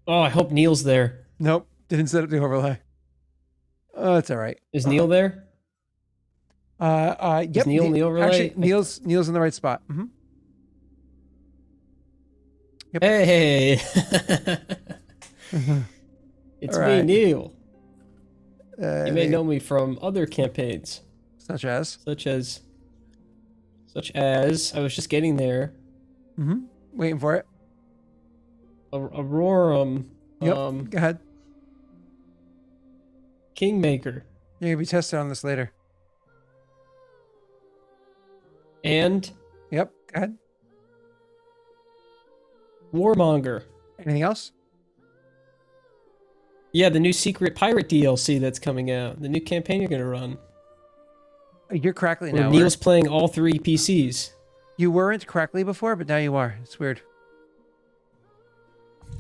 Oh, I hope Neil's there. Nope, didn't set up the overlay. Oh, it's all right. Is Neil there? Yep. Is Neil in the overlay? Actually, Neil's in the right spot. Mm-hmm. Yep. Hey! It's All me, right. Neil. You may know me from other campaigns, such as. such as I was just getting there. Mm-hmm. Waiting for it. Aurorum. Yep. Go ahead. Kingmaker. You're gonna be tested on this later. And Yep. Go ahead. Warmonger. Anything else? Yeah, the new secret pirate DLC that's coming out. The new campaign you're gonna run. You're crackly Where now. Neil's playing all 3 PCs. You weren't crackly before, but now you are. It's weird.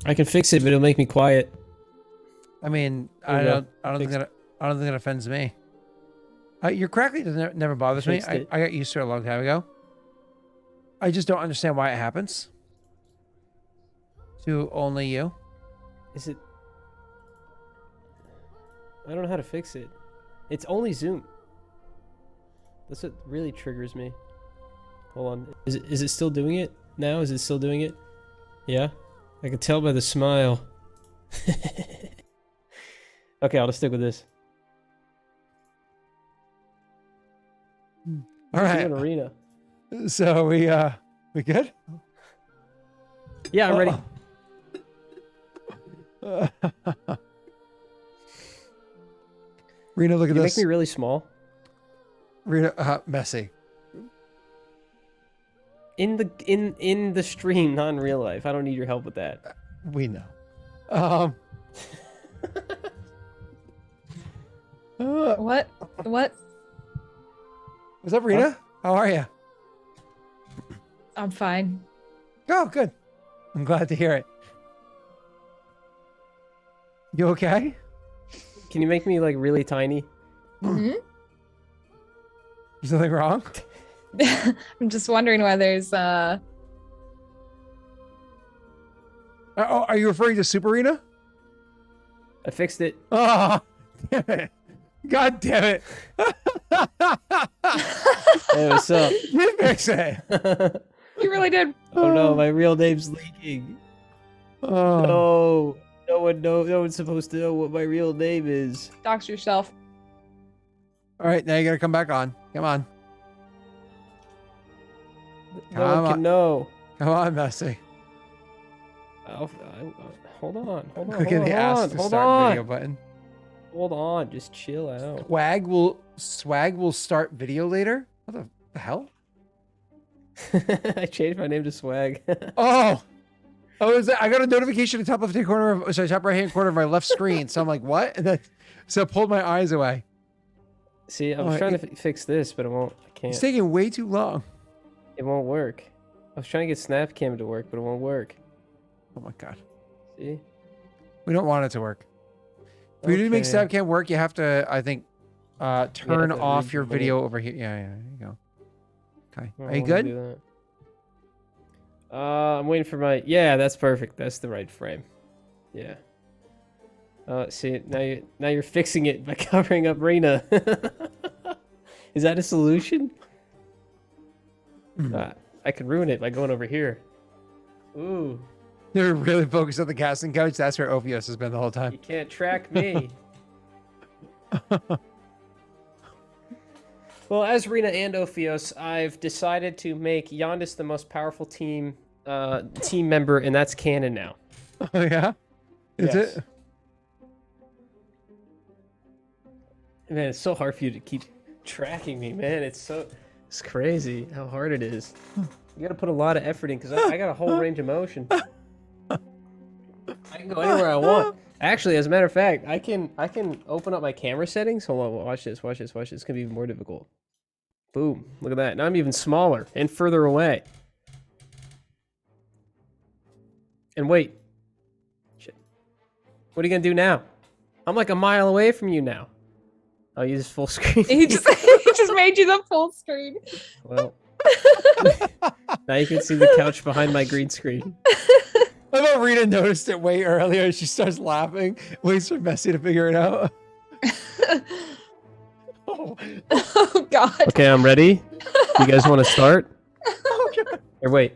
I can fix it, but it'll make me quiet. I mean, There I you don't go. think that offends me. Your crackly never bothers me. Fixed it. I got used to it a long time ago. I just don't understand why it happens. To only you. Is it? I don't know how to fix it. It's only Zoom. That's what really triggers me. Hold on. Is it still doing it now? Is it still doing it? Yeah? I can tell by the smile. Okay, I'll just stick with this. All right. Arena. So we good? Yeah, I'm ready. Rena, look at You this. make me really small. Rena, messy. In the stream, not in real life. I don't need your help with that. We know. What? What? What's up, Rena? How are you? I'm fine. Oh, good. I'm glad to hear it. You okay? Can you make me like really tiny? Hmm. Is something wrong? I'm just wondering why there's Oh, are you referring to Super Rena? I fixed it. Oh, damn it. God damn it. Hey, what's up? You fix it. you really did. Oh no, my real name's leaking. Oh. No, no one's supposed to know what my real name is. Dox yourself. All right, now you gotta come back on. Come on. No Come one on. can know. Come on, Messi. Hold on. Click in the ask to start video button. Hold on, just chill out. Swag will start video later? What the hell? I changed my name to Swag. Oh! I got a notification at the top right hand corner of my left screen. So I'm like, what? And then, so it pulled my eyes away. See, I was trying to fix this, but it won't. I can't. It's taking way too long. It won't work. I was trying to get Snapcam to work, but it won't work. Oh my god. See? We don't want it to work. For you to make Snapcam work, you have to, I think, turn off your video over here. Yeah, there you go. Okay. Are you good? I'm waiting for my... Yeah, that's perfect. That's the right frame. Yeah. See, now you're fixing it by covering up Rena. Is that a solution? I could ruin it by going over here. Ooh. They're really focused on the casting couch. That's where Ophios has been the whole time. You can't track me. Well, as Rena and Ophios, I've decided to make Yondis the most powerful team member, and that's canon now. Oh, yeah? Is Yes. it? Man, it's so hard for you to keep tracking me, man. It's crazy how hard it is. You gotta put a lot of effort in, because I got a whole range of motion. I can go anywhere I want. Actually, as a matter of fact, I can open up my camera settings. Hold on, watch this. It's gonna be even more difficult. Boom. Look at that. Now I'm even smaller and further away. And wait. Shit. What are you gonna do now? I'm like a mile away from you now. Oh, you just full screen. He just made you the full screen. Well. Now you can see the couch behind my green screen. I thought Rita noticed it way earlier. She starts laughing. Waits for Messi to figure it out. Oh, Oh God. Okay, I'm ready. You guys want to start? God. Or wait.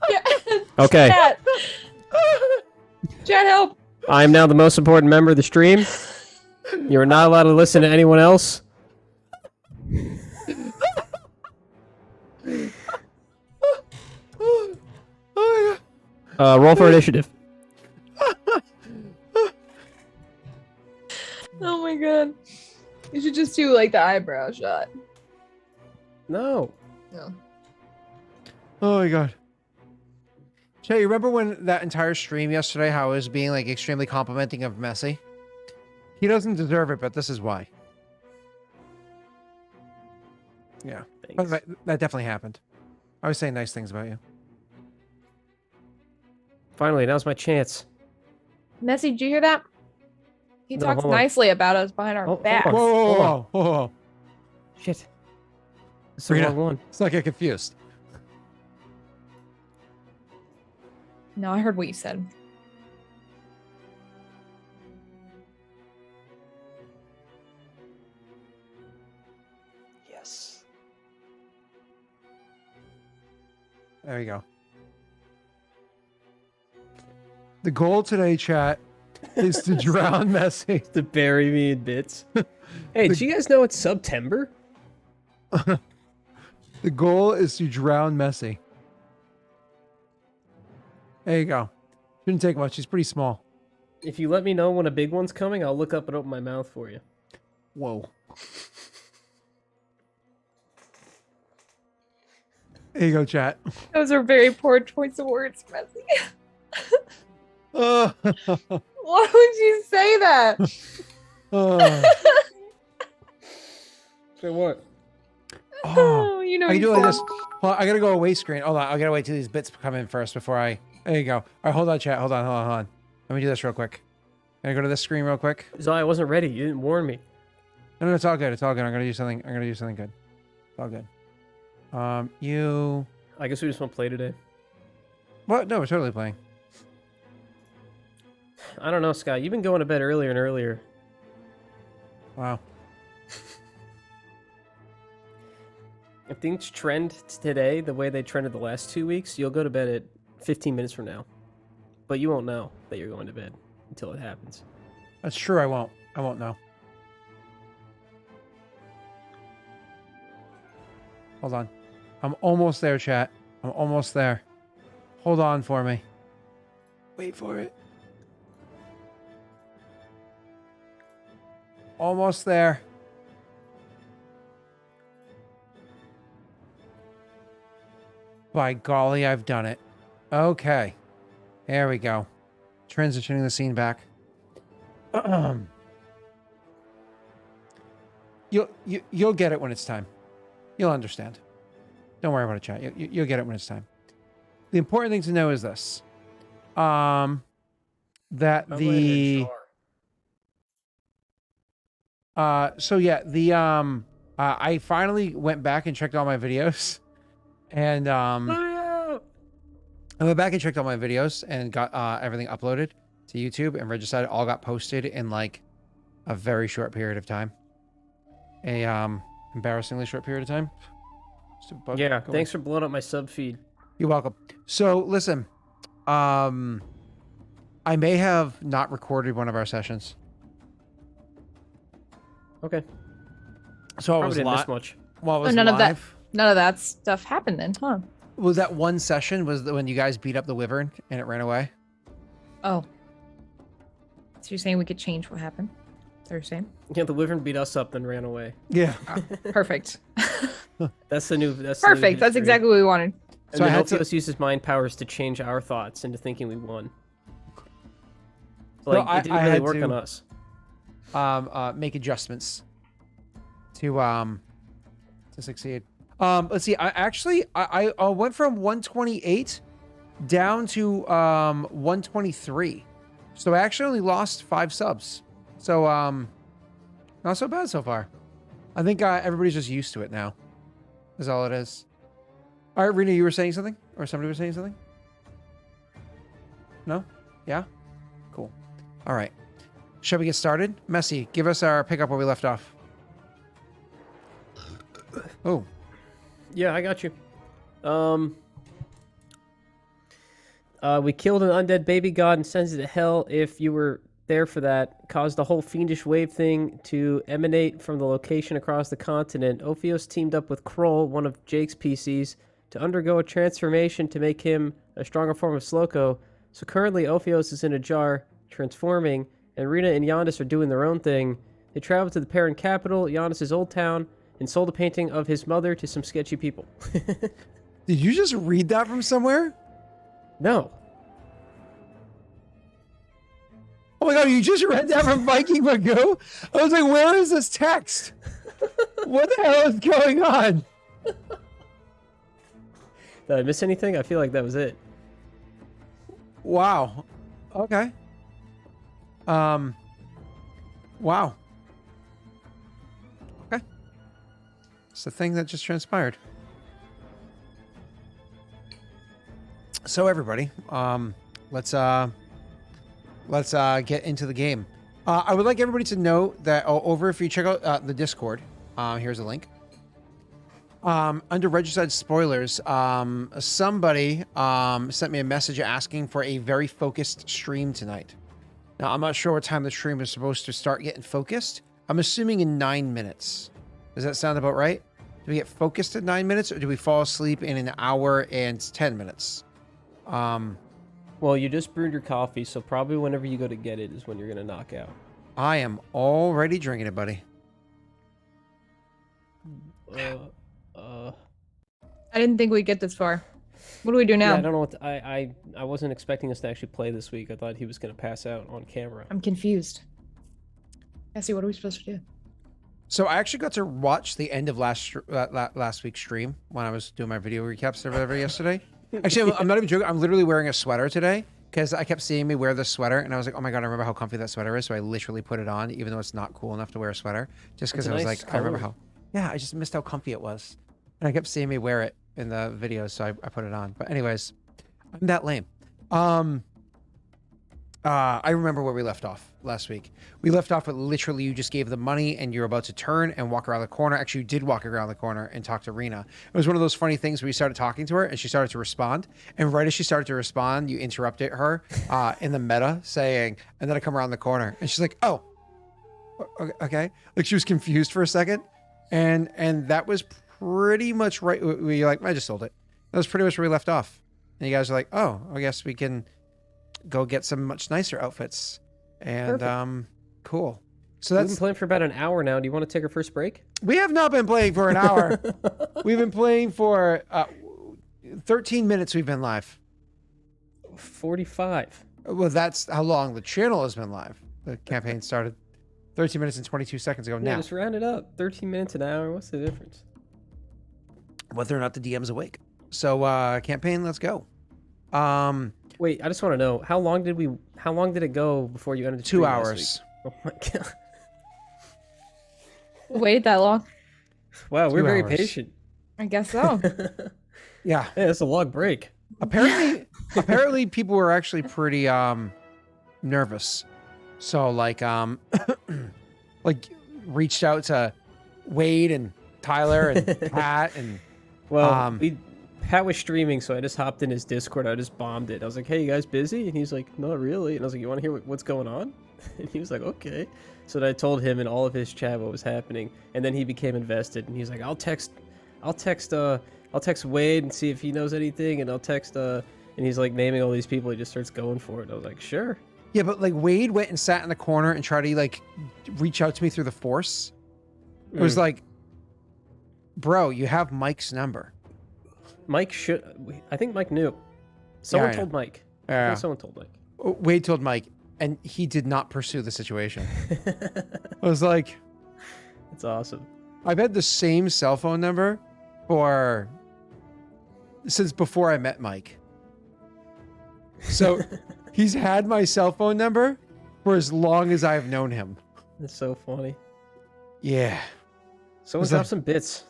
Yeah. Okay. Chat, help. I am now the most important member of the stream. You are not allowed to listen to anyone else. Roll for initiative. Oh my God. You should just do like the eyebrow shot. No. No. Oh my God. Jay, you remember when that entire stream yesterday, how I was being like extremely complimenting of Messi? He doesn't deserve it, but this is why. Yeah. But Thanks. that definitely happened. I was saying nice things about you. Finally, now's my chance. Messi, did you hear that? He No, talks hold on. nicely about us behind our Hold back. on. Whoa, whoa, Hold whoa, on. whoa, whoa. Shit. It's the Rita. wrong one. Let's not get confused. No, I heard what you said. Yes. There you go. The goal today, chat, is to drown Messi. To bury me in bits. Hey, did you guys know it's September? The goal is to drown Messi. There you go. Shouldn't take much. He's pretty small. If you let me know when a big one's coming, I'll look up and open my mouth for you. Whoa. There you go, chat. Those are very poor choice of words, Messi. Uh, Why would you say that? Say what? oh. You know I can do it you like this. sound- Well, I gotta go away screen. Hold on. I gotta wait till these bits come in first before I. There you go. All right, hold on, chat. Hold on. Let me do this real quick. Can I go to this screen real quick? So I wasn't ready. You didn't warn me. No, it's all good. It's all good. I'm gonna do something good. It's all good. You. I guess we just want to play today. What? No, we're totally playing. I don't know, Scott. You've been going to bed earlier and earlier. Wow. If things trend today the way they trended the last 2 weeks, you'll go to bed at 15 minutes from now. But you won't know that you're going to bed until it happens. That's true. I won't know. Hold on. I'm almost there, chat. I'm almost there. Hold on for me. Wait for it. Almost there. By golly, I've done it. Okay. There we go. Transitioning the scene back. You'll get it when it's time. You'll understand. Don't worry about it, chat. You'll get it when it's time. The important thing to know is this. That the so yeah, the I finally went back and checked all my videos. And I went back and checked all my videos and got everything uploaded to YouTube, and Regicide all got posted in like a very short period of time. Embarrassingly short period of time. Yeah, thanks for blowing up my sub feed. You're welcome. So listen, I may have not recorded one of our sessions. Okay. So I was Probably didn't miss live. much. Well, I was none of that. live. None of that stuff happened then, huh? Was that one session? Was when you guys beat up the wyvern and it ran away? Oh. So you're saying we could change what happened? Is that what you're saying? Yeah, the wyvern beat us up, then ran away. Yeah. Perfect. That's the new. That's the new Perfect. That's history. exactly what we wanted. And So I then had to- Eltios used his mind powers to change our thoughts into thinking we won. So, No, like, it didn't I really had work to- on us. Make adjustments to succeed. Let's see. I went from 128 down to 123. So I actually only lost 5 subs. So not so bad so far. I think everybody's just used to it now. Is all it is. All right, Rena, you were saying something? Or somebody was saying something? No? Yeah? Cool. All right. Shall we get started? Messy, give us our pickup where we left off. Oh. Yeah, I got you. We killed an undead baby god and sends it to hell. If you were there for that, caused the whole fiendish wave thing to emanate from the location across the continent. Ophios teamed up with Kroll, one of Jake's PCs, to undergo a transformation to make him a stronger form of Sloko. So currently Ophios is in a jar, transforming, and Rena and Yondis are doing their own thing. They traveled to the parent capital, Yondis' old town, and sold a painting of his mother to some sketchy people. Did you just read that from somewhere? No. Oh my god, you just read that from Viking Magoo? I was like, where is this text? What the hell is going on? Did I miss anything? I feel like that was it. Wow. Okay. Wow. Okay. It's the thing that just transpired. So everybody, let's get into the game. I would like everybody to know that over if you check out the Discord, here's a link. Under Regicide Spoilers, somebody sent me a message asking for a very focused stream tonight. Now, I'm not sure what time the stream is supposed to start getting focused. I'm assuming in 9 minutes. Does that sound about right? Do we get focused at 9 minutes, or do we fall asleep in an hour and 10 minutes? Well, you just brewed your coffee, so probably whenever you go to get it is when you're going to knock out. I am already drinking it, buddy. I didn't think we'd get this far. What do we do now? Yeah, I don't know what I wasn't expecting us to actually play this week. I thought he was going to pass out on camera. I'm confused. Cassie, what are we supposed to do? So I actually got to watch the end of last week's stream when I was doing my video recaps or whatever yesterday. Actually, I'm not even joking. I'm literally wearing a sweater today because I kept seeing me wear this sweater, and I was like, oh my god, I remember how comfy that sweater is. So I literally put it on, even though it's not cool enough to wear a sweater, just because I was nice like, I remember color. how. Yeah, I just missed how comfy it was, and I kept seeing me wear it in the videos, so I put it on. But anyways, I'm that lame. I remember where we left off last week. We left off with literally you just gave the money and you're about to turn and walk around the corner. Actually, you did walk around the corner and talk to Rena. It was one of those funny things where you started talking to her and she started to respond. And right as she started to respond, you interrupted her in the meta saying, and then I come around the corner. And she's like, oh, okay. Like she was confused for a second. And that was pretty much right. You're like, I just sold it. That was pretty much where we left off. And you guys are like, oh, I guess we can go get some much nicer outfits. And Perfect. cool. So We've that's been playing for about an hour now. Do you want to take our first break? we have not been playing for an hour. We've been playing for 13 minutes. We've been live. 45. Well, that's how long the channel has been live. The campaign started 13 minutes and 22 seconds ago. Yeah, Now, just round it up. 13 minutes an hour. What's the difference? whether or not the DM's awake. So campaign, let's go. Wait, I just want to know how long did it go before you ended the 2 stream last hours. week? Oh my god. Wait that long? Wow, we're 2 very hours. patient. I guess so. Yeah. Yeah, that's a long break. Apparently people were actually pretty nervous. So like like reached out to Wade and Tyler and Pat and Well, Pat was streaming, so I just hopped in his Discord. I just bombed it. I was like, "Hey, you guys busy?" And he's like, "Not really." And I was like, "You want to hear what's going on?" And he was like, "Okay." So then I told him in all of his chat what was happening, and then he became invested. And he's like, "I'll text Wade and see if he knows anything, and I'll text and he's like naming all these people. He just starts going for it. And I was like, "Sure." yeah, but like Wade went and sat in the corner and tried to like reach out to me through the force. It was like, bro, you have Mike's number. Mike I think Mike knew. Someone Yeah. told Mike. I Yeah. think someone told Mike. Wade told Mike, and he did not pursue the situation. I was like, That's awesome. I've had the same cell phone number since before I met Mike. So he's had my cell phone number for as long as I've known him. That's so funny. Yeah. Someone Was that- drop some bits.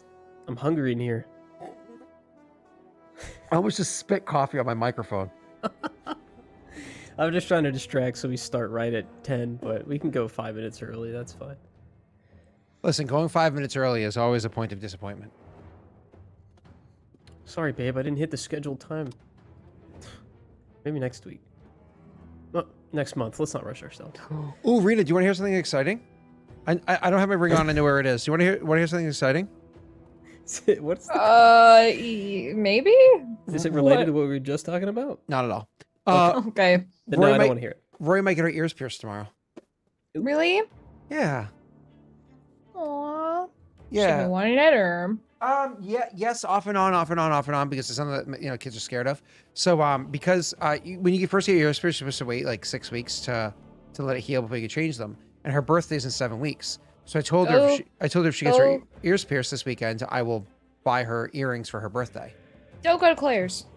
I'm hungry in here. I almost just spit coffee on my microphone. I'm just trying to distract so we start right at 10, but we can go 5 minutes early. That's fine. Listen, going 5 minutes early is always a point of disappointment. Sorry, babe. I didn't hit the scheduled time. Maybe next week. Well, next month. Let's not rush ourselves. Oh, Rita, do you want to hear something exciting? I don't have my ring on. I know where it is. Do you want to hear something exciting? What's the... Maybe. Is it related to what we were just talking about? Not at all. Okay. Then no, I don't want to hear it. Rory might get her ears pierced tomorrow. Really? Yeah. Aww. Yeah. Should be wanting it or? Yeah, yes, off and on, because it's something that kids are scared of. So because when you first get your ears pierced, you're supposed to wait like 6 weeks to let it heal before you can change them. And her birthday's in 7 weeks. So I told her if she gets her ears pierced this weekend, I will buy her earrings for her birthday. Don't go to Claire's.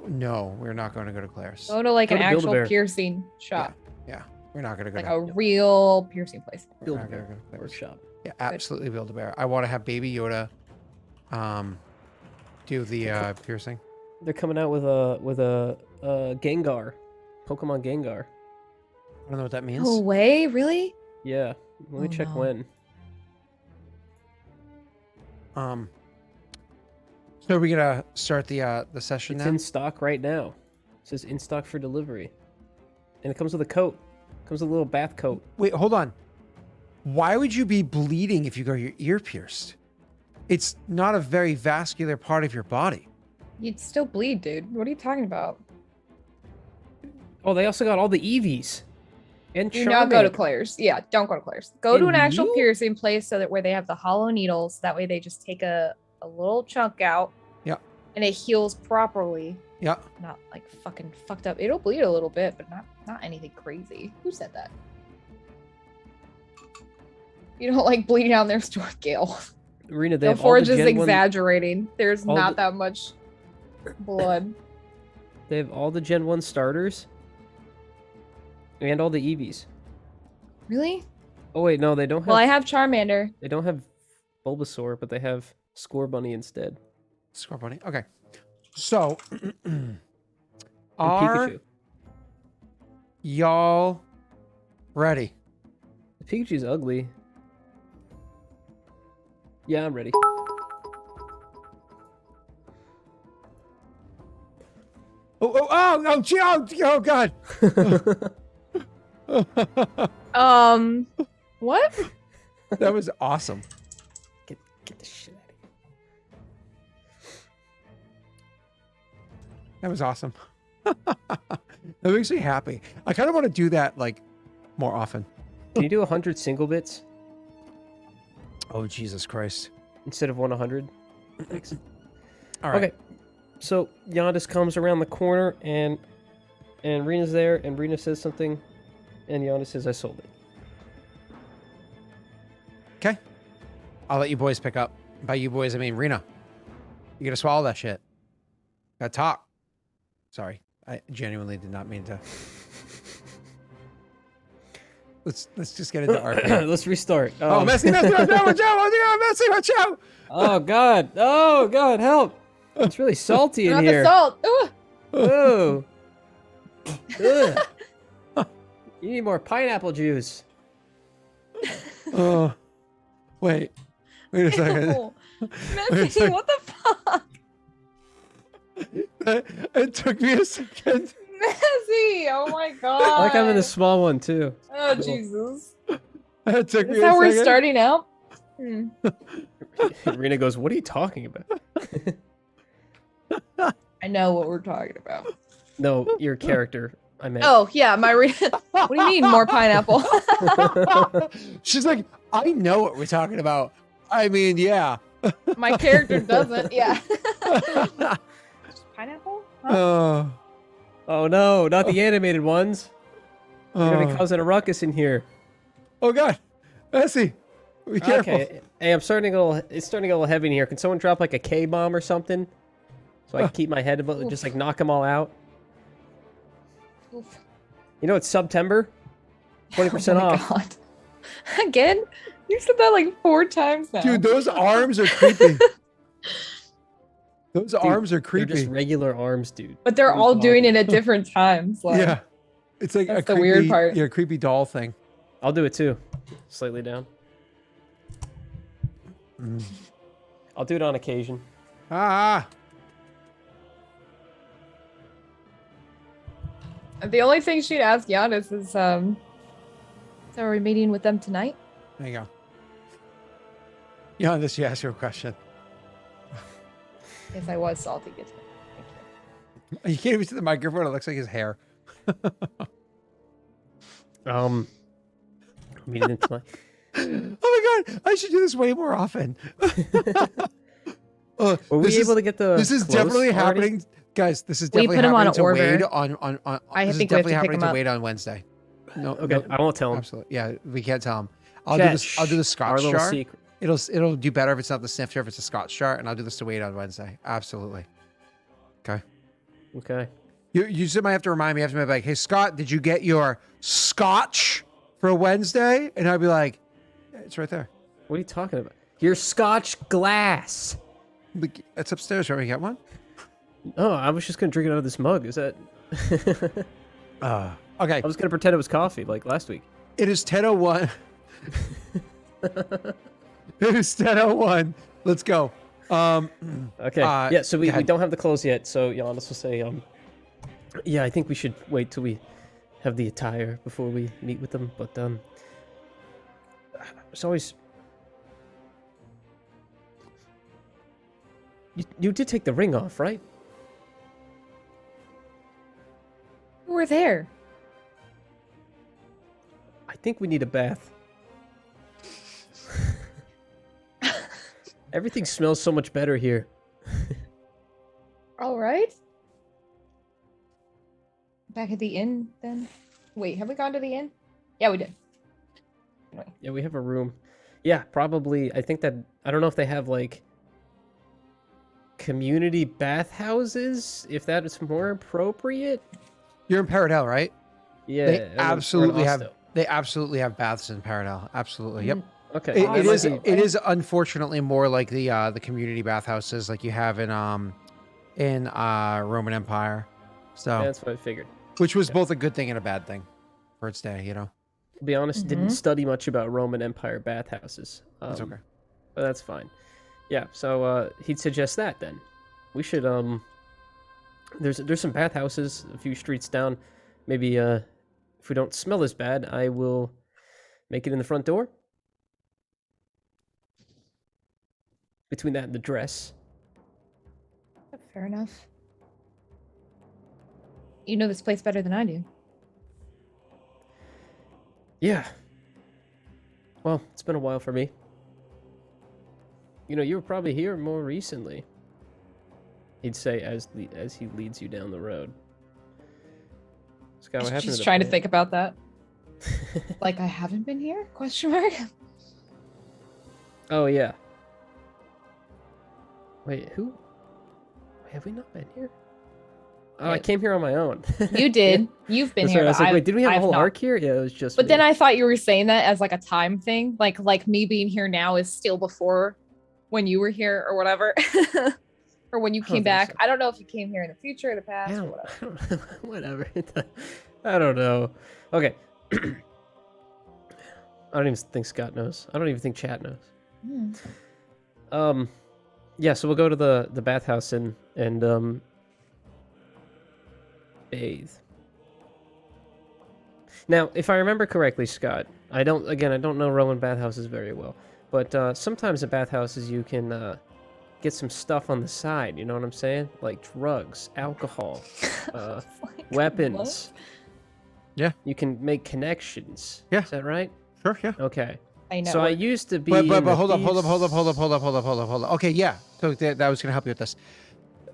No, we're not going to go to Claire's. Go to like an actual Build-A-Bear. piercing shop. Yeah, we're not going to go Like to a real piercing place. we're not gonna go to Claire's. Workshop. Yeah, absolutely Build-A-Bear. I want to have Baby Yoda do the piercing. They're coming out with a Gengar, Pokemon Gengar. I don't know what that means. No way, really? Yeah, let me check no. when. So are we gonna start the session It's now? in stock right now. It says in stock for delivery, and it comes with a coat. Comes with a little bath coat. Wait, hold on. Why would you be bleeding if you got your ear pierced? It's not a very vascular part of your body. You'd still bleed, dude. What are you talking about? Oh, they also got all the Eevees. And Do not go to Charmander. Claire's. Yeah, don't go to Claire's. Go to And an actual you? piercing place so that where they have the hollow needles. That way they just take a little chunk out. Yeah. And it heals properly. Yeah. Not like fucking fucked up. It'll bleed a little bit, but not anything crazy. Who said that? You don't like bleeding out in their store, Gale. Arena, they The have all the Forge is Gen 1 exaggerating. There's all not the- that much blood. They have all the Gen 1 starters. And all the Eevees. Really? Oh wait, no, they don't have Well, I have Charmander. they don't have Bulbasaur, but they have Scorbunny instead. Score bunny. Okay. So And are Pikachu. y'all ready? The Pikachu's ugly. Yeah, I'm ready. Oh God. What? That was awesome. Get the shit out of here. That was awesome. That makes me happy. I kind of want to do that like more often. Can you do 100 single bits Oh, Jesus Christ. instead of 100? Thanks. All right. Okay. So Yandis comes around the corner and Rena's there and Rena says something and Yandis says I sold it. Okay. I'll let you boys pick up. By you boys, I mean Rena. You gotta swallow that shit. Gotta talk. Sorry. I genuinely did not mean to. Let's just get into RP. Let's restart. Oh, Messi, watch out! Messi, watch out! Oh God, help! It's really salty in Not here. the salt. Ooh. Oh. Ugh. You need more pineapple juice. Oh, wait a second. Ew. Messi, what the fuck? It took me a second. Messi, oh my god. I like having a small one too. Oh Jesus. It took Is me that how a we're second. starting out? Hmm. Rena goes, "What are you talking about?" I know what we're talking about. No, your character. I meant. Oh yeah, my what do you mean more pineapple? She's like, I know what we're talking about. I mean, yeah. My character doesn't. Yeah. Pineapple? Huh? Oh no, not the animated ones. You're gonna be Oh, causing a ruckus in here. oh God, Messi, be careful. Okay. Hey, it's starting to get a little heavy in here. Can someone drop like a K bomb or something, so I can keep my head above, just like knock them all out? Oof. You know it's September. 20% Oh my off. God. Again? You said that like 4 times now. Dude, those arms are creepy. Those Dude, arms are They're creepy. just regular arms, dude. But they're What are you all doing talking it at different times. Like, Yeah. It's like that's a the creepy, weird part. yeah, creepy doll thing. I'll do it too. Slightly down. I'll do it on occasion. Ah. The only thing she'd ask Giannis is, so are we meeting with them tonight? There you go. Yeah, this you ask your question. Yes, I was salty. Thank you. You can't even see the microphone. It looks like his hair. Meeting them tonight. Oh my god! I should do this way more often. Were we able to get the? This is close definitely already? happening, guys. This is We definitely put him on happening to order. Wade on. I This is think we have definitely to pick happening him to up. Wade on Wednesday. No, Okay, no, I won't tell him. absolutely. Yeah, we can't tell him. I'll Chat, do this. I'll do the shh, our Scotch little jar. secret. It'll do better if it's not the sniff jar, if it's a Scotch jar, and I'll do this to Wade on Wednesday. Absolutely. Okay. Okay. You just might have to remind me. You have to be like, hey Scott, did you get your Scotch for Wednesday? And I'll be like, yeah, it's right there. What are you talking about? Your Scotch glass. It's upstairs. Right? We got one. Oh, I was just gonna drink it out of this mug. Is that? Okay. I was gonna pretend it was coffee like last week. It is 10:01. It is 10:01. Let's go. Okay. Yeah. So we don't have the clothes yet. So Giannis will say, yeah, I think we should wait till we have the attire before we meet with them. But it's always. You did take the ring off, right? We were there. I think we need a bath. Everything smells so much better here. All right. Back at the inn, then. Wait, have we gone to the inn? Yeah, we did. Anyway. Yeah, we have a room. Yeah, probably. I think that I don't know if they have like community bathhouses. If that is more appropriate. You're in Paradell, right? Yeah, They we're in absolutely have. Osto. They absolutely have baths in Paradell. Absolutely. Yep. Okay. It is. Might be- It is unfortunately more like the community bathhouses like you have in Roman Empire. So, That's what I figured. which was both a good thing and a bad thing for its day. You know. To be honest, didn't study much about Roman Empire bathhouses. That's okay. But that's fine. Yeah. So he'd suggest that then. We should There's some bathhouses a few streets down. Maybe if we don't smell as bad, I will make it in the front door. Between that and the dress. Fair enough. You know this place better than I do. Yeah. Well, it's been a while for me. You know, you were probably here more recently. He'd say as he leads you down the road. Scott, what happened Just to the trying to plant? think about that. Like I haven't been here? Question mark. Oh yeah. Wait, who? Have we not been here? Oh, I Wait. came here on my own. You did. You've been That's here. right. I was but like, I've- wait, did we have a I've whole not. arc here? Yeah, it was just. But me. then I thought you were saying that as like a time thing, like me being here now is still before when you were here or whatever, or when you I don't came think back. so. I don't know if you came here in the future or the I past or don't, whatever. whatever. I don't know. Okay. I don't even think Scott knows. I don't even think chat knows. Hmm. Yeah, so we'll go to the bathhouse and bathe. Now, if I remember correctly, Scott, I don't know Roman bathhouses very well, but sometimes at bathhouses you can get some stuff on the side. You know what I'm saying? Like drugs, alcohol, Like, weapons. Yeah. You can make connections. Yeah. Is that right? Sure. Yeah. Okay. I know. So I used to be. But in the hold up. thieves- Okay, yeah. So that was gonna help you with this.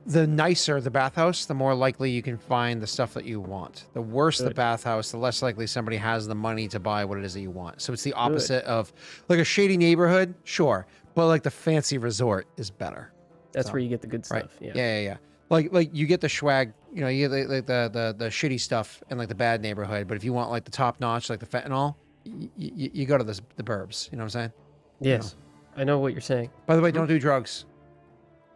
The nicer the bathhouse, the more likely you can find the stuff that you want. The worse the Good. bathhouse, the less likely somebody has the money to buy what it is that you want. So it's the opposite of like a shady neighborhood, sure, but like the fancy resort is better. That's So, where you get the good Right? stuff. Yeah. Yeah. Like you get the swag, you know, you get like the shitty stuff in like the bad neighborhood, but if you want like the top notch, like the fentanyl, you go to the burbs. You know what I'm saying? Yes. I know what you're saying. By the way, don't do drugs.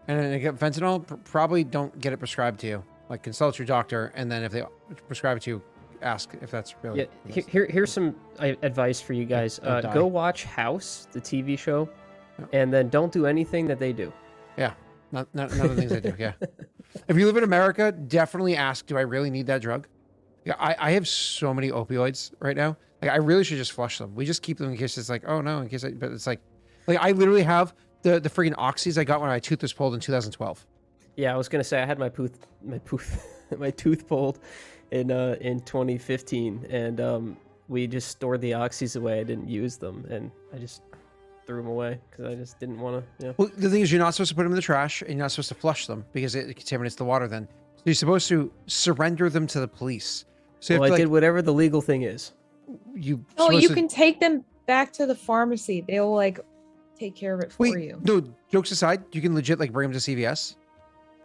And then again, fentanyl, probably don't get it prescribed to you. Like, consult your doctor, and then if they prescribe it to you, ask if that's really. Yeah, here's some advice for you guys. Don't die. Go watch House, the TV show, Yep. and then don't do anything that they do. Yeah, none of the things I do. Yeah. If you live in America, definitely ask, do I really need that drug? Yeah, I have so many opioids right now. Like, I really should just flush them. We just keep them in case it's like, oh no, in case but it's like I literally have the freaking oxys I got when my tooth was pulled in 2012. Yeah, I was gonna say I had my tooth pulled in 2015, and we just stored the oxys away. I didn't use them, and I just threw them away because I just didn't want to. You know. Well, the thing is, you're not supposed to put them in the trash, and you're not supposed to flush them because it contaminates the water. Then so you're supposed to surrender them to the police. So you Well, have I to, did whatever the legal thing is. you. Oh, supposed you to- can take them back to the pharmacy. They'll like take care of it for Wait, you. no. Jokes aside, you can legit like bring them to CVS.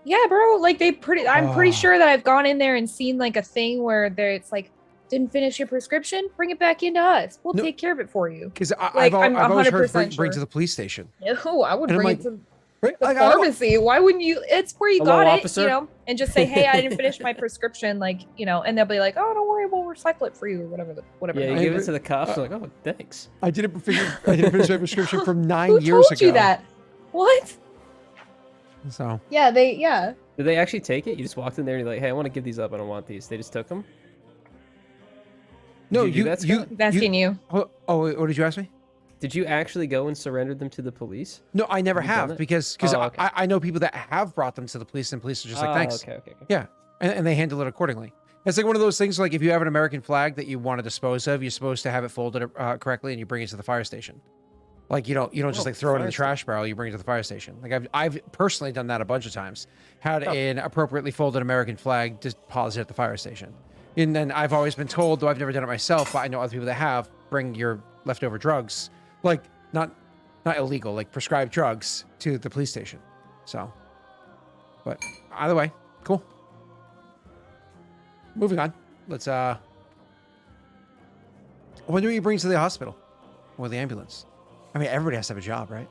Yeah, bro. Like I'm pretty Oh. sure that I've gone in there and seen like a thing where it's like, didn't finish your prescription, bring it back into us. We'll No. take care of it for you. Because Like, I've I'm always heard 100% bring to sure. the police station. No, I would And I'm bring like, it to Right? the Like, I don't- pharmacy. Why wouldn't you? It's where you Hello, got officer? it, you know, and just say, hey, I didn't finish my prescription, like, you know, and they'll be like, oh, don't worry, we'll recycle it for you or whatever. Whatever. Yeah, you I give it agree. to the cops. They're like, oh, thanks. I didn't finish my prescription from 9 Who years told ago. you that? What? So Yeah, yeah. Did they actually take it? You just walked in there and you're like, hey, I want to give these up. I don't want these. They just took them. no, you do that, Scott? He's asking you. Oh, what did you ask me? Did you actually go and surrender them to the police? No, I never Have you done have it? because Oh, okay. I know people that have brought them to the police and police are just like, Oh, thanks. Okay. Yeah, and they handle it accordingly. It's like one of those things like if you have an American flag that you want to dispose of, you're supposed to have it folded correctly and you bring it to the fire station. Like you don't just Oh, like throw it in fire the trash barrel. You bring it to the fire station. Like I've personally done that a bunch of times. Had an appropriately folded American flag deposited at the fire station. And then I've always been told, though I've never done it myself, but I know other people that have, bring your leftover drugs, like not illegal, like prescribed drugs to the police station. So, but either way, cool. Moving on. Let's when do you bring to the hospital or the ambulance? I mean, everybody has to have a job, right?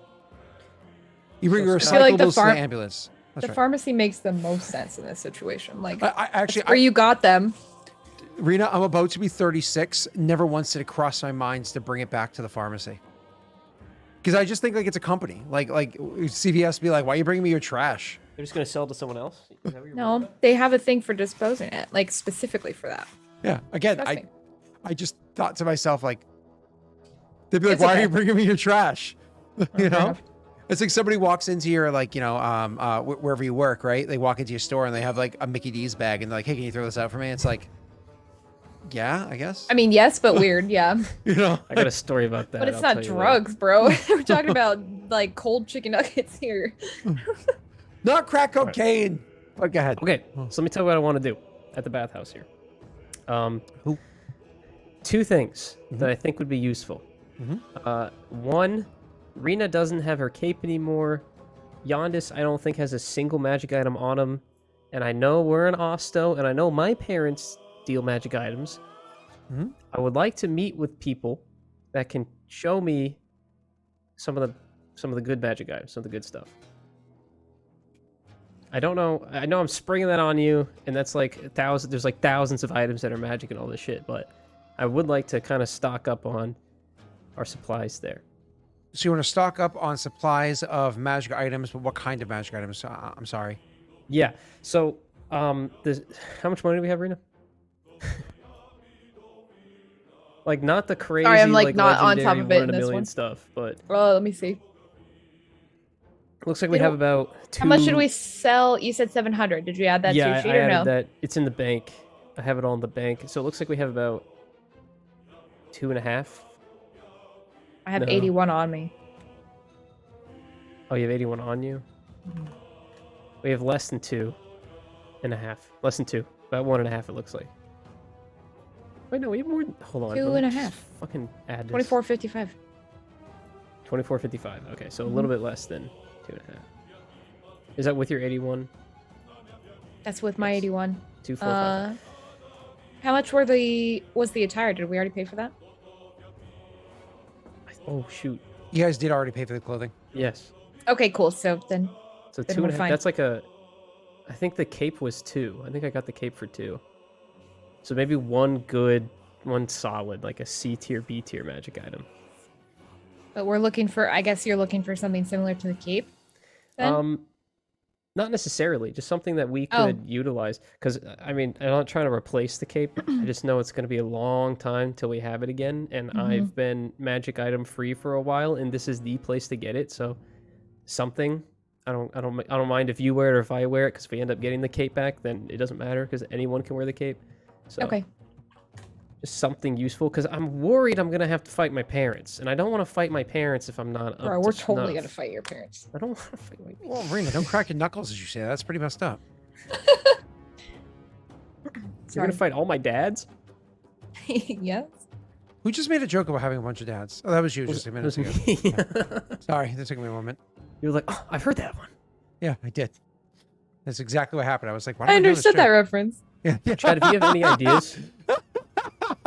You bring your I feel like the recyclables to the ambulance. That's The right. pharmacy makes the most sense in this situation. Like, I actually, that's where you got them. Rena, I'm about to be 36. Never once did it cross my mind to bring it back to the pharmacy. Because I just think like it's a company. Like CVS be like, why are you bringing me your trash? They're just gonna sell it to someone else. Is that what you're worried No, about? they have a thing for disposing it, like specifically for that. Yeah. Again, Trust me. I just thought to myself like, they'd be like, It's why are okay. you bringing me your trash? You fair know? enough. It's like somebody walks into your like, you know, wherever you work, right? They walk into your store and they have like a Mickey D's bag and they're like, hey, can you throw this out for me? It's like, yeah, I guess. I mean, yes, but weird, yeah. You know, I got a story about that. But it's I'll not tell you later. drugs, bro. We're talking about like cold chicken nuggets here. not crack cocaine. But go ahead. Okay, so let me tell you what I want to do at the bathhouse here. Who? Two things that I think would be useful. Mhm. One, Rena doesn't have her cape anymore. Yondis, I don't think, has a single magic item on him. And I know we're in Osto, and I know my parents deal magic items. Mhm. I would like to meet with people that can show me some of the good magic items, some of the good stuff. I don't know. I know I'm springing that on you, and that's like there's like thousands of items that are magic and all this shit, but I would like to kind of stock up on our supplies there. So you want to stock up on supplies of magic items, but what kind of magic items? I'm sorry. Yeah. So, how much money do we have, Rena? Like, not the crazy, I'm, like, not on top legendary of it one in in a this million one. stuff, but Well, let me see. looks like we You have know, about two. How much did we sell? You said 700. Did you add that to Yeah, your I sheet or added no? that. It's in the bank. I have it all in the bank. So it looks like we have about 2.5. I have No. 81 on me. Oh, you have 81 on you? We have less than 2.5. Less than 2. About 1.5 it looks like. Wait, no, we have more than... Hold on. let me 2.5. just fucking add this. 24.55. 24.55. Okay, so a Mm-hmm. little bit less than 2.5. Is that with your 81? That's with my 81. 2, 4, 5. How much was the attire? Did we already pay for that? Oh, shoot. You guys did already pay for the clothing. Yes. Okay, cool. So then So Then 2.5. we're fine. That's like a. I think the cape was 2. I think I got the cape for 2. So maybe one solid, like a C tier, B tier magic item. But we're looking for. I guess you're looking for something similar to the cape. Then? Not necessarily, just something that we Oh. could utilize. Because I mean, I'm not trying to replace the cape. I just know it's going to be a long time till we have it again, and I've been magic item free for a while, and this is the place to get it. So, something. I don't mind if you wear it or if I wear it. Because if we end up getting the cape back, then it doesn't matter because anyone can wear the cape. So, Okay. just something useful. Because I'm worried I'm gonna have to fight my parents, and I don't want to fight my parents if I'm not. Bro, Up we're to totally snuff. gonna fight your parents. I don't want to fight my. Well, Rena, don't crack your knuckles as you say that. That's pretty messed up. You're gonna fight all my dads? Yes. Who just made a joke about having a bunch of dads? Oh, that was you just a minute ago. Yeah. Sorry, that took me a moment. You're like, oh, I've heard that one. Yeah, I did. That's exactly what happened. I was like, why I don't understood that reference. Yeah, yeah. Chad, if you have any ideas,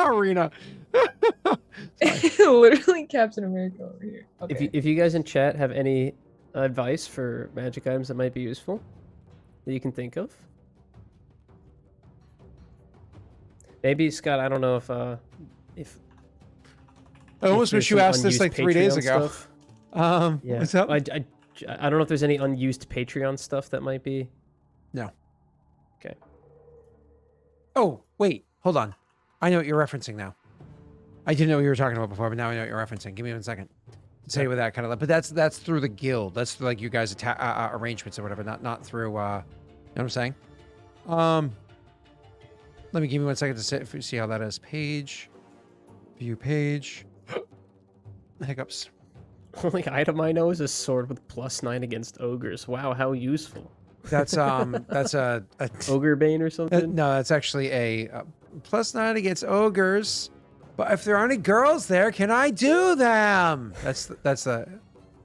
Arena. Literally Captain America over here. Okay. if you guys in chat have any advice for magic items that might be useful that you can think of, maybe Scott. I don't know if I almost there's wish you some asked this unused like 3 days Patreon ago. stuff. Yeah. What's up? I don't know if there's any unused Patreon stuff that might be. No. Okay. Oh, wait. Hold on. I know what you're referencing now. I didn't know what you were talking about before, but now I know what you're referencing. Give me 1 second. To tell you what that kind of, but that's through the guild. That's through, like you guys' arrangements or whatever. Not through. You know what I'm saying? Let me give me 1 second to see how that is. Page, view page. Hiccups. Only item I know is a sword with +9 against ogres. Wow, how useful. That's a Ogre Bane or something? no, that's actually a +9 against ogres. But if there aren't any girls there, can I do them? That's the.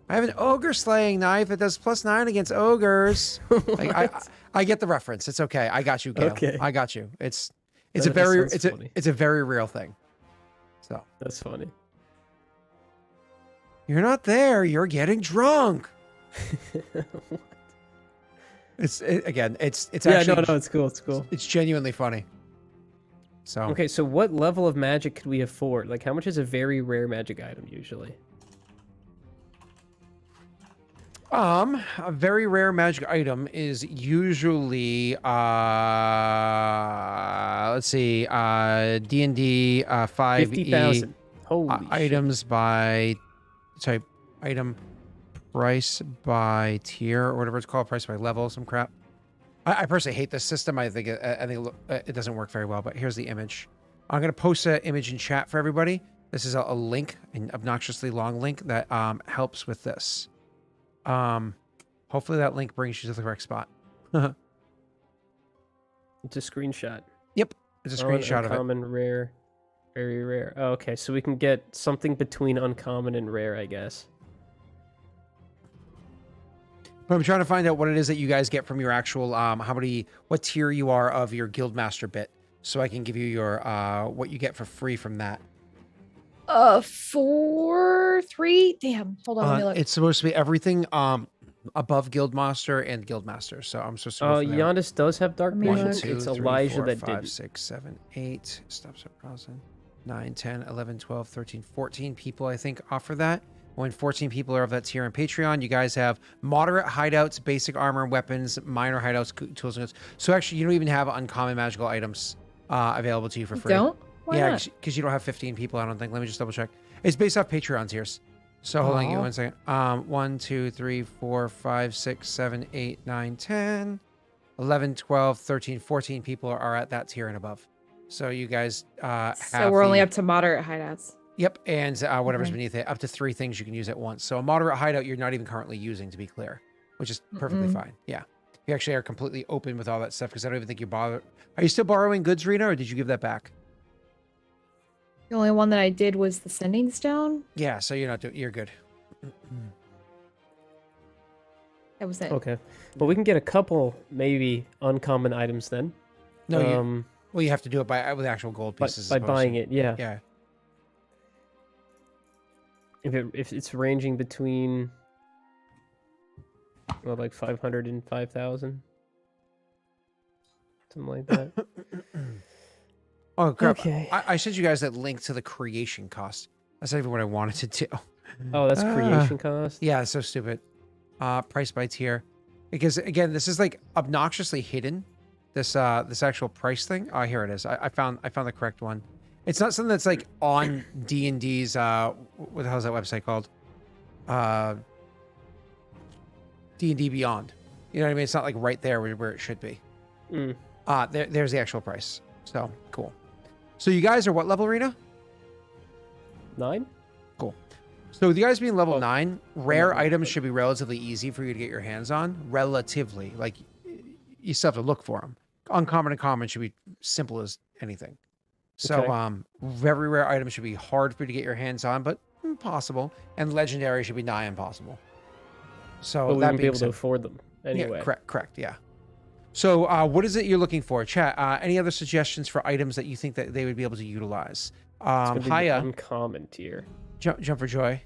I have an ogre slaying knife that does +9 against ogres. Like, I get the reference. It's okay. I got you, Gail. Okay. I got you. It's That a very sounds funny. it's a very real thing. So That's funny. you're not there. You're getting drunk. It's yeah, actually no, it's cool. It's cool. it's genuinely funny. So Okay, so what level of magic could we afford? Like, how much is a very rare magic item usually? a very rare magic item is usually let's see, D&D 5e 50,000. Holy shit. items by type, item price by tier or whatever it's called, price by level, some crap. I personally hate this system. I think it doesn't work very well, but here's the image. I'm going to post an image in chat for everybody. This is a link, an obnoxiously long link that helps with this. Hopefully that link brings you to the correct spot. It's a screenshot. Yep, it's a screenshot of it. Uncommon, rare, very rare. Oh, okay, so we can get something between uncommon and rare, I guess. But I'm trying to find out what it is that you guys get from your actual what tier you are of your guildmaster bit, so I can give you your what you get for free from that. 4, 3. Damn. Hold on. Let me look. It's supposed to be everything above guildmaster and guildmaster. So I'm supposed to. Yandis does have dark Let me vision. look. It's Elijah that did 5, it. 6, 7, 8. Stops at 1,000. 9, 10, 11, 12, 13, 14 people I think offer that. When 14 people are of that tier on Patreon, you guys have moderate hideouts, basic armor, weapons, minor hideouts, tools, and goods. So actually, you don't even have uncommon magical items available to you for free. Don't? Why Yeah, not? because you don't have 15 people, I don't think. Let me just double check. It's based off Patreon tiers. So hold on, give me 1 second. 1, 2, 3, 4, 5, 6, 7, 8, 9, 10, 11, 12, 13, 14 people are at that tier and above. So you guys have. So we're only up to moderate hideouts. Yep, and whatever's Okay. beneath it, up to 3 things you can use at once. So a moderate hideout you're not even currently using, to be clear, which is perfectly fine. Yeah, you actually are completely open with all that stuff because I don't even think you bother. Are you still borrowing goods, Rena, or did you give that back? The only one that I did was the sending stone. Yeah, so you're not doing. You're good. That was it. Okay, but we can get a couple maybe uncommon items then. No, well, you have to do it with actual gold by pieces. buying it. Yeah. Yeah. If it's ranging between. Well, like 505,000. Something like that. Oh crap! Okay. I sent you guys that link to the creation cost. That's not even what I wanted to do. Oh, that's creation cost? Yeah, it's so stupid. Price by tier, because again, this is like obnoxiously hidden. This this actual price thing. Oh, here it is. I found the correct one. It's not something that's like on D&D's. What the hell is that website called? D&D Beyond. You know what I mean? It's not like right there where it should be. Mm. There's the actual price. So cool. So you guys are what level, Rena? 9? Cool. So with you guys being level Oh, 9, rare level items should be relatively easy for you to get your hands on. Relatively. Like, you still have to look for them. Uncommon and common should be simple as anything. So, Okay. very rare items should be hard for you to get your hands on, but possible. And legendary should be nigh impossible. So But we that wouldn't be being able to said, afford them anyway. yeah, correct, yeah. So, what is it you're looking for, chat? Any other suggestions for items that you think that they would be able to utilize? It's gonna be the Hiya, uncommon tier. jump for joy.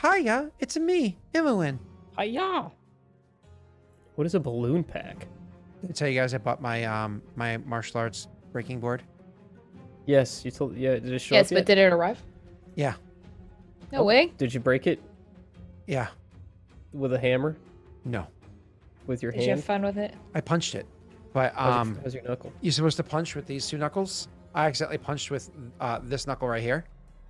Hiya, it's me, Imowen. Hiya! What is a balloon pack? Did I tell you guys I bought my my martial arts breaking board? Yes, you told. Yeah, did it show Yes, up but yet? did it arrive? Yeah, No way. Did you break it yeah. with a hammer? No, With your Did you have hand? fun with it? I punched it, but How's your knuckle? you're supposed to punch with these two knuckles. I accidentally punched with this knuckle right here.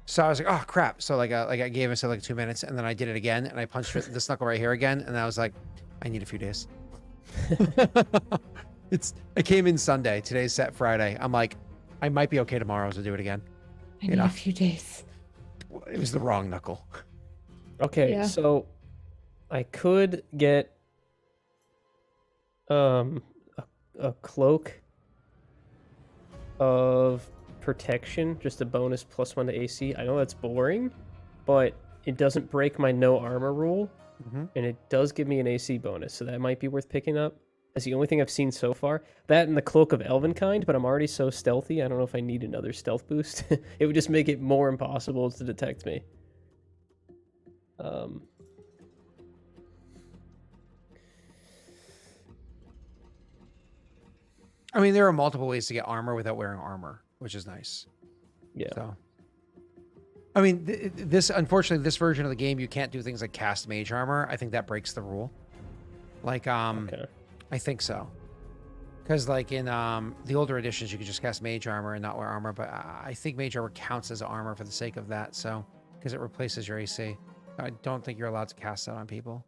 So I was like, oh crap. So like I gave myself like 2 minutes, and then I did it again, and I punched with this knuckle right here again, and I was like, I need a few days. I came in Sunday. Today's set Friday. I'm like, I might be okay tomorrow to do it again. I need know. a few days. It was the wrong knuckle. Okay, Yeah. so I could get a cloak of protection, just a bonus +1 to AC. I know that's boring, but it doesn't break my no armor rule, and it does give me an AC bonus, so that might be worth picking up. That's the only thing I've seen so far. That and the cloak of Elvenkind, but I'm already so stealthy, I don't know if I need another stealth boost. It would just make it more impossible to detect me. I mean, there are multiple ways to get armor without wearing armor, which is nice. Yeah. So, I mean, this unfortunately, this version of the game, you can't do things like cast mage armor. I think that breaks the rule. Like, Okay. I think so. Because like in the older editions, you could just cast mage armor and not wear armor. But I think mage armor counts as armor for the sake of that. So, because it replaces your AC. I don't think you're allowed to cast that on people.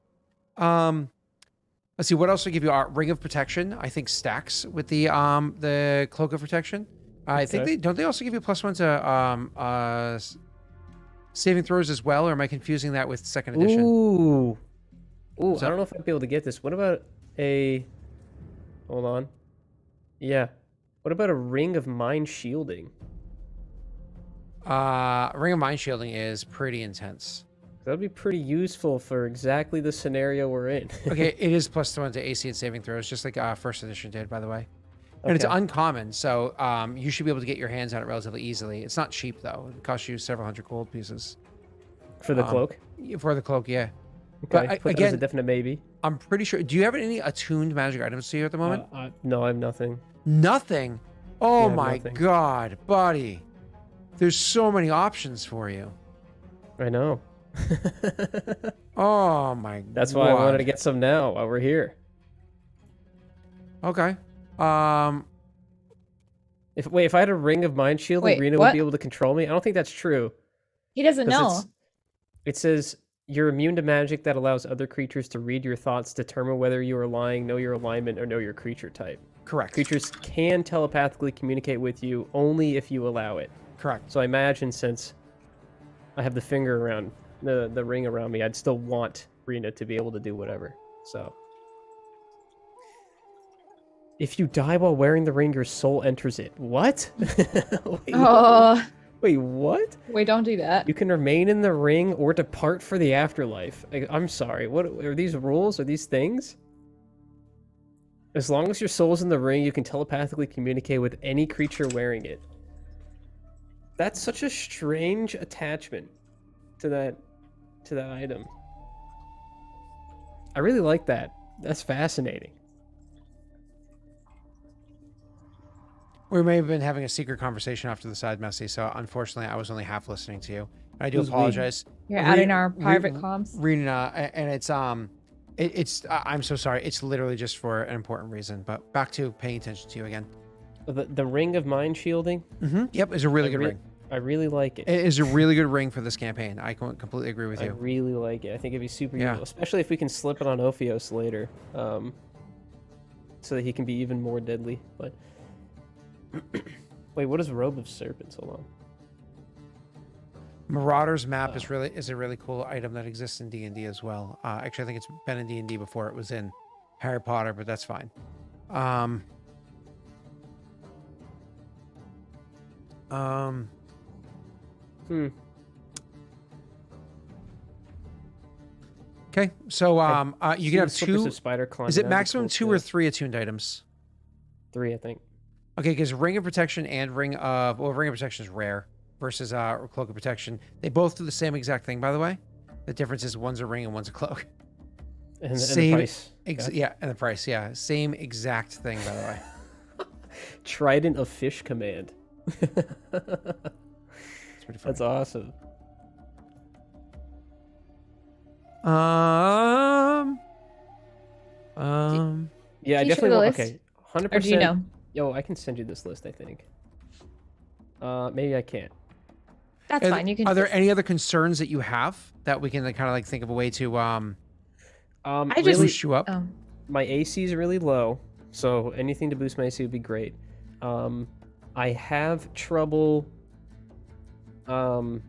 Let's see, what else would give you? Ring of Protection, I think stacks with the Cloak of Protection. I think Okay. don't they also give you +1 to saving throws as well, or am I confusing that with second edition? Ooh. Ooh, So- I don't know if I'd be able to get this. What about a... Hold on. Yeah. What about a Ring of Mind Shielding? Ring of Mind Shielding is pretty intense. That'd be pretty useful for exactly the scenario we're in. Okay, it is +1 to AC and saving throws, just like first edition did, by the way. And it's Okay. uncommon, so you should be able to get your hands on it relatively easily. It's not cheap though; it costs you several hundred gold pieces. For the cloak? For the cloak, yeah. Okay, but put that as again- a definite maybe. I'm pretty sure. Do you have any attuned magic items to you at the moment? No, I have nothing. Nothing. Oh Yeah, my nothing. god, buddy. There's so many options for you. I know. Oh my god. That's why I wanted to get some now while we're here. Okay. If I had a Ring of Mind Shielding, Wait, Rena would what? be able to control me. I don't think that's true. He doesn't 'Cause know. it's- It says you're immune to magic that allows other creatures to read your thoughts, determine whether you are lying, know your alignment, or know your creature type. Correct. Creatures can telepathically communicate with you only if you allow it. Correct. So I imagine since I have the finger around the ring around me, I'd still want Rena to be able to do whatever. So if you die while wearing the ring, your soul enters it. What? Wait, Oh, wait, what? wait, don't do that. You can remain in the ring or depart for the afterlife. I'm sorry. What are these rules? Are these things? As long as your soul's in the ring, you can telepathically communicate with any creature wearing it. That's such a strange attachment to that item. I really like that. That's fascinating. We may have been having a secret conversation off to the side, Messy. So unfortunately, I was only half listening to you. I do Who's we? apologize. You're adding our private comms. Rena, and it's I'm so sorry. It's literally just for an important reason. But back to paying attention to you again. The ring of mind shielding. Yep, is a really good ring. I really like it. It is a really good ring for this campaign. I completely agree with you. I really like it. I think it'd be super useful, especially if we can slip it on Ophios later, so that he can be even more deadly. But wait, what is Robe of Serpents? Hold on. Marauder's map is a really cool item that exists in D&D as well. Actually, I think it's been in D&D before it was in Harry Potter, but that's fine. Okay, so you can have two. Is it maximum cool 2 or 3 attuned items? 3, I think. Okay, because Ring of Protection and Ring of Protection is rare versus Cloak of Protection. They both do the same exact thing, by the way. The difference is one's a ring and one's a cloak. And the price. Yeah, and the price. Yeah, same exact thing, by the way. Trident of Fish Command. That's awesome. Yeah, I definitely want. Okay, 100%. Or do you know? Yo, I can send you this list. I think. Maybe I can't. That's fine. You can. Are there any other concerns that you have that we can kind of like think of a way to I just really boost you up? My AC is really low, so anything to boost my AC would be great. I have trouble. I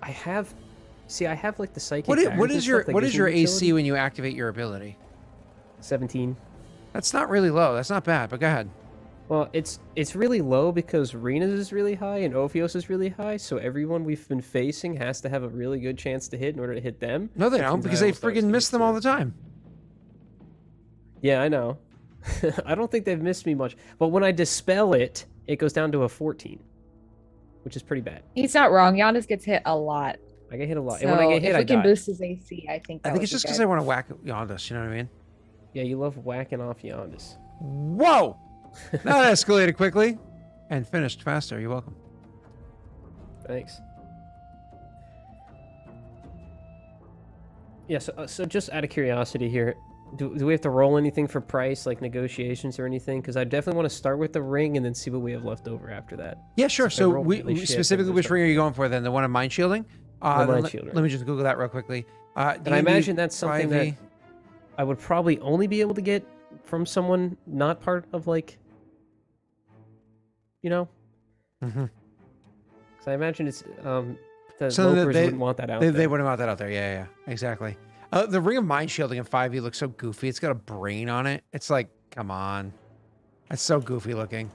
have like the psychic. What is your AC when you activate your ability? 17. That's not really low. That's not bad, but go ahead. Well, it's really low because Rena's is really high and Ophios is really high, so everyone we've been facing has to have a really good chance to hit in order to hit them. No, they don't, because they friggin' miss them all the time. Yeah, I know. I don't think they've missed me much. But when I dispel it, it goes down to a 14, which is pretty bad. He's not wrong. Giannis gets hit a lot. I get hit a lot. So and when I get hit, if we can boost his AC, I think it's just because I want to whack Yondas, you know what I mean? Yeah, you love whacking off Yondas. Whoa! That escalated quickly and finished faster. You're welcome. Thanks. Yeah, so just out of curiosity here, do we have to roll anything for price, like negotiations or anything? Because I definitely want to start with the ring and then see what we have left over after that. Yeah, sure. So we specifically, which ring are you going for then? The one of Mind Shielding? Mind Shielding. Let me just Google that real quickly. And I imagine that's something that I would probably only be able to get from someone not part of, like, you know? Mm-hmm. Because I imagine it's the locals wouldn't want that out there. They wouldn't want that out there. Yeah, exactly. The Ring of Mind Shielding in 5e looks so goofy. It's got a brain on it. It's like, come on. That's so goofy looking.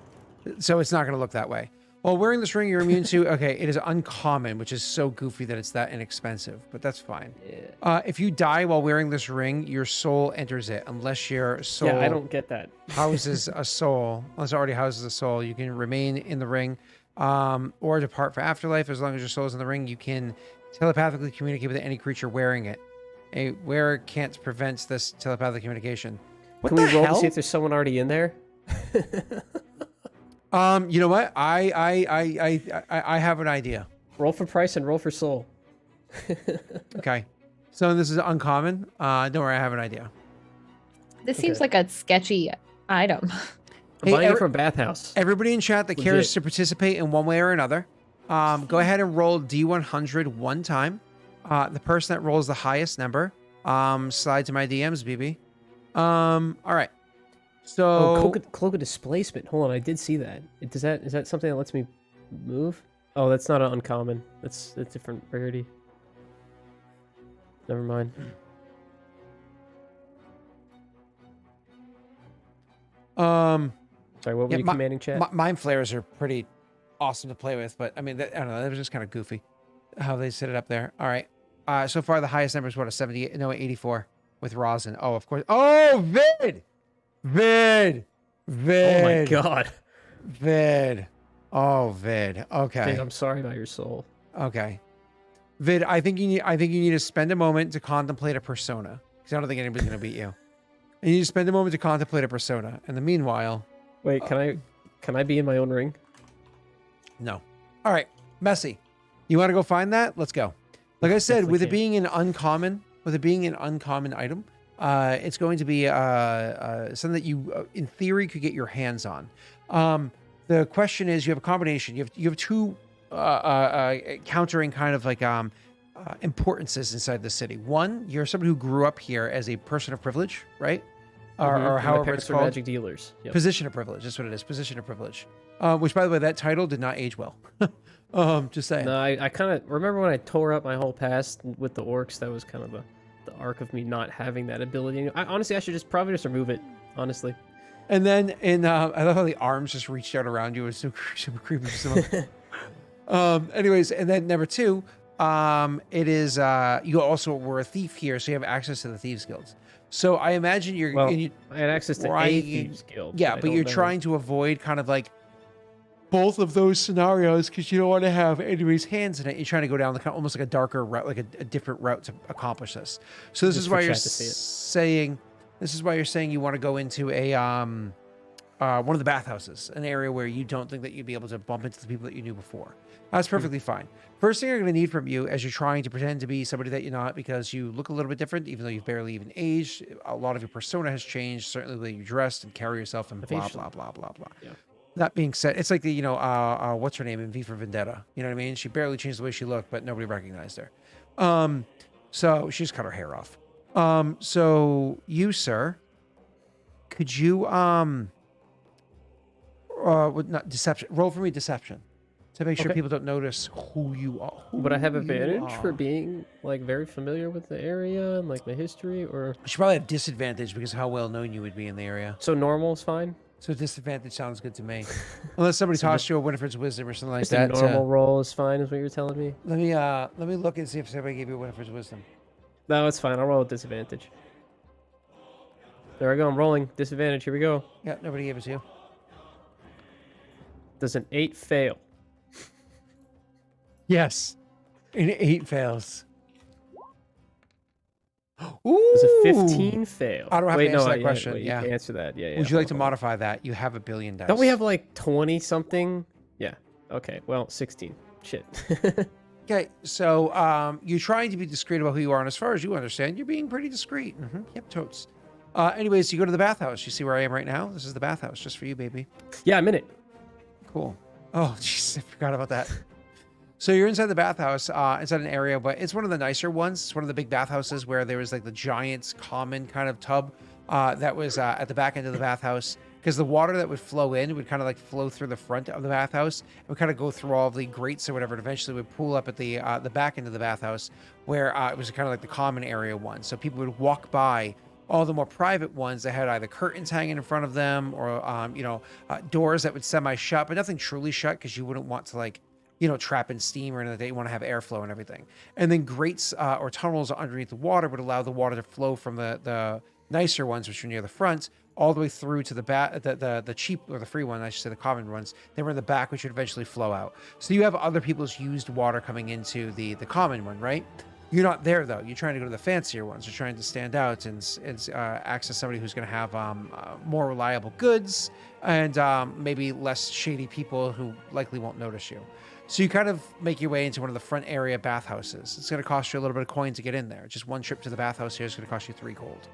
So it's not going to look that way. While wearing this ring, you're immune to... Okay, it is uncommon, which is so goofy that it's that inexpensive. But that's fine. Yeah. If you die while wearing this ring, your soul enters it. Unless your soul... Yeah, I don't get that. houses a soul. Unless it already houses a soul, you can remain in the ring or depart for afterlife. As long as your soul is in the ring, you can telepathically communicate with any creature wearing it. A wearer can't prevent this telepathic communication. Can we roll to see if there's someone already in there? You know what? I have an idea. Roll for price and roll for soul. Okay. So this is uncommon. Don't worry, I have an idea. This seems like a sketchy item. I'm buying it from Bathhouse. Everybody in chat that cares to participate in one way or another, go ahead and roll D100 one time. The person that rolls the highest number, slide to my DMs, BB. All right. So cloak of displacement. Hold on, I did see that. Is that something that lets me move? Oh, that's not an uncommon. That's a different rarity. Never mind. Sorry, what were you commanding, chat? Mind flares are pretty awesome to play with, but I mean, I don't know. That was just kind of goofy how they set it up there. All right. So far, the highest number is what, a 78? No, 84 with rosin. Oh, of course. Oh, Vid. Oh my god. Vid. Oh, Vid. Okay. Vid, I'm sorry about your soul. Okay. Vid, I think you need to spend a moment to contemplate a persona. because I don't think anybody's going to beat you. And you spend a moment to contemplate a persona. In the meanwhile... Wait, can I be in my own ring? No. All right, Messy. You want to go find that? Let's go. Like I said, with it being an uncommon item, it's going to be something that you, in theory, could get your hands on. The question is, you have a combination. You have two countering kind of like importances inside the city. One, you're somebody who grew up here as a person of privilege, right? Or however it's called. Magic dealers. Yep. Position of privilege. That's what it is. Position of privilege. Which, by the way, that title did not age well. Just saying. No, I kind of remember when I tore up my whole past with the orcs. That was kind of the arc of me not having that ability. Honestly, I should probably just remove it. Honestly. And then I love how the arms just reached out around you. It's so creepy. Anyways, and then number two, it is you also were a thief here, so you have access to the thieves guilds. So I imagine I had access to a thieves guild. Yeah, but you're trying to avoid kind of like both of those scenarios because you don't want to have anybody's hands in it. You're trying to go down almost like a darker route, like a different route to accomplish this. So this is why you're saying you want to go into a one of the bathhouses, an area where you don't think that you'd be able to bump into the people that you knew before. That's perfectly fine. First thing you're going to need from you as you're trying to pretend to be somebody that you're not, because you look a little bit different, even though you've barely even aged. A lot of your persona has changed, certainly the way you dressed and carry yourself and blah, blah, blah, blah, blah. Yeah. That being said, it's like the, what's her name in V for Vendetta? You know what I mean? She barely changed the way she looked, but nobody recognized her. So she just cut her hair off. So you, sir, could you, not deception, roll for me deception. To make sure people don't notice who you are. Would I have advantage for being like very familiar with the area and like the history, or? You should probably have disadvantage because of how well known you would be in the area. So normal is fine. So disadvantage sounds good to me, unless somebody tossed you a Winifred's Wisdom or something like that. A normal roll is fine, is what you're telling me. Let me look and see if somebody gave you Winifred's Wisdom. No, it's fine. I'll roll with disadvantage. There I go. I'm rolling disadvantage. Here we go. Yeah, nobody gave it to you. Does an 8 fail? Yes. An 8 fails. Ooh. Does a 15 fail? I don't have to answer that question. You can answer that. Yeah. Would you like to modify that? You have a billion dice. Don't we have like 20 something? Yeah. Okay. Well, 16. Shit. Okay. So you're trying to be discreet about who you are, and as far as you understand, you're being pretty discreet. Yep, totes. Anyways, you go to the bathhouse. You see where I am right now? This is the bathhouse, just for you, baby. Yeah, I'm in it. Cool. Oh, jeez, I forgot about that. So you're inside the bathhouse, inside an area, but it's one of the nicer ones. It's one of the big bathhouses where there was like the giant common kind of tub that was at the back end of the bathhouse, because the water that would flow in would kind of like flow through the front of the bathhouse. It would kind of go through all of the grates or whatever, and eventually would pool up at the back end of the bathhouse where it was kind of like the common area one. So people would walk by all the more private ones that had either curtains hanging in front of them or, doors that would semi-shut, but nothing truly shut because you wouldn't want to like, trap in steam or anything. You want to have airflow and everything. And then grates or tunnels underneath the water would allow the water to flow from the nicer ones, which are near the front, all the way through to the cheap or the free one, I should say the common ones. They were in the back, which would eventually flow out. So you have other people's used water coming into the common one, right? You're not there though. You're trying to go to the fancier ones. You're trying to stand out and access somebody who's going to have more reliable goods and maybe less shady people who likely won't notice you. So you kind of make your way into one of the front area bathhouses. It's going to cost you a little bit of coin to get in there. Just one trip to the bathhouse here is going to cost you 3 gold.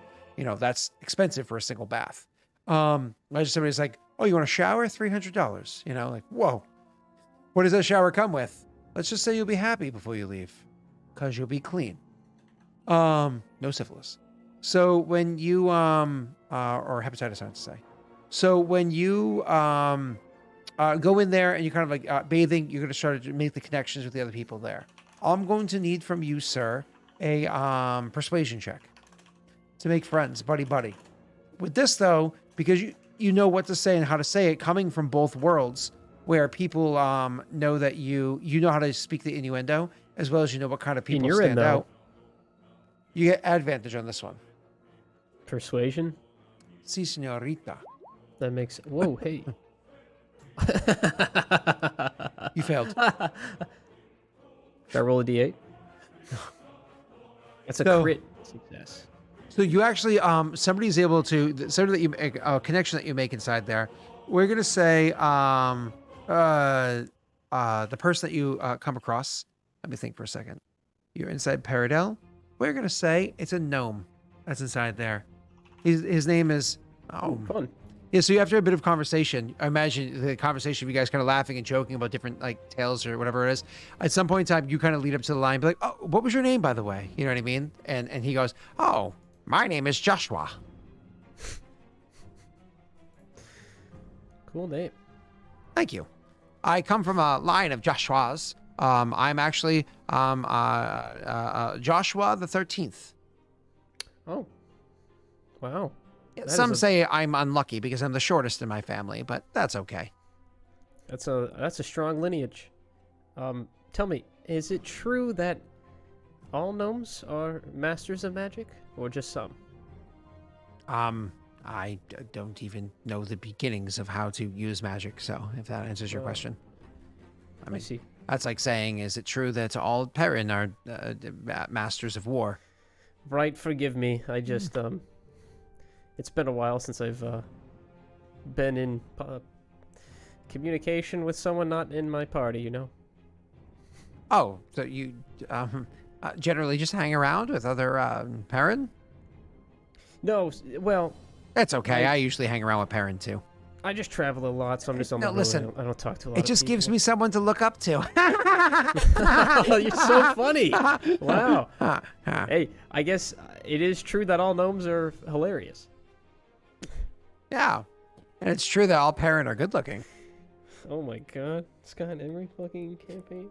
That's expensive for a single bath. Imagine somebody's like, "Oh, you want a shower? $300." Like, whoa. What does that shower come with? Let's just say you'll be happy before you leave, because you'll be clean. No syphilis. So when you or hepatitis, I have to say. So when you go in there and you're kind of like bathing, you're going to start to make the connections with the other people there. I'm going to need from you, sir, a persuasion check to make friends, buddy. With this, though, because you know what to say and how to say it, coming from both worlds, where people know that you know how to speak the innuendo, as well as you know what kind of people stand out. You get advantage on this one. Persuasion? Si, señorita. That makes... Whoa, hey. You failed. Should I roll a d8? That's a crit success. So you actually, somebody's able to, somebody that you, a connection that you make inside there. We're gonna say, the person that you come across. Let me think for a second. You're inside Paradel. We're gonna say it's a gnome that's inside there. His name is. Oh, fun. Yeah, so after a bit of conversation, I imagine the conversation of you guys kind of laughing and joking about different like tales or whatever it is. At some point in time, you kind of lead up to the line, be like, "Oh, what was your name, by the way?" You know what I mean? And he goes, "Oh, my name is Joshua." Cool name. Thank you. I come from a line of Joshuas. I'm actually Joshua the 13th. Oh. Wow. Some say I'm unlucky because I'm the shortest in my family, but that's okay. That's a strong lineage. Tell me, is it true that all gnomes are masters of magic, or just some? I don't even know the beginnings of how to use magic, so if that answers your question. I mean, see. That's like saying, is it true that all Perrin are masters of war? Right, forgive me. I just, it's been a while since I've been in communication with someone not in my party, you know? Oh, so you generally just hang around with other Perrin? No, well... That's okay. I usually hang around with Perrin, too. I just travel a lot, so I'm just on the road. Listen, I don't talk to a lot it of just people. gives me someone to look up to. You're so funny. Wow. Hey, I guess it is true that all gnomes are hilarious. Yeah. And it's true that all Perrin are good looking. Oh my god. Scott Emery fucking campaign.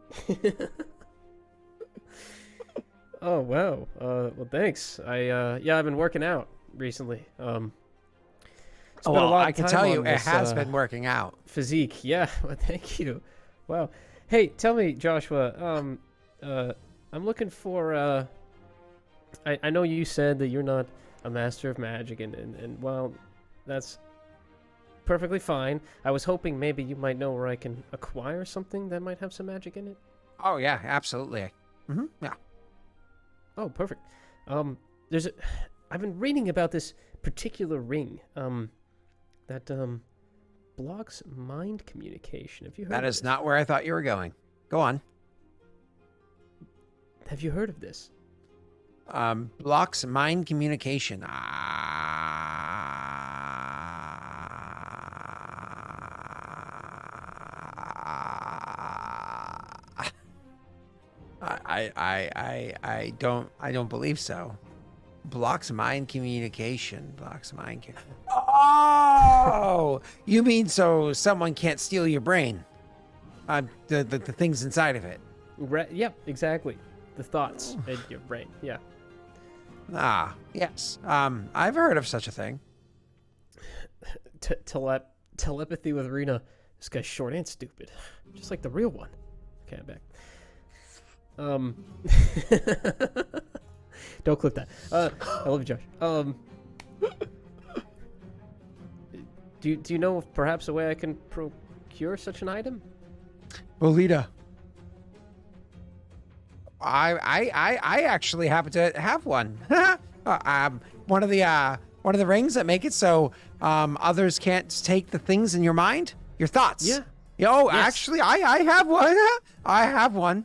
Oh wow. Well thanks. I've been working out recently. Well, I can tell you it has been working out. Physique. Yeah. Well, thank you. Wow. Hey, tell me, Joshua, I'm looking for I know you said that you're not a master of magic and well, that's perfectly fine. I was hoping maybe you might know where I can acquire something that might have some magic in it. Oh yeah, absolutely. Yeah. Oh, perfect. I've been reading about this particular ring that blocks mind communication. Have you heard That of is this? not where I thought you were going. Go on. Have you heard of this? Blocks mind communication. I don't believe so. Blocks mind communication. Blocks mind. Oh, you mean so someone can't steal your brain? The things inside of it. Yep, exactly. The thoughts in your brain. Yeah. Ah, yes. I've heard of such a thing. Telepathy with Rena. This guy's short and stupid, just like the real one. Okay, I'm back. Don't clip that. I love you, Josh. Do you know of perhaps a way I can procure such an item? Bolita. I actually happen to have one. One of the rings that make it so others can't take the things in your mind, your thoughts. Yeah. Yo, Yes. actually, I have one. I have one.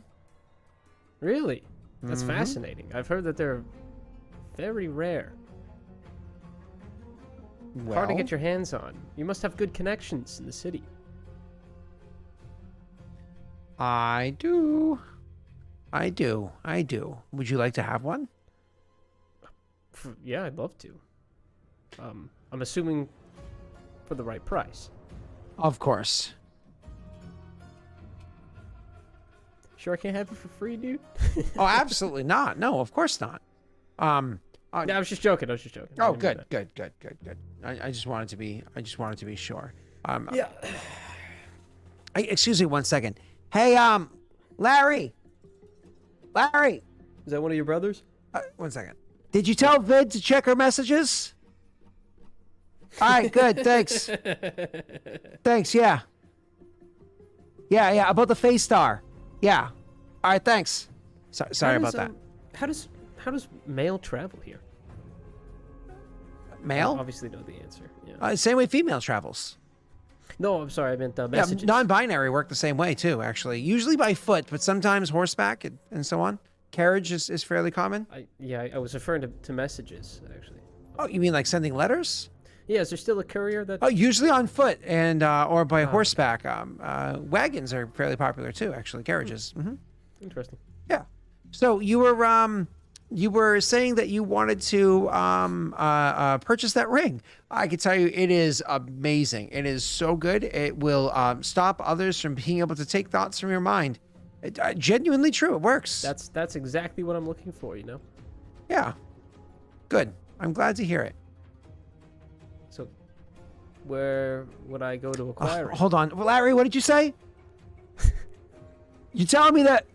Really? That's fascinating. I've heard that they're very rare. Hard to get your hands on. You must have good connections in the city. I do. Would you like to have one? Yeah, I'd love to. I'm assuming for the right price. Of course. Sure I can't have it for free, dude? Oh, absolutely not. No, of course not. Yeah, I was just joking. I Oh, didn't mean good. that. I just wanted to be sure. Yeah. Excuse me one second. Hey, Larry. Larry. Is that one of your brothers? One second. Did you tell Vid to check her messages? All right, good. Thanks. Thanks. Yeah. Yeah. About the Face Star. Yeah. All right. Thanks. Sorry about that. How does mail travel here? Male? I obviously know the answer. Yeah. Same way female travels. No, I'm sorry. I meant Yeah, messages. non-binary work the same way too, actually. Usually by foot, but sometimes horseback and so on. Carriage is fairly common. I was referring to messages, actually. Oh, you mean like sending letters? Yeah, is there still a courier that... Oh, usually on foot and or by horseback. Wagons are fairly popular too, actually. Carriages. Mm-hmm. Interesting. Yeah. So you were saying that you wanted to purchase that ring. I can tell you, it is amazing. It is so good. It will stop others from being able to take thoughts from your mind. Genuinely true. It works. That's exactly what I'm looking for, you know? Yeah. Good. I'm glad to hear it. So, where would I go to acquire it? Hold on. Larry, what did you say? You telling me that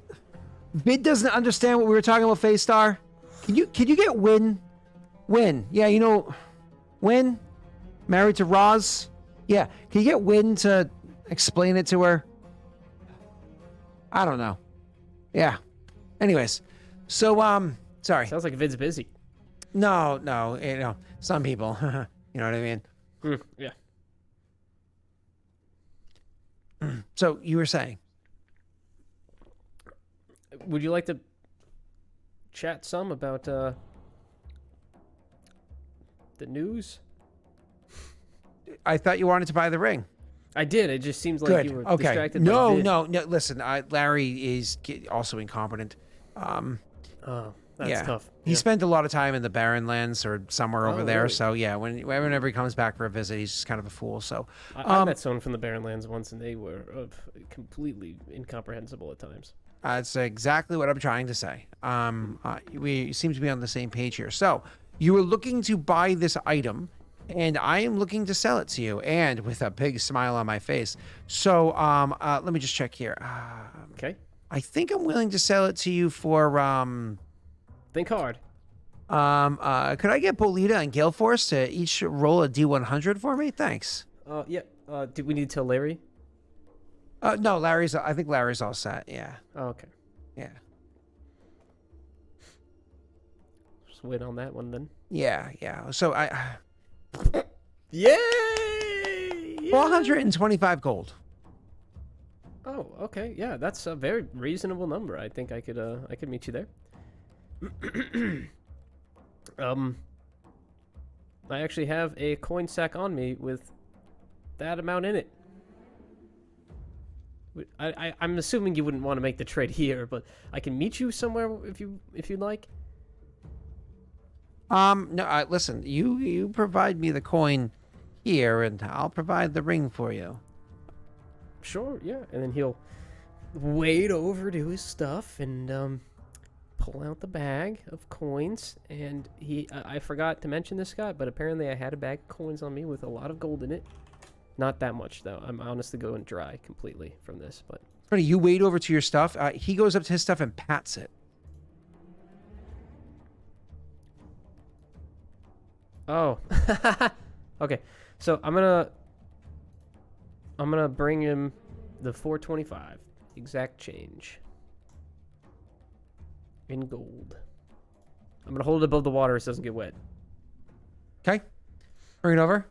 Vid doesn't understand what we were talking about, Face Star? Can you get Win? Win. Yeah, you know, Win? Married to Roz? Yeah. Can you get Win to explain it to her? I don't know. Yeah. Anyways. So, sorry. Sounds like Vid's busy. No, you know, some people. You know what I mean? Yeah. So, you were saying? Would you like to chat some about the news? I thought you wanted to buy the ring. I did. It just seems like Good. you were Okay. distracted by No. Vid. Listen, Larry is also incompetent. Oh, that's yeah. tough. He spent a lot of time in the Barren Lands or somewhere over there. Really? So yeah, whenever he comes back for a visit, he's just kind of a fool. So I met someone from the Barren Lands once, and they were completely incomprehensible at times. That's exactly what I'm trying to say. We seem to be on the same page here. So you were looking to buy this item, and I am looking to sell it to you, and with a big smile on my face. So let me just check here. Okay. I think I'm willing to sell it to you for Think hard. could I get Bolita and Gale Force to each roll a D100 for me? Thanks. Yeah. Do we need to tell Larry? No, I think Larry's all set. Yeah. Oh, okay. Yeah. Just wait on that one then. Yeah. So Yay! 425 gold. Oh, okay. Yeah, that's a very reasonable number. I think I could meet you there. I actually have a coin sack on me with that amount in it. I'm assuming you wouldn't want to make the trade here, but I can meet you somewhere if you'd like. No, listen, you provide me the coin here, and I'll provide the ring for you. Sure, yeah. And then he'll wade over to his stuff and pull out the bag of coins. And I forgot to mention this, Scott, but apparently I had a bag of coins on me with a lot of gold in it. Not that much, though. I'm honestly going dry completely from this, but... Funny, you wade over to your stuff. He goes up to his stuff and pats it. Oh. Okay. So I'm gonna bring him the 425 exact change in gold. I'm gonna hold it above the water so it doesn't get wet. Okay. Bring it over.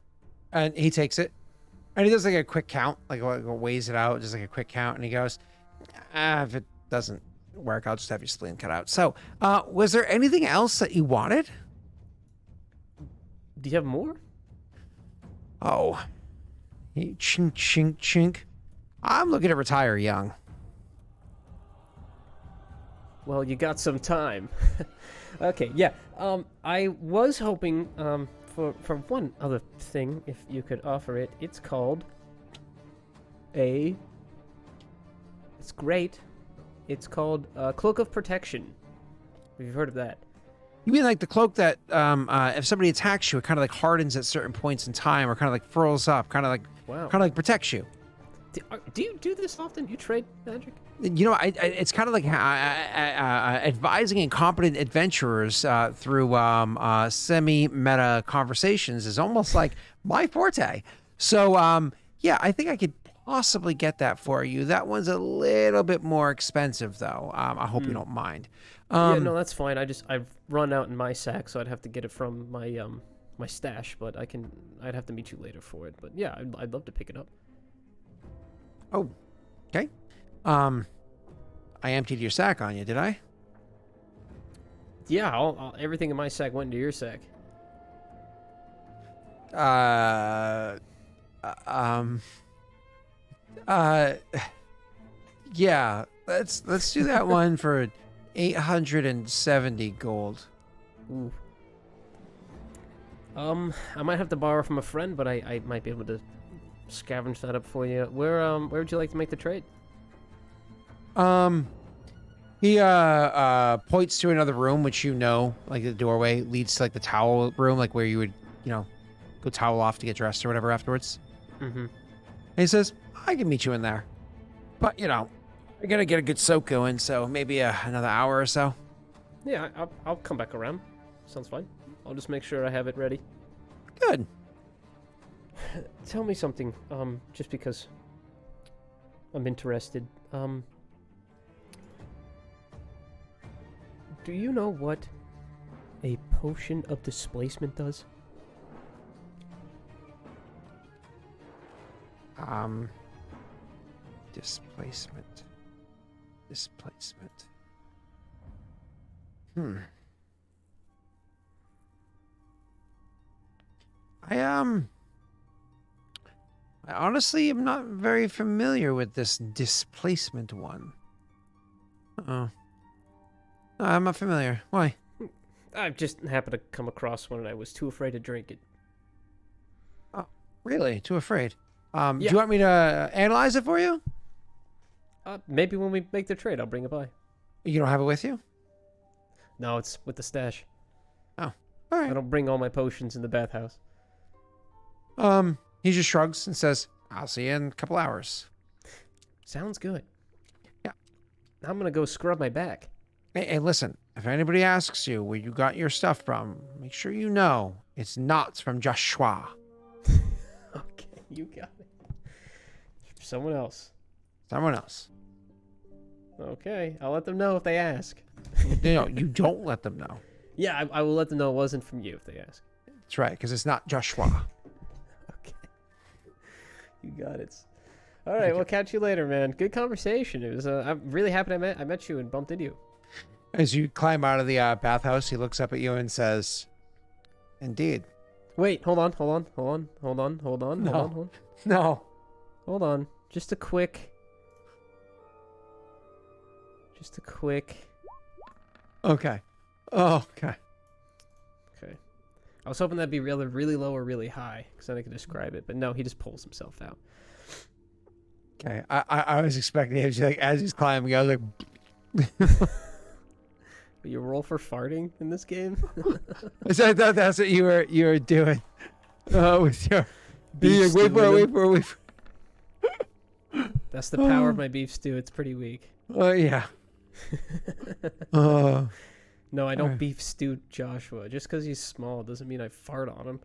And he takes it. And he does like a quick count, like weighs it out, just like a quick count, and he goes, if it doesn't work, I'll just have your spleen cut out. So, was there anything else that you wanted? Do you have more? Oh. Chink, chink, chink. I'm looking to retire young. Well, you got some time. Okay, yeah. I was hoping for one other thing, if you could offer it. It's called it's great. It's called Cloak of Protection. Have you heard of that? You mean like the cloak that if somebody attacks you, it kind of like hardens at certain points in time, or kind of like furls up, kind of like protects you. Do you do this often? You trade magic? You know, it's kind of like advising incompetent adventurers through semi-meta conversations is almost like my forte. So, yeah, I think I could possibly get that for you. That one's a little bit more expensive, though. I hope you don't mind. Yeah, no, that's fine. I've run out in my sack, so I'd have to get it from my my stash, but I'd have to meet you later for it. But yeah, I'd love to pick it up. Oh, okay. I emptied your sack on you, did I? Yeah, everything in my sack went into your sack. Yeah. Let's do that one for 870 gold. Ooh. I might have to borrow from a friend, but I might be able to scavenge that up for you. Where would you like to make the trade? He points to another room, which like the doorway leads to like the towel room, like where you would, go towel off to get dressed or whatever afterwards. Mm-hmm. And he says, I can meet you in there. But, we're going to get a good soak going, so maybe another hour or so. Yeah, I'll come back around. Sounds fine. I'll just make sure I have it ready. Good. Tell me something, just because I'm interested. Do you know what a potion of displacement does? Displacement. I honestly am not very familiar with this displacement one. Uh-oh. No, I'm not familiar. Why? I just happened to come across one and I was too afraid to drink it. Oh, really? Too afraid? Yeah. Do you want me to analyze it for you? Maybe when we make the trade, I'll bring it by. You don't have it with you? No, it's with the stash. Oh, all right. I don't bring all my potions in the bathhouse. He just shrugs and says, I'll see you in a couple hours. Sounds good. Yeah. Now I'm gonna go scrub my back. Hey, listen, if anybody asks you where you got your stuff from, make sure you know it's not from Joshua. Okay, you got it. Someone else. Someone else. Okay, I'll let them know if they ask. No, you don't let them know. Yeah, I will let them know it wasn't from you if they ask. That's right, because it's not Joshua. Okay. You got it. All right, we'll catch you later, man. Good conversation. It was. I'm really happy I met you and bumped into you. As you climb out of the bathhouse, he looks up at you and says, Indeed. Wait, hold on. No. Hold on. Just a quick. Okay. Oh, okay. Okay. I was hoping that'd be really low or really high, because then I could describe it. But no, he just pulls himself out. Okay. I was expecting him to, like, as he's climbing, I was like... You roll for farting in this game? So I thought that's what you were doing. With your... Beef Wait for it. That's the power of my beef stew. It's pretty weak. Oh, yeah. Oh. No, I don't beef stew Joshua. Just because he's small doesn't mean I fart on him.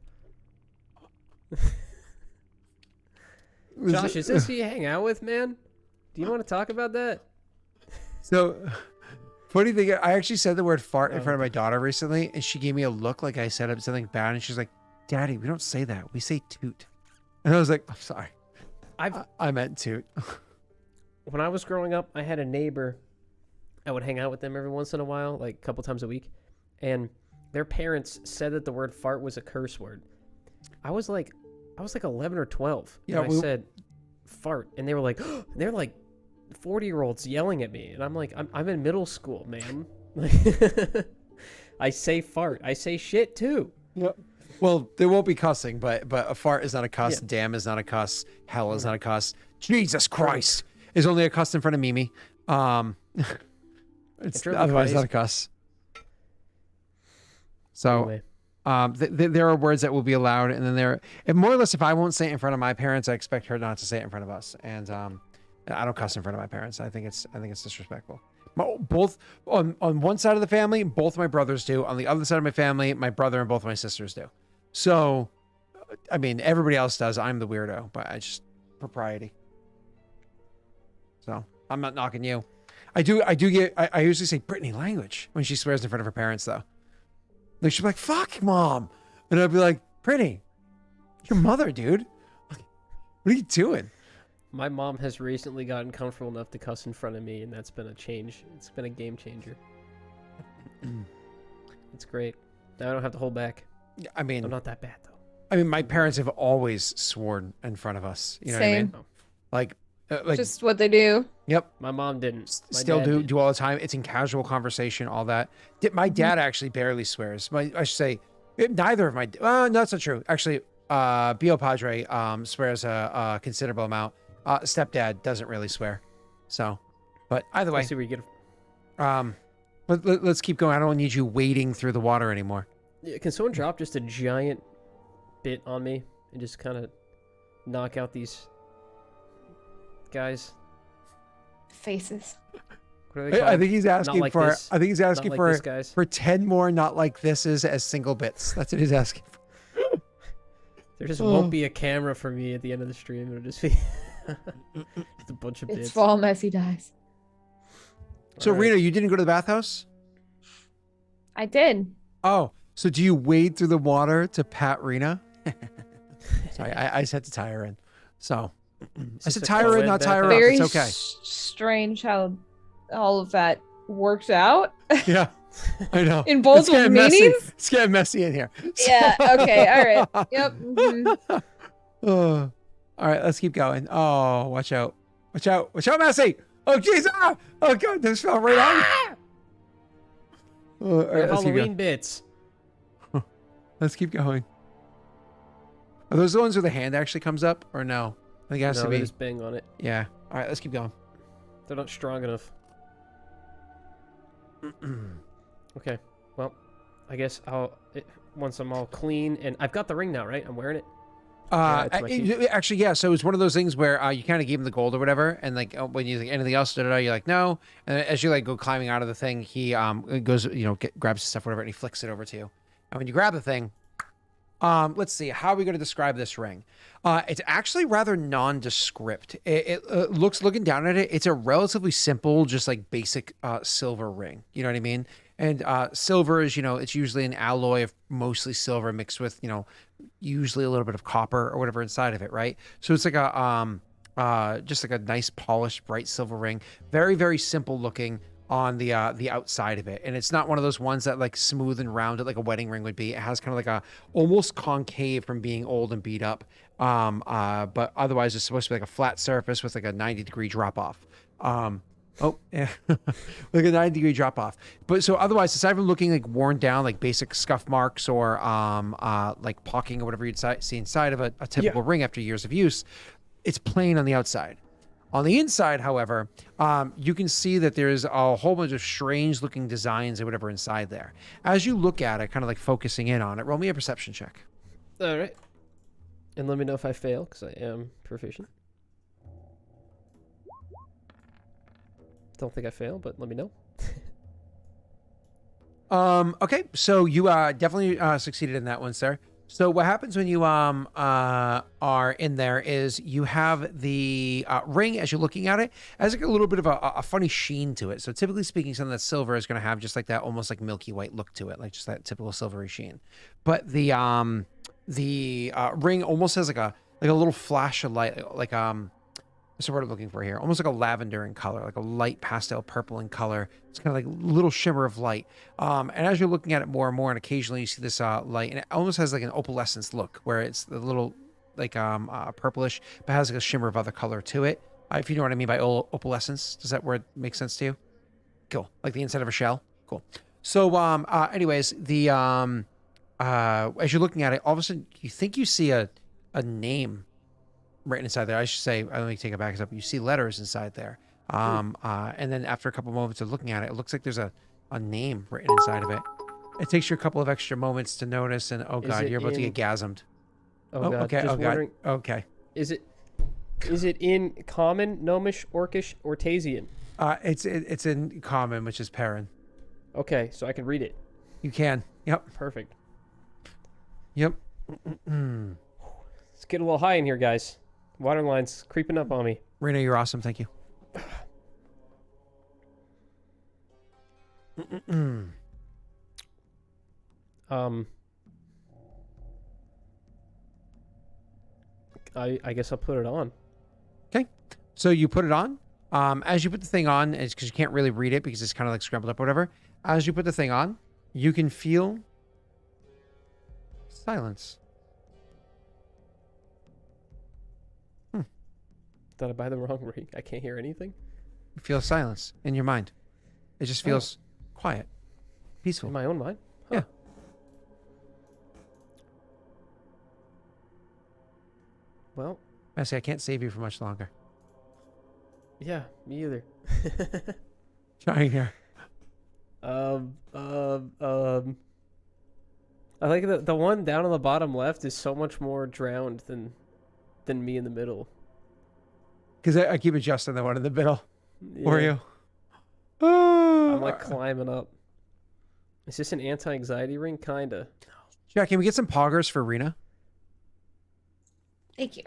Josh, is this who you hang out with, man? Do you want to talk about that? So, funny thing, I actually said the word fart in front of my daughter recently, and she gave me a look like I said something bad, and she's like, Daddy, we don't say that. We say toot. And I was like, I'm sorry. I meant toot. When I was growing up, I had a neighbor. I would hang out with them every once in a while, like a couple times a week. And their parents said that the word fart was a curse word. I was like 11 or 12. Yeah, and I said fart. And they were like, they're like 40-year-olds yelling at me. And I'm like, I'm in middle school, man. I say fart. I say shit too. Yep. Well, there won't be cussing, but a fart is not a cuss. Yeah. Damn is not a cuss. Hell is not a cuss. Jesus Christ is only a cuss in front of Mimi. It's otherwise not a cuss. So, Anyway. there are words that will be allowed, and then and more or less, if I won't say it in front of my parents, I expect her not to say it in front of us. And I don't cuss in front of my parents. I think it's disrespectful. Both on one side of the family, both my brothers do. On the other side of my family, my brother and both my sisters do. So, I mean, everybody else does. I'm the weirdo, but I just propriety. So I'm not knocking you. I usually say Brittany language when she swears in front of her parents, though. Like, she'll be like, fuck, Mom. And I'd be like, Brittany, your mother, dude. What are you doing? My mom has recently gotten comfortable enough to cuss in front of me, and that's been a change. It's been a game changer. It's great. Now I don't have to hold back. I mean, I'm not that bad, though. I mean, my parents have always sworn in front of us. You know what I mean? Same. Like Just what they do. yep. My mom didn't. My Still dad do all the time. It's in casual conversation, all that. My dad actually barely swears. I should say, neither of my. No, that's not true. Actually, Bio Padre swears a considerable amount. Stepdad doesn't really swear. So, but either I way, see where you get. let's keep going. I don't need you wading through the water anymore. Yeah, can someone drop just a giant bit on me and just kind of knock out these guys? Faces. What are they I called? think he's asking like for. this. I think he's asking like for this, guys. for 10 more not like thises as single bits. That's what he's asking for. There just won't be a camera for me at the end of the stream. It'll just be just a bunch of bits. It's fall messy dies. So, All right. Rena, you didn't go to the bathhouse? I did. Oh, so do you wade through the water to pat Rena? Sorry, I just had to tie her in. So, I this said a tie her in, co-ed not tie her up. bathhouse? Very It's okay. strange how all of that worked out Yeah, I know. in both It's getting messy. meanings. It's getting messy in here. Yeah. Okay. All right. Yep. Mhm. Oh, all right, let's keep going. Oh, watch out. Watch out. Watch out, Messi. Oh, jeez. Ah! Oh, God. This fell right on me. Oh, all right, They're let's keep Halloween going. bits. Let's keep going. Are those the ones where the hand actually comes up or no? I think it has No, to they be. just bang on it. Yeah. All right, let's keep going. They're not strong enough. Okay. Well, I guess once I'm all clean and I've got the ring now, right? I'm wearing it. it's my key. Actually, yeah. So it's one of those things where you kind of gave him the gold or whatever, and like when you think anything else, you're like no. And as you like go climbing out of the thing, he goes, grabs his stuff, whatever, and he flicks it over to you. And when you grab the thing, let's see, how are we going to describe this ring? It's actually rather nondescript. It looks, looking down at it, it's a relatively simple, just like basic silver ring. You know what I mean? And silver is, it's usually an alloy of mostly silver mixed with, usually a little bit of copper or whatever inside of it, right? So it's like just like a nice polished bright silver ring. Very, very simple looking on the outside of it, and it's not one of those ones that like smooth and rounded like a wedding ring would be. It has kind of like a almost concave from being old and beat up, but otherwise it's supposed to be like a flat surface with like a 90-degree drop off. Oh yeah, like a 90-degree drop off. But so otherwise, aside from looking like worn down, like basic scuff marks or like pocking or whatever you'd see inside of a typical ring after years of use, it's plain on the outside. On the inside, however, you can see that there's a whole bunch of strange looking designs or whatever inside there. As you look at it, kind of like focusing in on it, roll me a perception check. All right. And let me know if I fail, because I am proficient. Don't think I fail, but let me know. Okay, so you definitely succeeded in that one, sir. So what happens when you are in there is you have the ring as you're looking at it has like a little bit of a funny sheen to it. So typically speaking, something that's silver is going to have just like that almost like milky white look to it, like just that typical silvery sheen. But the ring almost has like a little flash of light, like what's the word I'm looking for here? Almost like a lavender in color, like a light pastel purple in color. It's kind of like a little shimmer of light. And as you're looking at it more and more, and occasionally you see this light, and it almost has like an opalescence look, where it's a little like purplish, but has like a shimmer of other color to it. If you know what I mean by opalescence, does that word make sense to you? Cool, like the inside of a shell. Cool. So, anyways, the as you're looking at it, all of a sudden you think you see a name written inside there. I should say, let me take it back up. You see letters inside there. And then after a couple moments of looking at it, it looks like there's a name written inside of it. It takes you a couple of extra moments to notice, and oh god, you're about to get gasmed. Oh god. Okay. Just Oh god. wondering, Okay. Is it in common, gnomish, orcish, or Tasian? It's in common, which is Perrin. Okay, so I can read it. You can. Yep. Perfect. Yep. Let's get a little high in here, guys. Waterline's creeping up on me. Rena, you're awesome. Thank you. I guess I'll put it on. Okay. So you put it on. As you put the thing on, it's because you can't really read it because it's kind of like scrambled up or whatever. As you put the thing on, you can feel silence. Did I buy the wrong ring? I can't hear anything? You feel silence in your mind. It just feels quiet, peaceful. In my own mind? Huh. Yeah. Well, Messi, I can't save you for much longer. yeah, me either. Trying here. I like the one down on the bottom left is so much more drowned than me in the middle. Because I keep adjusting the one in the middle. Yeah. For you. I'm like climbing up. Is this an anti-anxiety ring? Kinda. Jack, can we get some poggers for Rena? Thank you.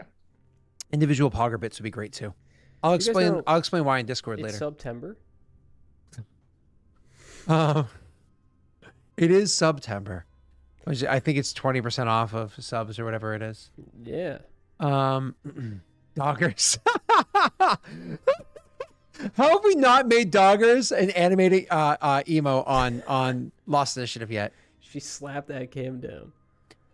Individual pogger bits would be great too. I'll You guys explain. know I'll explain why in Discord It's later. September. It is September. I think it's 20% off of subs or whatever it is. Yeah. Doggers. How have we not made Doggers an animated emo on Lost Initiative yet? She slapped that cam down.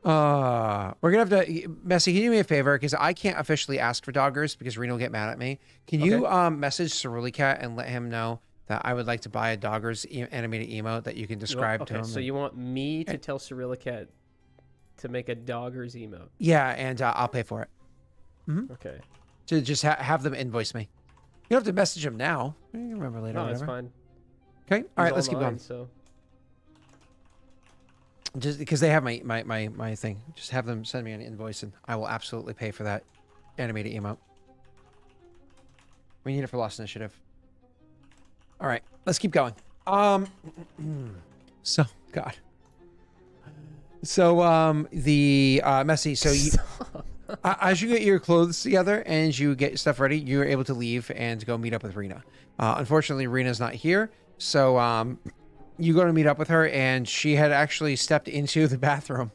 We're gonna have to. Messi, can you do me a favor? Because I can't officially ask for Doggers because Reno will get mad at me. Can you message Cerulean and let him know that I would like to buy a Doggers animated emote that you can describe to him? So you want me to tell Cerulean to make a Doggers emote? Yeah, and I'll pay for it. Okay. To just have them invoice me. You don't have to message him now. You can remember later. No, that's whatever. fine. Okay. All right, He's let's keep online, going. So Just because they have my thing. Just have them send me an invoice and I will absolutely pay for that animated emote. We need it for Lost Initiative. All right, let's keep going. So God. So the Messi. So you, as you get your clothes together and you get stuff ready, you're able to leave and go meet up with Rena. Unfortunately, Rena's not here, so you go to meet up with her, and she had actually stepped into the bathroom.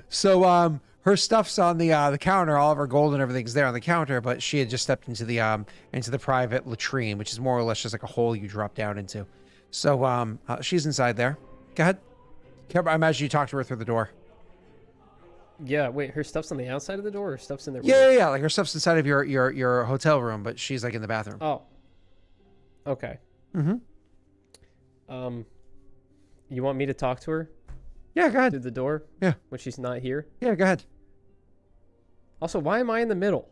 So her stuff's on the counter. All of her gold and everything's there on the counter, but she had just stepped into the private latrine, which is more or less just like a hole you drop down into. So she's inside there. Go ahead. I imagine you talked to her through the door. yeah. Wait, her stuff's on the outside of the door, or stuff's in there? Yeah. Like her stuff's inside of your hotel room, but she's like in the bathroom. Oh. Okay. Mm-hmm. You want me to talk to her Yeah, go ahead. through the door? Yeah. When she's not here? Yeah, go ahead. Also, why am I in the middle?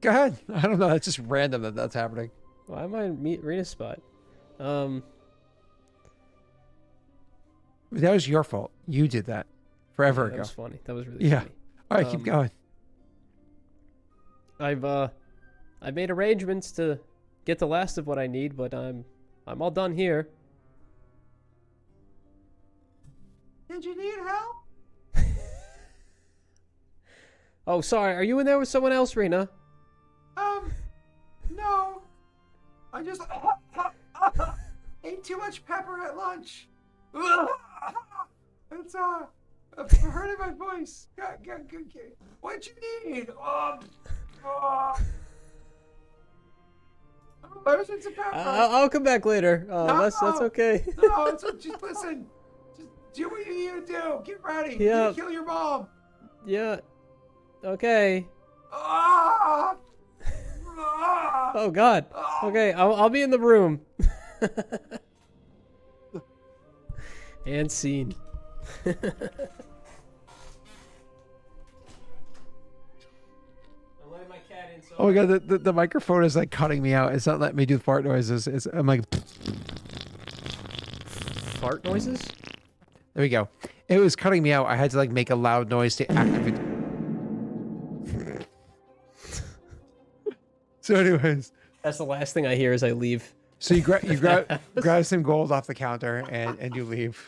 Go ahead. I don't know. It's just random that's happening. Why am I in Rena's spot? That was your fault. You did that forever That ago. was funny. That was really Yeah. funny. All right, keep going. I've made arrangements to get the last of what I need, but I'm all done here. Did you need help? Oh, sorry. Are you in there with someone else, Rena? No. I just ate too much pepper at lunch. It's hurting my voice. What'd you need? There's some pepper. I'll come back later. That's okay. No, just listen. Just do what you need to do. Get ready. Yeah. Kill your mom. Yeah. Okay. Ah! Ah! Oh God. Okay, I'll be in the room. And scene. I'm letting my cat in. Oh my God, the microphone is like cutting me out. It's not letting me do fart noises. I'm like, Fart noises? there we go. It was cutting me out. I had to like make a loud noise to activate. So anyways, That's the last thing I hear as I leave. so you grab grab some gold off the counter and you leave.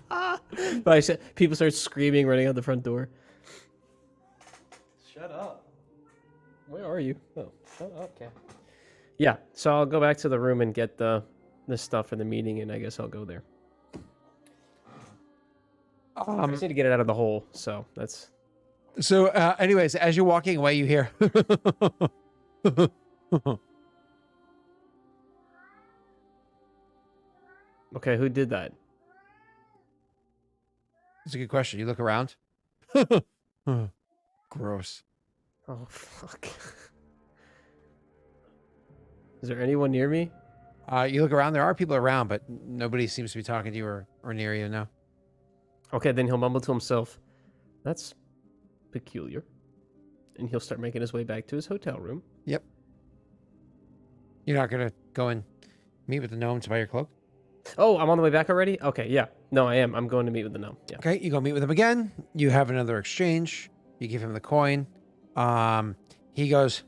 But I said people start screaming, running out the front door. Shut up. Where are you? Oh, shut up, cat. Yeah, so I'll go back to the room and get the stuff for the meeting, and I guess I'll go there. I just need to get it out of the hole, so that's So, anyways, as you're walking away, you hear. Okay, who did that? That's a good question. You look around. Gross. Oh, fuck. Is there anyone near me? You look around. There are people around, but nobody seems to be talking to you or near you now. Okay, then he'll mumble to himself. That's peculiar. And he'll start making his way back to his hotel room. Yep. You're not going to go and meet with the gnome to buy your cloak? Oh, I'm on the way back already? Okay, yeah. No, I am. I'm going to meet with the gnome. Yeah. Okay, you go meet with him again. You have another exchange. You give him the coin. He goes,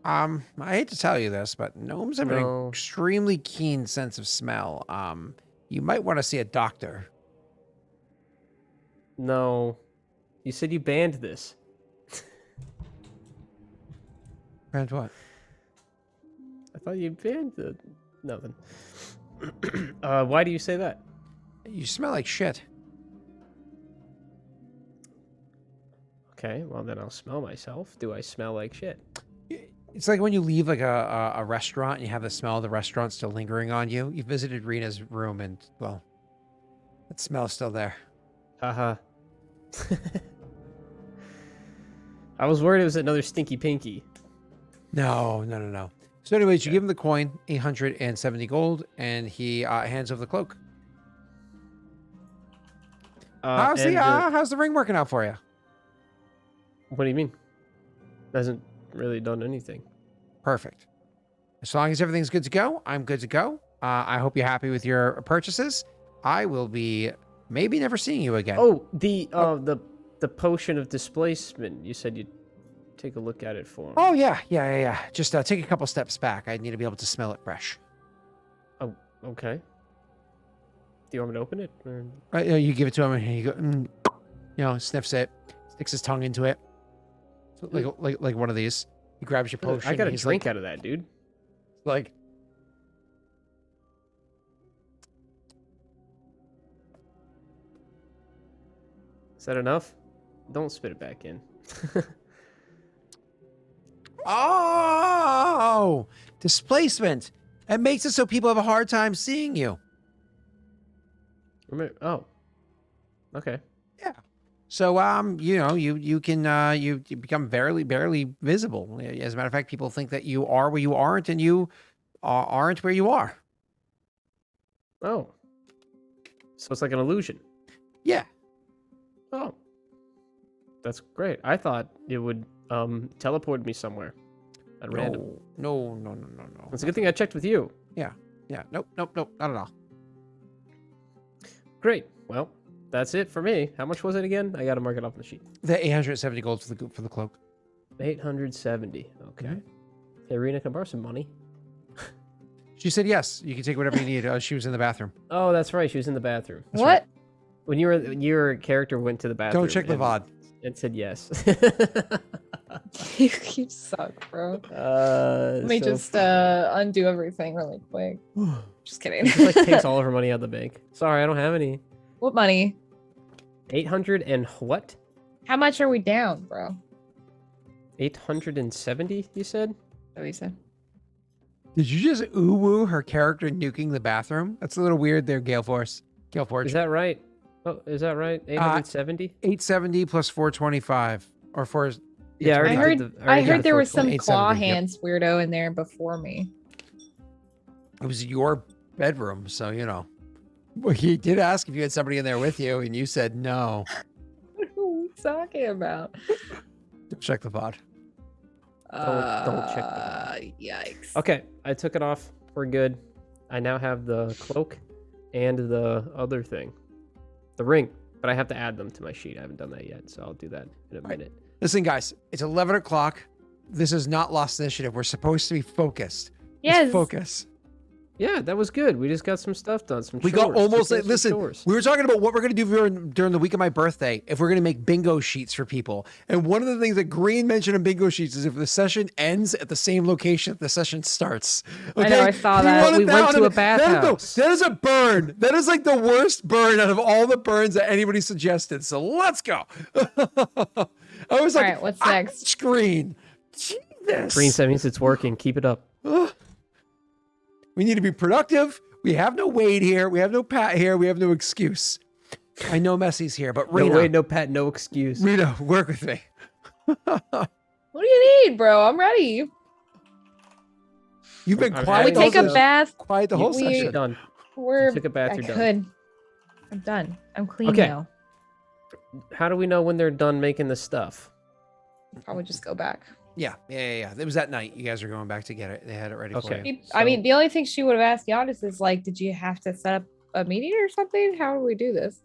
I hate to tell you this, but gnomes have an extremely keen sense of smell. You might want to see a doctor. No. You said you banned this. Banned what? I thought you banned the... Nothing. Why do you say that? You smell like shit. Okay, well then I'll smell myself. Do I smell like shit? It's like when you leave like a restaurant and you have the smell of the restaurant still lingering on you. You visited Rena's room and, well, that smell's still there. Haha. I was worried it was another stinky pinky. No. So anyways, you give him the coin, 870 gold, and he hands over the cloak. How's the ring working out for you? What do you mean? Hasn't really done anything. Perfect. As long as everything's good to go, I'm good to go. I hope you're happy with your purchases. I will be maybe never seeing you again. Oh, the potion of displacement. You said you'd take a look at it for me. Oh, yeah. Just take a couple steps back. I need to be able to smell it fresh. Oh, okay. Do you want me to open it? Or... You give it to him and he go, sniffs it, sticks his tongue into it. So like one of these. He grabs your potion. I got a drink out of that, dude. Like... Is that enough? Don't spit it back in. Oh! Displacement! It makes it so people have a hard time seeing you. Oh. Okay. Yeah. So, you can, you become barely visible. As a matter of fact, people think that you are where you aren't and you aren't where you are. Oh. So it's like an illusion. Yeah. Oh. That's great. I thought it would teleport me somewhere at random. No. It's a good thing I checked with you. Yeah. Nope, not at all. Great. Well, that's it for me. How much was it again? I got to mark it off on the sheet. The 870 gold for the cloak. 870. Okay. Mm-hmm. Hey, Rena, can I borrow some money? She said yes. You can take whatever you need. She was in the bathroom. Oh, that's right. She was in the bathroom. That's What? right. When your character went to the bathroom. Don't check the VOD. And said yes. You suck, bro. Let me just undo everything really quick. Just kidding. She just, like, takes all of her money out of the bank. Sorry, I don't have any. What money? 800 and what? How much are we down, bro? 870, you said? What you said? Did you just ooh-woo her character nuking the bathroom? That's a little weird there, Gale Forge. Is that right? Oh, is that right? 870? 870 plus 425. Or 4... Yeah, I heard there was some 870, claw yep. hands weirdo in there before me. It was your bedroom, so, Well, he did ask if you had somebody in there with you, and you said no. What are we talking about? Don't check the VOD. Don't check the Yikes. Okay, I took it off. We're good. I now have the cloak and the other thing. The ring. But I have to add them to my sheet. I haven't done that yet, so I'll do that in a minute. Listen, guys, it's 11 o'clock. This is not lost initiative. We're supposed to be focused. Yes. Let's focus. Yeah, that was good. We just got some stuff done. We got almost... Listen, we were talking about what we're going to do during the week of my birthday, if we're going to make bingo sheets for people. And one of the things that Green mentioned in bingo sheets is if the session ends at the same location that the session starts. Okay? I know, I saw that. We went to a bathhouse. That is a burn. That is like the worst burn out of all the burns that anybody suggested. So let's go. I was All like, right, what's next? screen. Jesus. Green, that means it's working. Keep it up. We need to be productive. We have no Wade here. We have no Pat here. We have no excuse. I know Messi's here, but Rena. No way, no Pat, no excuse. Rena, work with me. What do you need, bro? I'm ready. You've been I'm quiet. We having the take whole a also- bath. Quiet the whole We- session. Done. We're. took a bath, I you're done. could. I'm done. I'm clean Okay. now. How do we know when they're done making the stuff? Probably just go back. Yeah. It was that night. You guys are going back to get it. They had it ready for Okay. you. I mean, the only thing she would have asked Giannis is like, did you have to set up a meeting or something? How do we do this?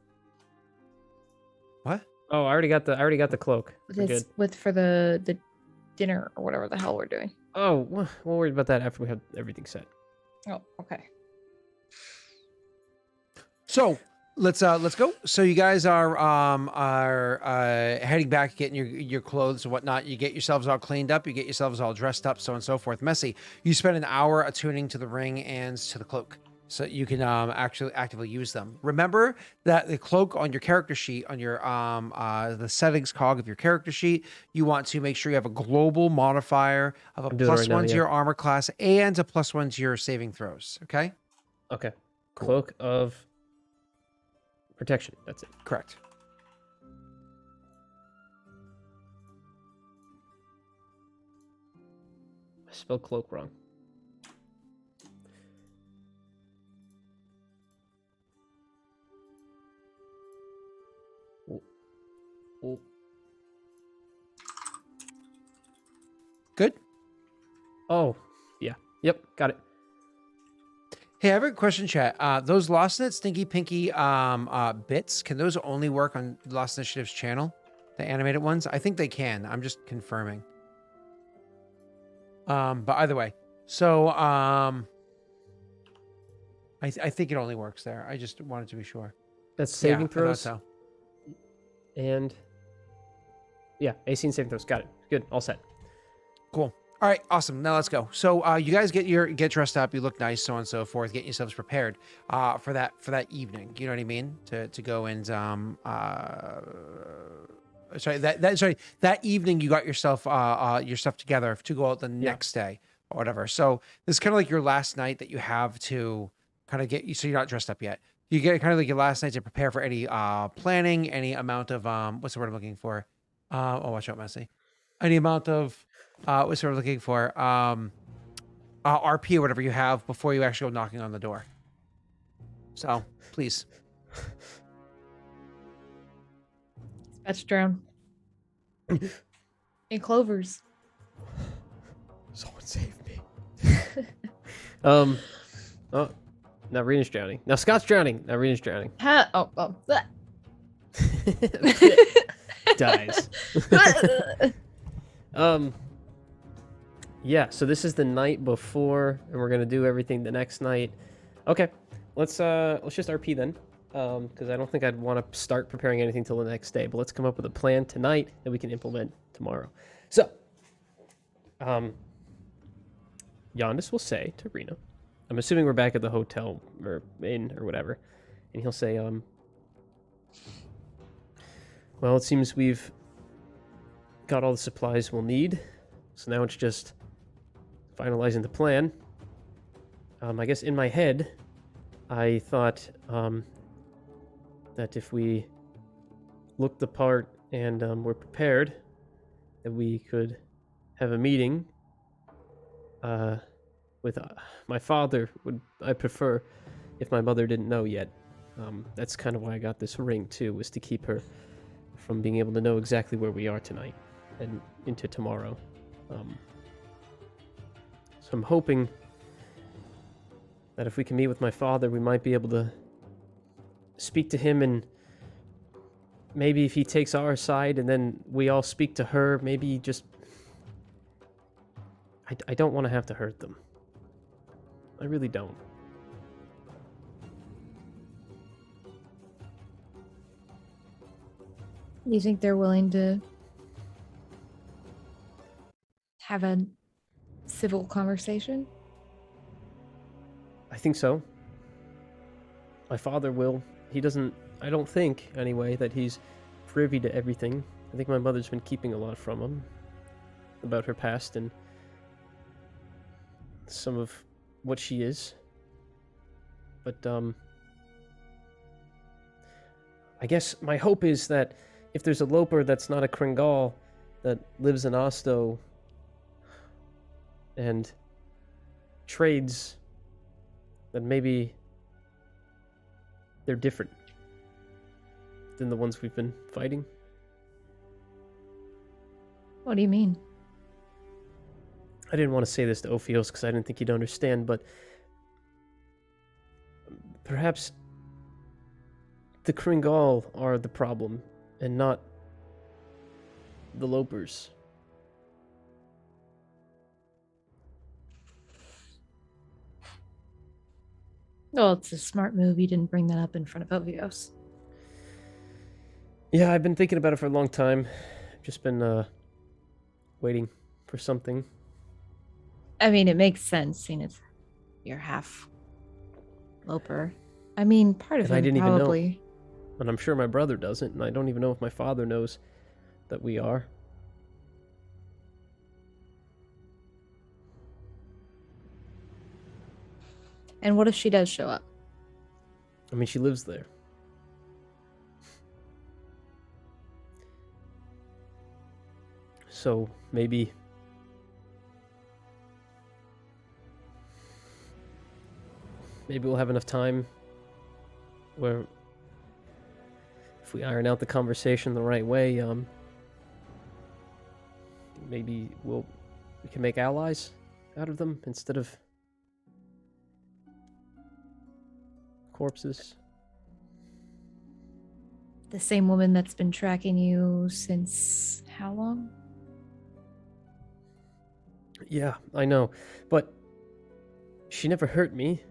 What? Oh, I already got the cloak. We're good. For the dinner or whatever the hell we're doing. Oh, we'll worry about that after we have everything set. Oh, okay. So let's go. So you guys are heading back, getting your clothes and whatnot. You get yourselves all cleaned up. You get yourselves all dressed up, so on and so forth. Messy. You spend an hour attuning to the ring and to the cloak, so you can actually actively use them. Remember that the cloak on your character sheet, on your the settings cog of your character sheet, you want to make sure you have a global modifier of a I'm doing it +1 right now, to yeah. your armor class and a +1 to your saving throws. Okay. Okay. Cloak of protection. That's it. Correct. I spelled cloak wrong. Oh. Good. Oh, yeah. Yep, got it. Hey, I have a question, chat. Those Lost in It Stinky Pinky bits, can those only work on Lost Initiative's channel? The animated ones? I think they can. I'm just confirming. But either way. So, I think it only works there. I just wanted to be sure. That's saving I thought throws. so. And yeah, AC and saving throws. Got it. Good. All set. Cool. All right, awesome. Now let's go. So you guys get dressed up, you look nice, so on and so forth, get yourselves prepared for that evening. You know what I mean? To go and that evening you got yourself your stuff together to go out the next day or whatever. So this is kind of like your last night that you have to kind of get you, so you're not dressed up yet. You get kind of like your last night to prepare for any planning, any amount of what's the word I'm looking for? Oh, watch out, Messy. Any amount of what's the word I'm looking for? RP or whatever you have before you actually go knocking on the door. So please. Dispatch drone. And clovers. Someone save me. Oh, now Rena's drowning. Now Scott's drowning. Now Rena's drowning. Ha! Oh. Dies. Yeah, so this is the night before, and we're gonna do everything the next night. Okay, let's just RP then, because I don't think I'd want to start preparing anything till the next day. But let's come up with a plan tonight that we can implement tomorrow. So, Yondis will say to Rena, I'm assuming we're back at the hotel or inn or whatever, and he'll say, well, it seems we've got all the supplies we'll need, so now it's just finalizing the plan. I guess in my head, I thought that if we looked the part and were prepared, that we could have a meeting with my father. Would I prefer if my mother didn't know yet? That's kind of why I got this ring too, was to keep her from being able to know exactly where we are tonight and into tomorrow. So I'm hoping that if we can meet with my father, we might be able to speak to him, and maybe if he takes our side and then we all speak to her, maybe just... I don't want to have to hurt them. I really don't. You think they're willing to have a civil conversation? I think so. My father will. He doesn't... I don't think, anyway, that he's privy to everything. I think my mother's been keeping a lot from him about her past and some of what she is. But, I guess my hope is that if there's a Loper that's not a Kringal that lives in Osto and trades, then maybe they're different than the ones we've been fighting. What do you mean? I didn't want to say this to Ophios because I didn't think he'd understand, but perhaps the Kringal are the problem and not the Lopers. Well, it's a smart move. You didn't bring that up in front of Ovios. Yeah, I've been thinking about it for a long time. I've just been waiting for something. I mean, it makes sense, seeing as you're half Loper. I mean, part of And I him didn't even know. probably. And I'm sure my brother doesn't, and I don't even know if my father knows that we are. And what if she does show up? I mean, she lives there. So maybe we'll have enough time where if we iron out the conversation the right way, maybe we can make allies out of them instead of corpses. The same woman that's been tracking you since how long? Yeah, I know, but she never hurt me.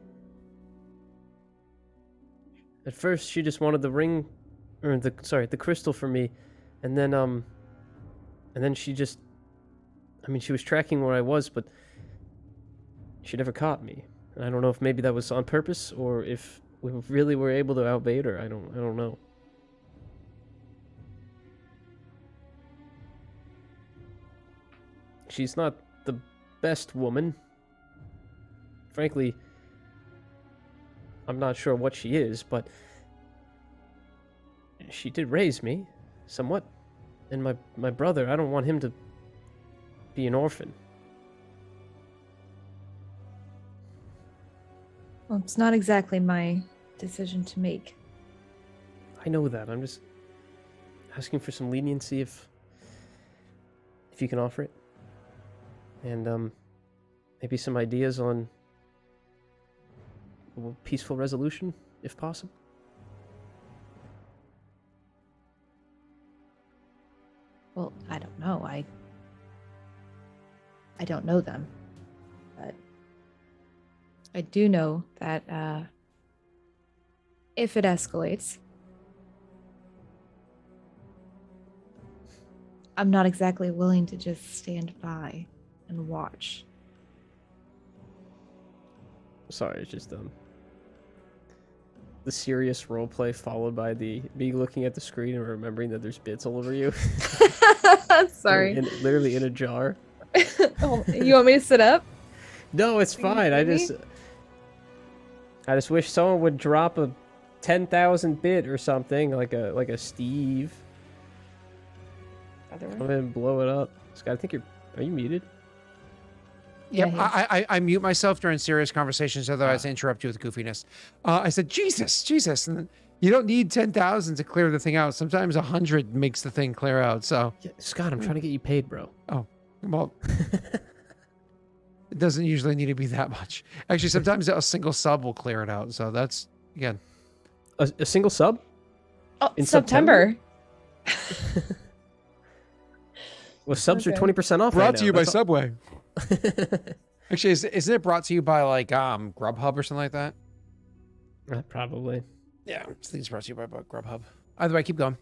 At first, she just wanted the ring, or the crystal for me, and then she just, I mean, she was tracking where I was, but she never caught me. And I don't know if maybe that was on purpose or if we really were able to outbait her. I don't know. She's not the best woman. Frankly, I'm not sure what she is, but she did raise me, somewhat. And my brother, I don't want him to be an orphan. Well, it's not exactly my decision to make. I know that. I'm just asking for some leniency if you can offer it. And maybe some ideas on a peaceful resolution, if possible. Well, I don't know. I don't know them. But I do know that if it escalates, I'm not exactly willing to just stand by and watch. Sorry, it's just the serious roleplay followed by me looking at the screen and remembering that there's bits all over you. Sorry. Literally in a jar. Oh, you want me to sit up? No, it's fine. I just wish someone would drop a 10,000 bit or something, like a Steve. Other way? Come in and blow it up. Scott, I think are you muted? Yep, Yeah, I mute myself during serious conversations, otherwise I interrupt you with goofiness. I said, Jesus, and then you don't need 10,000 to clear the thing out. Sometimes 100 makes the thing clear out. So, Yeah, Scott, I'm trying to get you paid, bro. oh, well, it doesn't usually need to be that much. Actually, sometimes a single sub will clear it out. So that's again A single sub? Oh, In September. Well, subs Okay. are 20% off. brought right to now. you by That's all- Subway. Actually, isn't it brought to you by like Grubhub or something like that? Probably. Yeah, I think it's brought to you by Grubhub. Either way, keep going.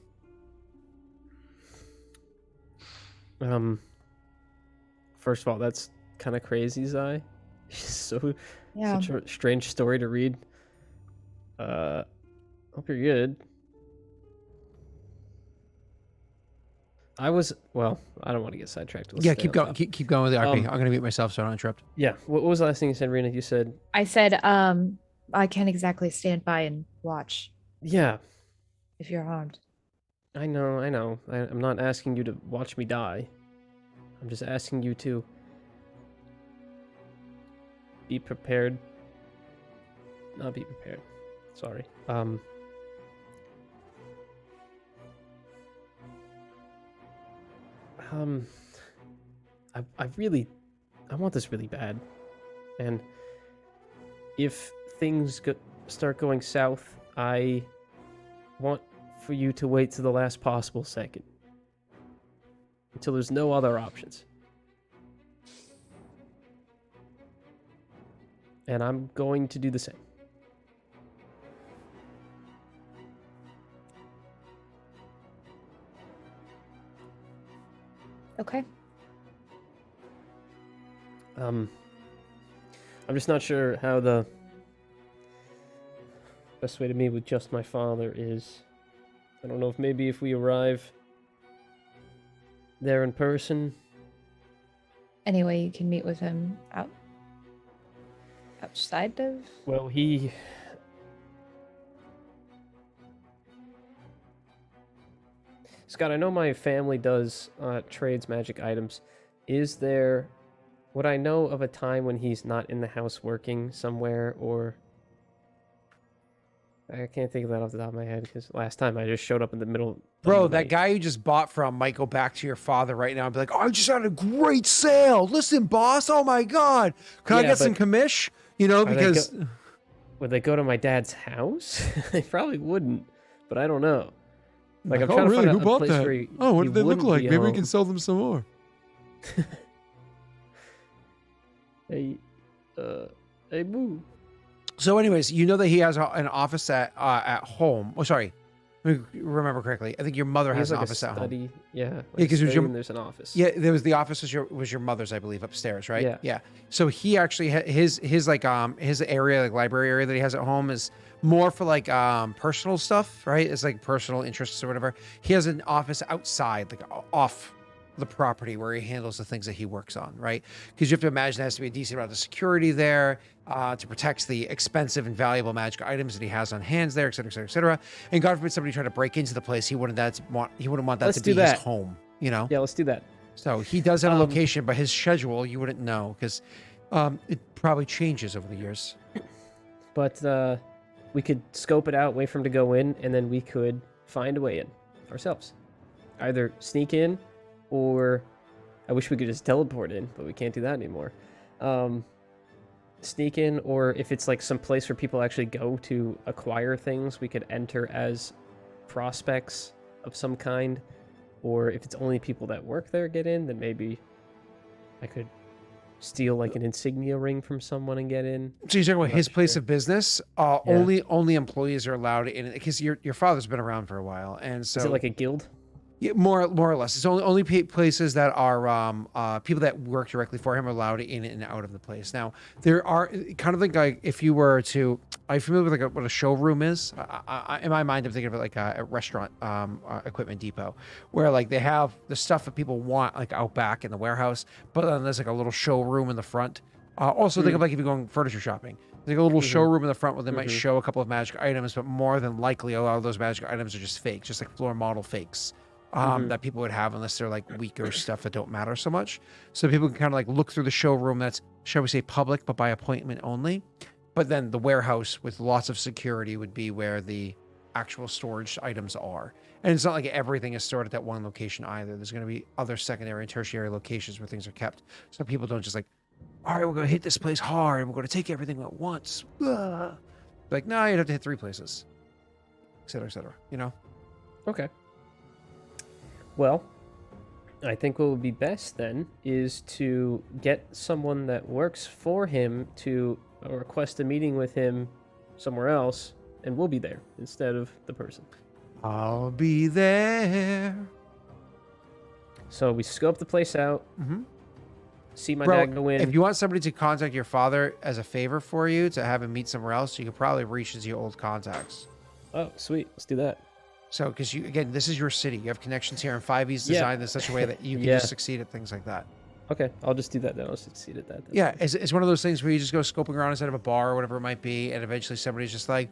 First of all, that's kind of crazy, Zai. Such a strange story to read. Hope you're good. Well, I don't want to get sidetracked. Let's Yeah, stay keep on going. topic. Keep going with the RP. I'm gonna mute myself so I don't interrupt. Yeah. What was the last thing you said, Rena? You said, I said, I can't exactly stand by and watch yeah, if you're harmed. I know. I'm not asking you to watch me die. I'm just asking you to be prepared. Not be prepared. Sorry. I want this really bad. And if things start going south, I want for you to wait to the last possible second. Until there's no other options. And I'm going to do the same. Okay. I'm just not sure how the best way to meet with just my father is. I don't know if maybe if we arrive there in person. Anyway, you can meet with him outside of. Well, Scott, I know my family does trades magic items. Would I know of a time when he's not in the house working somewhere, or I can't think of that off the top of my head because last time I just showed up in the middle. Bro, that guy you just bought from might go back to your father right now and be like, "Oh, I just had a great sale. Listen, boss. Oh my god, can I get some commish?" You know, because would they go to my dad's house? They probably wouldn't, but I don't know. Like, I'm oh, trying to really? find Who a bought place that? where Oh, what he did they look wouldn't like? be Maybe we home. can sell them some more. Hey, boo. So, anyways, you know that he has an office at home. Oh, sorry, let me remember correctly. I think your mother He has has an like a office at home. study. Yeah, like Yeah, 'cause it was study your- and there's an office. Yeah, there was the office was your mother's, I believe, upstairs, right? Yeah. Yeah. So he actually his area, like library area that he has at home is more for like personal stuff, right? It's like personal interests or whatever. He has an office outside, like off the property where he handles the things that he works on, right? Because you have to imagine there has to be a decent amount of security there to protect the expensive and valuable magic items that he has on hands there, et cetera, et cetera, et cetera. And God forbid somebody tried to break into the place, he wouldn't want that Let's to do be his that. home, you know? Yeah, let's do that. So he does have a location, but his schedule you wouldn't know because it probably changes over the years. But we could scope it out, wait for him to go in, and then we could find a way in ourselves. Either sneak in, or I wish we could just teleport in, but we can't do that anymore. Sneak in, or if it's like some place where people actually go to acquire things, we could enter as prospects of some kind. Or if it's only people that work there get in, then maybe I could steal like an insignia ring from someone and get in. So you're talking about Not his place sure. of business? Only employees are allowed in because your father's been around for a while, and so Is it like a guild? yeah, more or less. It's only places that are people that work directly for him are allowed in and out of the place. Now there are kind of like if you were to, are you familiar with like what a showroom is? In my mind, I'm thinking of it like a restaurant equipment depot, where like they have the stuff that people want like out back in the warehouse, but then there's like a little showroom in the front. Also think of like if you're going furniture shopping. There's like a little showroom in the front where they might show a couple of magic items, but more than likely a lot of those magic items are just fake, just like floor model fakes. That people would have unless they're like weaker stuff that don't matter so much. So people can kind of like look through the showroom that's, shall we say, public, but by appointment only. But then the warehouse with lots of security would be where the actual storage items are. And it's not like everything is stored at that one location either. There's going to be other secondary and tertiary locations where things are kept. So people don't just like, all right, we're going to hit this place hard. We're going to take everything at once. Blah. Like, no, you'd have to hit 3 places, et cetera, you know? Okay. Well, I think what would be best then is to get someone that works for him to request a meeting with him somewhere else, and we'll be there instead of the person. I'll be there. So we scope the place out, see my Bro, dad go in. if you want somebody to contact your father as a favor for you to have him meet somewhere else, you could probably reach into your old contacts. Oh, sweet. Let's do that. So, because again, this is your city. You have connections here, and 5e's designed in such a way that you can just succeed at things like that. Okay, I'll just do that then. I'll succeed at that. Yeah, it's one of those things where you just go scoping around inside of a bar or whatever it might be, and eventually somebody's just like,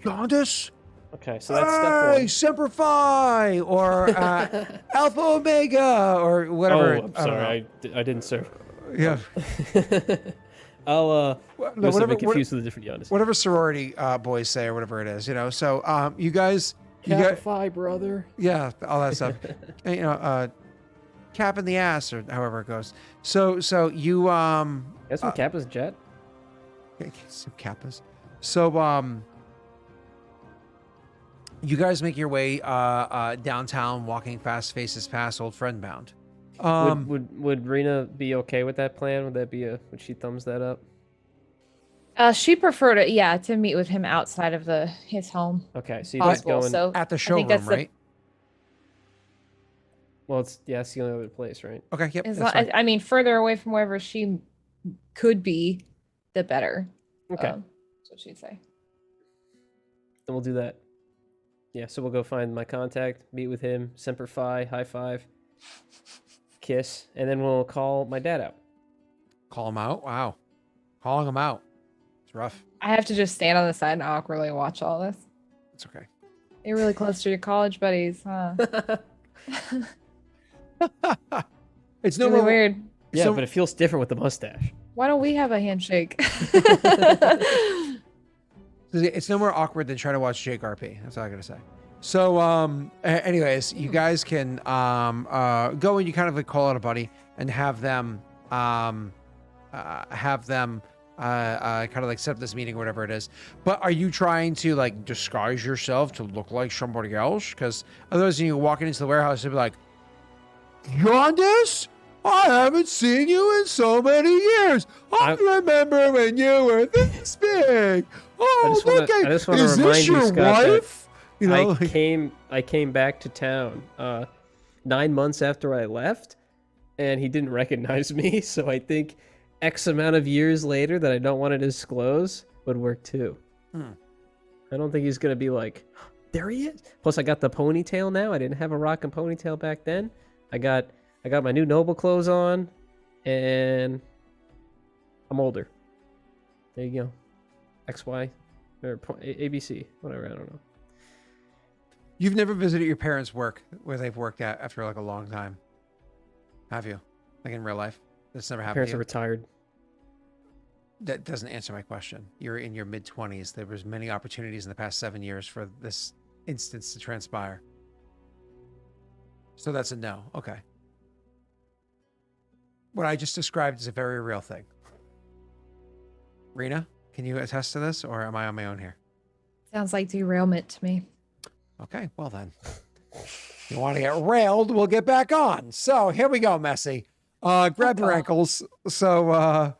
Yondis? Okay, so that's step one. Semper Fi, or Alpha Omega, or whatever. Oh, I'm sorry, I didn't serve. Yeah. I'll whatever, bit confused with the different Yondis. Whatever sorority boys say or whatever it is, you know. So you guys, Capify, brother. Yeah, all that stuff. And, you know, cap in the ass or however it goes. So you Guess what Kappa's jet? some kappas. So you guys make your way downtown, walking fast faces past Old Friend Bound. Would Rena be okay with that plan? Would she thumbs that up? She preferred it, to meet with him outside of his home. Okay, so you guys Possible, going so at the I think showroom, that's right? Well, it's the only other place, right? Okay, yep. As That's lo- fine. I mean, further away from wherever she could be, the better. Okay, That's what she'd say. then we'll do that. Yeah, so we'll go find my contact, meet with him, Semper Fi, high five, kiss, and then we'll call my dad out. Call him out. Wow, calling him out. It's rough. I have to just stand on the side and awkwardly watch all this. It's okay. You're really close to your college buddies, huh? It's no really more weird. Yeah, So- but it feels different with the mustache. Why don't we have a handshake? It's no more awkward than trying to watch Jake RP. That's all I gotta say. So, anyways, you guys can go and you kind of like call out a buddy and have them kind of like set up this meeting or whatever it is. But are you trying to like disguise yourself to look like somebody else? Because otherwise, you walk into the warehouse and be like, Yondis? I haven't seen you in so many years. I remember when you were this big. Oh, I just wanna is remind this you, your Scott, that wife? You know, I came back to town 9 months after I left, and he didn't recognize me. So I think X amount of years later that I don't want to disclose would work too. I don't think he's gonna be like, there he is. Plus, I got the ponytail now. I didn't have a rockin' ponytail back then. I got my new noble clothes on, and I'm older. There you go. XY or ABC, whatever. I don't know. you've never visited your parents' work where they've worked at after like a long time, have you? Like in real life, that's never happened. Parents to are you? retired. That doesn't answer my question. You're in your mid-20s. There was many opportunities in the past 7 years for this instance to transpire. So that's a no. Okay. What I just described is a very real thing. Rena, can you attest to this, or am I on my own here? Sounds like derailment to me. Okay, well then. You want to get railed, we'll get back on. So here we go, Messi. Grab your ankles. So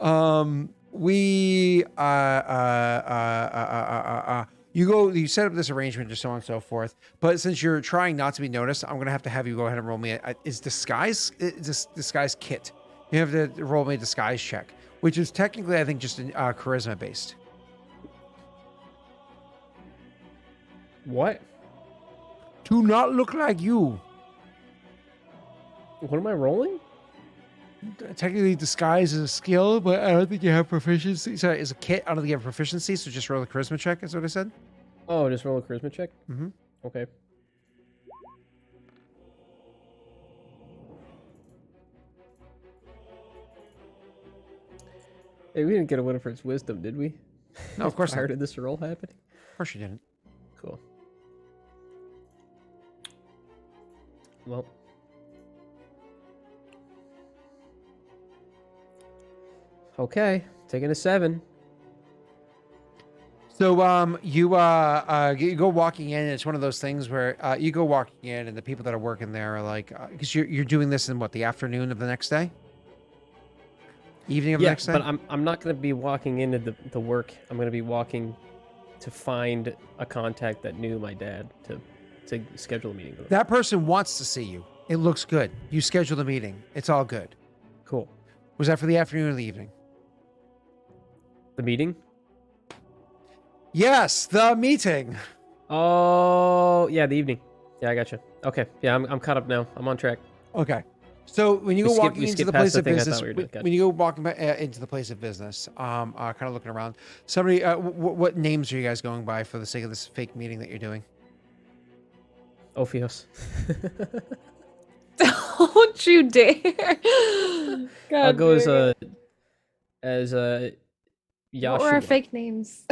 you set up this arrangement, just so on and so forth. But since you're trying not to be noticed, I'm gonna have to have you go ahead and roll me disguise kit. You have to roll me a disguise check, which is technically, I think, just charisma based. What? To not look like you. What am I rolling? Technically, disguise is a skill, but I don't think you have proficiency. Sorry, it's a kit. I don't think you have proficiency, so just roll a charisma check. Is what I said. Oh, just roll a charisma check? Mm-hmm. Okay. Hey, we didn't get a winner for its wisdom, did we? No, of course Prior not. to this roll happening? Of course you didn't. Cool. Well. Okay, taking a 7. So you go walking in, and it's one of those things where you go walking in, and the people that are working there are like, because you're doing this in what, the afternoon of the next day, evening of the next day. But I'm not going to be walking into the work. I'm going to be walking to find a contact that knew my dad to schedule a meeting with him. That person wants to see you. It looks good. You scheduled a meeting. It's all good. Cool. Was that for the afternoon or the evening? The meeting? Yes, the meeting. Oh, yeah, the evening. Yeah, I gotcha. Okay, yeah, I'm caught up now. I'm on track. Okay. So when you We go skip- walking we into skip the past place the of thing I business, thought we were doing. Gotcha. when you go walking into the place of business, kind of looking around, somebody, what names are you guys going by for the sake of this fake meeting that you're doing? Ophios. Don't you dare. I'll God go as dang it. What were our Yashua. fake names?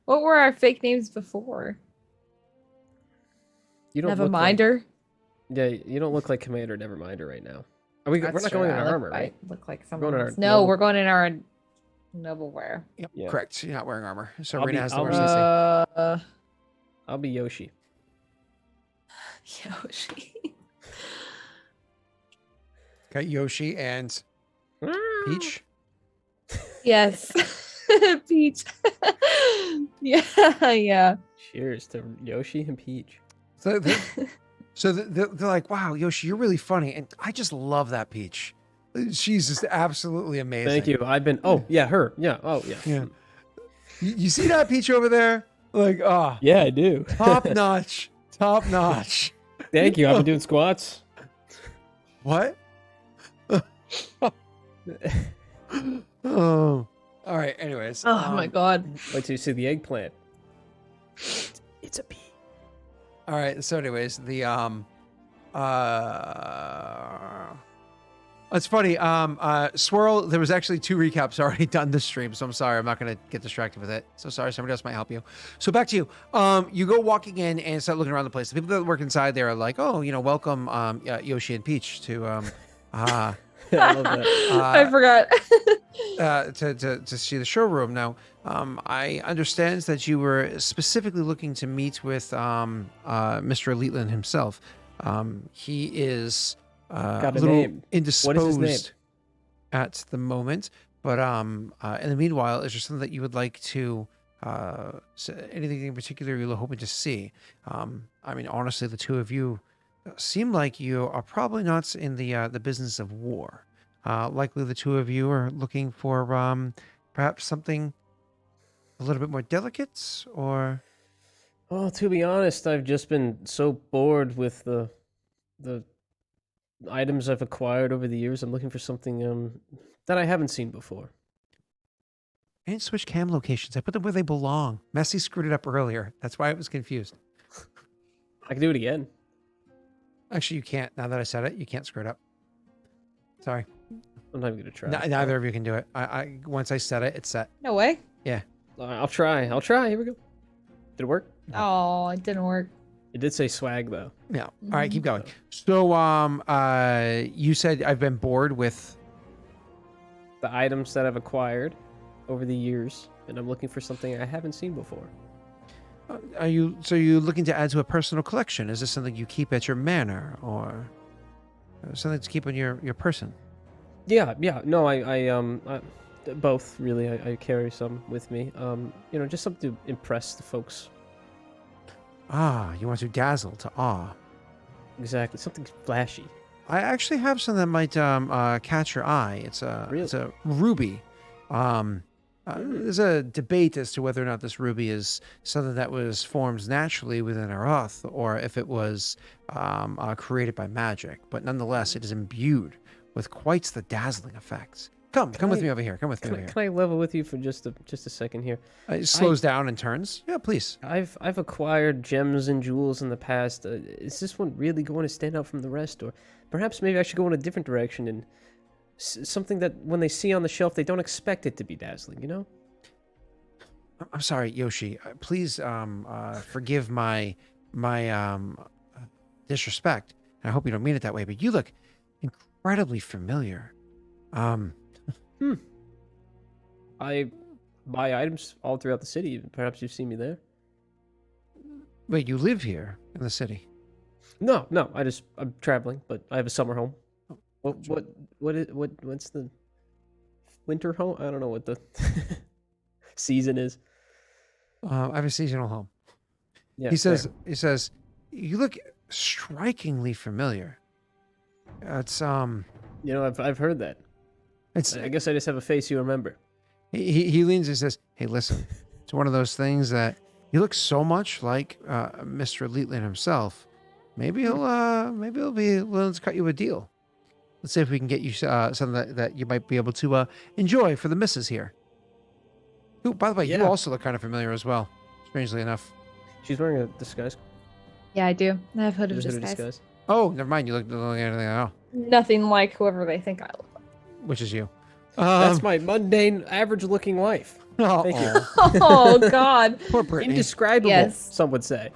What were our fake names before? You don't look like Neverminder. you don't look like Commander Neverminder right now. We're That's not true. going in I our look, armor, right? I look like We're someone going in else. our No, noble- we're going in our noble wear. Yep, Yeah. correct. You're not wearing armor. So I'll Rena be- has the I'll worst be- AC. I'll be Yoshi. Yoshi. Got Yoshi and Peach. Yes. Peach. Yeah, yeah. Cheers to Yoshi and Peach. So they're like, wow, Yoshi, you're really funny. And I just love that Peach. She's just absolutely amazing. Thank you. I've been. Oh yeah, her. Yeah. Oh yeah. Yeah. You see that Peach over there? Like, ah, Yeah, I do. top notch. Top notch. Thank you. I've been doing squats. What? Oh. All right. Anyways. Oh my god. Wait till you see the eggplant. It's a bee. All right. So, anyways, it's funny. Swirl, there was actually 2 recaps already done this stream, so I'm sorry. I'm not going to get distracted with it. So sorry. Somebody else might help you. So back to you. You go walking in and start looking around the place. The people that work inside there are like, oh, welcome, Yoshi and Peach to, I love that. I forgot. to see the showroom. Now, I understand that you were specifically looking to meet with Mr. Leetland himself. He is Got a a little name. indisposed What is his name? at the moment, but in the meanwhile, is there something that you would like to anything in particular you're hoping to see? I mean, honestly, the two of you seem like you are probably not in the business of war. Likely the two of you are looking for perhaps something a little bit more delicate, or Well, to be honest, I've just been so bored with the items I've acquired over the years. I'm looking for something that I haven't seen before. and switch cam locations. I put them where they belong. Messi screwed it up earlier. That's why I was confused. I can do it again. Actually, you can't. Now that I said it, you can't screw it up. Sorry. I'm not even gonna try. Neither of you can do it. I once I said it, it's set. No way. I'll try. Here we go. Did it work? Oh, it didn't work. It did say swag though. Yeah. All right, keep going. So, you said I've been bored with. The items that I've acquired over the years, and I'm looking for something I haven't seen before. Are you looking to add to a personal collection? Is this something you keep at your manor, or something to keep on your person? Yeah. No, I both really. I carry some with me. Just something to impress the folks. Ah, you want to dazzle to awe. Exactly, something flashy. I actually have something that might catch your eye. It's a ruby. There's a debate as to whether or not this ruby is something that was formed naturally within Arath, or if it was created by magic. But nonetheless, it is imbued with quite the dazzling effects. Come with me over here. Come with me over here. Can I level with you for just a second here? It slows down and turns. Yeah, please. I've acquired gems and jewels in the past. Is this one really going to stand out from the rest, or perhaps maybe I should go in a different direction and something that when they see on the shelf they don't expect it to be dazzling? You know? I'm sorry, Yoshi. Please forgive my disrespect. I hope you don't mean it that way, but you look incredibly familiar. I buy items all throughout the city. Perhaps you've seen me there. Wait, you live here in the city? No. I'm traveling, but I have a summer home. What's the winter home? I don't know what the season is. I have a seasonal home. Yeah. He says, you look strikingly familiar. It's I've heard that. I guess I just have a face you remember. He leans and says, "Hey, listen, it's one of those things that You look so much like Mr. Leetland himself. Maybe he'll be willing to cut you a deal. Let's see if we can get you something that you might be able to enjoy for the missus here. Ooh, by the way, you Yeah. also look kind of familiar as well, strangely enough. She's wearing a disguise. Yeah, I do. I have hood of There's a hood of disguise. disguise. Oh, never mind. You look like anything at all, Nothing like whoever they think I look like. which is you. That's my mundane, average-looking wife. Oh, Thank you. Oh God. poor Brittany. Indescribable, Yes. some would say.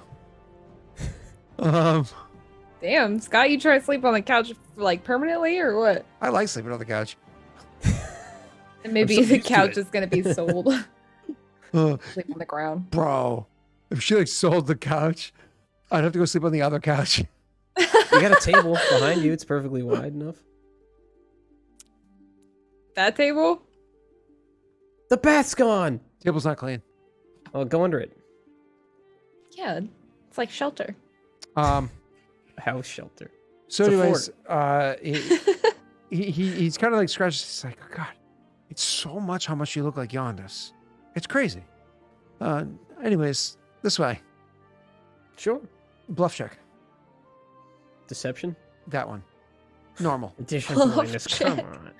Damn, Scott, you try to sleep on the couch like permanently or what? I like sleeping on the couch. And maybe so the used to couch it. is gonna be sold. Uh, Sleep on the ground. bro, if she like sold the couch, I'd have to go sleep on the other couch. You got a table behind you. It's perfectly wide enough. That table? The bath's gone. Table's not clean. I'll go under it. Yeah, it's like shelter. House shelter. So It's a anyways, he's kind of like scratches. He's like, oh God, it's so much how much you look like Yondis. It's crazy. Anyways, this way. Sure. Bluff check. Deception. That one. Normal. Addition Oh, blindness. Come shit. on.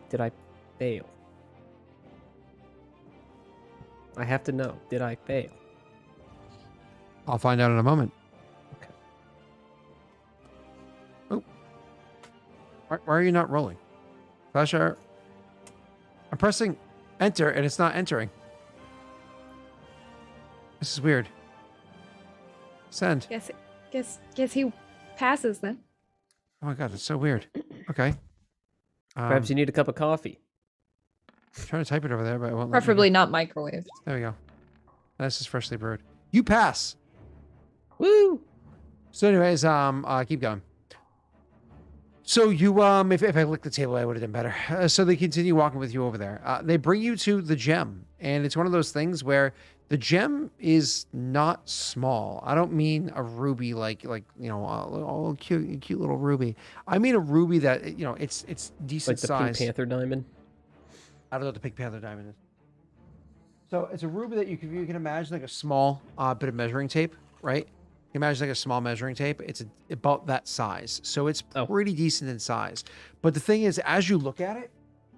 Did I fail? I have to know. Did I fail? I'll find out in a moment. Okay. Oh. Why are you not rolling? Flasher. I'm pressing enter and it's not entering. This is weird. Send. Guess he passes then. Oh my God, that's so weird. Okay. Perhaps you need a cup of coffee. I'm trying to type it over there, but it won't let me. Preferably not microwaved. There we go. This is freshly brewed. You pass. Woo! So anyways, keep going. So you, if I licked the table, I would have done better. So they continue walking with you over there. They bring you to the gem, and it's one of those things where the gem is not small. I don't mean a ruby like you know, a cute little ruby. I mean a ruby that it's decent Like the size. Pink Panther diamond. I don't know what the Pink Panther diamond is. So it's a ruby that you can imagine like a small bit of measuring tape, right? You imagine like a small measuring tape. It's about that size. So it's pretty decent in size. But the thing is, as you look at it,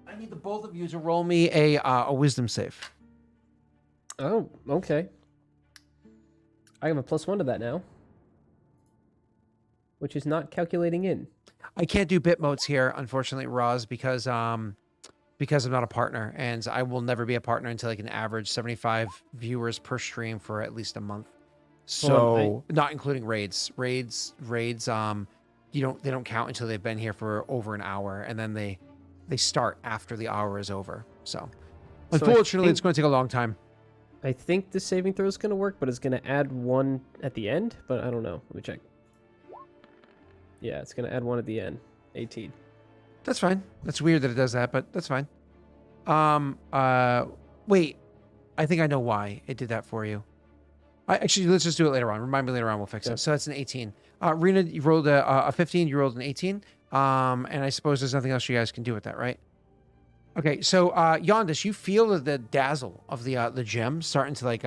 I need the both of you to roll me a wisdom save. Oh, okay. I have a +1 to that now. Which is not calculating in. I can't do bit modes here, unfortunately, Roz, because I'm not a partner, and I will never be a partner until like an average 75 viewers per stream for at least a month. So not including raids. Raids, they don't count until they've been here for over an hour, and then they start after the hour is over. So unfortunately, it's going to take a long time. I think the saving throw is going to work, but it's going to add 1 at the end. But I don't know. Let me check. Yeah, it's going to add 1 at the end. 18. That's fine. That's weird that it does that, but that's fine. Wait. I think I know why it did that for you. Actually, let's just do it later on. Remind me later on. We'll fix it. So that's an 18. Rena, you rolled a 15. You rolled an 18. And I suppose there's nothing else you guys can do with that, right? Okay. So, Yondis, you feel the dazzle of the gem starting to like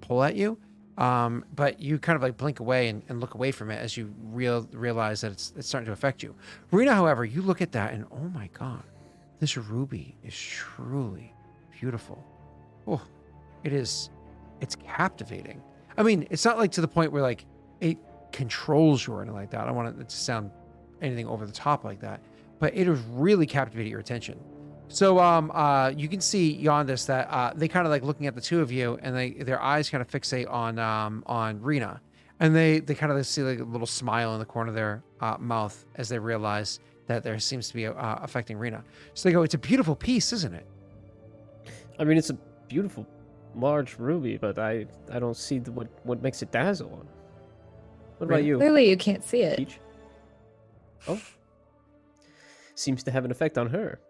pull at you. But you kind of like blink away and look away from it as you realize that it's starting to affect you. Rena, however, you look at that and oh my God, this ruby is truly beautiful. Oh, it is. It's captivating. I mean, it's not like to the point where like it controls you or anything like that. I don't want it to sound anything over the top like that, but it has really captivated your attention. So you can see Yondis that they kind of like looking at the two of you, and their eyes kind of fixate on Rena, and they kind of see like a little smile in the corner of their mouth as they realize that there seems to be affecting Rena. So they go, "It's a beautiful piece, isn't it?" I mean, it's a beautiful large ruby, but I don't see what makes it dazzle. What about you? Clearly, you can't see it. Peach? Oh, seems to have an effect on her.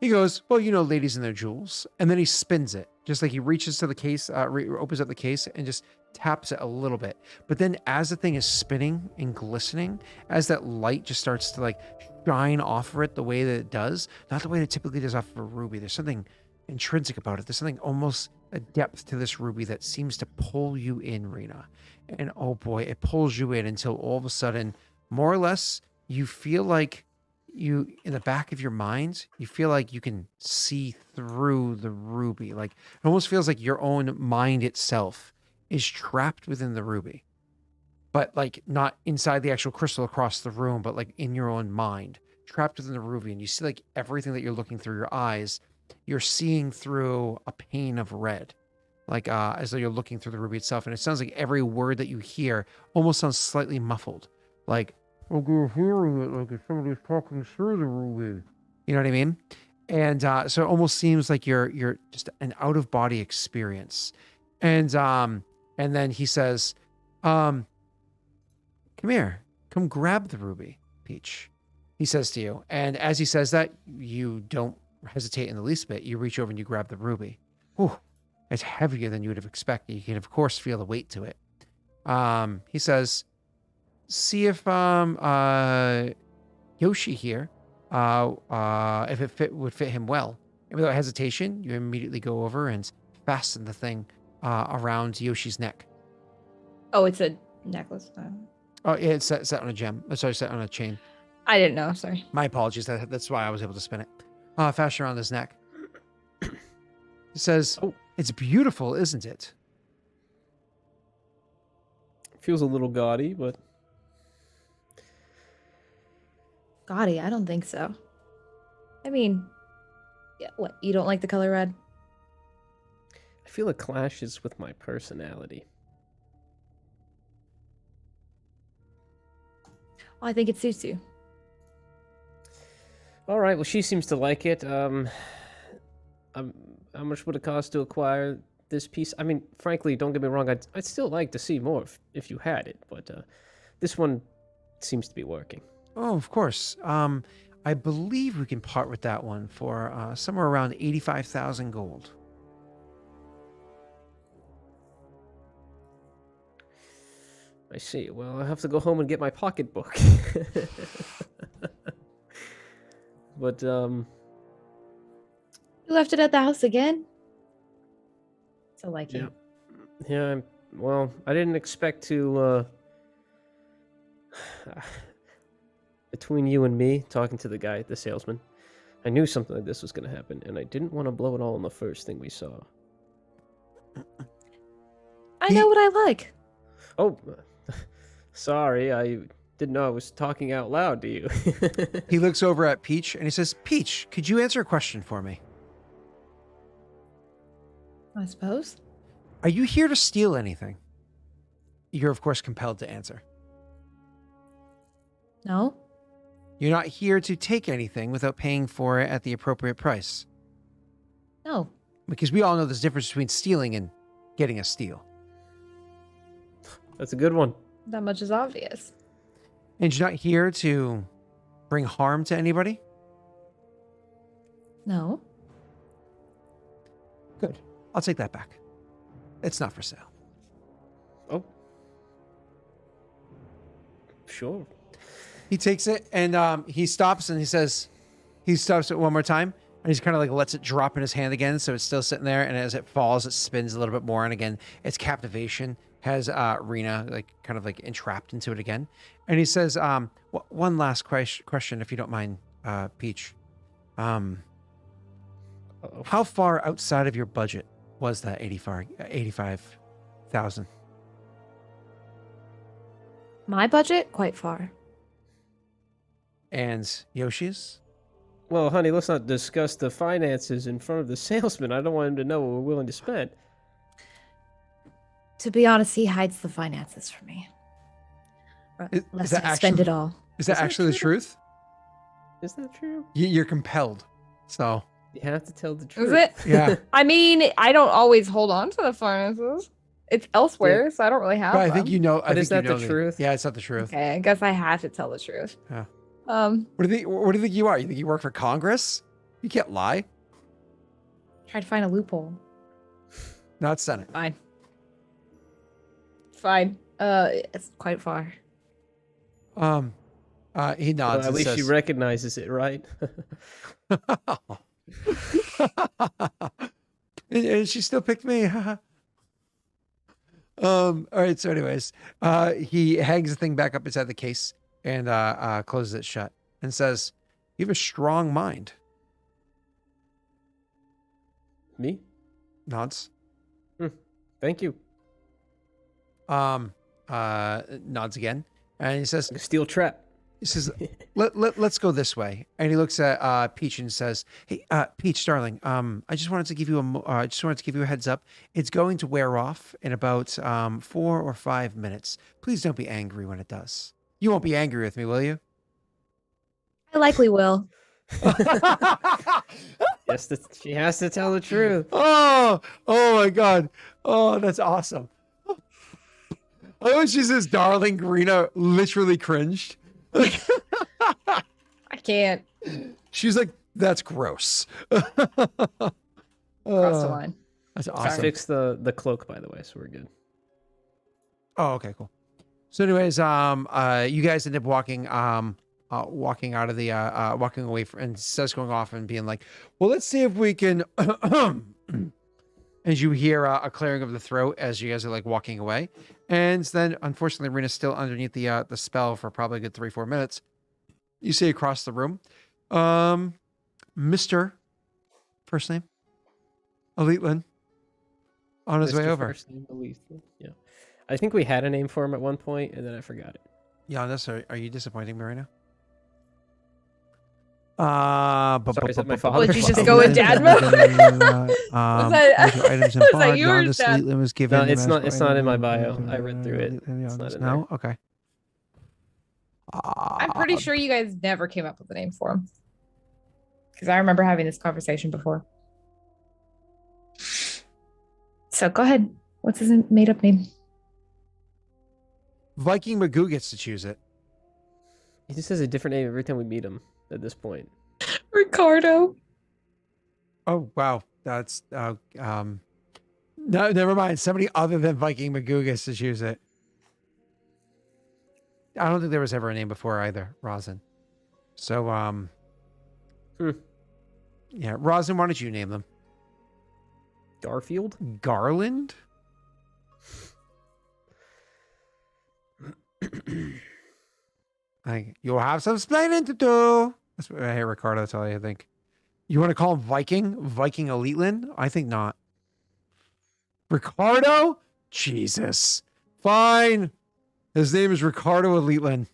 He goes, well, ladies and their jewels, and then he spins it, just like he reaches to the case, opens up the case, and just taps it a little bit. But then, as the thing is spinning and glistening, as that light just starts to like shine off of it the way that it does, not the way it typically does off of a ruby. There's something intrinsic about it. There's something almost a depth to this ruby that seems to pull you in, Rena. And oh boy, it pulls you in until all of a sudden, more or less, you feel like you, in the back of your mind, you feel like you can see through the ruby. Like it almost feels like your own mind itself is trapped within the ruby. But like not inside the actual crystal across the room, but like in your own mind, trapped within the ruby. And you see like everything that you're looking through your eyes, you're seeing through a pane of red, like as though you're looking through the ruby itself. And it sounds like every word that you hear almost sounds slightly muffled, like you're hearing it like if somebody's talking through the ruby. You know what I mean? And so it almost seems like you're just an out of body experience. And then he says, come here, come grab the ruby, Peach. He says to you. And as he says that, you don't hesitate in the least bit. You reach over and you grab the ruby. Whew, it's heavier than you would have expected. You can, of course, feel the weight to it. He says, see if Yoshi here, if it would fit him well. And without hesitation, you immediately go over and fasten the thing around Yoshi's neck. Oh, it's a necklace. Oh, yeah, it's set on a gem. Sorry, set on a chain. I didn't know. Sorry. My apologies. That's why I was able to spin it. Fasten around his neck. It says, "Oh, it's beautiful, isn't it?" Feels a little gaudy, but Gaudy? I don't think so. I mean, yeah, what? You don't like the color red? I feel it clashes with my personality. Well, I think it suits you. All right. Well, she seems to like it. How much would it cost to acquire this piece? I mean, frankly, don't get me wrong. I'd still like to see more if you had it, but this one seems to be working. Oh, of course. I believe we can part with that one for somewhere around 85,000 gold. I see. Well, I have to go home and get my pocketbook. But You left it at the house again? So like yeah, you. yeah. Well, I didn't expect to. Between you and me, talking to the guy, the salesman, I knew something like this was going to happen, and I didn't want to blow it all on the first thing we saw. I know what I like. Oh, sorry, I didn't know I was talking out loud to you. He looks over at Peach and he says, "Peach, could you answer a question for me? I suppose. Are you here to steal anything?" You're, of course, compelled to answer. No? You're not here to take anything without paying for it at the appropriate price. No. Because we all know there's a difference between stealing and getting a steal. That's a good one. That much is obvious. And you're not here to bring harm to anybody? No. Good. I'll take that back. It's not for sale. Oh, sure. He takes it and he stops and he stops it one more time and he's kind of like lets it drop in his hand again. So it's still sitting there. And as it falls, it spins a little bit more. And again, its captivation has Rena like kind of like entrapped into it again. And he says, one last question, if you don't mind, Peach. How far outside of your budget was that 85,000? My budget? Quite far. And Yoshi's? Well, honey, let's not discuss the finances in front of the salesman. I don't want him to know what we're willing to spend. To be honest, he hides the finances from me. Lest I spend it all. Is that actually the truth? Is that true? You're compelled. So You have to tell the truth. Is it? yeah. I mean, I don't always hold on to the finances. It's elsewhere, so I don't really have But I them. think you know. But is that the truth? Yeah, it's not the truth. Okay, I guess I have to tell the truth. Yeah. Um, What do you think you are? You think you work for Congress? You can't lie. try to find a loophole. No, it's Senate. Fine. Fine. It's quite far. He nods Well, at and least she says, recognizes it, right? and she still picked me. All right. So, anyways, he hangs the thing back up inside the case and closes it shut and says, "You have a strong mind." Me? Nods. Thank you. Nods again, and he says, Like a steel trap. let's go this way. And he looks at Peach and says, "Hey, Peach, darling, I just wanted to give you a heads up. It's going to wear off in about 4 or 5 minutes. Please don't be angry when it does. You won't be angry with me, will you?" I likely will. Yes, she has to tell the truth. Oh my God. Oh, that's awesome. Oh, when she says darling, Karina literally cringed. I can't She's like, that's gross. cross the line. That's I awesome. fixed the cloak, by the way, so we're good. Oh, okay, cool. So anyways, you guys end up walking out of the walking away from, and Seth's going off and being like, well, let's see if we can as you hear a clearing of the throat as you guys are like walking away. And then unfortunately Rena's still underneath the spell for probably a good 3-4 minutes. You see across the room, Mr. First name Elitland on his way Mr. over. First name, Elitland. Yeah. I think we had a name for him at one point, and then I forgot it. Giannis, are you disappointing me right now? Sorry, is that my father? Would you just go in dad mode? Was that you or Dad? Was given No, it's not in my bio. I read through it. It's not in No? Okay. I'm pretty sure you guys never came up with a name for him. Because I remember having this conversation before. So go ahead. What's his made up name? Viking Magoo gets to choose it. He just has a different name every time we meet him at this point. Ricardo. Oh, wow. That's, no, never mind. Somebody other than Viking Magoo gets to choose it. I don't think there was ever a name before either, Rosin. So, yeah, Rosin, why don't you name them? Garfield? Garland? You'll have some explaining to do. That's what I hear Ricardo tell you, I think. You want to call him Viking? Viking Elitland? I think not. Ricardo? Jesus. Fine. His name is Ricardo Elitland.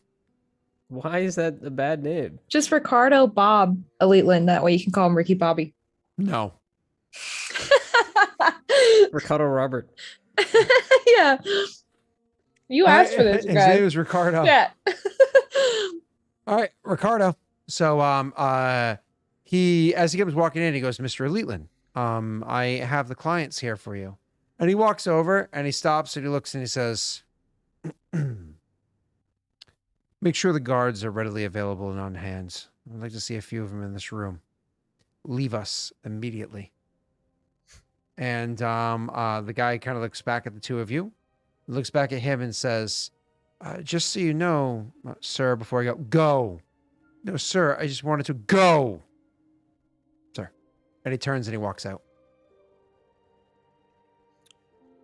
Why is that a bad name? Just Ricardo Bob Elitland. That way you can call him Ricky Bobby. No. Ricardo Robert. Yeah. You asked for this, His guys. name is Ricardo. Yeah. All right, Ricardo. So, as he comes walking in, he goes, "Mr. Elitland, I have the clients here for you." And he walks over and he stops and he looks and he says, "Make sure the guards are readily available and on hand. I'd like to see a few of them in this room. Leave us immediately." And the guy kind of looks back at the two of you, looks back at him and says, "Just so you know, sir, before I go." "No, sir, I just wanted to go." "Sir." And he turns and he walks out.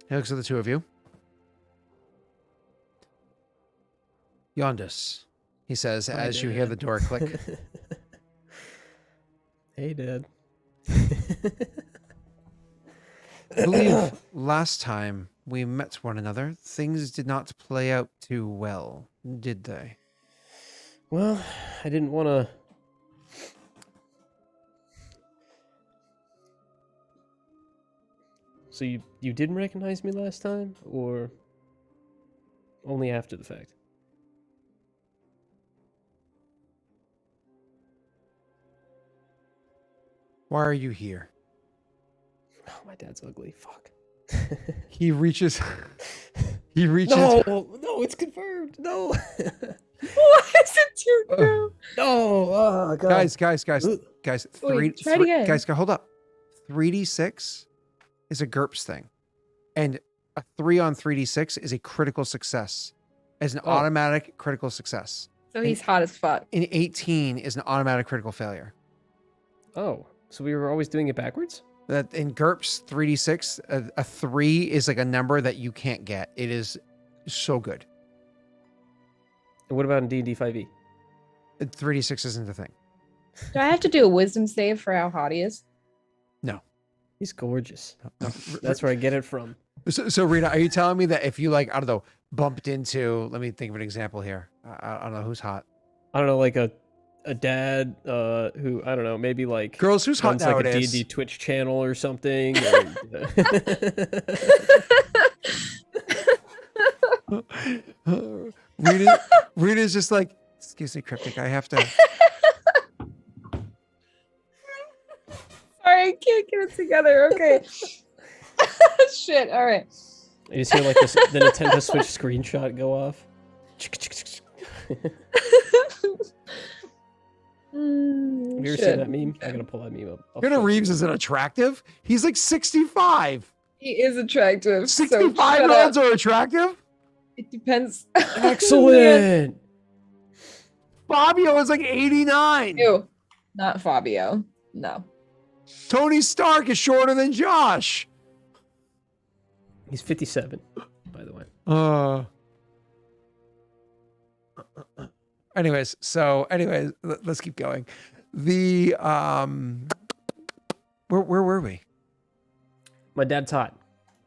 He looks at the two of you. "Yondis," he says, Hi, as you hear the door click. Hey, Dad. "I believe last time we met one another, things did not play out too well, did they?" Well, I didn't want to... So you didn't recognize me last time, or only after the fact? "Why are you here?" Oh, my dad's ugly. Fuck. He reaches. No, it's confirmed. No. Why is it too true? No. Oh, God. Guys, Wait, try it again. Guys, hold up. 3d6 is a GURPS thing, and a 3 on 3d6 is a critical success, as an automatic critical success. So he's hot as fuck. And 18 is an automatic critical failure. Oh, so we were always doing it backwards? That in GURPS 3d6, a 3 is like a number that you can't get. It is so good. And what about in D&D 5e? 3d6 isn't a thing. Do I have to do a wisdom save for how hot he is? He's gorgeous. No. That's where I get it from. So Rita, are you telling me that if you like, I don't know, bumped into, let me think of an example here. I don't know who's hot. I don't know, like a dad who, I don't know, maybe like Girls, who's hot runs like a nowadays? D&D Twitch channel or something. Rita's just like, excuse me, Cryptic, I have to. Sorry, I can't get it together. Okay. Shit. All right. You just hear like this, the Nintendo Switch screenshot go off. Have you ever seen that meme? I gotta pull that meme up. I'll Keanu show it Reeves to you. isn't attractive. He's like 65. He is attractive. 65-year-olds are attractive? It depends. Excellent. Fabio is like 89. Ew. Not Fabio. No. Tony Stark is shorter than Josh. He's 57, by the way. Anyways, let's keep going. The where were we? My dad's hot,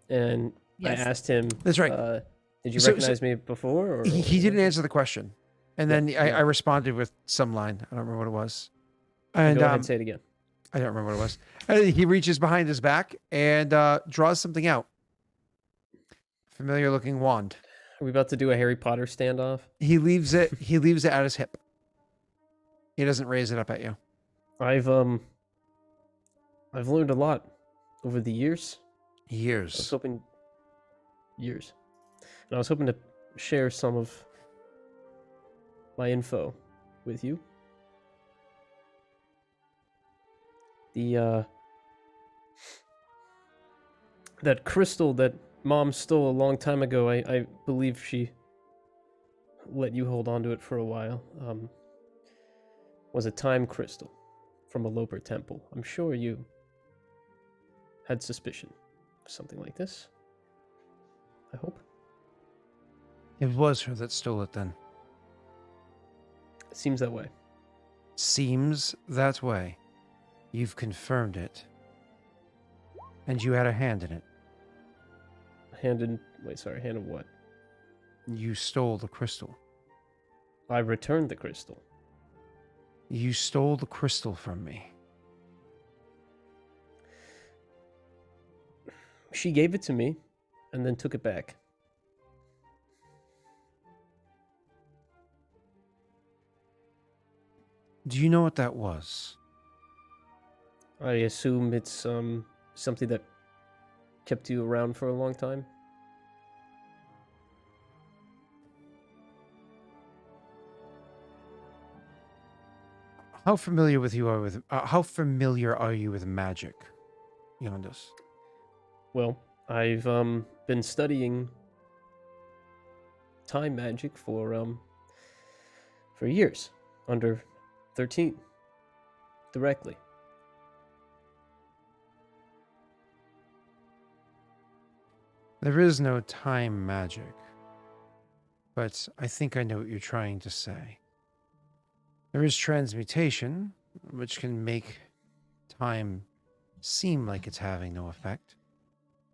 and Yes. I asked him. That's right. Did you So- recognize me before? Or He didn't answer the question, and then Yeah. I responded with some line. I don't remember what it was. Go And ahead and say it again. I don't remember what it was. And he reaches behind his back and draws something out. Familiar looking wand. Are we about to do a Harry Potter standoff? He leaves it at his hip. He doesn't raise it up at you. I've learned a lot over the years. I was Years. hoping years, and I was hoping to share some of my info with you. The that crystal that Mom stole a long time ago, I believe she let you hold on to it for a while. Was a time crystal from a Loper temple. I'm sure you had suspicion of something like this. I hope. It was her that stole it then. It seems that way. Seems that way. You've confirmed it. And you had a hand in it. Hand in... Wait, sorry. Hand of what? You stole the crystal. I returned the crystal. You stole the crystal from me. She gave it to me, and then took it back. Do you know what that was? I assume it's something that kept you around for a long time. How familiar are you with magic, Yondas? Well, I've been studying time magic for years, under 13, directly. There is no time magic, but I think I know what you're trying to say. There is transmutation, which can make time seem like it's having no effect,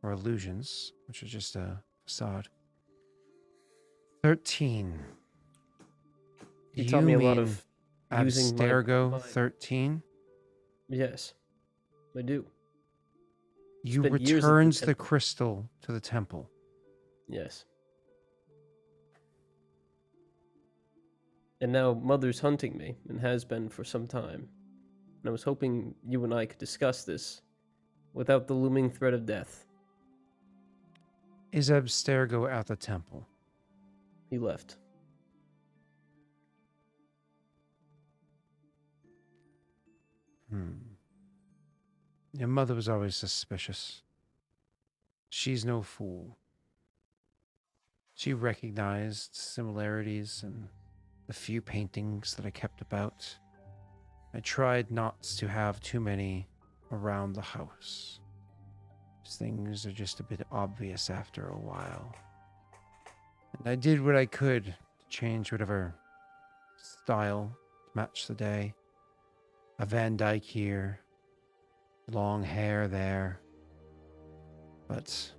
or illusions, which are just a facade. 13. You taught me a lot mean of using my Abstergo mind. 13? Yes, I do. You Spent years at the returned the temple. crystal to the temple. Yes. And now Mother's hunting me, and has been for some time. And I was hoping you and I could discuss this without the looming threat of death. Is Abstergo at the temple? He left. Your mother was always suspicious. She's no fool. She recognized similarities in the few paintings that I kept about. I tried not to have too many around the house. Things are just a bit obvious after a while. And I did what I could to change whatever style to match the day. A Van Dyke here, long hair there. But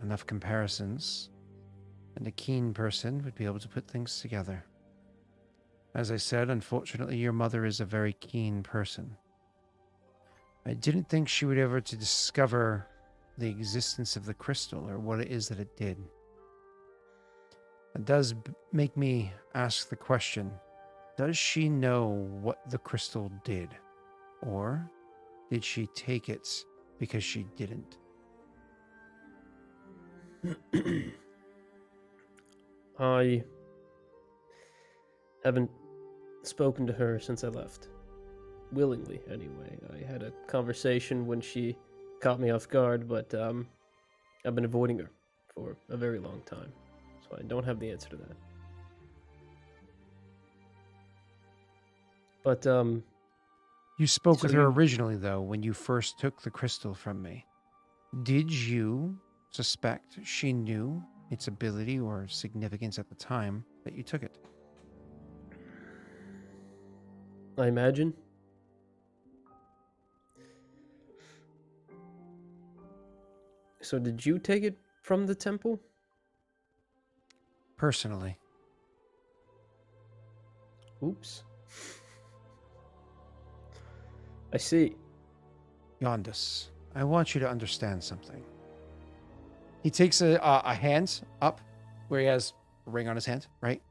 enough comparisons, and a keen person would be able to put things together. As I said, unfortunately, your mother is a very keen person. I didn't think she would ever to discover the existence of the crystal or what it is that it did. It does make me ask the question, does she know what the crystal did? Or did she take it because she didn't? I haven't spoken to her since I left. Willingly, anyway. I had a conversation when she caught me off guard, but I've been avoiding her for a very long time, so I don't have the answer to that. But you spoke so with her originally, though, when you first took the crystal from me. Did you suspect she knew its ability or significance at the time that you took it? I imagine. So did you take it from the temple? Personally. Oops. I see. Yondus, I want you to understand something. He takes a hand up where he has a ring on his hand, right?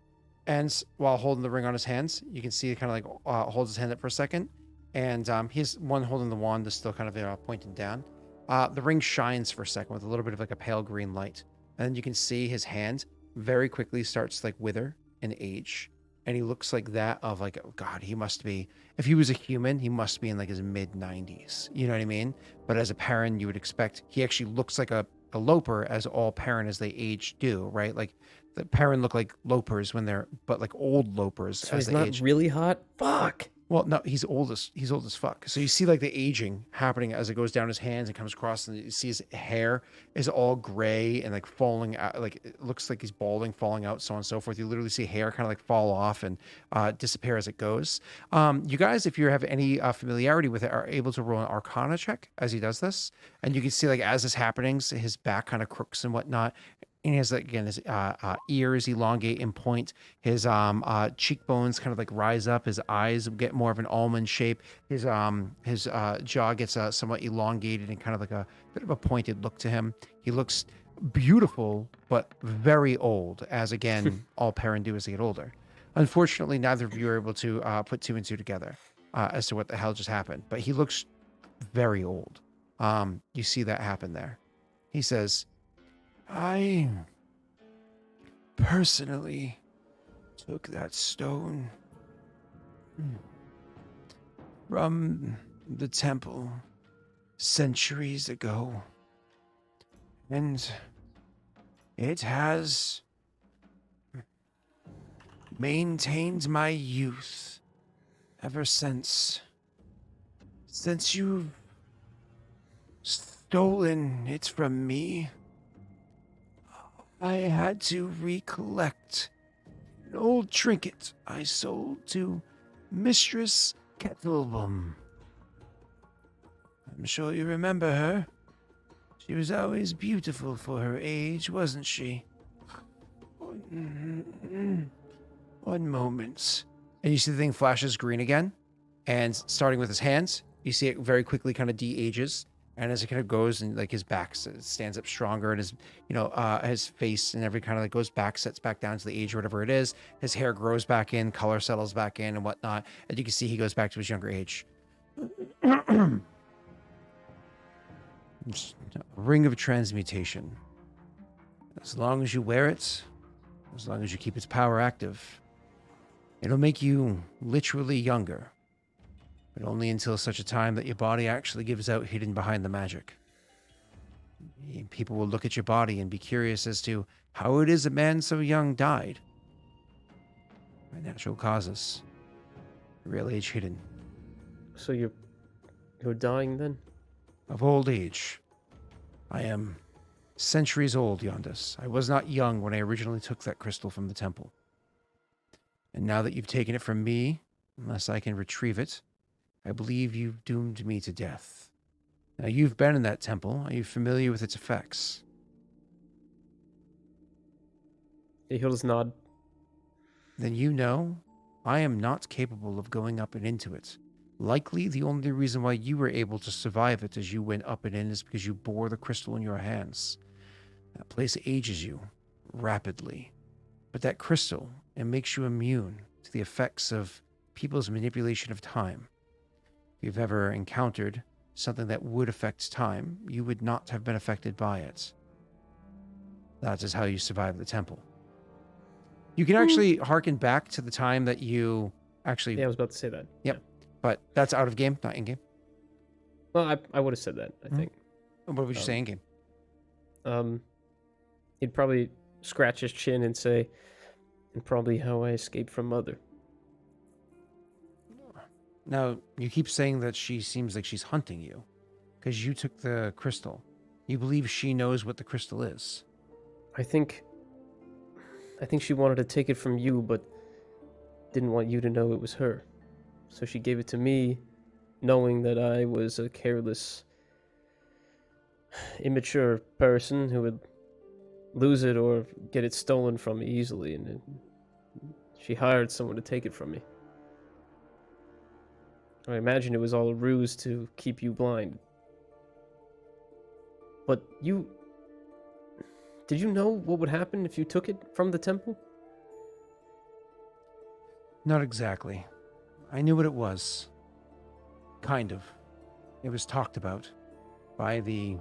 And while holding the ring on his hands, you can see he kind of like holds his hand up for a second. And he's one holding the wand is still kind of pointing down. The ring shines for a second with a little bit of like a pale green light. And then you can see his hand very quickly starts to like wither and age. And he looks like that of like, oh God, he must be, if he was a human, he must be in like his mid-90s. You know what I mean? But as a parent, you would expect, he actually looks like a loper, as all parent as they age do, right? Like the parent look like lopers when they're, but like old lopers So as he's they not age. really hot? Fuck! Well, no, he's old as fuck. So you see like the aging happening as it goes down his hands and comes across, and you see his hair is all gray and like falling out, like it looks like he's balding, falling out, so on and so forth. You literally see hair kind of like fall off and disappear as it goes. You guys, if you have any familiarity with it, are able to roll an Arcana check as he does this, and you can see like as this happenings, his back kind of crooks and whatnot. And he has like, again, his ears elongate and point. His cheekbones kind of like rise up. His eyes get more of an almond shape. His jaw gets somewhat elongated and kind of like a bit of a pointed look to him. He looks beautiful, but very old, as again, all parents do as they get older. Unfortunately, neither of you are able to put two and two together as to what the hell just happened. But he looks very old. You see that happen there. He says, I personally took that stone from the temple centuries ago, and it has maintained my youth ever since you've stolen it from me. I had to recollect an old trinket I sold to Mistress Kettlebum. I'm sure you remember her. She was always beautiful for her age, wasn't she? One moment. And you see the thing flashes green again, and starting with his hands, you see it very quickly kind of de-ages. And as it kind of goes and like his back stands up stronger, and his, his face and every kind of like goes back, sets back down to the age or whatever it is. His hair grows back in, color settles back in and whatnot. And you can see he goes back to his younger age. Ring of transmutation. As long as you wear it, as long as you keep its power active, it'll make you literally younger. But only until such a time that your body actually gives out hidden behind the magic. People will look at your body and be curious as to how it is a man so young died. by natural causes. Real age hidden. So you're dying then? Of old age. I am centuries old, Yondas. I was not young when I originally took that crystal from the temple. And now that you've taken it from me, unless I can retrieve it, I believe you've doomed me to death. Now, you've been in that temple. Are you familiar with its effects? He'll just nod. Then you know I am not capable of going up and into it. Likely the only reason why you were able to survive it as you went up and in is because you bore the crystal in your hands. That place ages you rapidly. But that crystal, it makes you immune to the effects of people's manipulation of time. If you've ever encountered something that would affect time, you would not have been affected by it. That is how you survive the temple. You can actually harken back to the time that you actually... Yeah, I was about to say that. Yep. Yeah. But that's out of game, not in game. Well, I would have said that, I think. What would you say in game? He'd probably scratch his chin and say, and probably how I escaped from Mother. Now, you keep saying that she seems like she's hunting you because you took the crystal. You believe she knows what the crystal is. I think she wanted to take it from you, but didn't want you to know it was her. So she gave it to me, knowing that I was a careless, immature person who would lose it or get it stolen from me easily, and she hired someone to take it from me. I imagine it was all a ruse to keep you blind. But did you know what would happen if you took it from the temple? Not exactly. I knew what it was. Kind of. It was talked about by the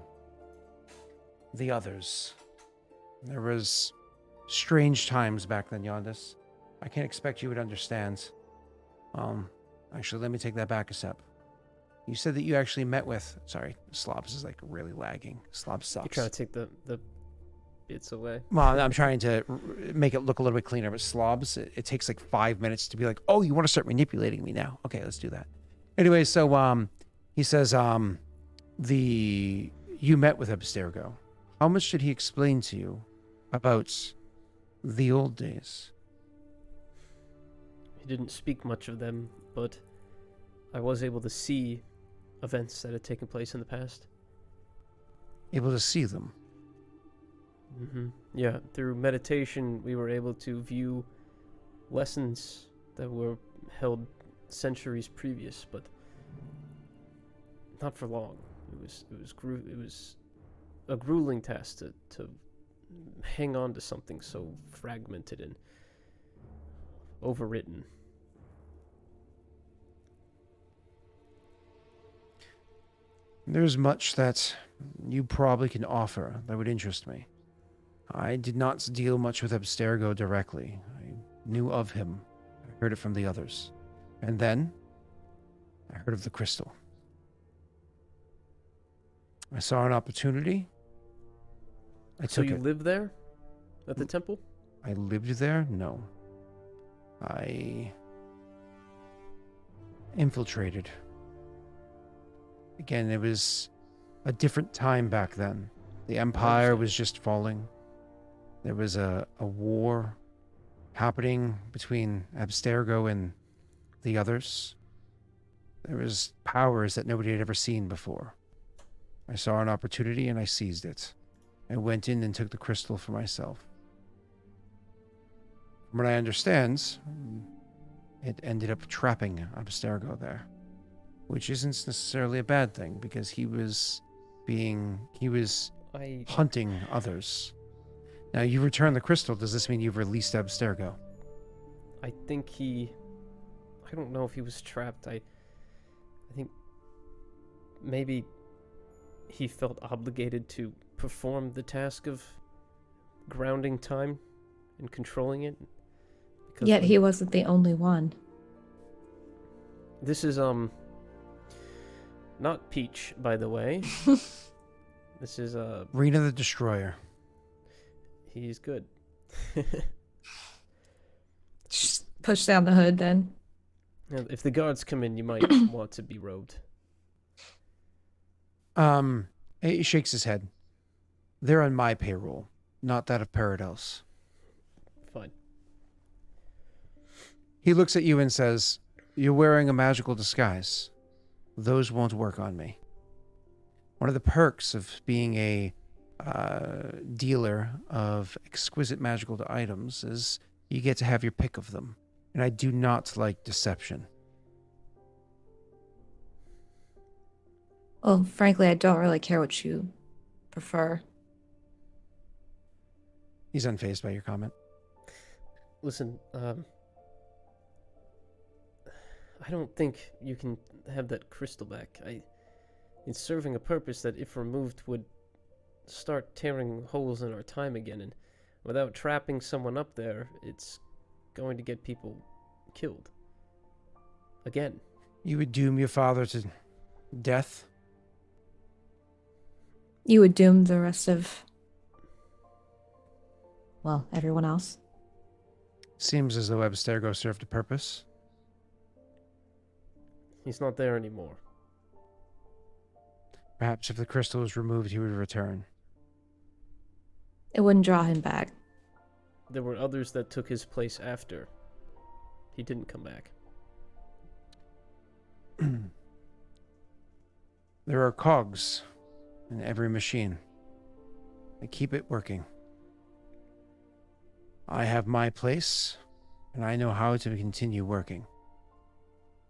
others. There was strange times back then, Yondas. I can't expect you would understand. Actually, let me take that back a step. You said that you actually met with... Sorry, Slobs is like really lagging. Slobs sucks. You're trying to take the bits away. Well, I'm trying to make it look a little bit cleaner, but Slobs, it takes like 5 minutes to be like, oh, you want to start manipulating me now? Okay, let's do that. Anyway, so he says, you met with Abstergo. How much did he explain to you about the old days? He didn't speak much of them, but I was able to see events that had taken place in the past. Able to see them? Yeah, through meditation, we were able to view lessons that were held centuries previous, but not for long. It was a grueling task to hang on to something so fragmented and overwritten. There's much that you probably can offer that would interest me. I did not deal much with Abstergo directly. I knew of him. I heard it from the others. And then, I heard of the crystal. I saw an opportunity. I So took you it. lived there? At the temple? I lived there? No. I infiltrated. Again, it was a different time back then. The Empire was just falling. There was a war happening between Abstergo and the others. There was powers that nobody had ever seen before. I saw an opportunity and I seized it. I went in and took the crystal for myself. From what I understand, it ended up trapping Abstergo there, which isn't necessarily a bad thing because he was hunting others. Now, you return the crystal. Does this mean you've released Abstergo? I think I don't know if he was trapped. I think maybe he felt obligated to perform the task of grounding time and controlling it. Yet he wasn't the only one. This is not Peach, by the way. This is Rena the Destroyer. He's good. push down the hood then. Now, if the guards come in, you might want to be robed. He shakes his head. They're on my payroll, not that of Parados. Fine. He looks at you and says, "You're wearing a magical disguise. Those won't work on me." One of the perks of being a dealer of exquisite magical items is you get to have your pick of them. And I do not like deception. Well, frankly, I don't really care what you prefer. He's unfazed by your comment. Listen, I don't think you can have that crystal back. It's serving a purpose that, if removed, would start tearing holes in our time again, and without trapping someone up there, it's going to get people killed. Again. You would doom your father to death? You would doom the rest of, well, everyone else. Seems as though Abstergo served a purpose. He's not there anymore. Perhaps if the crystal was removed, he would return. It wouldn't draw him back. There were others that took his place after. He didn't come back. There are cogs in every machine. They keep it working. I have my place, and I know how to continue working.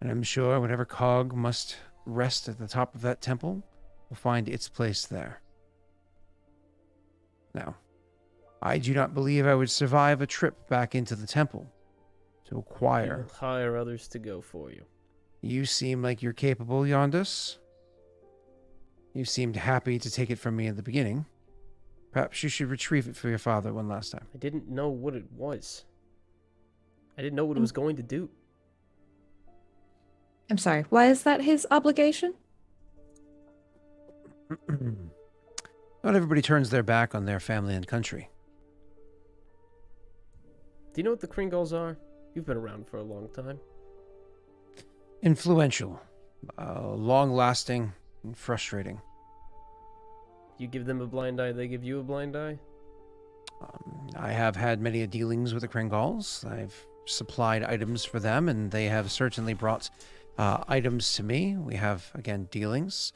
And I'm sure whatever cog must rest at the top of that temple will find its place there. Now, I do not believe I would survive a trip back into the temple to acquire. You'll hire others to go for you. You seem like you're capable, Yondus. You seemed happy to take it from me in the beginning. Perhaps you should retrieve it for your father one last time. I didn't know what it was. I didn't know what it was going to do. I'm sorry, why is that his obligation? Not everybody turns their back on their family and country. Do you know what the Kringles are? You've been around for a long time. Influential, long-lasting, and frustrating. You give them a blind eye, they give you a blind eye? I have had many dealings with the Kringals. I've supplied items for them, and they have certainly brought items to me. We have, again, dealings.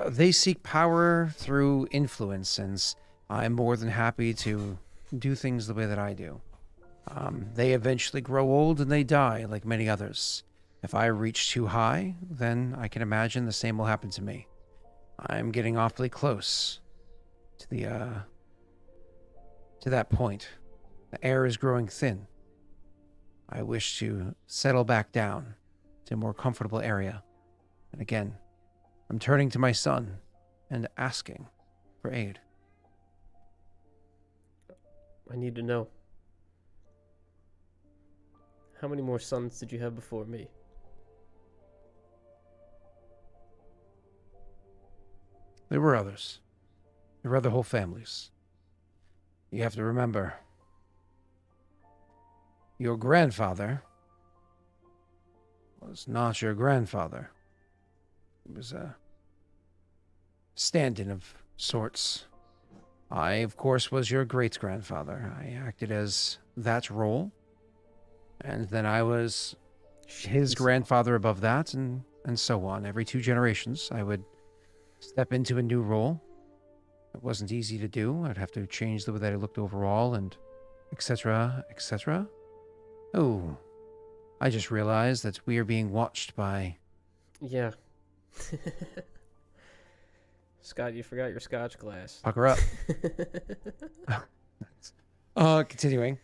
They seek power through influence, and I'm more than happy to do things the way that I do. They eventually grow old and they die, like many others. If I reach too high, then I can imagine the same will happen to me. I'm getting awfully close to that point. The air is growing thin. I wish to settle back down to a more comfortable area. And again, I'm turning to my son and asking for aid. I need to know. How many more sons did you have before me? There were others. There were other whole families. You have to remember, your grandfather was not your grandfather. He was a stand-in of sorts. I, of course, was your great-grandfather. I acted as that role. And then I was his grandfather above that, and so on. Every 2 generations, I would step into a new role. It wasn't easy to do. I'd have to change the way that I looked overall, and etc., etc. Oh, I just realized that we are being watched by... Yeah. Scott, you forgot your scotch glass. Pucker up. Continuing.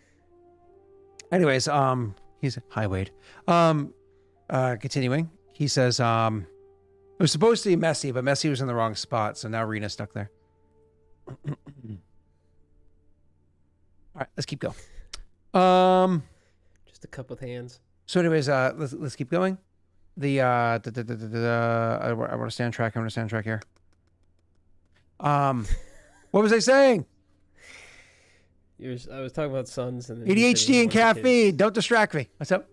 Anyways, he's hi Wade. Continuing. He says, it was supposed to be Messy, but Messy was in the wrong spot, so now Rena's stuck there. All right, let's keep going. Just a cup with hands. So, anyways, let's keep going. I want to stay on track. I want to stay on track here. What was I saying? I was talking about sons and ADHD and caffeine. Don't distract me. What's up?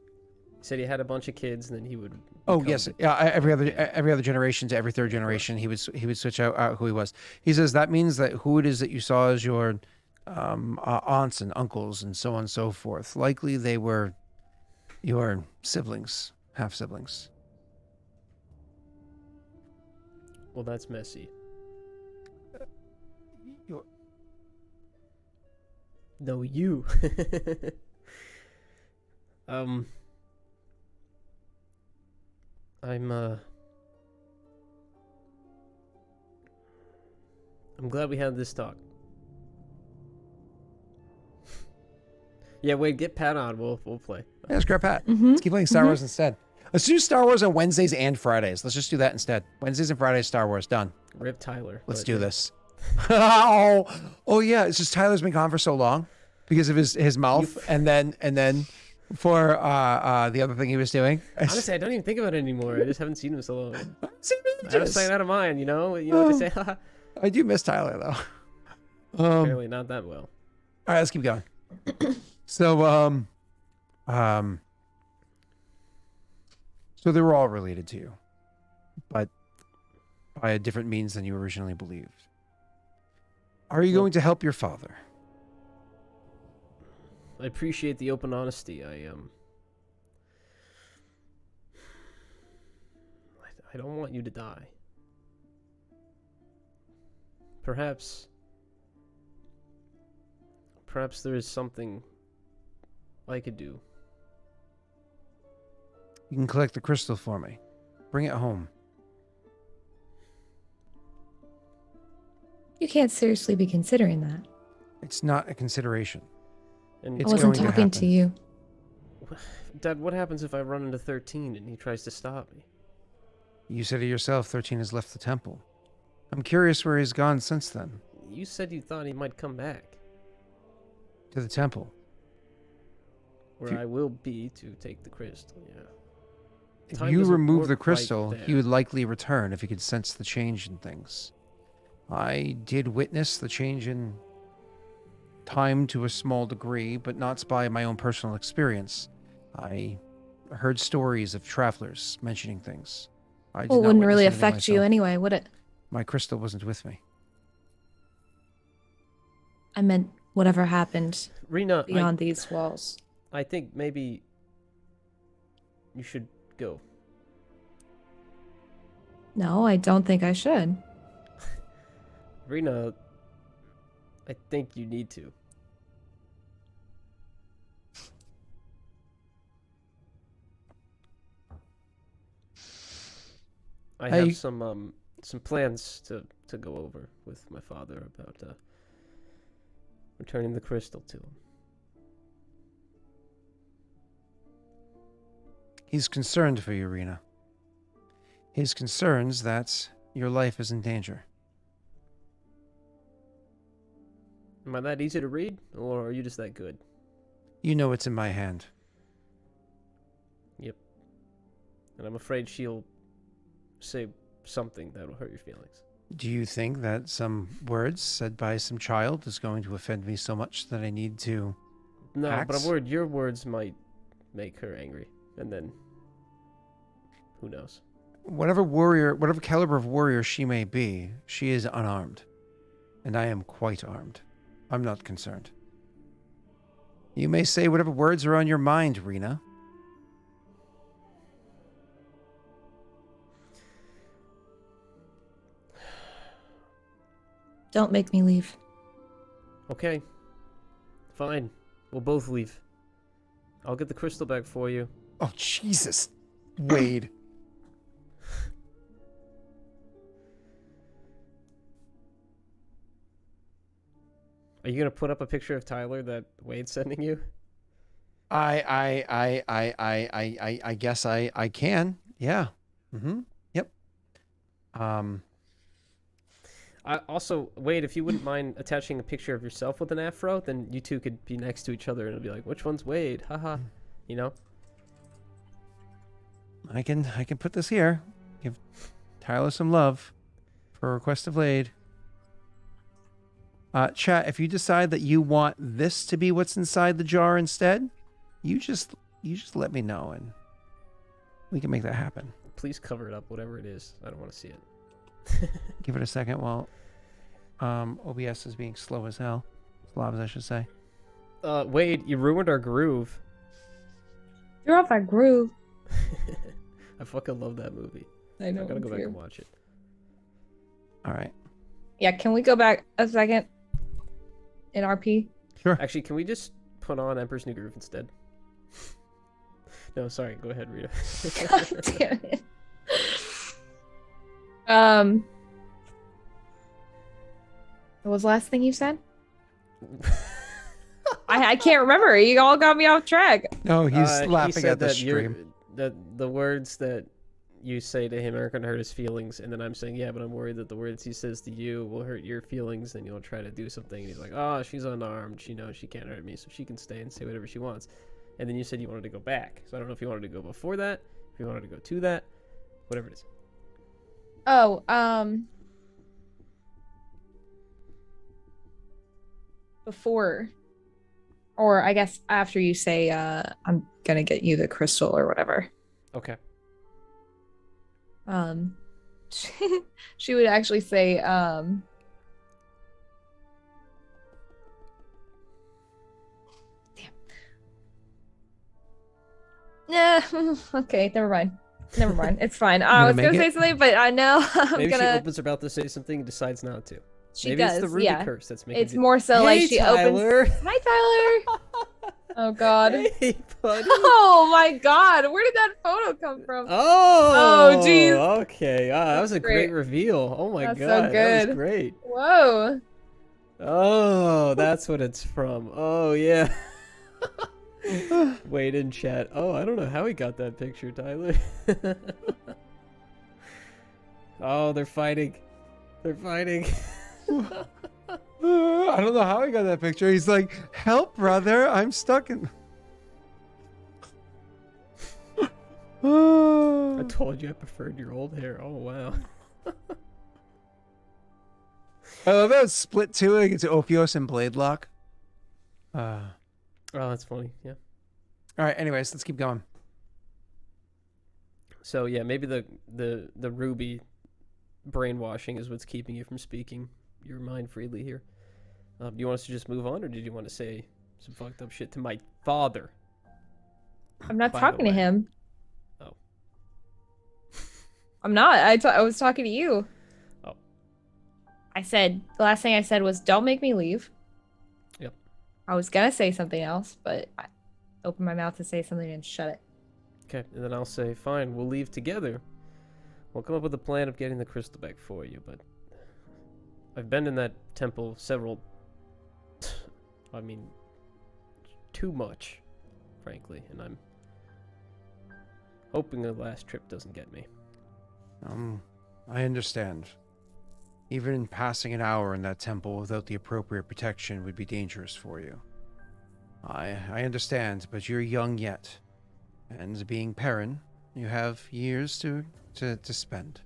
He said he had a bunch of kids, and then he would. Oh become yes, the- yeah. Every other generation to every third generation, he would switch out who he was. He says that means that who it is that you saw as your aunts and uncles and so on and so forth. Likely they were your siblings, half siblings. Well, that's messy. No, you. I'm glad we had this talk. Yeah, wait, get Pat on. We'll play. Yeah, let's grab Pat. Mhm. Let's keep playing Star Wars instead. Let's do Star Wars on Wednesdays and Fridays. Let's just do that instead. Wednesdays and Fridays, Star Wars. Done. Rip Tyler. Let's but do yeah. this. Oh yeah. It's just Tyler's been gone for so long because of his mouth, and then for the other thing he was doing. Honestly, I don't even think about it anymore. I just haven't seen him so long. I Out of sight, out of mind. You know what they say. I do miss Tyler though. Apparently not that well. All right, let's keep going. So so they were all related to you, but by a different means than you originally believed. Are you going to help your father? I appreciate the open honesty. I don't want you to die. Perhaps there is something I could do. You can collect the crystal for me. Bring it home. You can't seriously be considering that. It's not a consideration. And It's I wasn't going to talking to happen. you. Dad, what happens if I run into 13 and he tries to stop me? You said it yourself, 13 has left the temple. I'm curious where he's gone since then. You said you thought he might come back, To the temple. where you- I will be to take the crystal. Yeah. If Time you doesn't remove work the quite crystal, there. he would likely return if he could sense the change in things. I did witness the change in time to a small degree, but not by my own personal experience. I heard stories of travelers mentioning things. I did Well, it not wouldn't witness really anything affect you myself. anyway, would it? My crystal wasn't with me. I meant whatever happened Rena, beyond these walls. I think maybe you should go. No, I don't think I should. Rena, I think you need to. I Hey. have some plans to go over with my father about returning the crystal to him. He's concerned for you, Rena. His concerns that your life is in danger. Am I that easy to read, or are you just that good? You know it's in my hand. Yep. And I'm afraid she'll say something that'll hurt your feelings. Do you think that some words said by some child is going to offend me so much that I need to... No, but Axe? I'm worried your words might make her angry, and then who knows? Whatever warrior, whatever caliber of warrior she may be, she is unarmed. And I am quite armed. I'm not concerned. You may say whatever words are on your mind, Rena. Don't make me leave. Okay. Fine. We'll both leave. I'll get the crystal back for you. Oh, Jesus. Wade. Are you gonna put up a picture of Tyler that Wade's sending you? I guess I can. Yeah. Mm-hmm. Yep. Also, Wade, if you wouldn't mind attaching a picture of yourself with an afro, then you two could be next to each other and it'll be like, which one's Wade? Haha. You know? I can put this here. Give Tyler some love for a request of Wade. Chat, if you decide that you want this to be what's inside the jar instead, you just let me know and We can make that happen. Please cover it up, whatever it is. I don't want to see it. Give it a second while OBS is being slow as hell. Slobs, I should say. Wade, you ruined our groove. You're off our groove. I fucking love that movie. I know. I gotta go back too. and watch it. All right. Yeah, can we go back a second in RP? Sure. Actually, can we just put on Emperor's New Groove instead? No, sorry. Go ahead, Rita. God damn it. What was the last thing you said? I can't remember. You all got me off track. No, he's He laughing said at the that stream. that the words that you say to him aren't going to hurt his feelings, and then I'm saying, yeah, but I'm worried that the words he says to you will hurt your feelings, and you'll try to do something. And he's like, oh, she's unarmed. She knows she can't hurt me, so she can stay and say whatever she wants. And then you said you wanted to go back. So I don't know if you wanted to go before that, if you wanted to go to that, whatever it is. Oh, before, or I guess after you say, I'm gonna get you the crystal or whatever. Okay. She would actually say, yeah, okay, never mind. Never mind. It's fine. I was gonna say something, but I know I'm Maybe gonna. she opens her mouth to say something and decides not to. She Maybe does. it's the Ruby Yeah. curse that's making It's it. more so Hey, like she Tyler. opens. Hi, Tyler. Oh God. Hey, buddy. Oh my God. Where did that photo come from? Oh. Oh, geez. Okay. That was a That's great great. reveal. Oh my That's so God. That good. was great. Whoa. Oh, that's what it's from. Oh yeah. Wait in chat. Oh, I don't know how he got that picture, Tyler. Oh, they're fighting. They're fighting. I don't know how he got that picture. He's like, help, brother. I'm stuck in. I told you I preferred your old hair. Oh wow. I love that split too. Like it's Ophios and Blade Lock. Oh, that's funny. Yeah. All right. Anyways, let's keep going. So yeah, maybe the Ruby brainwashing is what's keeping you from speaking your mind freely here. Do you want us to just move on, or did you want to say some fucked up shit to my father? I'm not By the talking to way. him. Oh. I'm not. I was talking to you. Oh. I said, the last thing I said was, don't make me leave. Yep. I was gonna say something else, but I opened my mouth to say something and shut it. Okay, and then I'll say, fine, we'll leave together. We'll come up with a plan of getting the crystal back for you, but I've been in that temple too much, frankly, and I'm hoping the last trip doesn't get me. I understand. Even passing an hour in that temple without the appropriate protection would be dangerous for you. I understand, but you're young yet. And being Perrin, you have years to spend.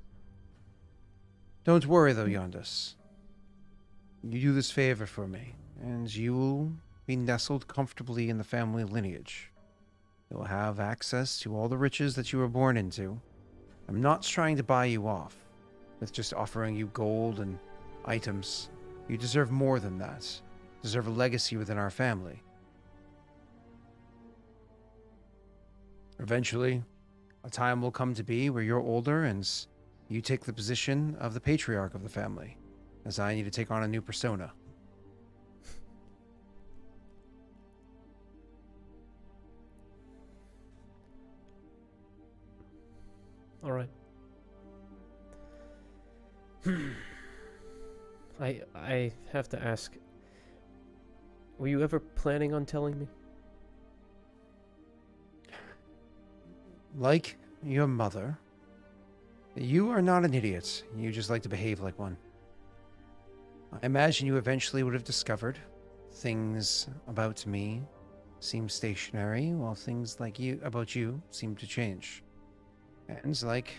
Don't worry though, Yondis. You do this favor for me, and you will be nestled comfortably in the family lineage. You'll have access to all the riches that you were born into. I'm not trying to buy you off with just offering you gold and items. You deserve more than that. You deserve a legacy within our family. Eventually, a time will come to be where you're older and you take the position of the patriarch of the family, as I need to take on a new persona. All right. I have to ask, were you ever planning on telling me? Like your mother, you are not an idiot. You just like to behave like one. I imagine you eventually would have discovered things about me seem stationary, while things like about you seem to change. And like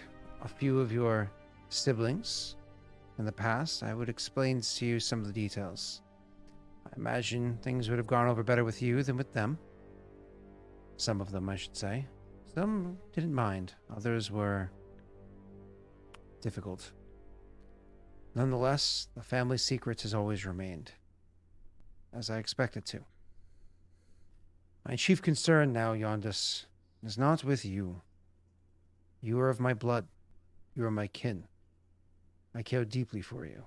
a few of your siblings in the past, I would explain to you some of the details. I imagine things would have gone over better with you than with them. Some of them, I should say. Some didn't mind. Others were difficult. Nonetheless, the family secret has always remained, as I expected to. My chief concern now, Yondis, is not with you. You are of my blood. You are my kin. I care deeply for you.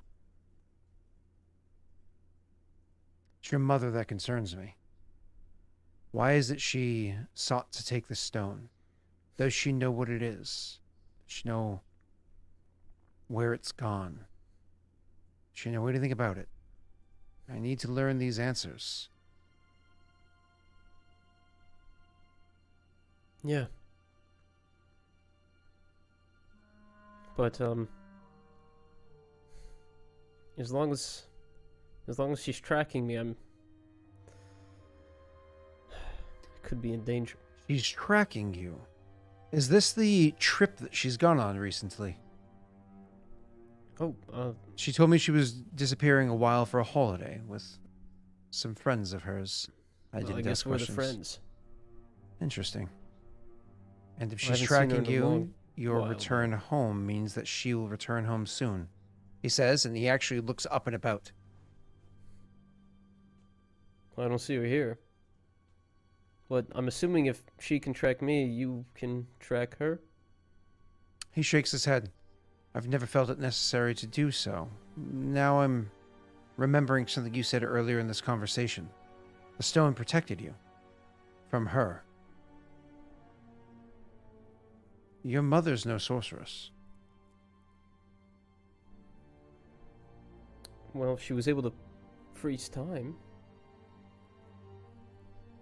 It's your mother that concerns me. Why is it she sought to take the stone? Does she know what it is? Does she know where it's gone? Does she know anything about it? I need to learn these answers. Yeah. But as long as she's tracking me, I could be in danger. She's tracking you. Is this the trip that she's gone on recently? Oh, She told me she was disappearing a while for a holiday with some friends of hers. I guess we're the friends. Interesting. And if Well, I she's haven't seen her tracking in a you, long your while, return home means that she will return home soon. He says, and he actually looks up and about. I don't see her here. But I'm assuming if she can track me, you can track her? He shakes his head. I've never felt it necessary to do so. Now I'm remembering something you said earlier in this conversation. The stone protected you. From her. Your mother's no sorceress. Well, if she was able to freeze time,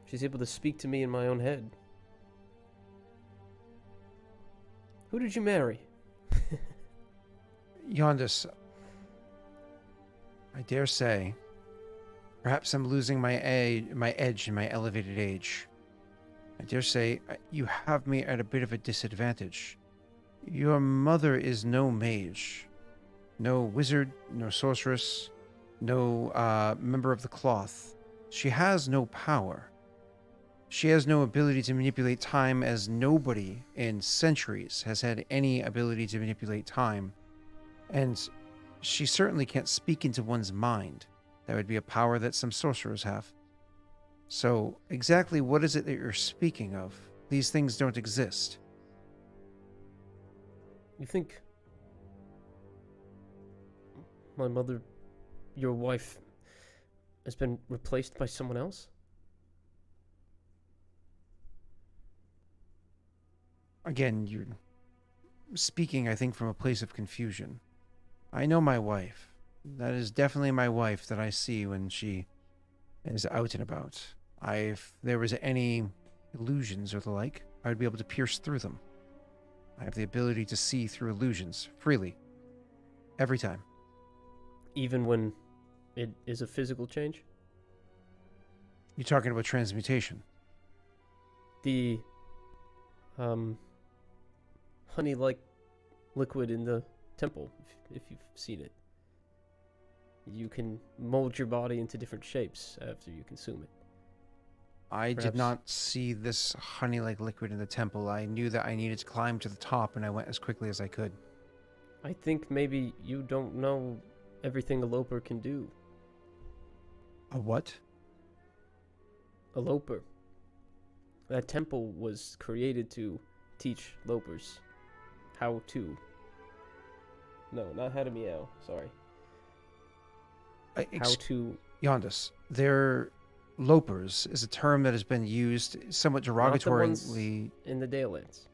she's able to speak to me in my own head. Who did you marry? Yondis, I dare say, perhaps I'm losing my edge in my elevated age. I dare say, you have me at a bit of a disadvantage. Your mother is no mage, no wizard, no sorceress, no member of the cloth. She has no power. She has no ability to manipulate time, as nobody in centuries has had any ability to manipulate time. And she certainly can't speak into one's mind. That would be a power that some sorcerers have. So, exactly what is it that you're speaking of? These things don't exist. You think my mother, your wife, has been replaced by someone else? Again, you're speaking, I think, from a place of confusion. I know my wife. That is definitely my wife that I see when she is out and about. If there was any illusions or the like, I would be able to pierce through them. I have the ability to see through illusions freely. Every time. Even when it is a physical change? You're talking about transmutation. The honey-like liquid in the temple, if you've seen it. You can mold your body into different shapes after you consume it. I did Perhaps. not see this honey-like liquid in the temple. I knew that I needed to climb to the top, and I went as quickly as I could. I think maybe you don't know everything a loper can do. A what? A loper. That temple was created to teach lopers how to... No, not how to meow, sorry. How to... Yondis, they're... Lopers is a term that has been used somewhat Not the ones derogatorily. in the Daelands.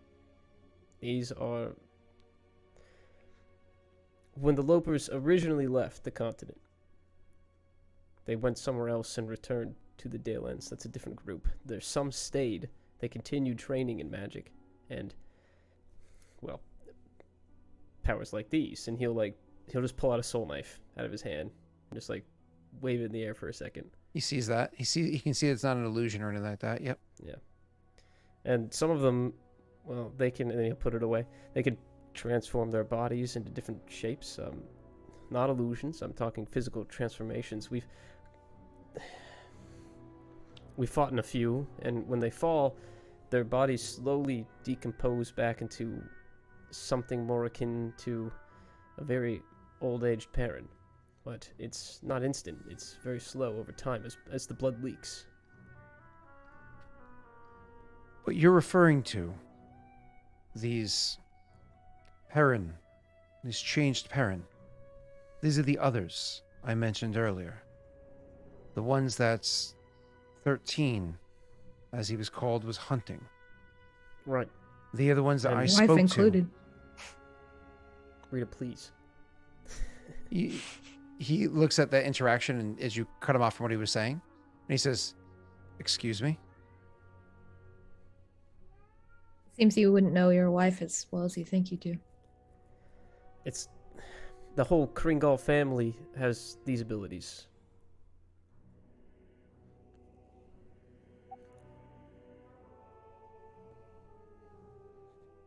These are... When the lopers originally left the continent, they went somewhere else and returned to the Daelands. That's a different group. There's some stayed. They continued training in magic. And, well, powers like these. And he'll just pull out a soul knife out of his hand and just, wave it in the air for a second. He sees that. He can see it's not an illusion or anything like that. Yep. Yeah. And some of them, well, they can, and he'll put it away. They can transform their bodies into different shapes. Not illusions. I'm talking physical transformations. We've fought in a few, and when they fall, their bodies slowly decompose back into something more akin to a very old-aged parent. But it's not instant. It's very slow over time as the blood leaks. What you're referring to, these Perrin, these changed Perrin, these are the others I mentioned earlier. The ones that 13, as he was called, was hunting. Right. They are the ones that And I Wife spoke included. Rita, please. to. He looks at the interaction, and as you cut him off from what he was saying, and he says, "Excuse me." Seems you wouldn't know your wife as well as you think you do. It's... The whole Kringle family has these abilities.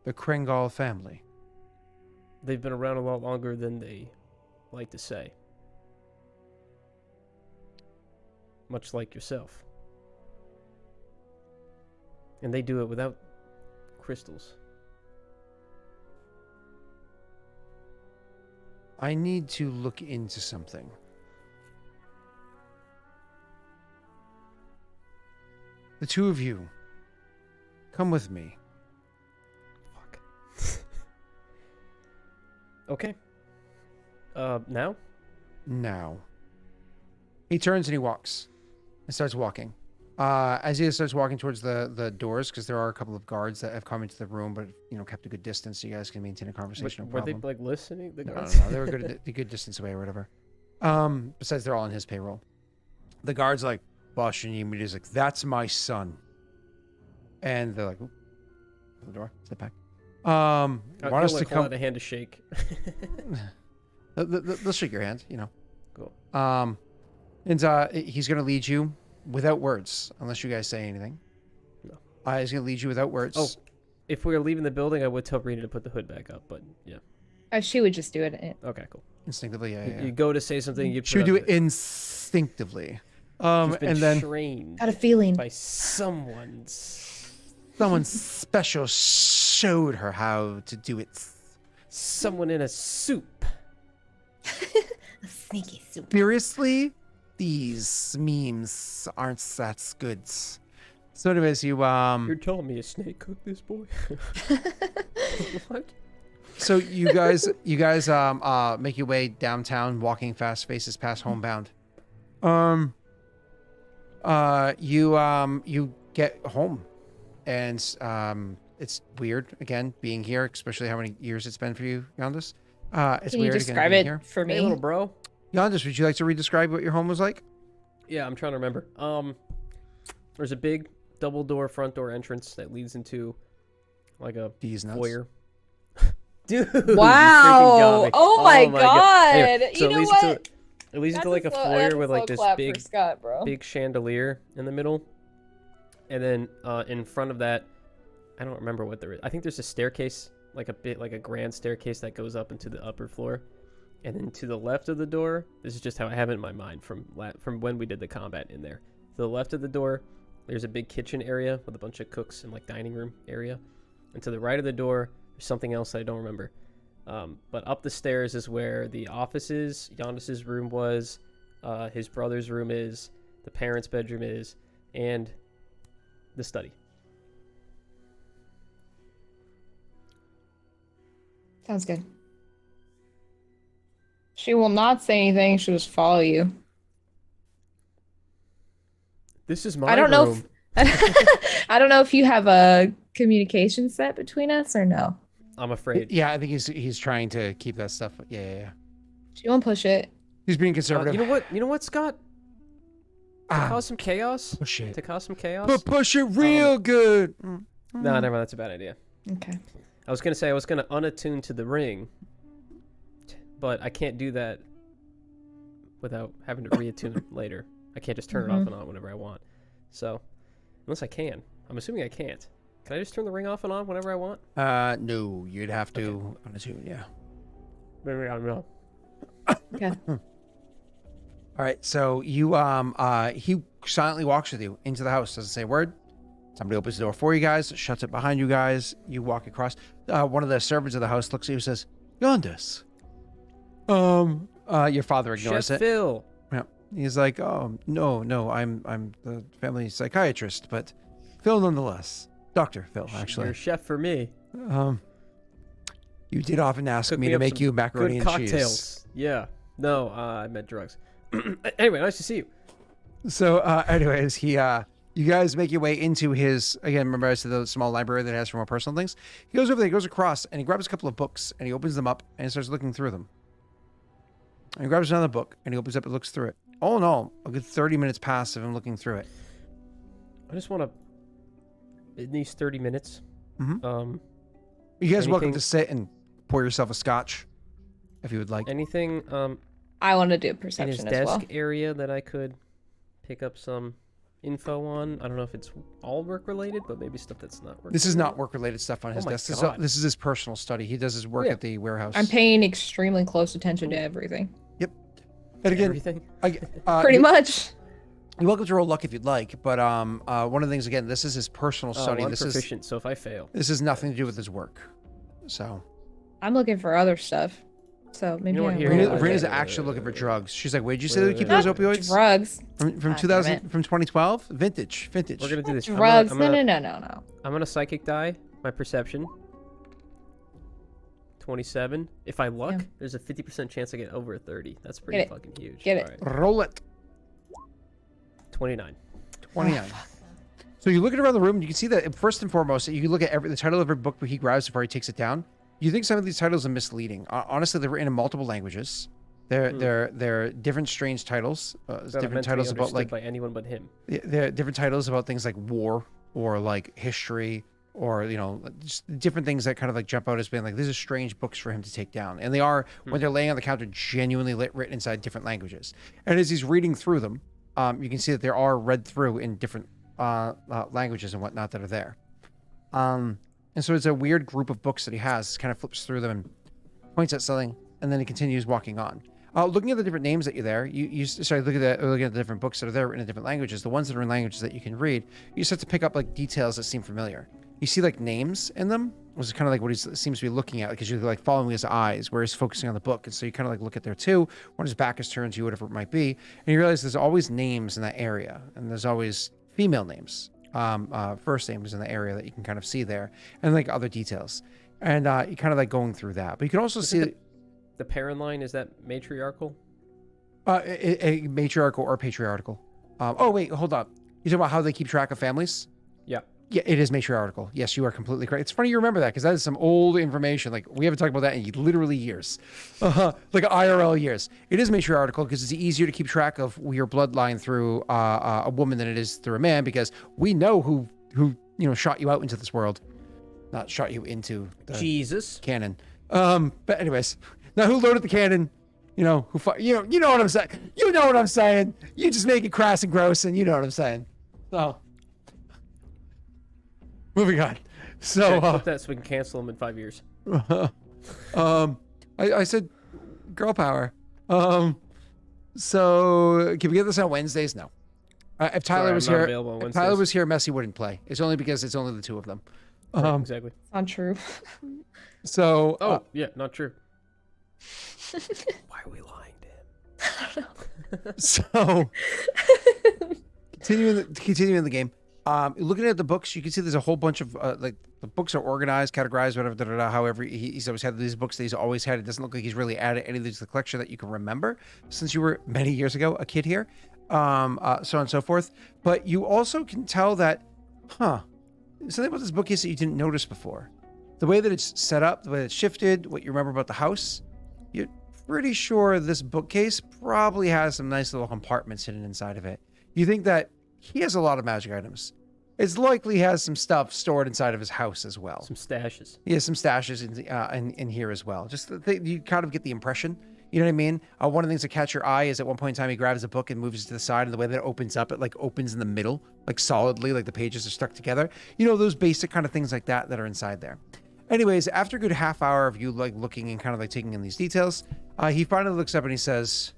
The Kringle family. They've been around a lot longer than they like to say. Much like yourself. And they do it without crystals. I need to look into something. The two of you, come with me. Fuck. Okay. Now? Now. He turns and he walks. And starts walking. As he starts walking towards the doors, because there are a couple of guards that have come into the room, but kept a good distance, so you guys can maintain a conversation. No Were they problem. like listening? The No, guards? they were good a good distance away or whatever. Besides, they're all on his payroll. The guard's like, Bosh, and he's like, "That's my son." And they're like, "Oop." The door, step back. Want us to come? Hold out a hand to shake. They'll shake your hand, Cool. And he's gonna lead you without words, unless you guys say anything. No. He's gonna lead you without words. Oh, if we were leaving the building, I would tell Rita to put the hood back up, but yeah. She would just do it. Okay, cool. Instinctively, yeah. You go to say something, you She would do it instinctively. She's been And then trained Got a feeling. by someone's... someone special showed her how to do it. Someone in a soup. A sneaky soup. Seriously, these memes aren't that good. So anyways, You're telling me a snake cooked this boy? What? So you guys make your way downtown, walking fast, faces past Homebound. You get home, and it's weird again being here, especially how many years it's been for you, Yondis. It's Can you weird describe again it being here. for me? Hey, little bro. Yondis, would you like to re-describe what your home was like? Yeah, I'm trying to remember. There's a big double door front door entrance that leads into like a These nuts. foyer. Dude, you freaking Wow. got me. Oh my God. Anyway, You it know leads what? into it leads into like a foyer with like this big Scott, bro. big chandelier in the middle, and then in front of that, I don't remember what there is. I think there's a staircase, like a grand staircase that goes up into the upper floor, and then to the left of the door, this is just how I have it in my mind from when we did the combat in there. To the left of the door, there's a big kitchen area with a bunch of cooks and like dining room area, and to the right of the door, there's something else that I don't remember. But up the stairs is where the office is, Yondis' room was, his brother's room is, the parents' bedroom is, and the study. Sounds good. She will not say anything. She'll just follow you. This is my I don't know room. I don't know if you have a communication set between us or no. I'm afraid. Yeah, I think he's trying to keep that stuff. Yeah. She won't push it. He's being conservative. You know what, Scott? To cause some chaos? Push it. To cause some chaos? But push it real good. No, never mind. That's a bad idea. Okay. I was gonna say I was gonna unattune to the ring, but I can't do that without having to reattune later. I can't just turn it off and on whenever I want. So, unless I can, I'm assuming I can't. Can I just turn the ring off and on whenever I want? No, you'd have to unattune. Yeah. Maybe I don't know. Okay. All right. So you he silently walks with you into the house. Doesn't say a word. Somebody opens the door for you guys, shuts it behind you guys. You walk across. One of the servants of the house looks at you and says, "Yondis." Your father ignores Chef it. Phil. Yeah. He's like, "Oh, no, I'm the family psychiatrist, but Phil nonetheless. Dr. Phil, actually. You're a chef for me. You did often ask Cook me me to up make some you macaroni good and cheese." cocktails. Yeah. No, I meant drugs. Anyway, nice to see you. So, anyways, you guys make your way into his, again, remember I said the small library that has for more personal things? He goes over there, he goes across, and he grabs a couple of books, and he opens them up, and he starts looking through them. And he grabs another book, and he opens up and looks through it. All in all, a good 30 minutes pass of him looking through it. I just want to, in these 30 minutes, You guys are welcome anything- to sit and pour yourself a scotch, if you would like. anything I want to do in his perception as desk well. area that I could pick up some info on? I don't know if it's all work related, but maybe stuff that's not work. This is not work-related stuff on his my desk. God. This is his personal study. He does his work yeah. at the warehouse. I'm paying extremely close attention to everything. And again, Everything. Pretty much. You're welcome to roll luck if you'd like, but one of the things, again, this is his personal study. I'm This proficient, so if I fail, this has nothing to do with his work. So I'm looking for other stuff. So maybe know what, I here, roll here, like Rena's wait, actually looking for drugs. She's like, "Wait, did you say Wait, that we keep wait, those wait, opioids drugs. from God 2000 damn it. from 2012? Vintage." we're gonna do this. Drugs. I'm gonna, No. I'm gonna psychic die my perception. 27. If I luck, Yeah. there's a 50% chance I get over a 30. That's pretty Get it. fucking huge. Get it. All right. Roll it. 29. 29. So you're looking around the room, and you can see that first and foremost, you can look at the title of every book he grabs before he takes it down. You think some of these titles are misleading. Honestly, they're written in multiple languages. They're different strange titles. That are Different meant to be titles about understood like by anyone but him. they're different titles about things like war or like history or just different things that kind of like jump out as being like these are strange books for him to take down. And they are when they're laying on the counter genuinely written inside different languages. And as he's reading through them, you can see that they are read through in different languages and whatnot that are there. And so it's a weird group of books that he has. Kind of flips through them and points at something, and then he continues walking on. Looking at the different names that you're there, you start looking at the different books that are there in different languages. The ones that are in languages that you can read, you start to pick up like details that seem familiar. You see like names in them, which is kind of like what he seems to be looking at, because you're like following his eyes, where he's focusing on the book, and so you kind of like look at there too. When his back is turned to you, whatever it might be, and you realize there's always names in that area, and there's always female names. First names in the area that you can kind of see there, and like other details, and you kind of like going through that. But you can also see The parent line, is that matriarchal? a matriarchal or patriarchal. Oh wait, hold up. You talking about how they keep track of families? Yeah. Yeah, it is matriarchal. Yes, you are completely correct. It's funny you remember that because that is some old information. Like we haven't talked about that in literally years, like IRL years. It is matriarchal because it's easier to keep track of your bloodline through a woman than it is through a man, because we know who shot you out into this world, not shot you into the Jesus. cannon. But anyways, now who loaded the cannon? You know what I'm saying. You know what I'm saying. You just make it crass and gross, and you know what I'm saying. So. Moving on. So, Clip that so we can cancel them in 5 years. I said girl power. So can we get this on Wednesdays? No. If Tyler Sorry, was I'm not here, available on if Tyler Wednesdays. was here, Messi wouldn't play. It's only because it's only the two of them. Right, exactly. It's not true. So, Oh, yeah, not true. Why are we lying to him? so continuing the game. Looking at the books, you can see there's a whole bunch of like the books are organized, categorized, whatever. However, he's always had these books that he's always had. It doesn't look like he's really added any of these to the collection that you can remember since you were many years ago a kid here, so on and so forth. But you also can tell that, something about this bookcase that you didn't notice before. The way that it's set up, the way it's shifted, what you remember about the house, you're pretty sure this bookcase probably has some nice little compartments hidden inside of it. You think that he has a lot of magic items. It's likely he has some stuff stored inside of his house as well. Some stashes. He has some stashes in here as well. Just you kind of get the impression. You know what I mean? One of the things that catch your eye is at one point in time he grabs a book and moves it to the side, and the way that it opens up, it like opens in the middle, like solidly, like the pages are stuck together. You know, those basic kind of things like that are inside there. Anyways, after a good half hour of you like looking and kind of like taking in these details, he finally looks up and he says,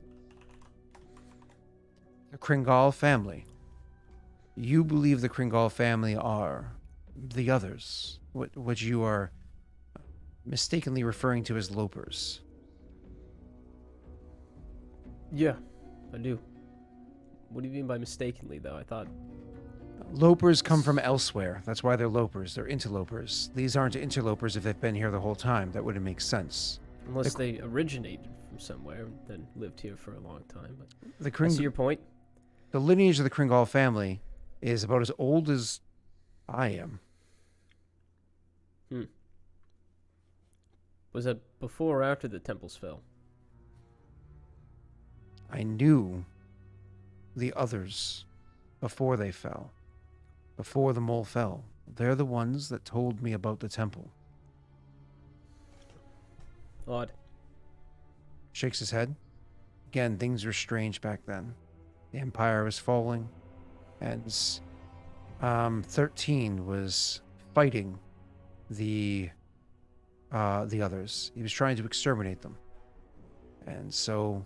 "The Kringal family. You believe the Kringal family are the others, what you are mistakenly referring to as Lopers. Yeah, I do. What do you mean by mistakenly, though? I thought... Lopers come from elsewhere. That's why they're Lopers. They're interlopers. These aren't interlopers if they've been here the whole time. That wouldn't make sense. Unless they originated from somewhere and then lived here for a long time. But The I see your point. The lineage of the Kringal family is about as old as I am. Was that before or after the temples fell? I knew the others before they fell. Before the mole fell. They're the ones that told me about the temple. Odd. Shakes his head. Again, things were strange back then. The Empire was falling, and 13 was fighting the others. He was trying to exterminate them. And so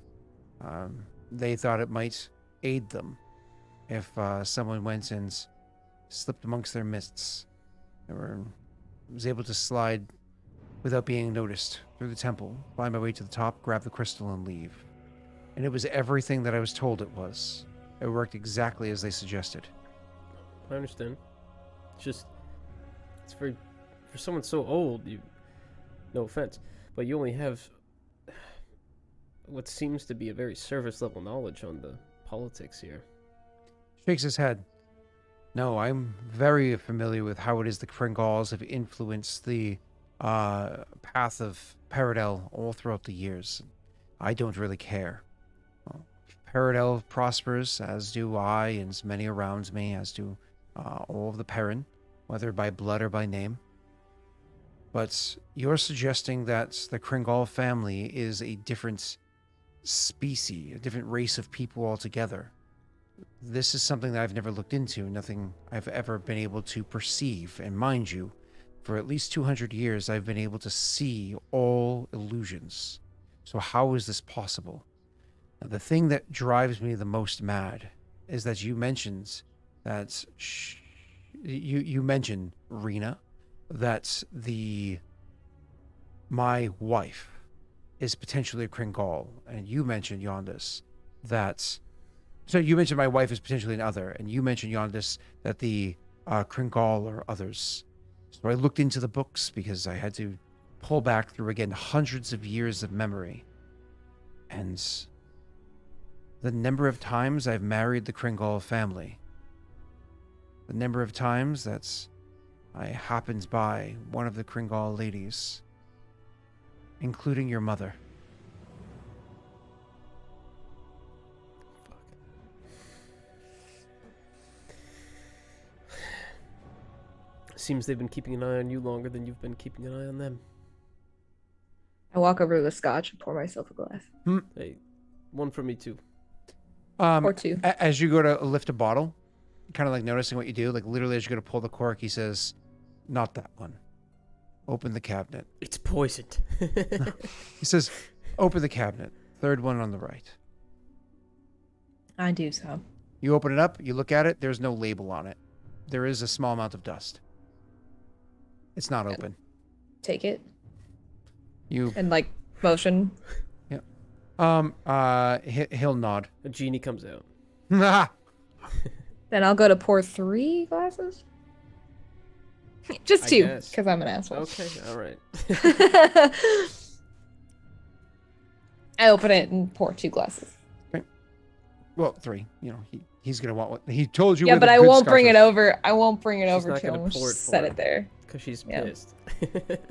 they thought it might aid them if someone went and slipped amongst their midst and was able to slide without being noticed through the temple, find my way to the top, grab the crystal, and leave. And it was everything that I was told it was. It worked exactly as they suggested. I understand. It's for someone so old, no offense, but you only have what seems to be a very surface level knowledge on the politics here. Shakes his head. No, I'm very familiar with how it is the Kringals have influenced the path of Paradel all throughout the years. I don't really care. Paradel prospers, as do I, and as many around me, as do all of the Perrin, whether by blood or by name. But you're suggesting that the Kringal family is a different species, a different race of people altogether. This is something that I've never looked into, nothing I've ever been able to perceive. And mind you, for at least 200 years, I've been able to see all illusions. So how is this possible? Now, the thing that drives me the most mad is that you mentioned that you mentioned, Rena, that my wife is potentially a Kringal, and you mentioned Yondis that. So you mentioned my wife is potentially an other, and you mentioned Yondis that the Kringal are others. So I looked into the books because I had to pull back through again hundreds of years of memory, and the number of times I've married the Kringal family, the number of times that I happened by one of the Kringal ladies, including your mother. Seems they've been keeping an eye on you longer than you've been keeping an eye on them. I walk over to the scotch and pour myself a glass. Hey, one for me too. Or two. As you go to lift a bottle, kind of like noticing what you do, like literally as you go to pull the cork, he says, "Not that one. Open the cabinet." It's poisoned. He says, "Open the cabinet. Third one on the right." I do so. You open it up, you look at it, there's no label on it. There is a small amount of dust. It's not open. Take it You and like motion. he'll nod. A genie comes out. Then I'll go to pour 3 glasses. Just I 2, guess. because I'm an asshole. Okay, all right. I open it and pour 2 glasses. Well, 3. You know, he's gonna want what he told you. Yeah, where but the I good won't scotch bring is. it over. I won't bring it She's over not to him. gonna I'll pour it just for set him. it there. Because she's Yeah. pissed.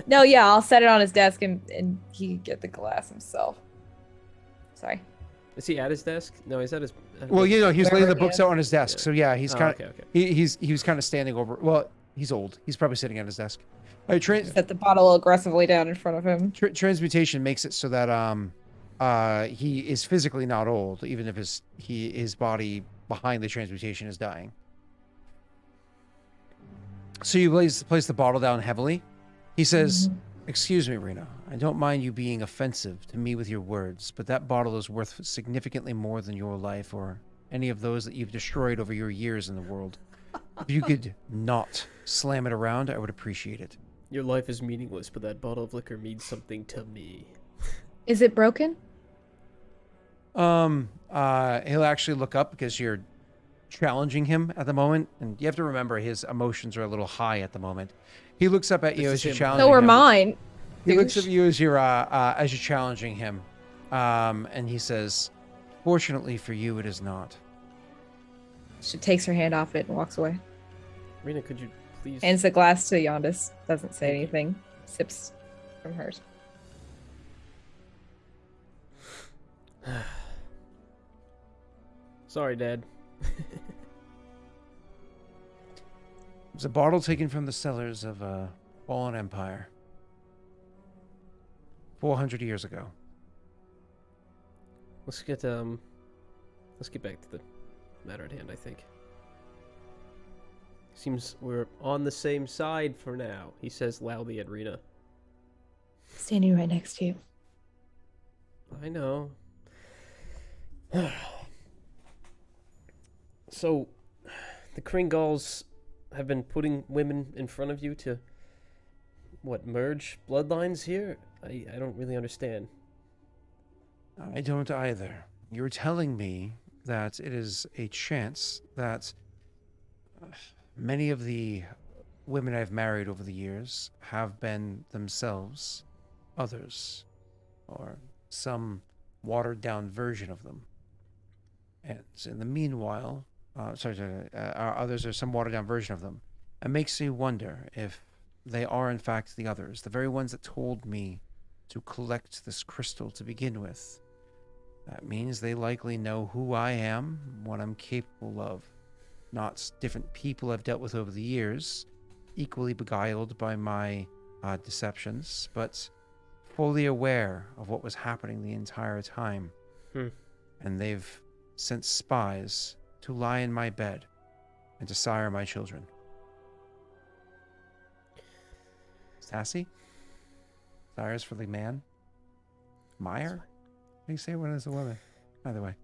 No, yeah, I'll set it on his desk and he can get the glass himself. Sorry. Is he at his desk? No, he's at his... Well, you know, he was laying the Wherever he books is. out on his desk. Yeah. So yeah, he's Oh, kind of okay. he was kind of standing over. Well, he's old. He's probably sitting at his desk. Set the bottle aggressively down in front of him. Transmutation makes it so that he is physically not old, even if his body behind the transmutation is dying. So you place the bottle down heavily. He says, "Excuse me, Rena. I don't mind you being offensive to me with your words, but that bottle is worth significantly more than your life or any of those that you've destroyed over your years in the world. If you could not slam it around, I would appreciate it. Your life is meaningless, but that bottle of liquor means something to me. Is it broken? He'll actually look up because you're challenging him at the moment, and you have to remember his emotions are a little high at the moment. He looks up at you This as is you're him. challenging So are him. mine. He looks at douche. you as you're challenging him, and he says, "Fortunately for you, it is not." She takes her hand off it and walks away. Rena, could you please... Hands the glass to Yondis. Doesn't say Thank you. anything. Sips from hers. Sorry, Dad. It's a bottle taken from the cellars of a fallen empire 400 years ago. Let's get back to the matter at hand, I think. Seems we're on the same side for now, he says loudly at Rena. Standing right next to you. I know. So, the Kringals have been putting women in front of you to, what, merge bloodlines here? I don't really understand. I don't either. You're telling me that it is a chance that many of the women I've married over the years have been themselves others, or some watered down version of them. And in the meanwhile, others are some watered down version of them. It makes me wonder if they are in fact the others, the very ones that told me to collect this crystal to begin with. That means they likely know who I am, what I'm capable of. Not different people I've dealt with over the years, equally beguiled by my deceptions, but fully aware of what was happening the entire time. And they've sent spies to lie in my bed and to sire my children. Sassy? Sires for the man? Meyer? What do you say when it's a woman? Either way.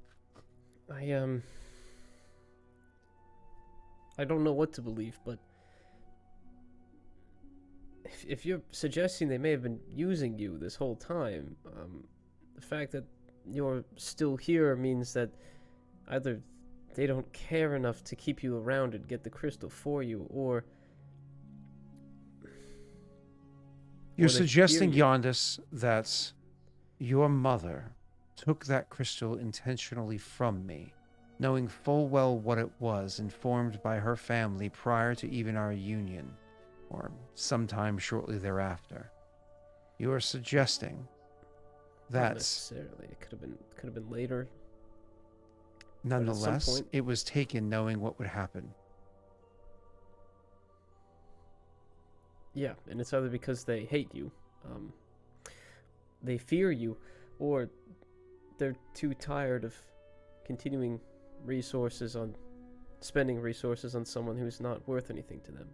I don't know what to believe, but if you're suggesting they may have been using you this whole time, the fact that you're still here means that either they don't care enough to keep you around and get the crystal for you, or You're they fear suggesting, you. Yondis, that your mother took that crystal intentionally from me, knowing full well what it was, informed by her family prior to even our union, or sometime shortly thereafter. You are suggesting not that, necessarily. It could have been later. nonetheless, point- it was taken knowing what would happen. Yeah, and it's either because they hate you, they fear you, or they're too tired of continuing spending resources on someone who's not worth anything to them.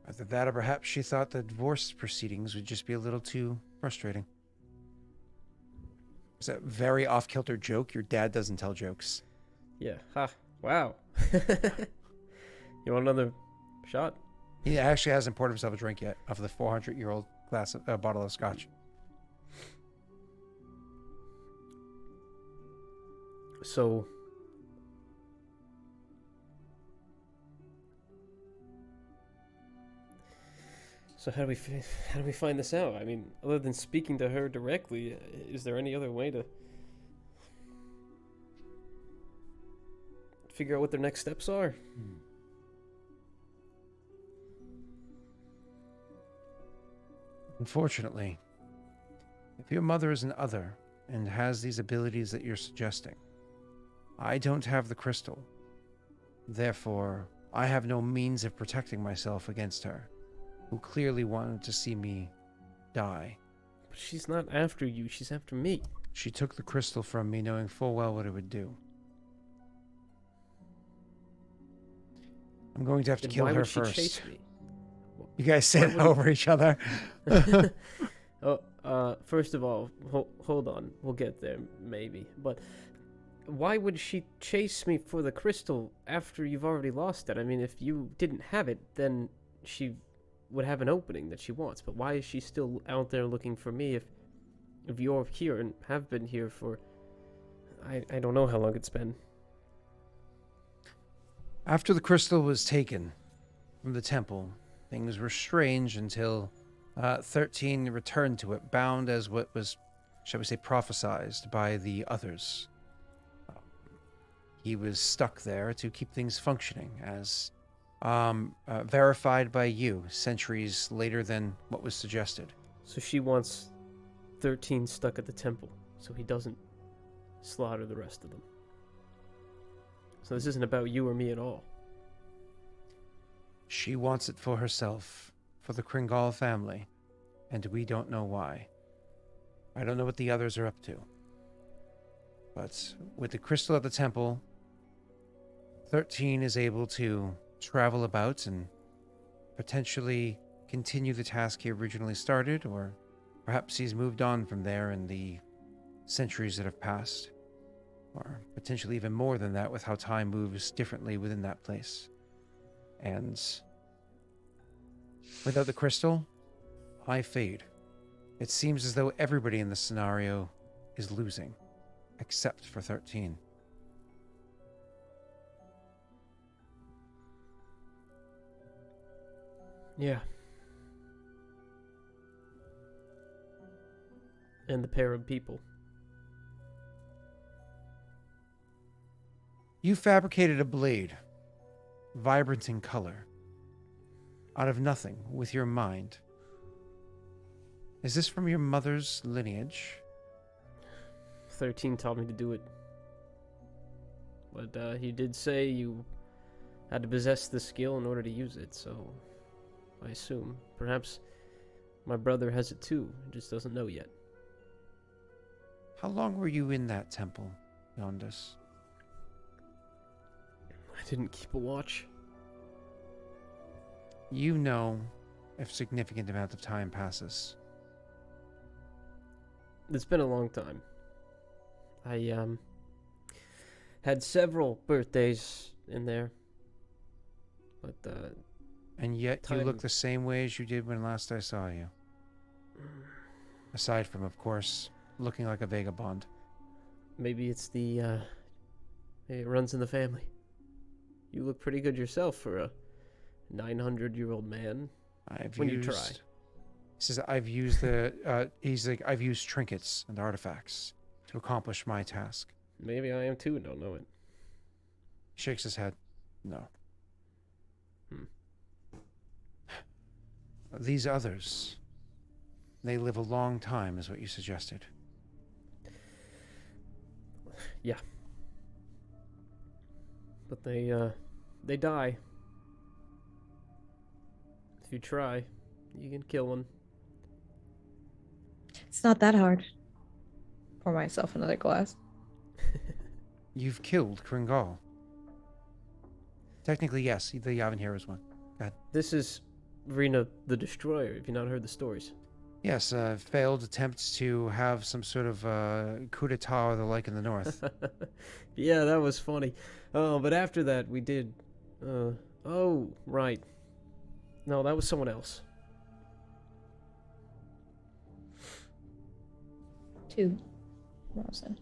Either that, or perhaps she thought the divorce proceedings would just be a little too frustrating. It's a very off-kilter joke. Your dad doesn't tell jokes. Yeah, ha, wow. You want another shot? He actually hasn't poured himself a drink yet of the 400-year-old bottle of scotch. So, how do we find this out? I mean, other than speaking to her directly, is there any other way to figure out what their next steps are? Unfortunately, if your mother is an other and has these abilities that you're suggesting, I don't have the crystal. Therefore, I have no means of protecting myself against her, who clearly wanted to see me die. But she's not after you, she's after me. She took the crystal from me knowing full well what it would do. I'm going to have to Then kill why her would she first. chase me? You guys sit would- over each other. First of all, hold on. We'll get there, maybe. But why would she chase me for the crystal after you've already lost it? I mean, if you didn't have it, then she would have an opening that she wants. But why is she still out there looking for me if you're here and have been here for... I don't know how long it's been. After the crystal was taken from the temple, things were strange until 13 returned to it, bound as what was, shall we say, prophesized by the others. He was stuck there to keep things functioning, as verified by you centuries later than what was suggested. So she wants 13 stuck at the temple, so he doesn't slaughter the rest of them. So this isn't about you or me at all. She wants it for herself, for the Kringal family, and we don't know why. I don't know what the others are up to. But with the crystal at the temple, 13 is able to travel about and potentially continue the task he originally started, or perhaps he's moved on from there in the centuries that have passed. Or potentially even more than that with how time moves differently within that place. And without the crystal, I fade. It seems as though everybody in this scenario is losing, except for 13. Yeah. And the pair of people. You fabricated a blade, vibrant in color, out of nothing with your mind. Is this from your mother's lineage? 13 taught me to do it. But he did say you had to possess the skill in order to use it, so I assume. Perhaps my brother has it too, just doesn't know yet. How long were you in that temple, Yondis? I didn't keep a watch. You know if significant amount of time passes. It's been a long time. I had several birthdays in there. But And yet you time... look the same way as you did when last I saw you. Aside from, of course, looking like a vagabond. Maybe it's the maybe it runs in the family. You look pretty good yourself for a 900-year-old man. You try. He says, I've used he's like, I've used trinkets and artifacts to accomplish my task. Maybe I am too, don't know it. He shakes his head. No. These others, they live a long time, is what you suggested. Yeah. But they die. If you try, you can kill one. It's not that hard. Pour myself another glass. You've killed Kringal. Technically, yes. The Yavin here is one. Go ahead. This is Rena the Destroyer. Have you not heard the stories? Yes, failed attempts to have some sort of coup d'etat or the like in the north. Yeah, that was funny. Oh, but after that, we did... oh, right. No, that was someone else. 2. Rosen.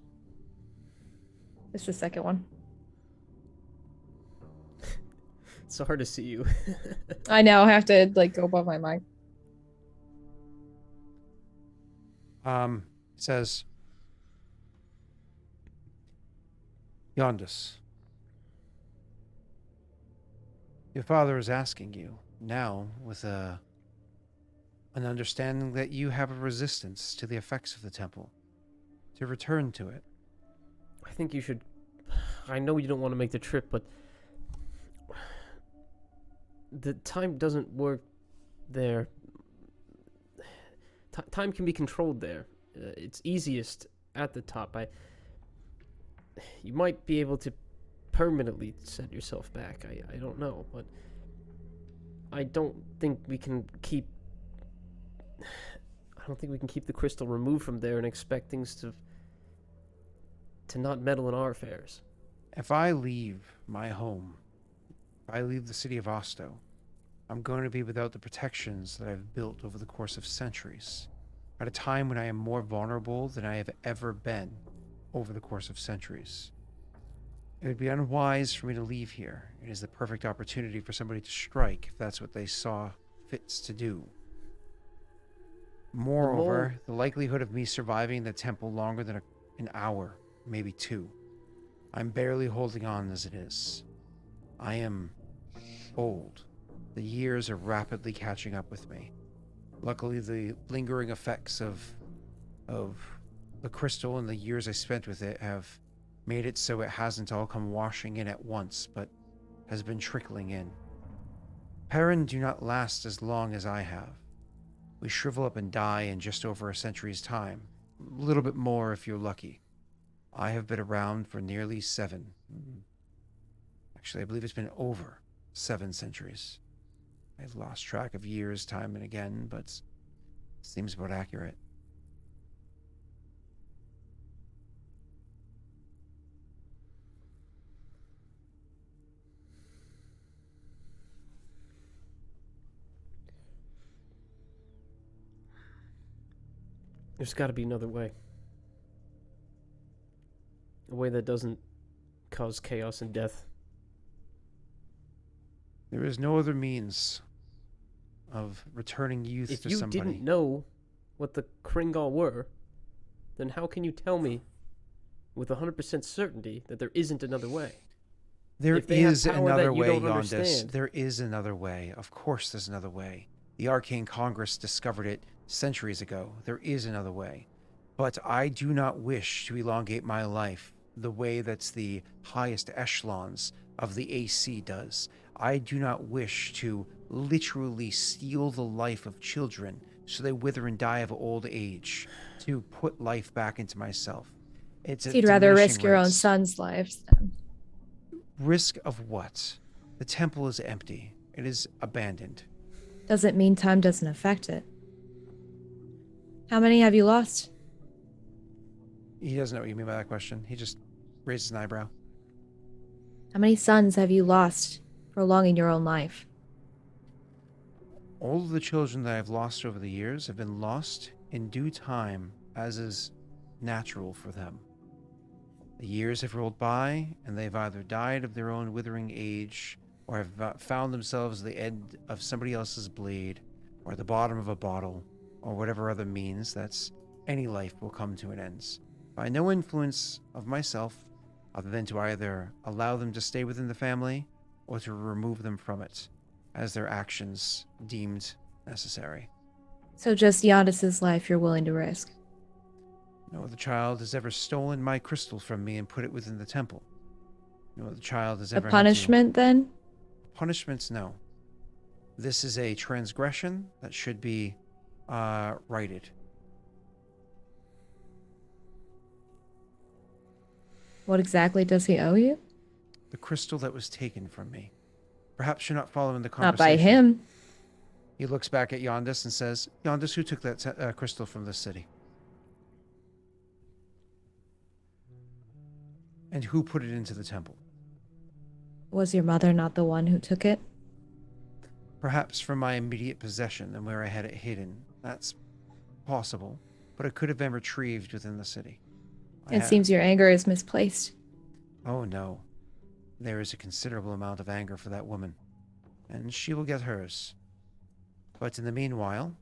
It's the second one. It's so hard to see you. I know. I have to like go above my mic. Says, Yondis, your father is asking you now with an understanding that you have a resistance to the effects of the temple, to return to it. I think you should... I know you don't want to make the trip, but... the time doesn't work there. Time can be controlled there. It's easiest at the top. You might be able to permanently set yourself back. I don't know, but I don't think we can keep... I don't think we can keep the crystal removed from there and expect things to... to not meddle in our affairs. If I leave my home, if I leave the city of Osto, I'm going to be without the protections that I've built over the course of centuries, at a time when I am more vulnerable than I have ever been over the course of centuries. It would be unwise for me to leave here. It is the perfect opportunity for somebody to strike if that's what they saw fits to do. Moreover, the likelihood of me surviving the temple longer than an hour, maybe 2. I'm barely holding on as it is. I am old. The years are rapidly catching up with me. Luckily, the lingering effects of the crystal and the years I spent with it have made it so it hasn't all come washing in at once, but has been trickling in. Perrin do not last as long as I have. We shrivel up and die in just over a century's time. A little bit more if you're lucky. I have been around for nearly 7. Actually, I believe it's been over 7 centuries. I've lost track of years time and again, but it seems about accurate. There's got to be another way. A way that doesn't cause chaos and death. There is no other means of returning youth If to you somebody. didn't know what the Kringal were, then how can you tell me with 100% certainty that there isn't another way? There If they have is power another that you way, don't Yondas. understand. There is another way. Of course there's another way. The Arcane Congress discovered it centuries ago. There is another way. But I do not wish to elongate my life the way that's the highest echelons of the AC does. I do not wish to literally steal the life of children so they wither and die of old age to put life back into myself. It's So you'd rather diminishing risk your own rates. son's lives then. Risk of what? The temple is empty. It is abandoned. Doesn't mean time doesn't affect it. How many have you lost? He doesn't know what you mean by that question. He just raises an eyebrow. How many sons have you lost prolonging your own life? All of the children that I've lost over the years have been lost in due time, as is natural for them. The years have rolled by, and they've either died of their own withering age, or have found themselves at the end of somebody else's blade, or at the bottom of a bottle, or whatever other means that's any life will come to an end. By no influence of myself, other than to either allow them to stay within the family, or to remove them from it, as their actions deemed necessary. So just Yondas's life you're willing to risk. No other child has ever stolen my crystal from me and put it within the temple. No other child has A ever punishment then? Punishments, no. This is a transgression that should be righted. What exactly does he owe you? The crystal that was taken from me. Perhaps you're not following the Not conversation. by him. He looks back at Yondas and says, Yondas, who took that crystal from this city? And who put it into the temple? Was your mother not the one who took it? Perhaps from my immediate possession and where I had it hidden. That's possible, but it could have been retrieved within the city. It seems your anger is misplaced. Oh no. There is a considerable amount of anger for that woman, and she will get hers. But in the meanwhile,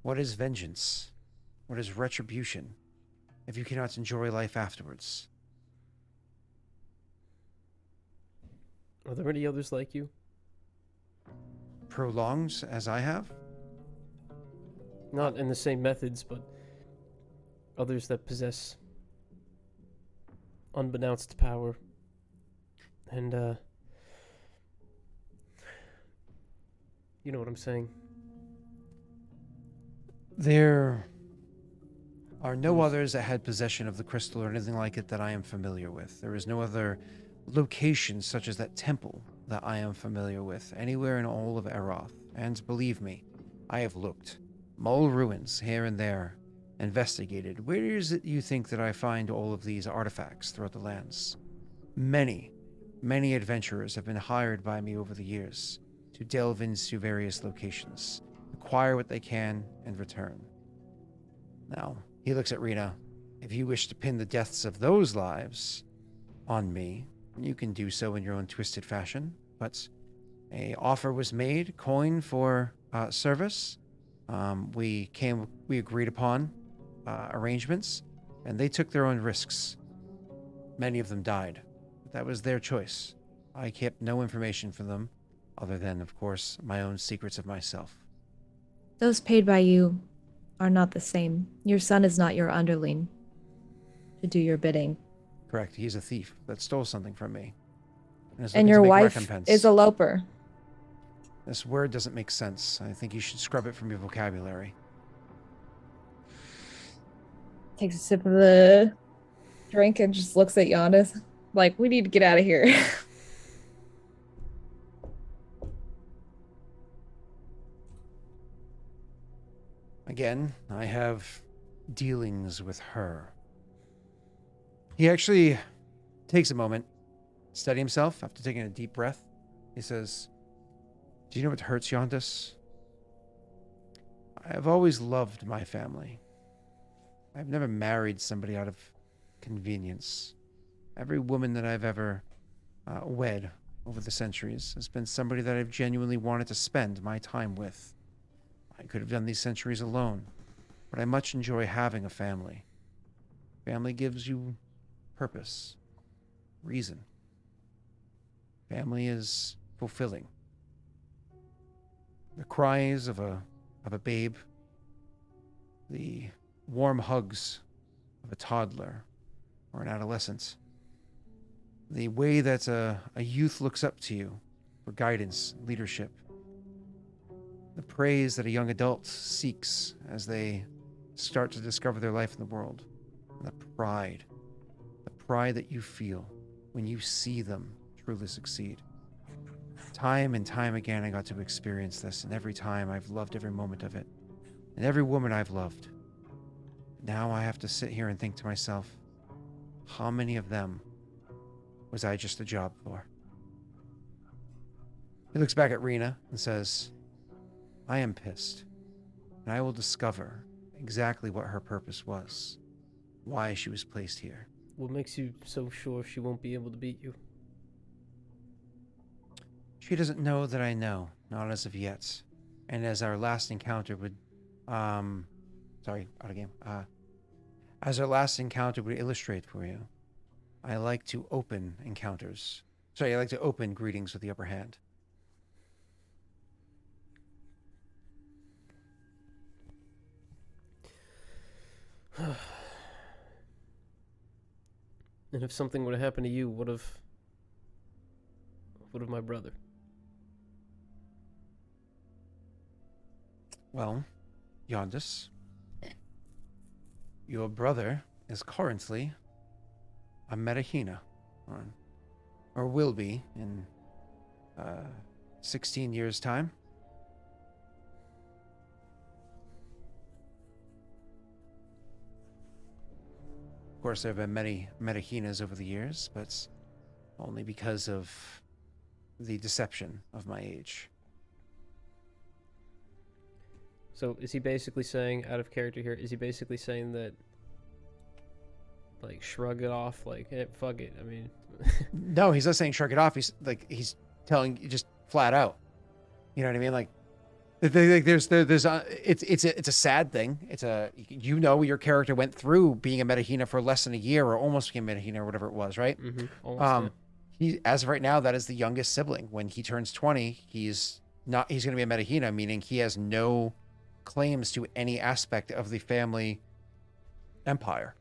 what is vengeance? What is retribution if you cannot enjoy life afterwards? Are there any others like you? Prolonged as I have? Not in the same methods, but others that possess unbeknownst power. And, you know what I'm saying. There are no others that had possession of the crystal or anything like it that I am familiar with. There is no other location such as that temple that I am familiar with anywhere in all of Eroth. And believe me, I have looked. Mole ruins here and there, investigated, where is it you think that I find all of these artifacts throughout the lands? Many, many adventurers have been hired by me over the years to delve into various locations, acquire what they can, and return. Now, he looks at Rena. If you wish to pin the deaths of those lives on me, you can do so in your own twisted fashion, but a offer was made, coin for service. We agreed upon arrangements, and they took their own risks. Many of them died. But that was their choice. I kept no information from them, other than, of course, my own secrets of myself. Those paid by you are not the same. Your son is not your underling to do your bidding. Correct. He's a thief that stole something from me. Is And looking to your make wife recompense. is a loper. This word doesn't make sense. I think you should scrub it from your vocabulary. Takes a sip of the drink and just looks at Yondas. Like, we need to get out of here. Again, I have dealings with her. He actually takes a moment, steady himself after taking a deep breath. He says, "Do you know what hurts, Yondas? I have always loved my family. I've never married somebody out of convenience. Every woman that I've ever wed over the centuries has been somebody that I've genuinely wanted to spend my time with. I could have done these centuries alone, but I much enjoy having a family. Family gives you purpose, reason. Family is fulfilling. The cries of a babe, the warm hugs of a toddler or an adolescent, the way that a youth looks up to you for guidance, leadership, the praise that a young adult seeks as they start to discover their life in the world, and the pride that you feel when you see them truly succeed. Time and time again, I got to experience this, and every time I've loved every moment of it, and every woman I've loved. Now I have to sit here and think to myself, how many of them was I just a job for? He looks back at Rena and says, I am pissed, and I will discover exactly what her purpose was, why she was placed here. What makes you so sure she won't be able to beat you? She doesn't know that I know, not as of yet. And as our last encounter would, as our last encounter would illustrate for you, I like to open encounters. I like to open greetings with the upper hand. And if something would have happened to you, what of my brother? Well, Yondas, your brother is currently a Metahina, or will be in 16 years' time. Of course, there have been many Metahinas over the years, but only because of the deception of my age. So is he basically saying, out of character here, is he basically saying that, like, shrug it off, like, hey, fuck it, I mean... No, he's not saying shrug it off, he's telling you just flat out. You know what I mean? Like, there's it's a sad thing. Your character went through being a Metahina for less than a year, or almost became a Metahina, or whatever it was, right? Mm-hmm. Almost, He, as of right now, that is the youngest sibling. When he turns 20, he's going to be a Metahina, meaning he has no claims to any aspect of the family empire.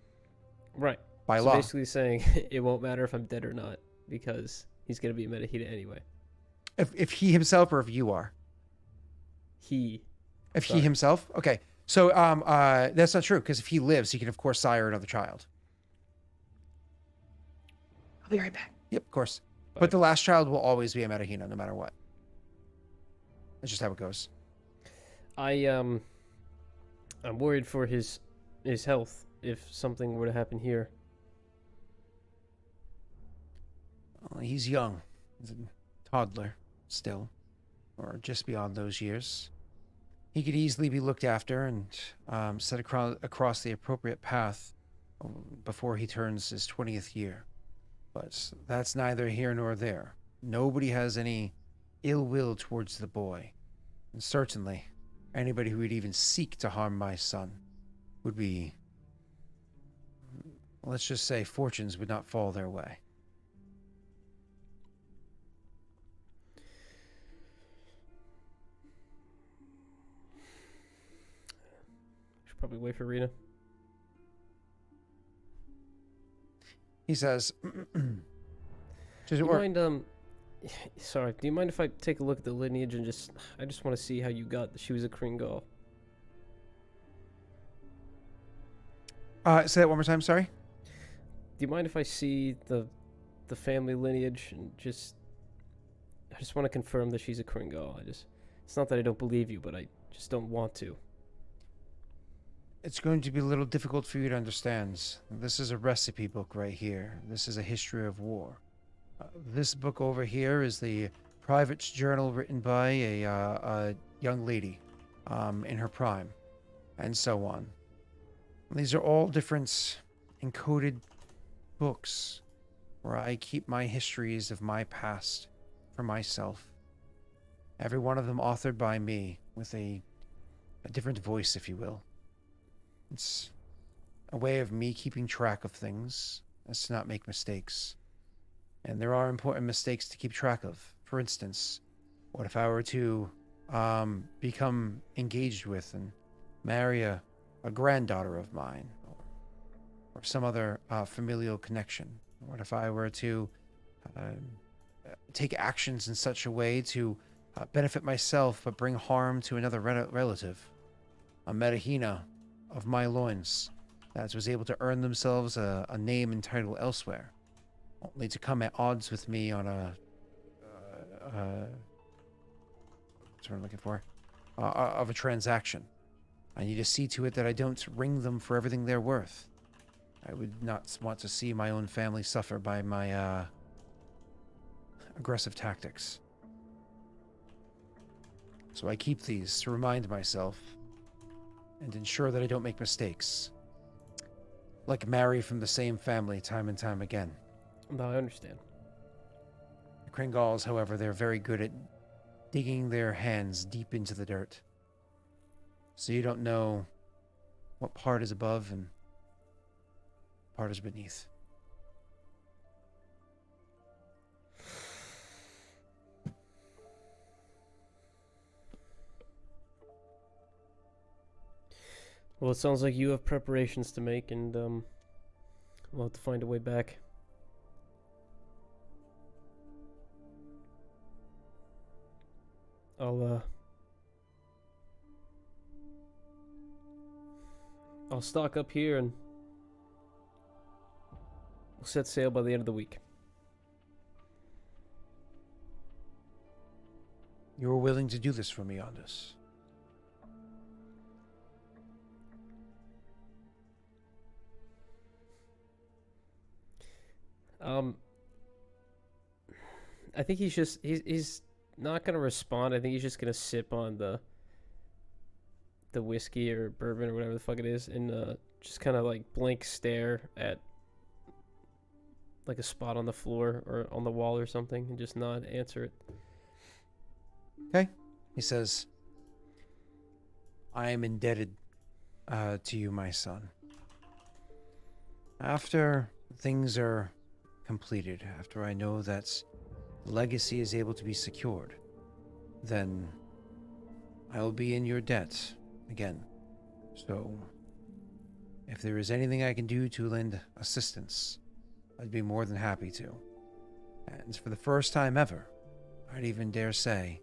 Right. By so law. Basically saying it won't matter if I'm dead or not, because he's going to be a Metahina anyway. If he himself, or if you are? He. If Sorry. he himself? Okay. So that's not true, because if he lives, he can, of course, sire another child. I'll be right back. Yep, of course. Bye. But the last child will always be a Metahina, no matter what. That's just how it goes. I'm worried for his his health if something were to happen here? Well, he's young. He's a toddler still, or just beyond those years. He could easily be looked after and set across the appropriate path before he turns his 20th year. But that's neither here nor there. Nobody has any ill will towards the boy. And certainly, anybody who would even seek to harm my son would be, let's just say, fortunes would not fall their way. Should probably wait for Rita. He says, Do you mind, sorry, do you mind if I take a look at the lineage and I just want to see how you got that she was a Kringle? Say that one more time, sorry? Do you mind if I see the family lineage and I just want to confirm that she's a Kringle. It's not that I don't believe you, but I just don't want to. It's going to be a little difficult for you to understand. This is a recipe book right here. This is a history of war. This book over here is the private journal written by a young lady in her prime, and so on. These are all different encoded books where I keep my histories of my past for myself. Every one of them authored by me with a different voice, if you will. It's a way of me keeping track of things as to not make mistakes. And there are important mistakes to keep track of. For instance, what if I were to become engaged with and marry a granddaughter of mine, or some other familial connection? What if I were to take actions in such a way to benefit myself but bring harm to another relative? A Metahina of my loins that was able to earn themselves a name and title elsewhere, only to come at odds with me on what's what I'm looking for, of a transaction. I need to see to it that I don't ring them for everything they're worth. I would not want to see my own family suffer by my aggressive tactics. So I keep these to remind myself and ensure that I don't make mistakes. Like marry from the same family time and time again. No, I understand. The Kringals, however, they're very good at digging their hands deep into the dirt. So you don't know what part is above and part is beneath. Well, it sounds like you have preparations to make, and we'll have to find a way back. I'll stock up here and we'll set sail by the end of the week. You were willing to do this for me, Andus. I think he's not gonna respond. I think he's just gonna sip on the whiskey or bourbon or whatever the fuck it is, and just kind of like blank stare at like a spot on the floor or on the wall or something, and just not answer it. Okay. He says, I am indebted to you, my son. After things are completed, after I know that legacy is able to be secured, then I will be in your debt again. So, if there is anything I can do to lend assistance, I'd be more than happy to. And for the first time ever, I'd even dare say,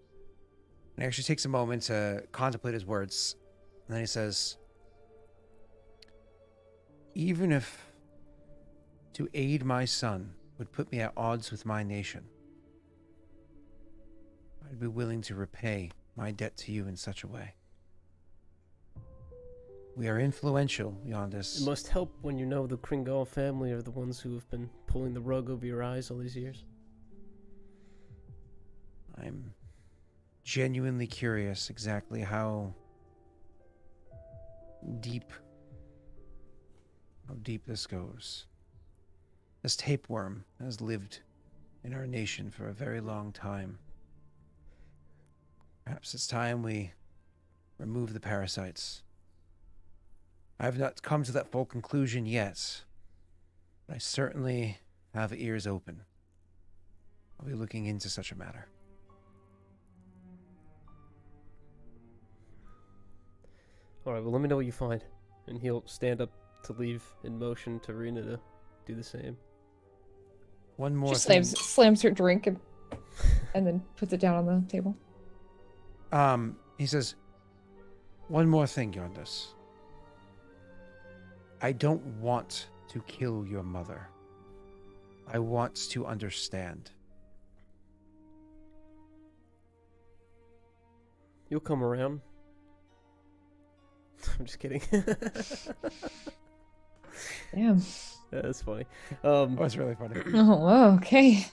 and he actually takes a moment to contemplate his words, and then he says, even if to aid my son would put me at odds with my nation, I'd be willing to repay my debt to you in such a way. We are influential, It Yondis. must help when you know the Kringal family are the ones who have been pulling the rug over your eyes all these years. I'm genuinely curious exactly how deep this goes. This tapeworm has lived in our nation for a very long time. Perhaps it's time we remove the parasites. I have not come to that full conclusion yet, but I certainly have ears open. I'll be looking into such a matter. Alright, well let me know what you find. And he'll stand up to leave in motion to Rena to do the same. One more Just thing. slams her drink and then puts it down on the table. He says, one more thing, Yondis. I don't want to kill your mother. I want to understand. You'll come around. I'm just kidding. Damn. Yeah, that's funny. Oh, it's really funny. Oh, whoa, okay.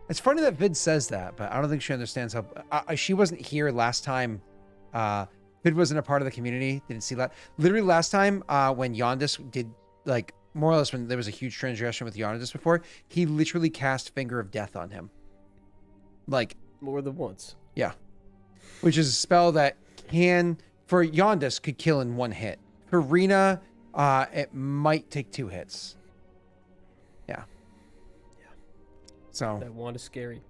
It's funny that Vid says that, but I don't think she understands how... she wasn't here last time. Vid wasn't a part of the community. Didn't see that. Literally last time when Yondis did, like, more or less when there was a huge transgression with Yondis before, he literally cast Finger of Death on him. Like... More than once. Yeah. Which is a spell that can, for Yondis, could kill in one hit. For Rena, it might take 2 hits. Yeah. So That wand is scary.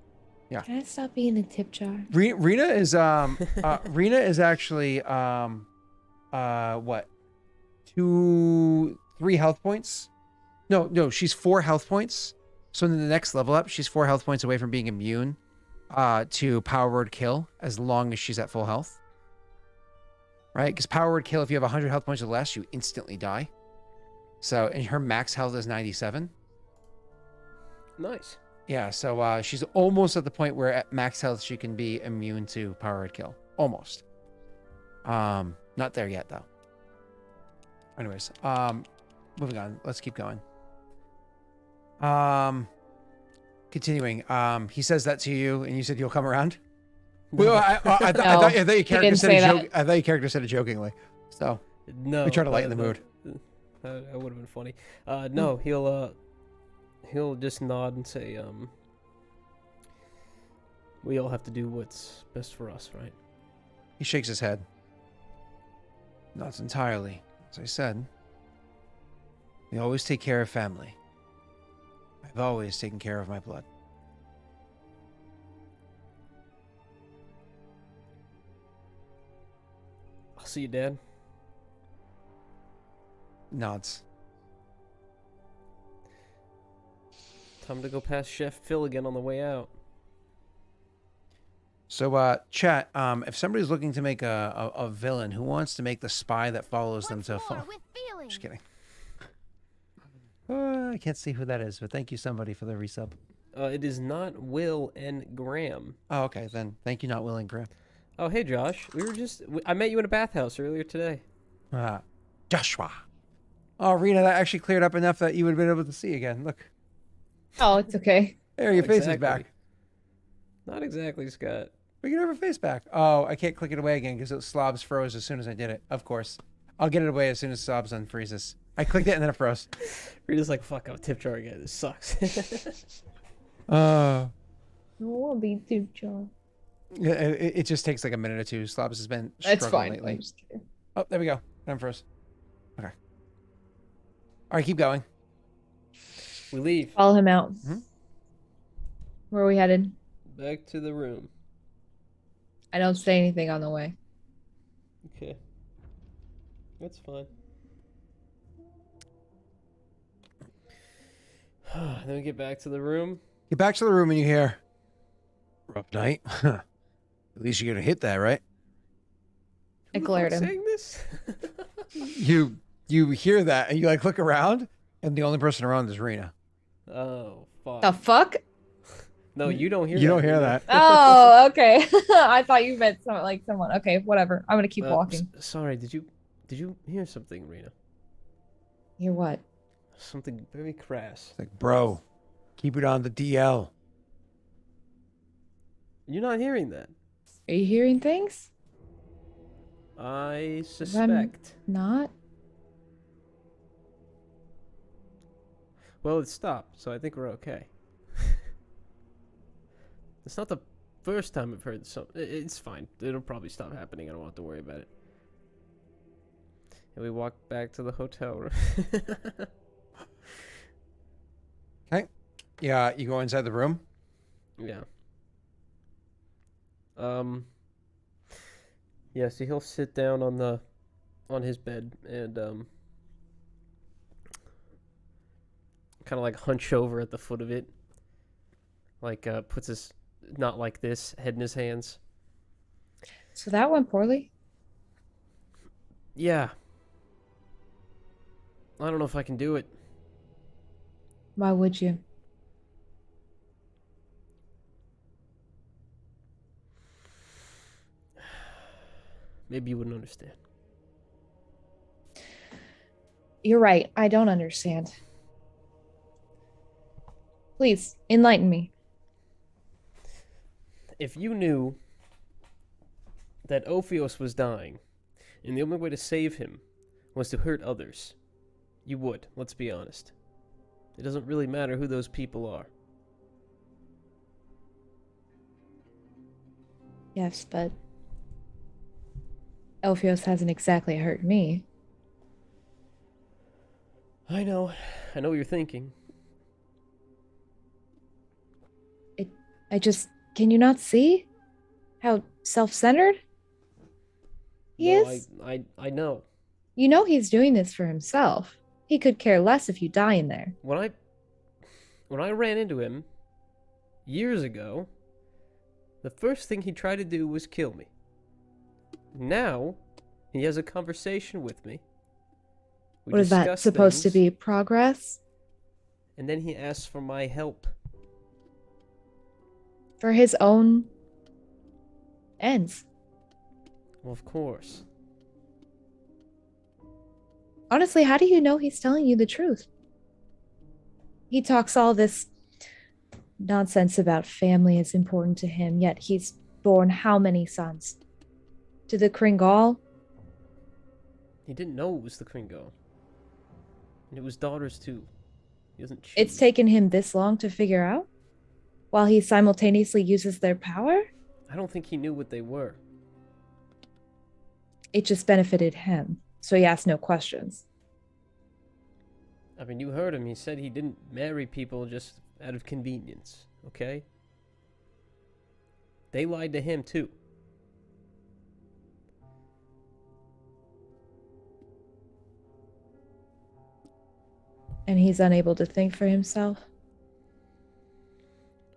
yeah. Can I stop being a tip jar? Rena is Rena is actually what? 3 health points? No, she's 4 health points. So in the next level up, she's 4 health points away from being immune to Power Word Kill as long as she's at full health. Right? Because Power Word Kill, if you have 100 health points or less, you instantly die. So, and her max health is 97. Nice. Yeah, so she's almost at the point where at max health she can be immune to Power Word Kill. Almost. Not there yet, though. Anyways, moving on. Let's keep going. Continuing. He says that to you, and you said you'll come around. Well, I thought your character said it. I thought your character said it jokingly. So No. we try to lighten the mood. That would have been funny. No, he'll just nod and say, we all have to do what's best for us, right? He shakes his head. Not entirely. As I said, we always take care of family. I've always taken care of my blood. I'll see you, Dad. Nods. Time to go past Chef Phil again on the way out. So, chat, if somebody's looking to make a villain, who wants to make the spy that follows them to... Just kidding. I can't see who that is, but thank you, somebody, for the resub. It is not Will and Graham. Oh, okay, then thank you, not Will and Graham. Oh, hey, Josh. I met you in a bathhouse earlier today. Joshua. Oh, Rena, that actually cleared up enough that you would have been able to see again. Look. Oh, it's okay. There, your Not face is exactly. back. Not exactly, Scott. We can have her face back. Oh, I can't click it away again because Slobs froze as soon as I did it. Of course. I'll get it away as soon as Slobs unfreezes. I clicked it and then it froze. Rita's like, fuck, I'm a tip jar again. This sucks. I won't be tip jar. It just takes like a minute or two. Slobs has been struggling That's fine. lately. I'm just kidding. Oh, there we go. Unfroze. Okay. All right, keep going. We leave. Follow him out. Mhm. Where are we headed? Back to the room. I don't say anything on the way. Okay. That's fine. Then we get back to the room. Get back to the room and you hear, rough night. At least you're going to hit that, right? I Who the glared fuck's him. saying this? You hear that and you like look around and the only person around is Rena. Oh, fuck. The fuck? No, you don't hear You that. don't hear Rena. that. Oh, okay. I thought you meant someone like someone. Okay, whatever. I'm gonna keep walking. Sorry, did you hear something, Rena? Hear what? Something very crass. It's like, bro, keep it on the DL. You're not hearing that. Are you hearing things? I 'Cause I'm suspect. not. Well, it stopped, so I think we're okay. It's not the first time I've heard something. It's fine. It'll probably stop happening. I don't have to worry about it. And we walk back to the hotel room. Okay. Yeah, you go inside the room. Yeah. Yeah, so he'll sit down on his bed and kind of like hunch over at the foot of it. Like puts his not like this head in his hands. So that went poorly. Yeah. I don't know if I can do it. Why would you? Maybe you wouldn't understand. You're right. I don't understand. Please enlighten me. If you knew that Ophios was dying, and the only way to save him was to hurt others, you would, let's be honest. It doesn't really matter who those people are. Yes, but Elphios hasn't exactly hurt me. I know what you're thinking. Can you not see how self-centered he No, is? I know. You know he's doing this for himself. He could care less if you die in there. When I ran into him years ago, the first thing he tried to do was kill me. Now, he has a conversation with me. We What is that discuss supposed to things, be? Progress? And then he asks for my help. For his own ends. Well, of course. Honestly, how do you know he's telling you the truth? He talks all this nonsense about family is important to him, yet he's born how many sons? To the Kringal? He didn't know it was the Kringo. And it was daughters too. He doesn't choose. It's taken him this long to figure out? While he simultaneously uses their power? I don't think he knew what they were. It just benefited him, so he asked no questions. I mean, you heard him. He said he didn't marry people just out of convenience, okay? They lied to him too. And he's unable to think for himself?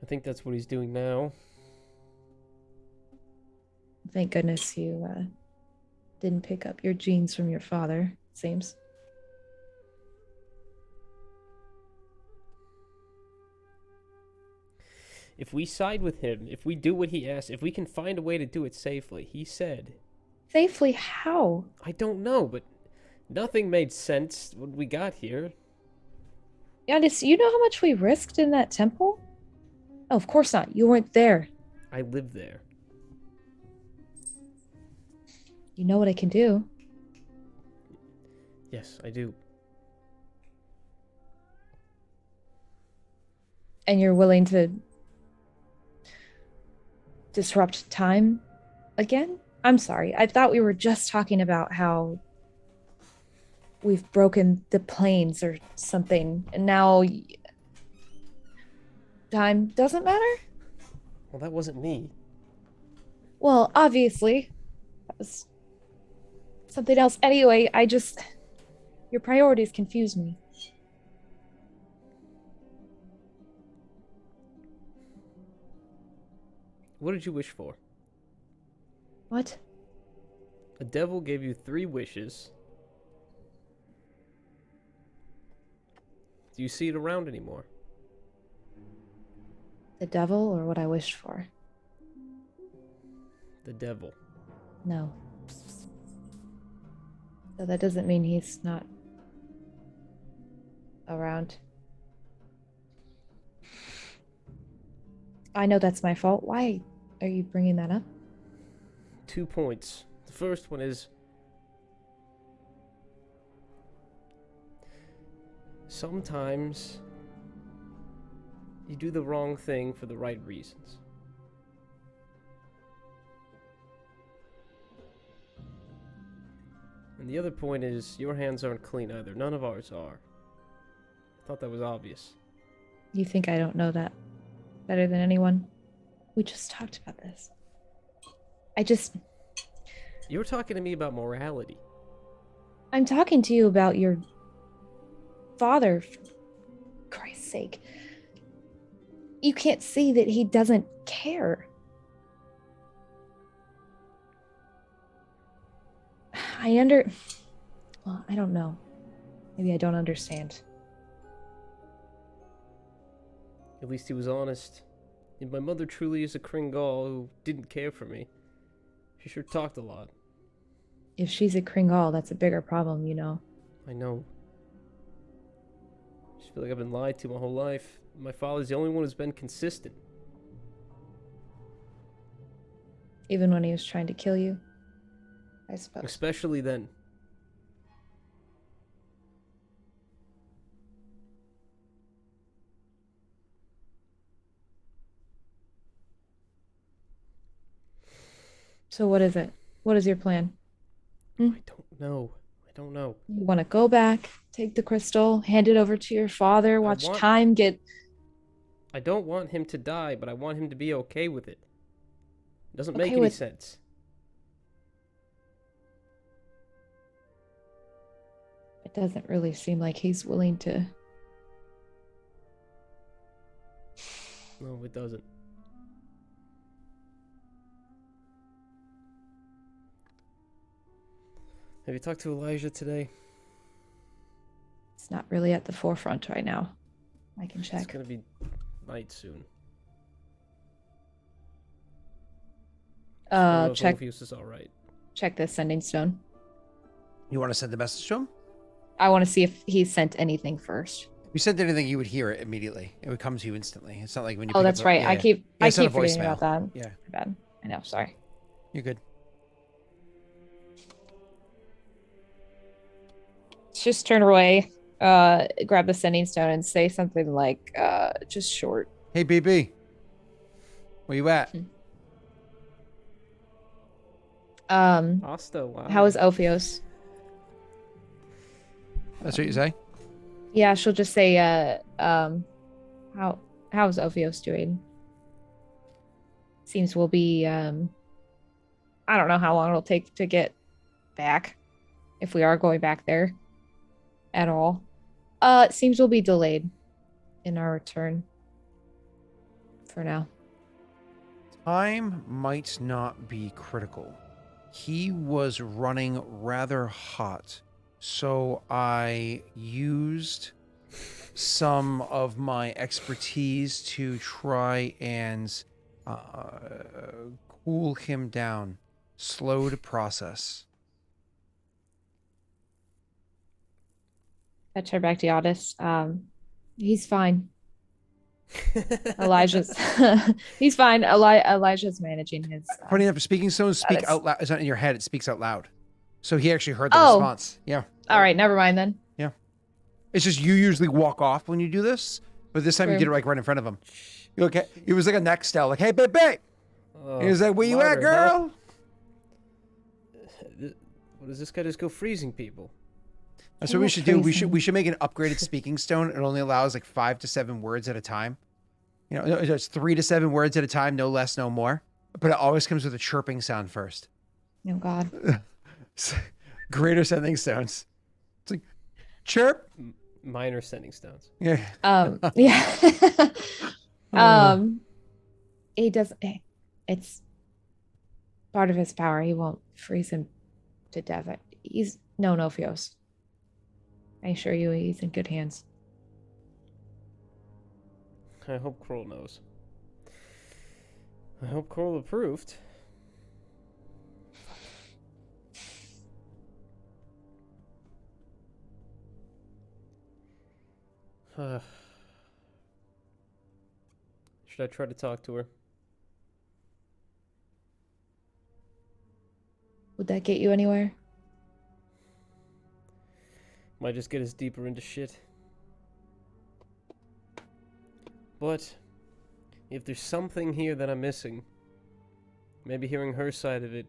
I think that's what he's doing now. Thank goodness you didn't pick up your genes from your father, it seems. If we side with him, if we do what he asks, if we can find a way to do it safely, he said. Safely how? I don't know, but nothing made sense when we got here. Giannis, you know how much we risked in that temple? Oh, of course not. You weren't there. I live there. You know what I can do. Yes, I do. And you're willing to disrupt time again? I'm sorry. I thought we were just talking about how we've broken the planes or something, and now time doesn't matter? Well, that wasn't me. Well, obviously. That was something else. Anyway, your priorities confuse me. What did you wish for? What? A devil gave you 3 wishes. Do you see it around anymore? The devil or what I wished for? The devil. No. So that doesn't mean he's not around. I know that's my fault. Why are you bringing that up? 2 points. The first one is sometimes you do the wrong thing for the right reasons. And the other point is your hands aren't clean either. None of ours are. I thought that was obvious. You think I don't know that better than anyone? We just talked about this. You were talking to me about morality. I'm talking to you about your father, for Christ's sake. You can't see that he doesn't care. Well, I don't know. Maybe I don't understand. At least he was honest. And my mother truly is a Kringal who didn't care for me. She sure talked a lot. If she's a Kringal, that's a bigger problem, you know. I know. I just feel like I've been lied to my whole life. My father's the only one who's been consistent. Even when he was trying to kill you, I suppose. Especially then. So what is it? What is your plan? I don't know. I don't know. You want to go back, take the crystal, hand it over to your father, watch want- time get... I don't want him to die, but I want him to be okay with it. It doesn't make Okay any with- sense. It doesn't really seem like he's willing to... No, it doesn't. Have you talked to Elijah today? It's not really at the forefront right now. I can It's check. gonna be night soon. I don't know if Check Orpheus is alright. the sending stone. You want to send the message to him? I want to see if he sent anything first. If you sent anything, you would hear it immediately. It would come to you instantly. It's not like when you. Oh, pick that's up right. Yeah, I yeah. keep Yeah, I send a keep forgetting voicemail. about that. Yeah, My bad. I know. Sorry. you're good. Just turn away, grab the sending stone, and say something like, just short. Hey, BB. Where you at? Asta, wow. How is Ophios? That's what you say? Yeah, she'll just say, how's Ophios doing? Seems we'll be, I don't know how long it'll take to get back, if we are going back there at all. It seems we'll be delayed in our return for now. Time might not be critical. He was running rather hot, so I used some of my expertise to try and cool him down. Slowed process. I turn back to Yadis. He's fine. Elijah's he's fine. Elijah's managing his Funny enough, speaking stones speak Status. out loud. It's not in your head, it speaks out loud. So he actually heard the Oh. response. Yeah. all right, never mind then. It's just you usually walk off when you do this, but this time you True. did it like right in front of him. You okay? It was like a neck style, like, hey, baby. He was like, where you at, Martyr, help. girl? What does this guy just go freezing people? That's He what we won't should do. freeze him. We should make an upgraded speaking stone. It only allows like 5 to 7 words at a time. You know, it's 3 to 7 words at a time, no less, no more. But it always comes with a chirping sound first. Oh God. Greater sending stones. It's like chirp. Minor sending stones. Yeah. Yeah. He doesn't. It's part of his power. He won't freeze him to death. He's no Ophios. I assure you, he's in good hands. I hope Kroll knows. I hope Coral approved. Should I try to talk to her? Would that get you anywhere? Might just get us deeper into shit. But if there's something here that I'm missing, maybe hearing her side of it,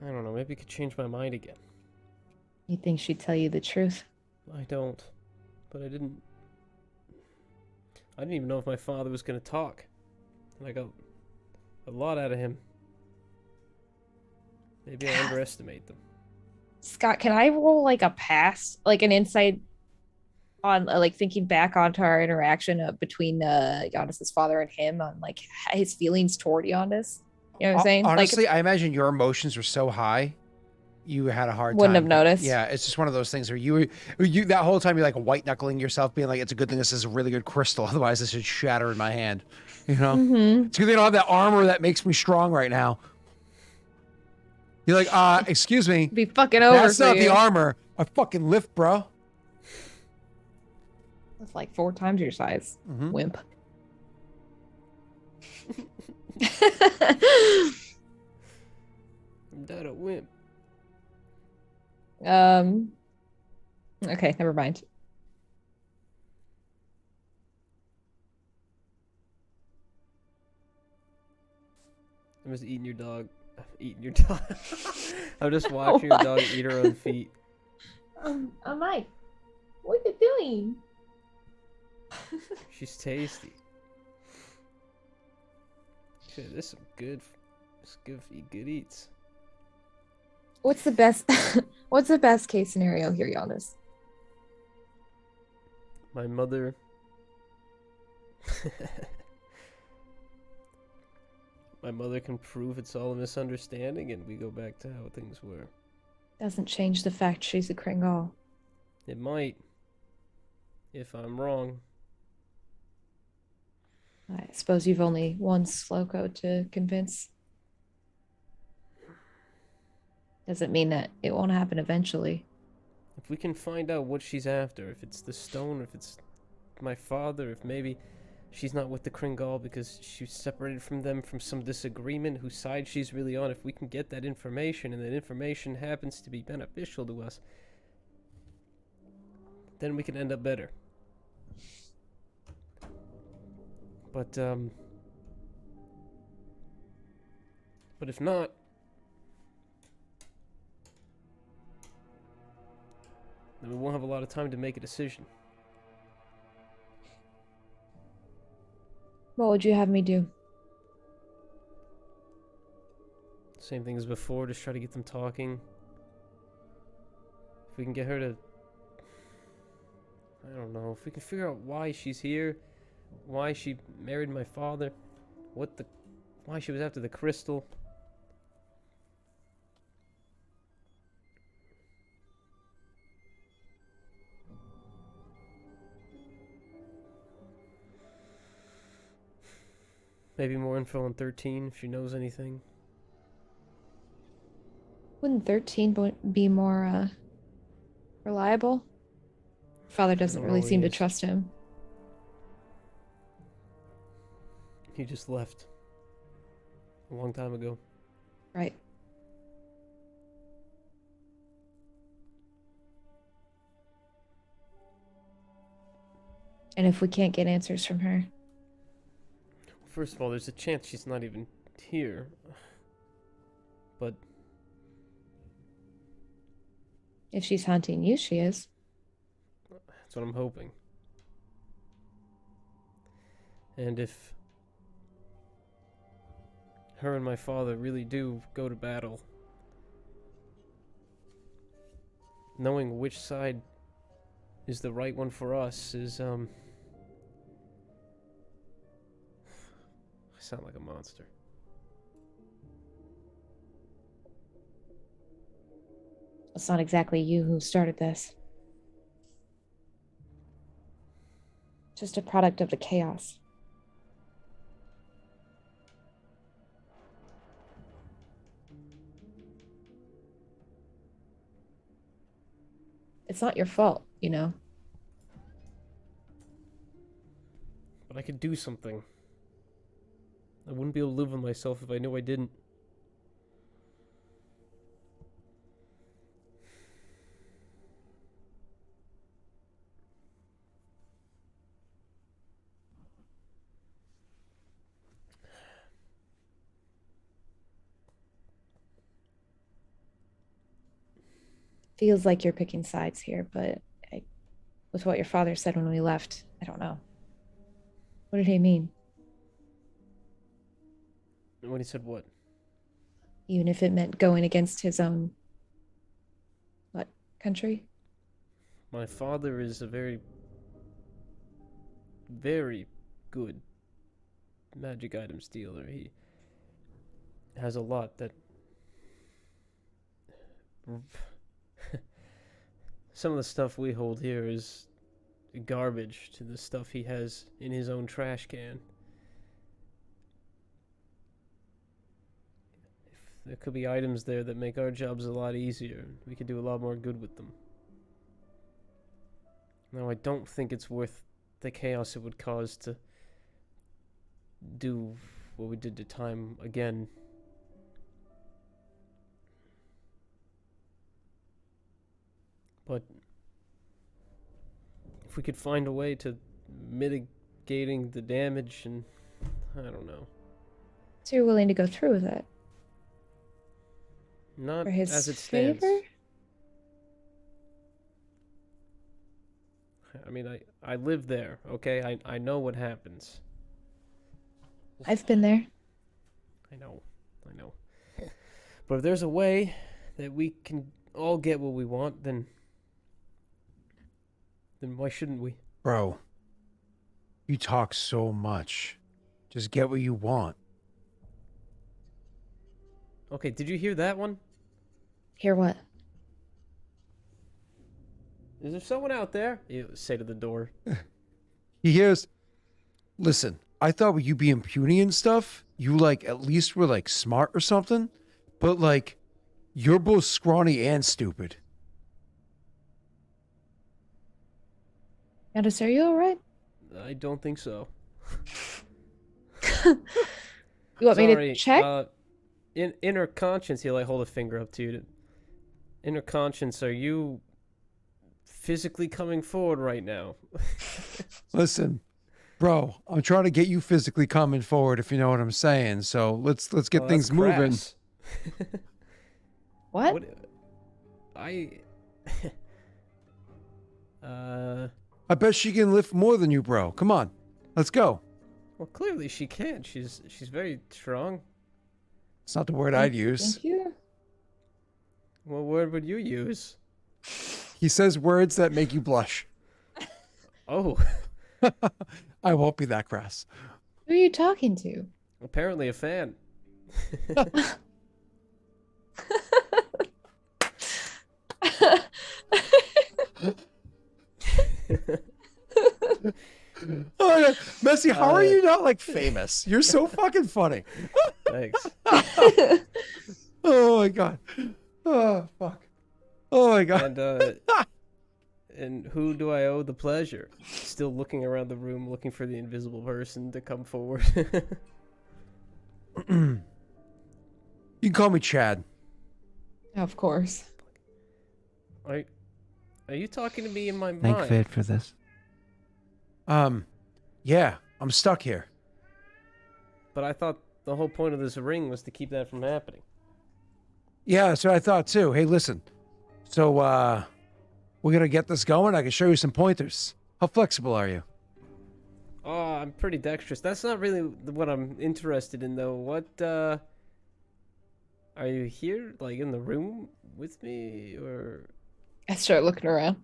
I don't know, maybe it could change my mind again. You think she'd tell you the truth? I don't. But I didn't even know if my father was going to talk. And I got a lot out of him. Maybe I underestimate them. Scott, can I roll like a pass, like an insight on like thinking back onto our interaction between Giannis's father and him on like his feelings toward Giannis? You know what I'm saying? Honestly, like, I imagine your emotions were so high, you had a hard wouldn't time. have noticed. Yeah, it's just one of those things where you that whole time you're like white knuckling yourself, being like, it's a good thing this is a really good crystal, otherwise this should shatter in my hand. You know, it's good they don't have that armor that makes me strong right now. You're like, excuse me, Be fucking over. that's for not you. the armor. I fucking lift, bro. That's like 4 times your size, wimp. I'm not a wimp. Okay, never mind. I'm just eating your dog. Eating your dog. I'm just watching your dog eat her own feet. Mike, what are you doing? She's tasty. Shit, this is some good. It's good eats. What's the best? What's the best case scenario here, Giannis? My mother. My mother can prove it's all a misunderstanding, and we go back to how things were. Doesn't change the fact she's a Kringle. It might, if I'm wrong. I suppose you've only one Slowco to convince. Doesn't mean that it won't happen eventually. If we can find out what she's after, if it's the stone, or if it's my father, if maybe she's not with the Kringal because she's separated from them from some disagreement, whose side she's really on, if we can get that information, and that information happens to be beneficial to us, then we can end up better. But if not, then we won't have a lot of time to make a decision. What would you have me do? Same thing as before, just try to get them talking. If we can get her to, I don't know, if we can figure out why she's here, why she married my father, why she was after the crystal. Maybe more info on 13 if she knows anything. Wouldn't 13 be more reliable? Father doesn't know really who seem he to is. trust him. He just left a long time ago. Right. And if we can't get answers from her, First of all, there's a chance she's not even here. But if she's hunting you, she is. that's what I'm hoping. And if her and my father really do go to battle, knowing which side is the right one for us is, I sound like a monster. It's not exactly you who started this. Just a product of the chaos. It's not your fault, you know. But I could do something. I wouldn't be able to live with myself if I knew I didn't. Feels like you're picking sides here, but with what your father said when we left, I don't know. What did he mean? When he said what? Even if it meant going against his own, what, country? My father is a very, very good magic item stealer. He has a lot that... Some of the stuff we hold here is garbage to the stuff he has in his own trash can. There could be items there that make our jobs a lot easier. We could do a lot more good with them. Now, I don't think it's worth the chaos it would cause to do what we did to time again. But if we could find a way to mitigating the damage, and I don't know. So you're willing to go through with it? Not For his as it stands. favor? I mean, I live there, okay? I know what happens. I've been there. I know. But if there's a way that we can all get what we want, then why shouldn't we? Bro, you talk so much. Just get what you want. Okay, did you hear that one? Hear what? Is there someone out there? You say to the door. He hears, listen, I thought with you being puny and stuff, you like at least were like smart or something. But like, you're both scrawny and stupid. Candace, are you alright? I don't think so. You want me Sorry, to check? Inner conscience, he'll like hold a finger up to you. Inner conscience, are you physically coming forward right now? Listen, bro, I'm trying to get you physically coming forward, if you know what I'm saying. So let's get Oh, things that's moving. crass. What? I bet she can lift more than you, bro. Come on, let's go. Well, clearly she can. She's very strong. It's not the word I'd use. Thank you. What word would you use? He says words that make you blush. Oh, I won't be that crass. Who are you talking to? apparently a fan. Oh, yeah. Messi, how are you not like famous? You're so fucking funny. Thanks. Oh my god. Oh fuck. Oh my god. And who do I owe the pleasure? Still looking around the room, looking for the invisible person to come forward. You can call me Chad. Of course. Are you talking to me in my Thank mind? Fate for this. Yeah, I'm stuck here. But I thought the whole point of this ring was to keep that from happening. Yeah, that's what I thought too. Hey, listen. So, we're gonna get this going. I can show you some pointers. How flexible are you? Oh, I'm pretty dexterous. That's not really what I'm interested in, though. What, are you here, like, in the room with me, or... I start looking around.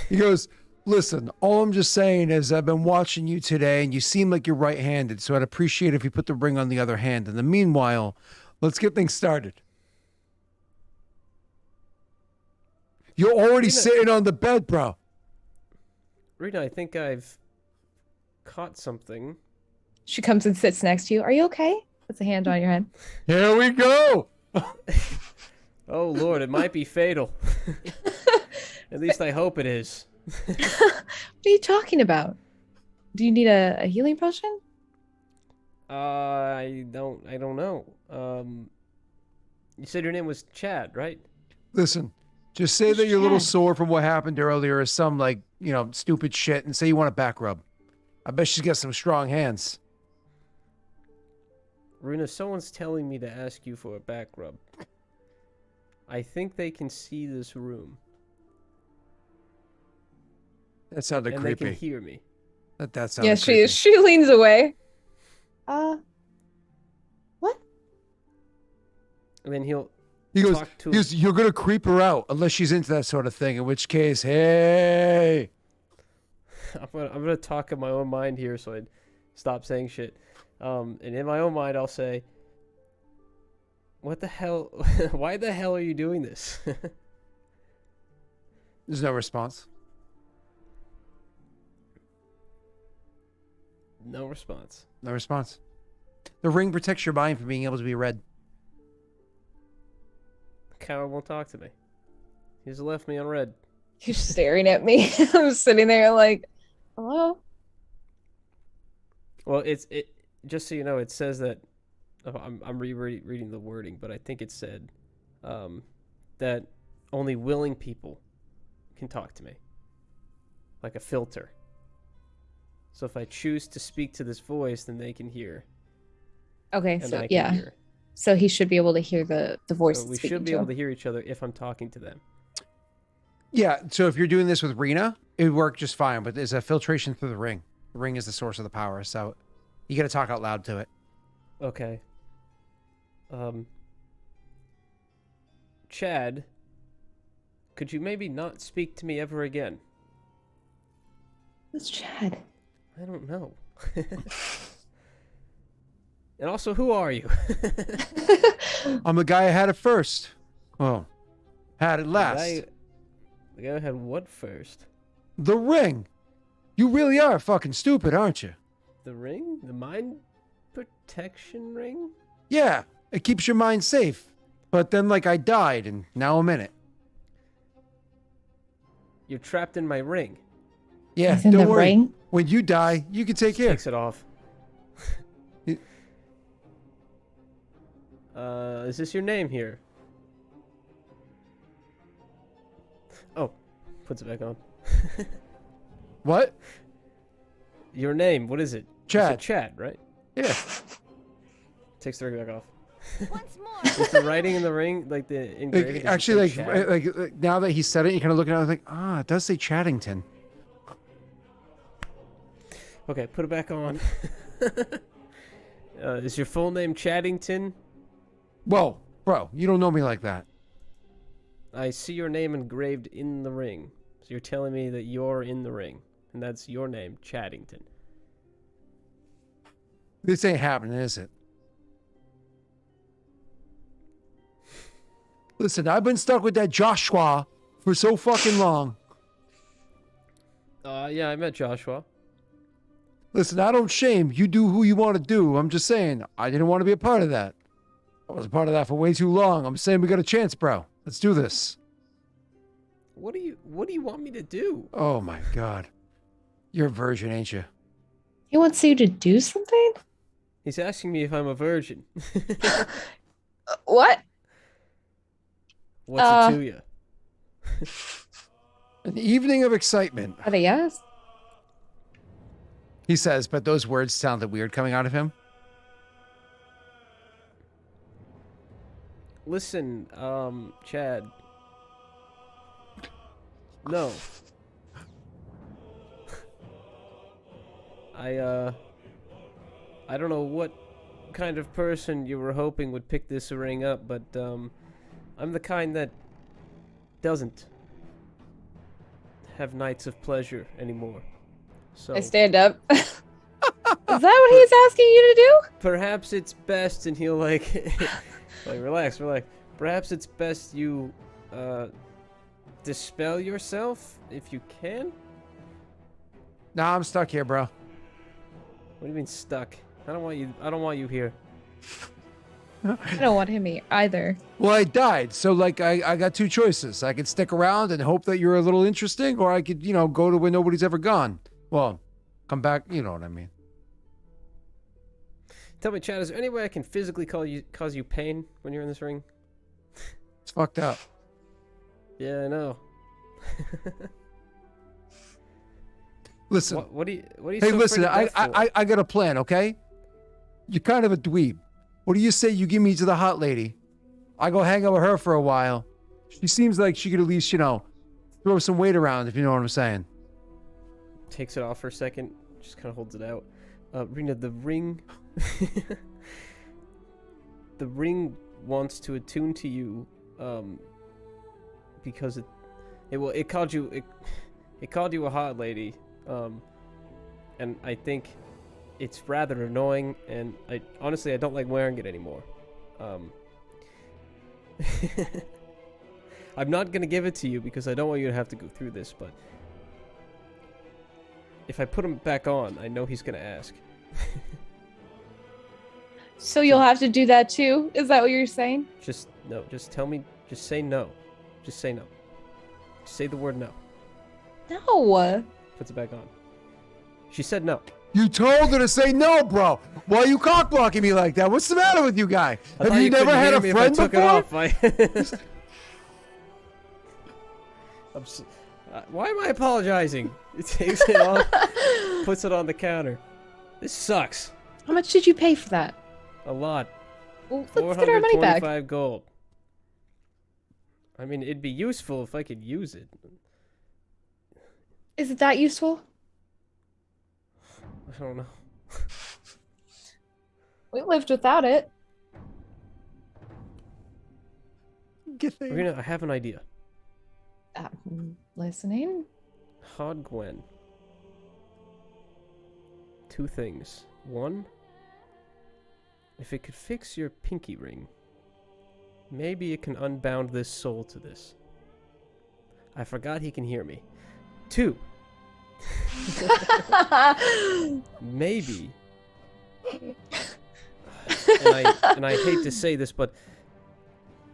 He goes, listen, all I'm just saying is I've been watching you today and you seem like you're right-handed, so I'd appreciate if you put the ring on the other hand. In the meanwhile, let's get things started. You're already sitting on the bed, bro. Rita, I think I've caught something. She comes and sits next to you. Are you okay? Puts a hand on your head. Here we go. Oh, Lord, it might be fatal. At least I hope it is. What are you talking about? Do you need a healing potion? I don't know. You said your name was Chad, right? Listen, just say Who's that you're a little Chad? sore from what happened earlier or some, like, you know, stupid shit and say you want a back rub. I bet she's got some strong hands. Runa, someone's telling me to ask you for a back rub. I think they can see this room. That sounded And creepy. they can hear me. That sounded Yeah, creepy. she leans away. What? And then he'll He goes, talk to he goes, you're going to creep her out unless she's into that sort of thing, in which case, hey. I'm gonna talk in my own mind here, so I stop saying shit. And in my own mind, I'll say, "What the hell? Why the hell are you doing this?" There's no response. No response. No response. The ring protects your mind from being able to be read. The coward won't talk to me. He's left me on red. He's staring at me. I'm sitting there like, hello? Well, it just so you know, it says that I'm reading the wording, but I think it said that only willing people can talk to me, like a filter. So if I choose to speak to this voice, then they can hear. Okay, And so I can yeah. hear. So he should be able to hear the voice. So we speaking should be to able him. to hear each other if I'm talking to them. Yeah, so if you're doing this with Rena, it would work just fine, but there's a filtration through the ring. The ring is the source of the power, so you got to talk out loud to it. Okay. Chad, could you maybe not speak to me ever again? Who's Chad? I don't know. And also, who are you? I'm the guy who had it first. Well, had it last. The guy had what first? The ring. You really are fucking stupid, aren't you? The ring? The mind protection ring? Yeah, it keeps your mind safe. But then, like, I died, and now I'm in it. You're trapped in my ring. Yeah, He's in don't the worry. ring? When you die, you can take care. Takes it off. Is this your name here? Oh, puts it back on. What? Your name, what is it? Chad. You said Chad, right? Yeah. Takes the ring back off. Once more. Is the writing in the ring, like the engraving? Like, does it actually, say like, Chad? like, now that he said it, you kind of looking at it like, it does say Chaddington. Okay, put it back on. Is your full name Chaddington? Whoa, bro, you don't know me like that. I see your name engraved in the ring. So you're telling me that you're in the ring. And that's your name, Chaddington. This ain't happening, is it? Listen, I've been stuck with that Joshua for so fucking long. Yeah, I met Joshua. Listen, I don't shame. You do who you want to do. I'm just saying, I didn't want to be a part of that. I was a part of that for way too long. I'm saying we got a chance, bro. Let's do this. What do you want me to do? Oh my God. You're a virgin, ain't you? He wants you to do something? He's asking me if I'm a virgin. What? What's it to you? An evening of excitement, Are they yes? he says, but those words sounded weird coming out of him. Listen, Chad. No. I don't know what kind of person you were hoping would pick this ring up, but I'm the kind that doesn't have nights of pleasure anymore. So I stand up. Is that what he's asking you to do? perhaps it's best, and he'll like relax. Perhaps it's best you dispel yourself if you can. Nah, I'm stuck here, bro. What do you mean stuck? I don't want you here. I don't want him either. Well, I died, so like I got two choices. I could stick around and hope that you're a little interesting, or I could, go to where nobody's ever gone. Well, come back, you know what I mean. Tell me, Chad, is there any way I can physically cause you pain when you're in this ring? It's fucked up. Yeah, I know. Listen. What do you Hey, so listen, afraid of death for? I got a plan, okay? You're kind of a dweeb. What do you say you give me to the hot lady? I go hang out with her for a while. She seems like she could at least, throw some weight around, if you know what I'm saying. Takes it off for a second, just kind of holds it out. Rena, the ring... the ring wants to attune to you, because it called you a hot lady, and I think it's rather annoying, and I honestly don't like wearing it anymore. I'm not gonna give it to you because I don't want you to have to go through this, but if I put him back on, I know he's gonna ask. So you'll have to do that too? Is that what you're saying? Just tell me, just say no. Just say no. Just say the word no. No. Puts it back on. She said no. You told her to say no, bro. Why are you cock blocking me like that? What's the matter with you, guy? Have you never had a friend before? Why am I apologizing? It takes it off, puts it on the counter. This sucks. How much did you pay for that? A lot. Well, let's get our money back. 425 gold. I mean, it'd be useful if I could use it. Is it that useful? I don't know. We lived without it. Get there. Rena, I have an idea. Listening. Hod Gwen. Two things. One, if it could fix your pinky ring, maybe it can unbound this soul to this. I forgot he can hear me. Two, maybe, and I hate to say this, but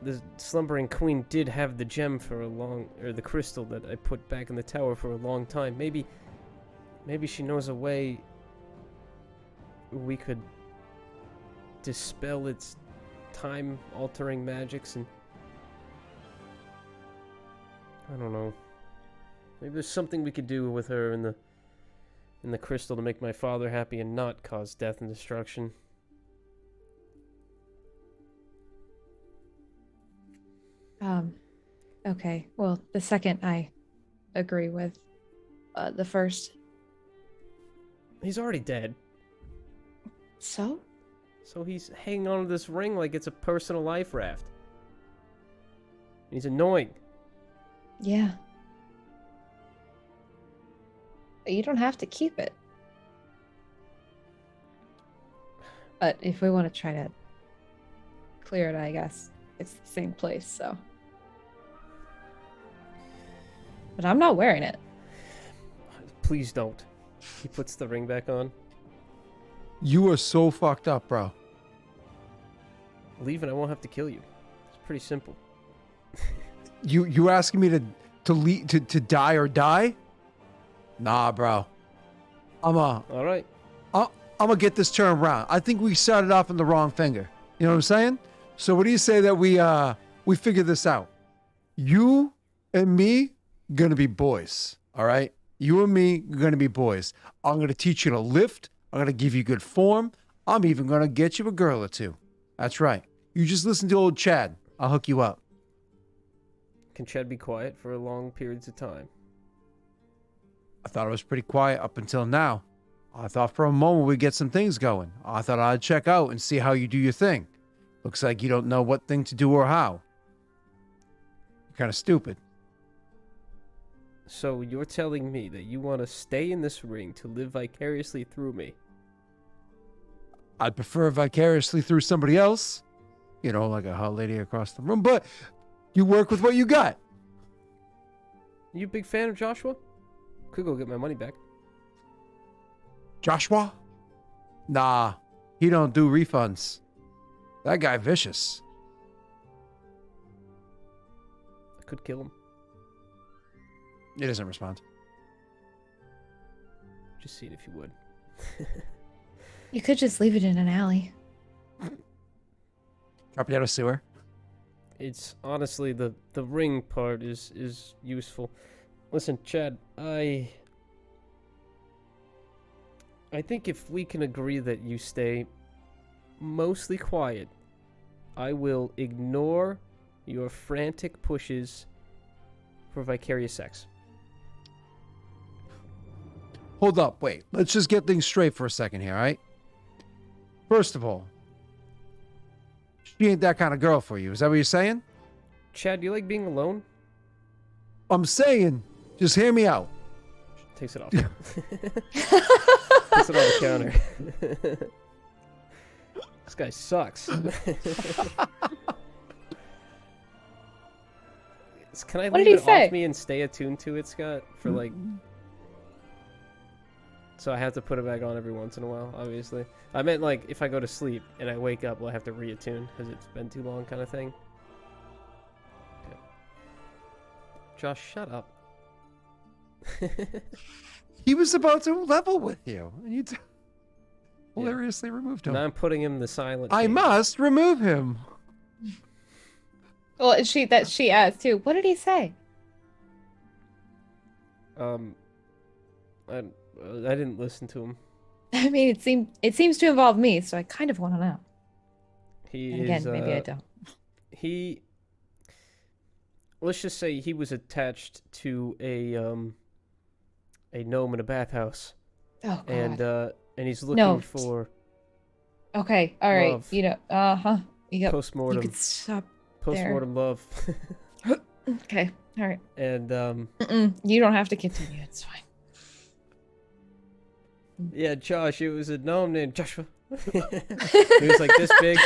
the slumbering queen did have the gem for the crystal that I put back in the tower for a long time. Maybe she knows a way we could dispel its time-altering magics, and I don't know. Maybe there's something we could do with her in the crystal to make my father happy and not cause death and destruction. Okay. Well, the second I agree with. The first. He's already dead. So? So he's hanging on to this ring like it's a personal life raft. He's annoying. Yeah. But you don't have to keep it. But if we want to try to clear it, I guess it's the same place, so. But I'm not wearing it. Please don't. He puts the ring back on. You are so fucked up, bro. Leave and I won't have to kill you. It's pretty simple. You asking me to die or die? Nah, bro. All right. I'm gonna get this turned around. I think we started off on the wrong finger. You know what I'm saying? So what do you say that we figure this out? You and me gonna be boys. All right? You and me gonna be boys. I'm gonna teach you to lift. I'm gonna give you good form. I'm even gonna get you a girl or two. That's right. You just listen to old Chad. I'll hook you up. Can Chad be quiet for long periods of time? I thought it was pretty quiet up until now. I thought for a moment we'd get some things going. I thought I'd check out and see how you do your thing. Looks like you don't know what thing to do or how. You're kind of stupid. So you're telling me that you want to stay in this ring to live vicariously through me? I'd prefer vicariously through somebody else. You know, like a hot lady across the room. But you work with what you got. You a big fan of Joshua? Could go get my money back. Joshua? Nah, he don't do refunds. That guy vicious. I could kill him. He doesn't respond. Just seeing if you would. You could just leave it in an alley. Drop it out of sewer. It's honestly the ring part is useful. Listen, Chad, I think if we can agree that you stay mostly quiet, I will ignore your frantic pushes for vicarious sex. Hold up, wait. Let's just get things straight for a second here, all right? First of all, she ain't that kind of girl for you. Is that what you're saying? Chad, do you like being alone? I'm saying, just hear me out. Takes it off. Takes it off the counter. This guy sucks. Can I What did leave he it say? off me and stay attuned to it, Scott? For like... So I have to put it back on every once in a while, obviously. I meant like if I go to sleep and I wake up, will I have to reattune because it's been too long kind of thing? Okay. Josh, shut up. He was about to level with you, and you hilariously removed him. Now I'm putting him in the silent. I chamber. must remove him. Well, she asked too. What did he say? I didn't listen to him. I mean, it seems to involve me, so I kind of want to know. He And again, is. maybe I don't. Let's just say he was attached to a gnome in a bathhouse, Oh God. and he's looking No. for Okay. All right. Love. You know. You got. You postmortem could stop. postmortem love, Okay. All right. and You don't have to continue. It's fine. yeah, Josh, it was a gnome named Joshua. He was like this big.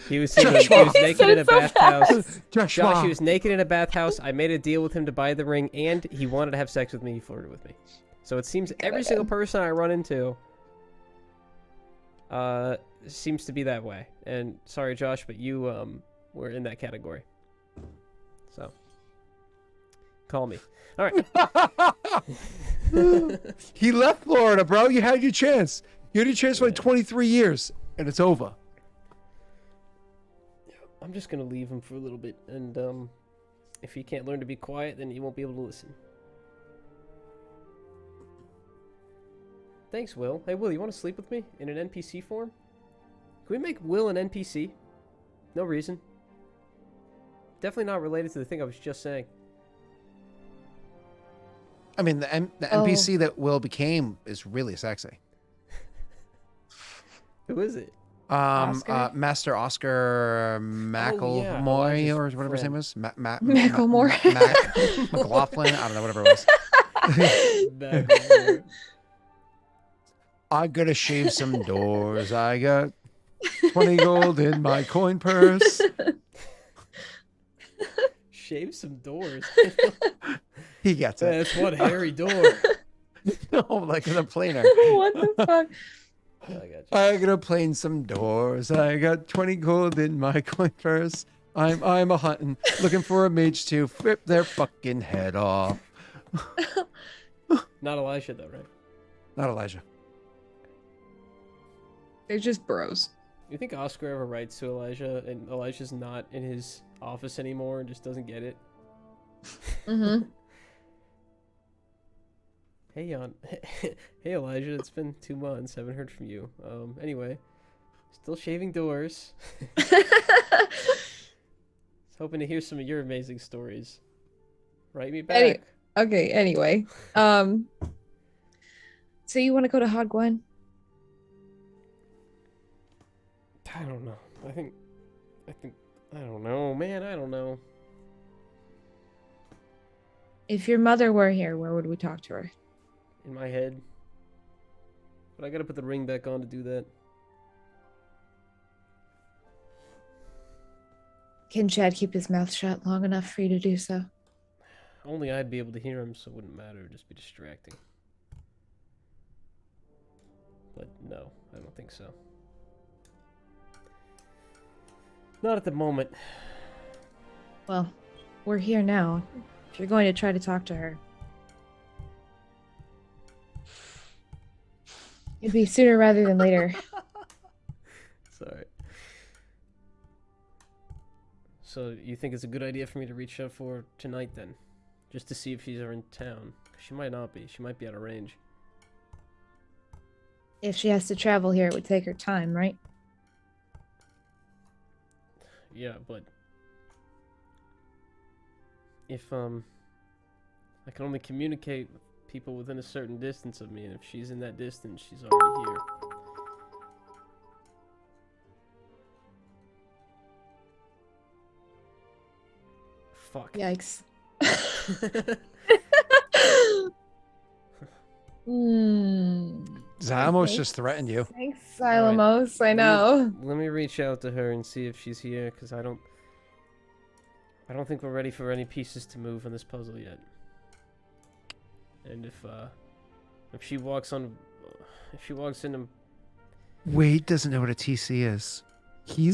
He was naked in a bathhouse. Josh, he was naked in a bathhouse. I made a deal with him to buy the ring, and he wanted to have sex with me. He flirted with me. So it seems every single person I run into seems to be that way. And sorry, Josh, but you were in that category. So call me. All right. He left Florida, bro. You had your chance. You had your chance for like 23 years, and it's over. I'm just gonna leave him for a little bit, and if he can't learn to be quiet, then he won't be able to listen. Thanks, Will. Hey, Will, you want to sleep with me in an NPC form? Can we make Will an NPC? No reason. Definitely not related to the thing I was just saying. I mean, the NPC that Will became is really sexy. Who is it? Oscar? Master Oscar McElroy Elijah's or whatever his name friend. was. Macklemore. McLaughlin. I don't know, whatever it was. I gotta shave some doors. I got 20 gold in my coin purse. Shave some doors. He gets it. That's one hairy door. No, like in a planer. What the fuck? Yeah, I got you. I gotta plane some doors. I got 20 gold in my coin purse. I'm a hunting, looking for a mage to rip their fucking head off. Not Elijah, though, right? Not Elijah. They're just bros. You think Oscar ever writes to Elijah, and Elijah's not in his office anymore and just doesn't get it? Mm-hmm. Hey, hey, Elijah, it's been 2 months. Haven't heard from you. Anyway, still shaving doors. Hoping to hear some of your amazing stories. Write me back. Okay. Anyway, so you want to go to Hogwen? I don't know. I think, I don't know, man. I don't know. If your mother were here, where would we talk to her? In my head. But I gotta put the ring back on to do that. Can Chad keep his mouth shut long enough for you to do so? Only I'd be able to hear him, so it wouldn't matter. It'd just be distracting. But no, I don't think so. Not at the moment. Well, we're here now. If you're going to try to talk to her, it'd be sooner rather than later. Sorry. So you think it's a good idea for me to reach out for her tonight then? Just to see if she's in town. She might not be. She might be out of range. If she has to travel here, it would take her time, right? Yeah, but if I can only communicate with people within a certain distance of me, and if she's in that distance, she's already here. Fuck. Yikes. Zamos just threatened you. Thanks, Silamos. I know. Let me reach out to her and see if she's here, because I don't think we're ready for any pieces to move on this puzzle yet. And if she walks in and Wade doesn't know what a TC is. He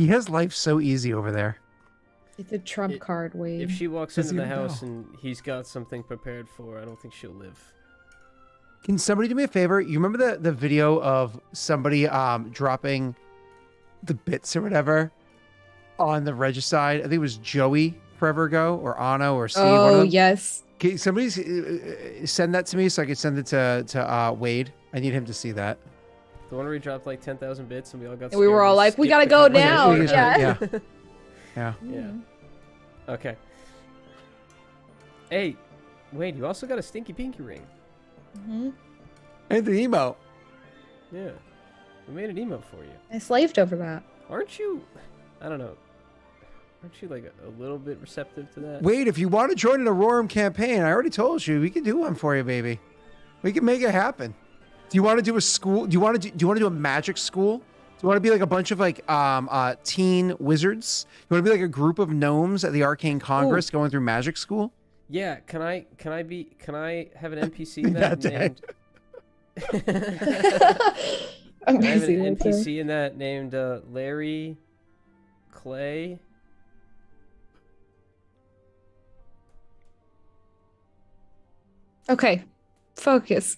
has life so easy over there. It's a trump card, Wade. if she walks Doesn't into the even house know. and he's got something prepared for her, I don't think she'll live. Can somebody do me a favor? You remember the video of somebody dropping the bits or whatever on the regicide? I think it was Joey forever ago, or Anno, or C. One of Oh, them. yes. Can somebody send that to me so I can send it to Wade? I need him to see that. The one where he dropped like 10,000 bits and we all got And we were scared all and like, we skipped gotta the go conversation. now. Yeah. Yeah. Yeah. Yeah. Okay. Hey, Wade, you also got a stinky pinky ring. Mm-hmm. And the emo. Yeah. We made an email for you. I slaved over that. Aren't you, I don't know, aren't you like a little bit receptive to that? Wade, if you want to join an Aurorum campaign, I already told you we can do one for you, baby. We can make it happen. Do you want to do a school? Do you want to do a magic school? Do you want to be like a bunch of like teen wizards? You want to be like a group of gnomes at the Arcane Congress going through magic school? Yeah, can I have an NPC in Not that dead. I'm Can I have busy an with her. NPC in that named Larry Clay? Okay, focus.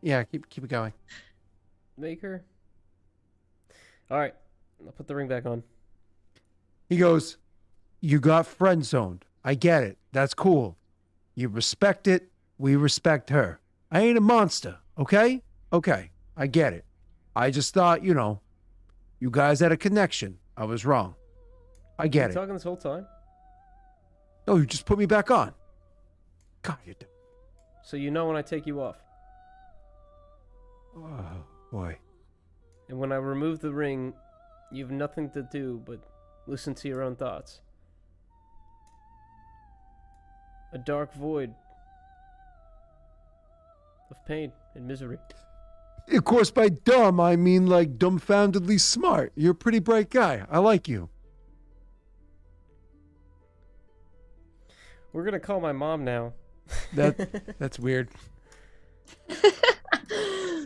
Yeah, keep it going. Maker? Alright, I'll put the ring back on. He goes, "You got friend zoned. I get it. That's cool. You respect it. We respect her. I ain't a monster, okay? Okay, I get it. I just thought, you guys had a connection. I was wrong. I get You it. talking this whole time? Oh, you just put me back on. God, you're dumb. So you know when I take you off. Oh, boy. And when I remove the ring, you have nothing to do but listen to your own thoughts. A dark void of pain and misery. Of course, by dumb, I mean like dumbfoundedly smart. You're a pretty bright guy. I like you. We're gonna call my mom now. That's weird.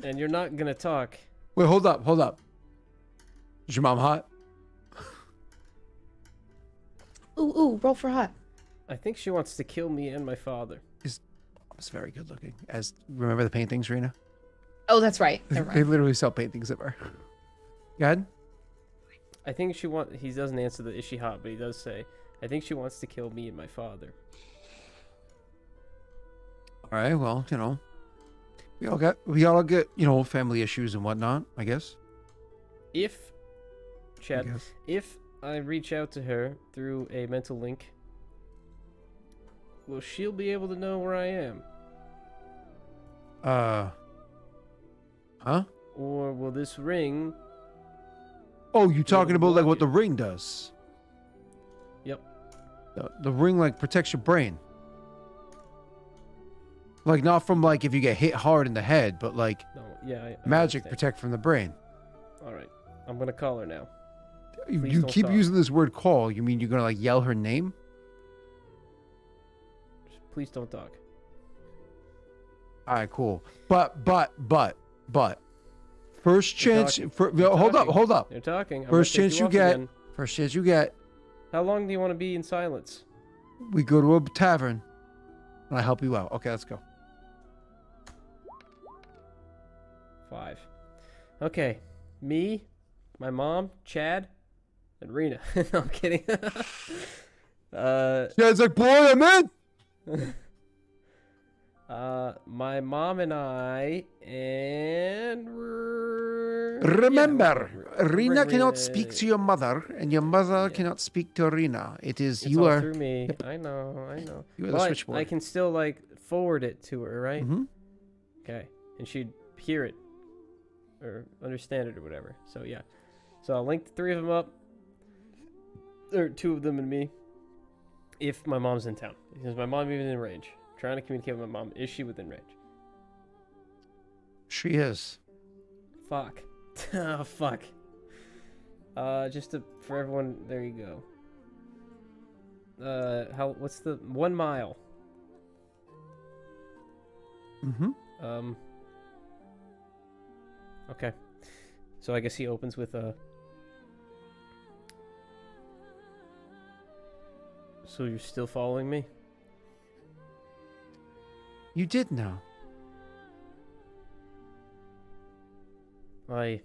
And you're not gonna talk. Wait, hold up. Is your mom hot? Ooh, roll for hot. I think she wants to kill me and my father. It's very good looking. Remember the paintings, Rena? Oh, that's right. Never They mind. literally sell paintings of her. Go ahead. I think he doesn't answer the is she hot, but he does say, I think she wants to kill me and my father. All right. Well, we all get family issues and whatnot. I guess. If, Chad, I guess. if I reach out to her through a mental link, will she be able to know where I am? Huh? Or will this ring... Oh, you talking about like block what the it. ring does? Yep. The ring like protects your brain. Like not from like if you get hit hard in the head, but like No, yeah, I magic understand. protect from the brain. Alright, I'm gonna call her now. You Please you don't keep talk. using this word call. You mean you're gonna like yell her name? Just please don't talk. All right, cool. But first You're chance. talking. For, You're hold talking. up. You're talking. I'm First gonna take chance you off get. again. First chance you get, How long do you want to be in silence? we go to a tavern, and I help you out. Okay, let's go. 5. Okay. Me, my mom, Chad, and Rena. No, I'm kidding. Chad's like, boy, I'm in. My mom and I, and Remember, Rena cannot Rena- speak to your mother, and your mother Yeah. cannot speak to Rena. It is It's you all are. through me. Yep. I know. You are the But switchboard. I can still like forward it to her, right? Mm-hmm. Okay, and she'd hear it or understand it or whatever. So yeah, so I'll link the 3 of them up, or 2 of them and me, if my mom's in town. Is my mom even in range? Trying to communicate with my mom. Is she within range? She is. Fuck. Oh fuck. For everyone, there you go. What's the 1 mile? Mm-hmm. Okay. So I guess he opens with a. So you're still following me? You did know. I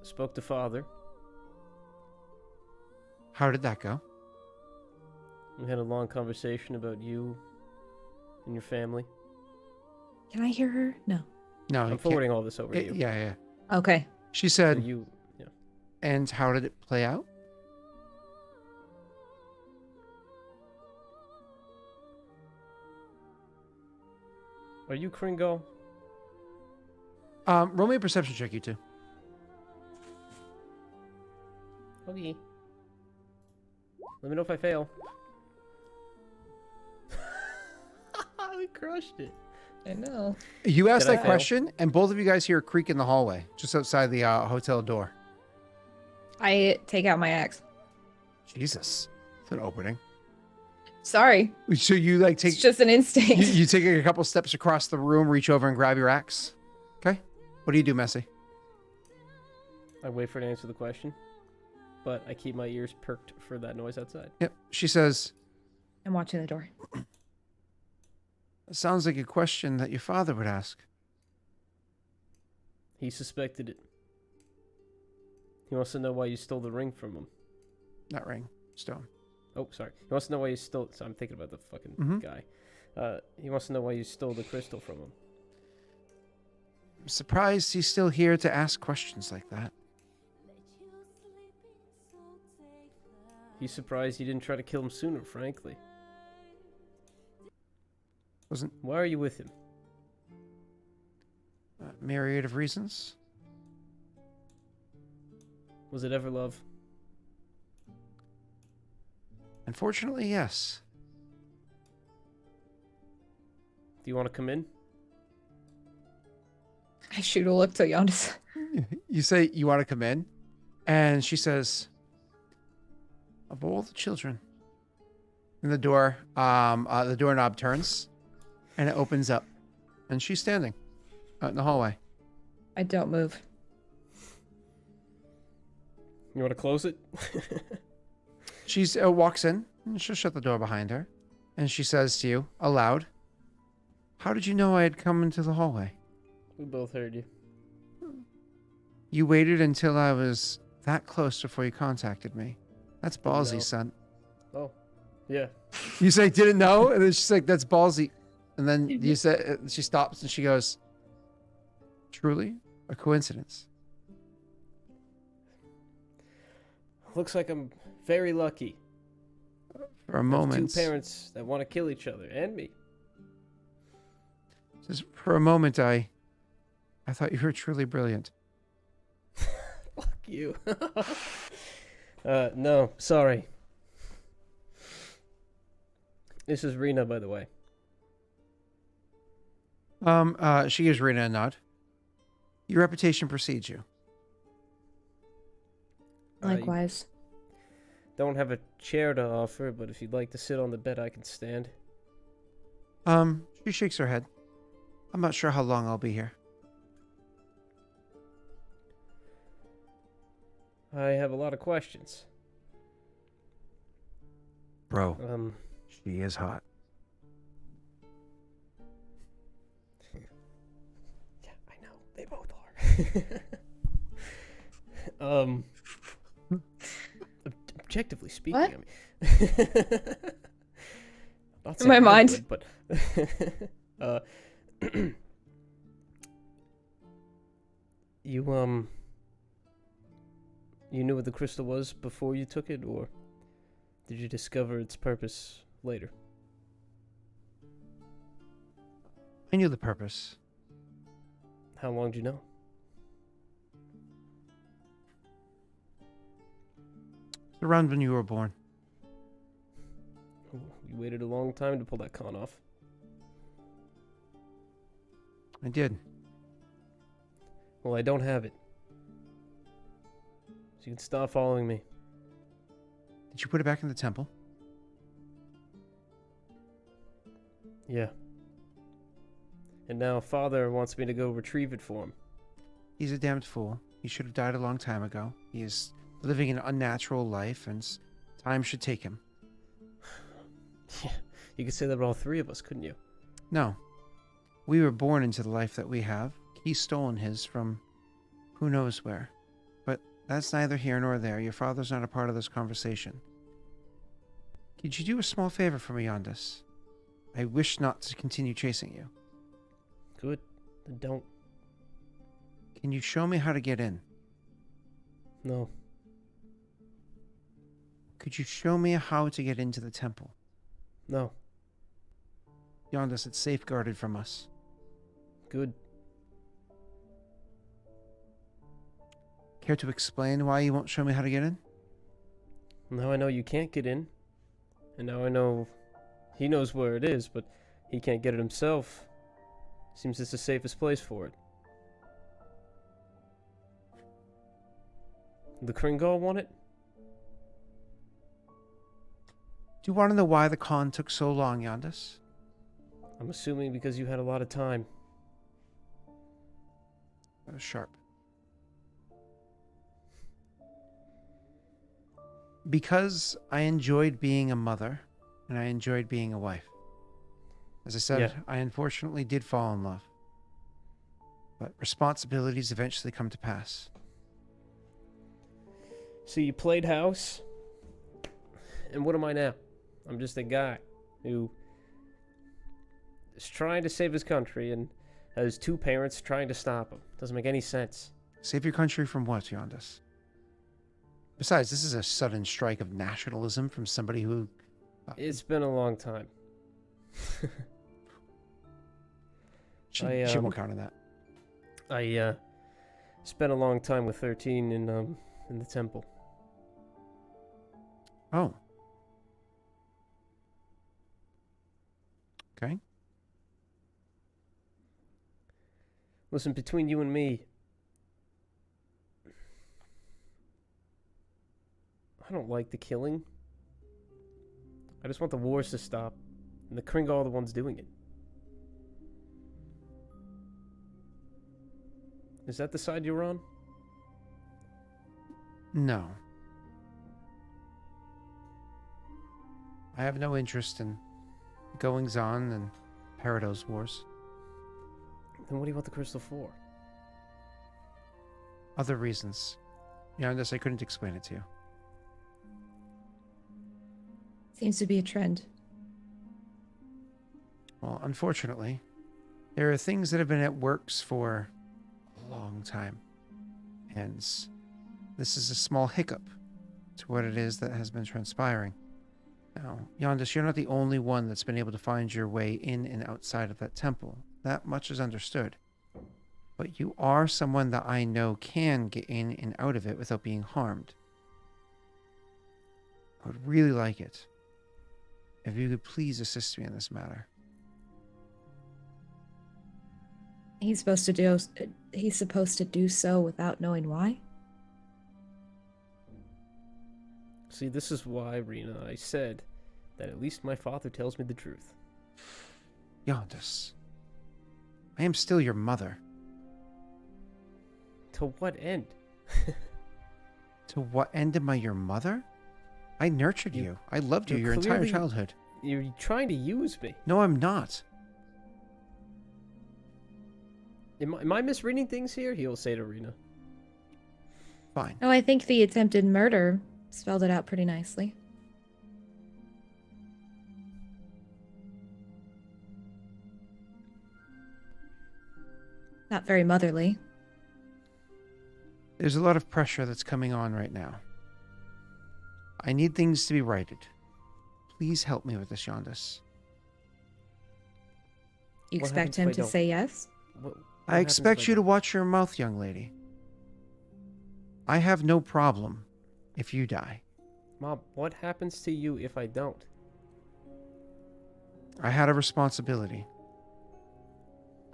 spoke to father. How did that go? We had a long conversation about you and your family. Can I hear her? No. No, I'm forwarding all this over to you. Yeah. Okay. She So said, you, yeah. and how did it play out? Are you Kringle? Roll me a perception check, you two. Okay. Let me know if I fail. We crushed it. I know. You asked Did I that fail? question, and both of you guys hear a creak in the hallway, just outside the hotel door. I take out my axe. Jesus, it's an opening. Sorry. So you like take It's just an instinct. you take a couple steps across the room, reach over and grab your axe. Okay, what do you do, Messi? I wait for her to answer the question, but I keep my ears perked for that noise outside. Yep. She says, I'm watching the door. "It sounds like a question that your father would ask." He suspected it. He wants to know why you stole the ring from him. Not ring, stone. Oh, sorry. He wants to know why you stole. So I'm thinking about the fucking Mhm. guy. He wants to know why you stole the crystal from him. I'm surprised he's still here to ask questions like that. He's surprised you didn't try to kill him sooner, frankly. Wasn't Why are you with him? a myriad of reasons. Was it ever love? Unfortunately, yes. Do you want to come in? I shoot a look to Yondas. You say you want to come in, and she says, "Of all the children," and the doorknob turns, and it opens up, and she's standing out in the hallway. I don't move. You want to close it? She walks in, and she'll shut the door behind her, and she says to you aloud, "How did you know I had come into the hallway? We both heard you. You waited until I was that close before you contacted me. That's ballsy, No. son." Oh, yeah. You say, "Didn't know?" And then she's like, "That's ballsy." And then you say, she stops and she goes, "Truly a coincidence." Looks like I'm very lucky. For a I have moment, two parents that want to kill each other and me. just for a moment, I thought you were truly brilliant. Fuck you. No, sorry. This is Rena, by the way. She gives Rena a nod. Your reputation precedes you. Likewise. Don't have a chair to offer, but if you'd like to sit on the bed, I can stand. She shakes her head. I'm not sure how long I'll be here. I have a lot of questions. Bro, Um, she is hot. yeah, I know. They both are. Objectively speaking, What? I mean, not In my saying I mind. would, but uh, you you knew what the crystal was before you took it, or did you discover its purpose later? I knew the purpose. How long did you know? Around when you were born. You waited a long time to pull that con off. I did. Well, I don't have it. So you can stop following me. Did you put it back in the temple? Yeah. And now Father wants me to go retrieve it for him. He's a damned fool. He should have died a long time ago. He is living an unnatural life, and time should take him. Yeah, you could say that about all three of us, couldn't you? No. We were born into the life that we have. He's stolen his from who knows where. But that's neither here nor there. Your father's not a part of this conversation. Could you do a small favor for me, Yondis? I wish not to continue chasing you. Good. Then don't. Can you show me how to get in? No. Could you show me how to get into the temple? No. Yondis, it's safeguarded from us. Good. Care to explain why you won't show me how to get in? Now I know you can't get in. And now I know he knows where it is, but he can't get it himself. Seems it's the safest place for it. The Kringle want it? Do you want to know why the con took so long, Yondis? I'm assuming because you had a lot of time. That was sharp. Because I enjoyed being a mother, and I enjoyed being a wife. As I said, Yeah. I unfortunately did fall in love. But responsibilities eventually come to pass. So you played house? And what am I now? I'm just a guy who is trying to save his country and has two parents trying to stop him. Doesn't make any sense. Save your country from what, Yondis? Besides, this is a sudden strike of nationalism from somebody who... It's been a long time. she I, won't count on that. I spent a long time with 13 in the temple. Oh. Okay. Listen, between you and me, I don't like the killing. I just want the wars to stop, and the Kringle are the ones doing it. Is that the side you're on? No. I have no interest in goings-on and Parados Wars. Then what do you want the crystal for? Other reasons. Yondis, I couldn't explain it to you. Seems to be a trend. Well, unfortunately, there are things that have been at works for a long time. And this is a small hiccup to what it is that has been transpiring. Now, Yondis, you're not the only one that's been able to find your way in and outside of that temple. That much is understood. But you are someone that I know can get in and out of it without being harmed. I would really like it if you could please assist me in this matter. He's supposed to do so without knowing why? See, this is why, Rena, I said that at least my father tells me the truth. Yondis, I am still your mother. To what end? To what end am I your mother? I nurtured You- you. I loved you you're your entire clearly- childhood. You're trying to use me. No, I'm not. Am I misreading things here? He'll say to Rena. Fine. Oh, I think the attempted murder spelled it out pretty nicely. Not very motherly. There's a lot of pressure that's coming on right now. I need things to be righted. Please help me with this, Yondis. You What expect happens if him I to don't? say yes? What I happens if expect you to don't? watch your mouth, young lady. I have no problem if you die. Mom, what happens to you if I don't? I had a responsibility.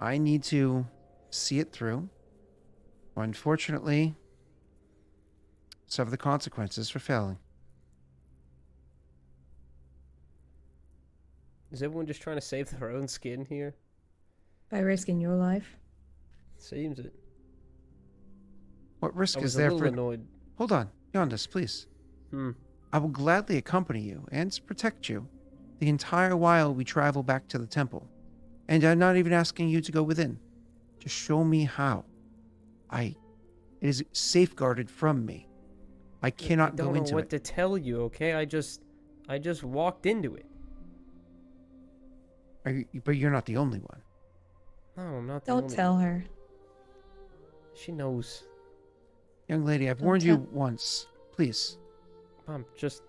I need to see it through. Unfortunately, suffer the consequences for failing. Is everyone just trying to save their own skin here? By risking your life? Seems it. What risk I is was a there little for... annoyed. Hold on, Yondis, please. I will gladly accompany you and protect you the entire while we travel back to the temple. And I'm not even asking you to go within. Just show me how. It is safeguarded from me. I cannot I go don't know into what it. to tell you, okay? I just walked into it. But you're not the only one. No, I'm not the Don't only tell one. her. She knows. Young lady, I've Don't warned you tell- once. Please. Mom, just...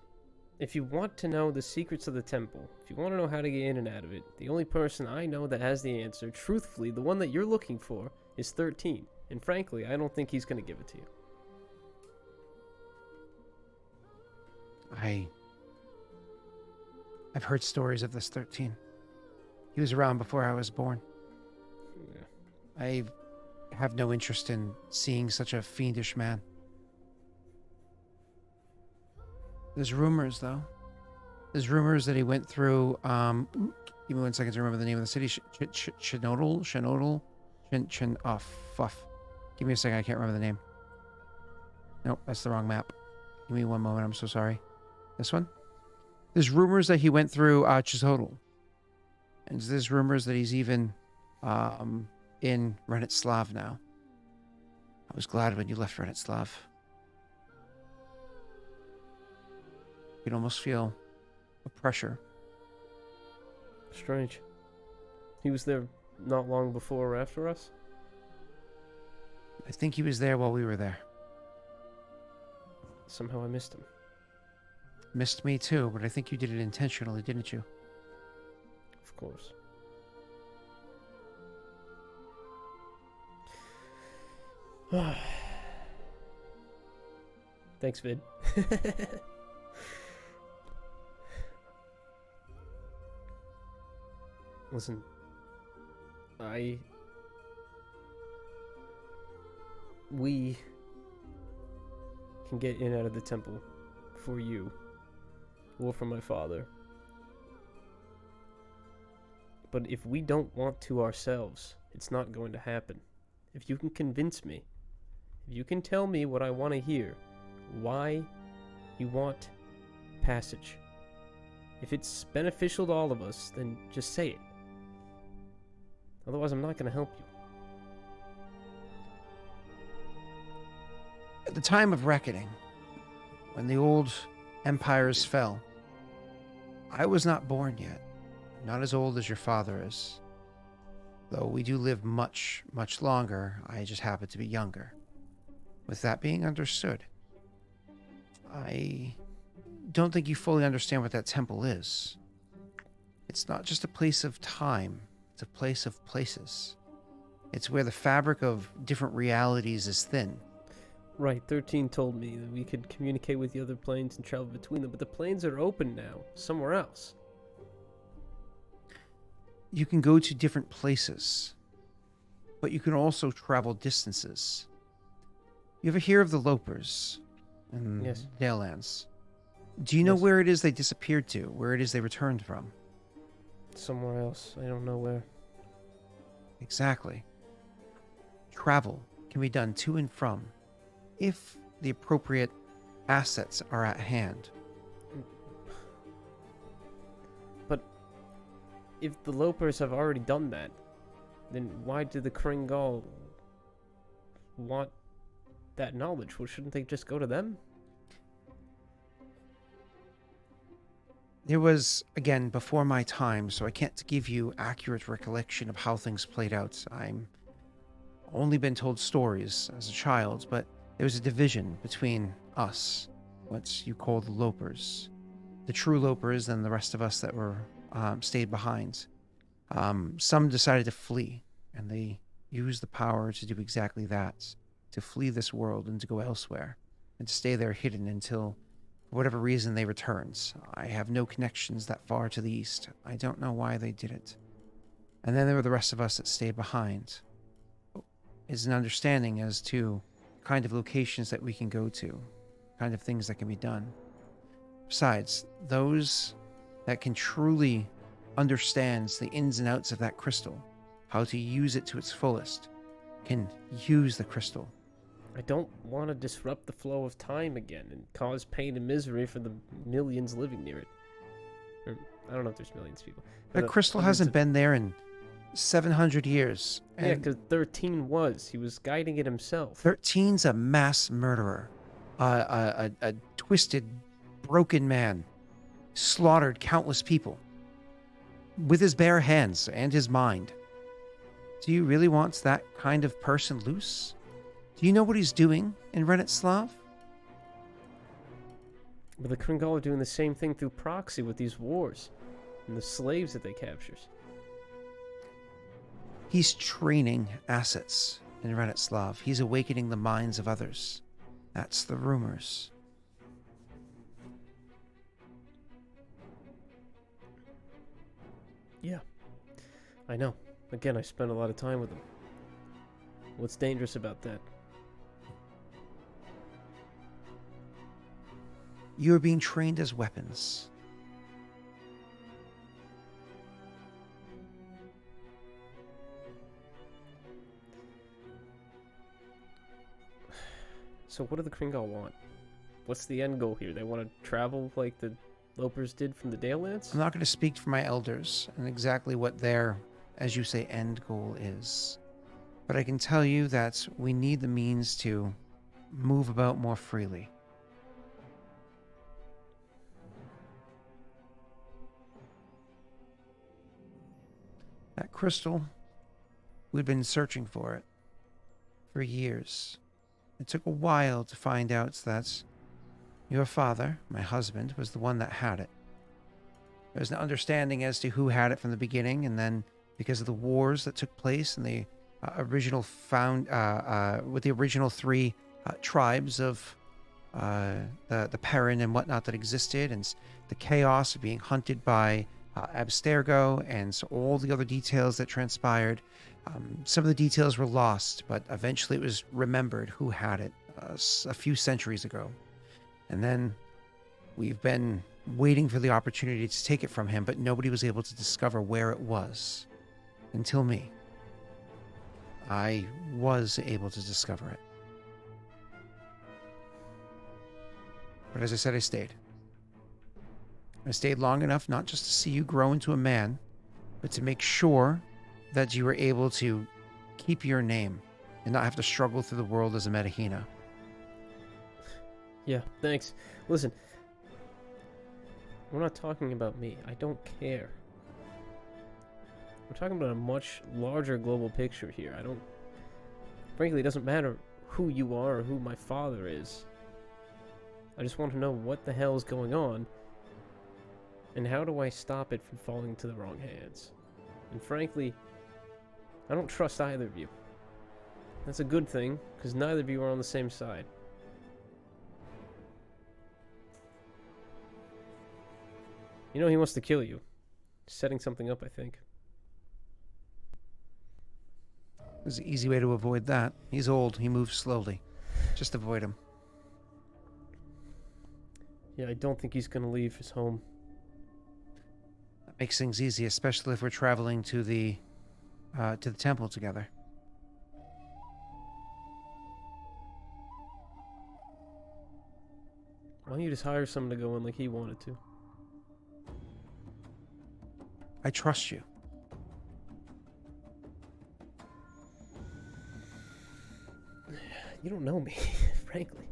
If you want to know the secrets of the temple, if you want to know how to get in and out of it, the only person I know that has the answer, truthfully, the one that you're looking for, is 13. And frankly, I don't think he's going to give it to you. I've heard stories of this 13. He was around before I was born. Yeah. I have no interest in seeing such a fiendish man. There's rumors, though. There's rumors that he went through, give me 1 second to remember the name of the city. Shinodal? Oh, fuff. Give me a second, I can't remember the name. Nope, that's the wrong map. Give me one moment, I'm so sorry. This one? There's rumors that he went through Chisodal. And there's rumors that he's even in Renetslav now. I was glad when you left Renetslav. You can almost feel a pressure. Strange. He was there not long before or after us? I think he was there while we were there. Somehow I missed him. Missed me too, but I think you did it intentionally, didn't you? Of course. Thanks, Vid. Listen, we can get in and out of the temple for you or for my father. But if we don't want to ourselves, it's not going to happen. If you can convince me, if you can tell me what I want to hear, why you want passage, if it's beneficial to all of us, then just say it. Otherwise, I'm not going to help you. At the time of reckoning, when the old empires fell, I was not born yet. Not as old as your father is. Though we do live much, much longer, I just happen to be younger. With that being understood, I don't think you fully understand what that temple is. It's not just a place of time, it's a place of places. It's where the fabric of different realities is thin. Right, 13 told me that we could communicate with the other planes and travel between them, but the planes are open now, somewhere else. You can go to different places, but you can also travel distances. You ever hear of the Lopers in Yes. Dalelands? Do you know Yes. where it is they disappeared to? Where it is they returned from? Somewhere else, I don't know where. Exactly. Travel can be done to and from if the appropriate assets are at hand. if the Lopers have already done that, then why do the Kringal want that knowledge? Well, shouldn't they just go to them? It was, again, before my time, so I can't give you accurate recollection of how things played out. I'm only been told stories as a child, but there was a division between us, what you call the Lopers, the true Lopers, and the rest of us that were stayed behind. Some decided to flee, and they used the power to do exactly that, to flee this world and to go elsewhere, and to stay there hidden until, for whatever reason, they returned. I have no connections that far to the east. I don't know why they did it. And then there were the rest of us that stayed behind. It's an understanding as to the kind of locations that we can go to, kind of things that can be done. Besides, those that can truly understand the ins and outs of that crystal, how to use it to its fullest, can use the crystal. I don't want to disrupt the flow of time again and cause pain and misery for the millions living near it. Or, I don't know if there's millions of people. That crystal hasn't been there in 700 years. Yeah, because 13 was. He was guiding it himself. 13's a mass murderer. A twisted, broken man. Slaughtered countless people. With his bare hands and his mind. Do you really want that kind of person loose? Do you know what he's doing in Renetslav? But the Kringal are doing the same thing through proxy with these wars. And the slaves that they captures. He's training assets in Renetslav. He's awakening the minds of others. That's the rumors. Yeah, I know. Again, I spent a lot of time with them. What's dangerous about that? You're being trained as weapons. So what do the Kringal want? What's the end goal here? They want to travel like the Lopers did from the Dalelands? I'm not going to speak for my elders and exactly what their, as you say, end goal is. But I can tell you that we need the means to move about more freely. That crystal, we'd been searching for it for years. It took a while to find out that your father, my husband, was the one that had it. There was an understanding as to who had it from the beginning, and then because of the wars that took place and the original with the original three tribes of the Perrin and whatnot that existed, and the chaos of being hunted by Abstergo, and so all the other details that transpired. Some of the details were lost, but eventually it was remembered who had it a few centuries ago. And then we've been waiting for the opportunity to take it from him, but nobody was able to discover where it was. Until me. I was able to discover it. But as I said, I stayed. I stayed long enough not just to see you grow into a man, but to make sure that you were able to keep your name and not have to struggle through the world as a Medahina. Yeah, thanks. Listen, we're not talking about me. I don't care. We're talking about a much larger global picture here. Frankly, it doesn't matter who you are or who my father is. I just want to know what the hell is going on, and how do I stop it from falling into the wrong hands. And frankly, I don't trust either of you. That's a good thing, because neither of you are on the same side. You know he wants to kill you. Setting something up, I think. There's an easy way to avoid that. He's old. He moves slowly. Just avoid him. Yeah, I don't think he's gonna leave his home. That makes things easy, especially if we're traveling to the temple together. Why don't you just hire someone to go in like he wanted to? I trust you. You don't know me, frankly.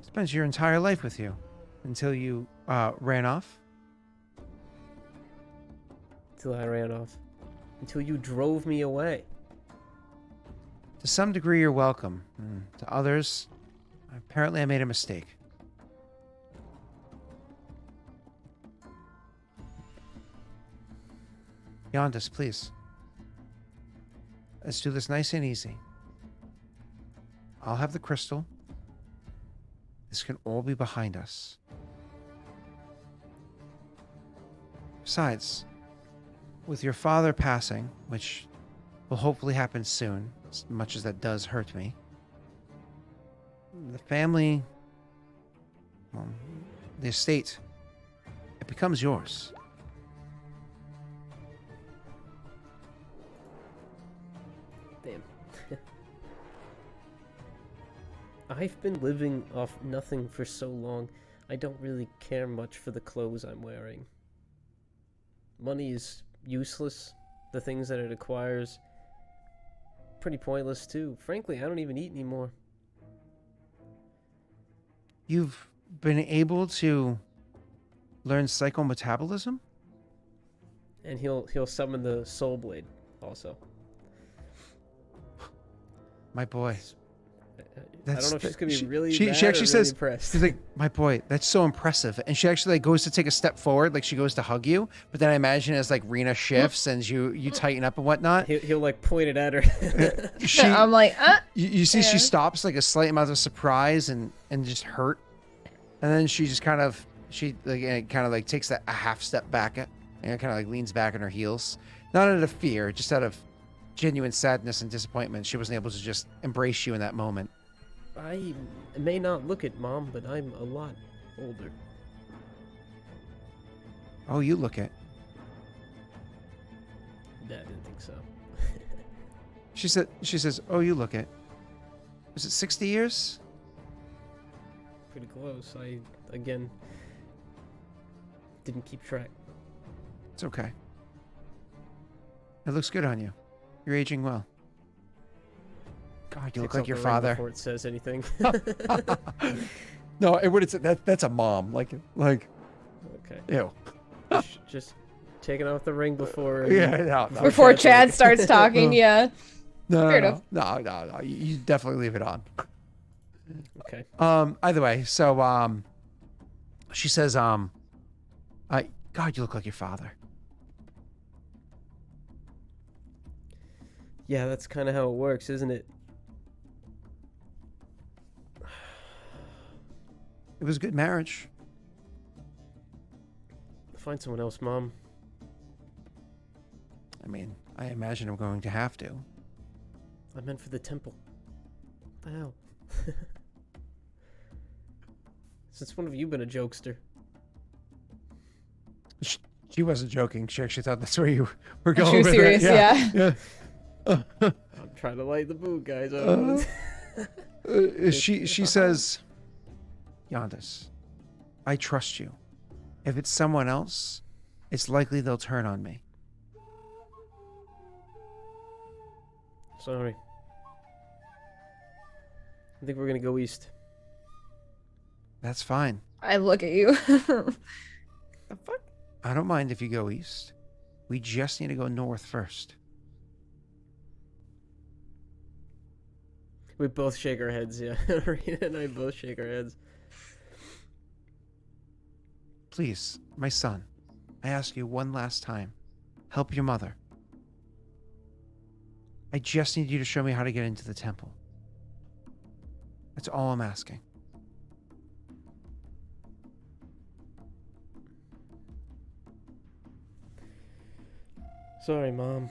Spent your entire life with you until you ran off. Until I ran off. Until you drove me away. To some degree, you're welcome. To others, apparently I made a mistake. Yondas, please. Let's do this nice and easy. I'll have the crystal. This can all be behind us. Besides, with your father passing, which will hopefully happen soon, as much as that does hurt me, the family, well, the estate, it becomes yours. Damn. I've been living off nothing for so long, I don't really care much for the clothes I'm wearing. Money is useless. The things that it acquires, pretty pointless too. Frankly, I don't even eat anymore. You've been able to learn psychometabolism? And he'll summon the soul blade also. My boy. I don't know if she's gonna be really she mad actually or really says, impressed. she's like, my boy, that's so impressive. And she actually like goes to take a step forward, like she goes to hug you. But then I imagine as like Rena shifts and you tighten up and whatnot. He'll like point it at her. I'm like, You see, Yeah. she stops like a slight amount of surprise and just hurt, and then she just kind of takes a half step back and kind of like leans back on her heels, not out of fear, just out of genuine sadness and disappointment. She wasn't able to just embrace you in that moment. I may not look it, Mom, but I'm a lot older. Oh, you look it. Dad didn't think so. She says, oh, you look it. Was it 60 years? Pretty close. I, again, didn't keep track. It's okay. It looks good on you. You're aging well. God, you look Picks like up your the ring father. Before it says anything. No, it would. That's a mom. Like, Okay. ew. Just taking off the ring before. Yeah, no. before Chad's Chad like- starts talking, yeah. Fair enough. No. You definitely leave it on. Okay. Either way, so she says, God, you look like your father. Yeah, that's kind of how it works, isn't it? It was a good marriage. Find someone else, Mom. I mean, I imagine I'm going to have to. I meant for the temple. What the hell? Since when have you been a jokester? She wasn't joking. She actually thought that's where you were going She was with serious, it. yeah. I'm trying to light the mood, guys. I don't wanna- She says, Yondas, I trust you. If it's someone else, it's likely they'll turn on me. Sorry. I think we're gonna go east. That's fine. I look at you. The fuck? I don't mind if you go east. We just need to go north first. We both shake our heads, yeah. Rena and I both shake our heads. Please, my son, I ask you one last time. Help your mother. I just need you to show me how to get into the temple. That's all I'm asking. Sorry, Mom.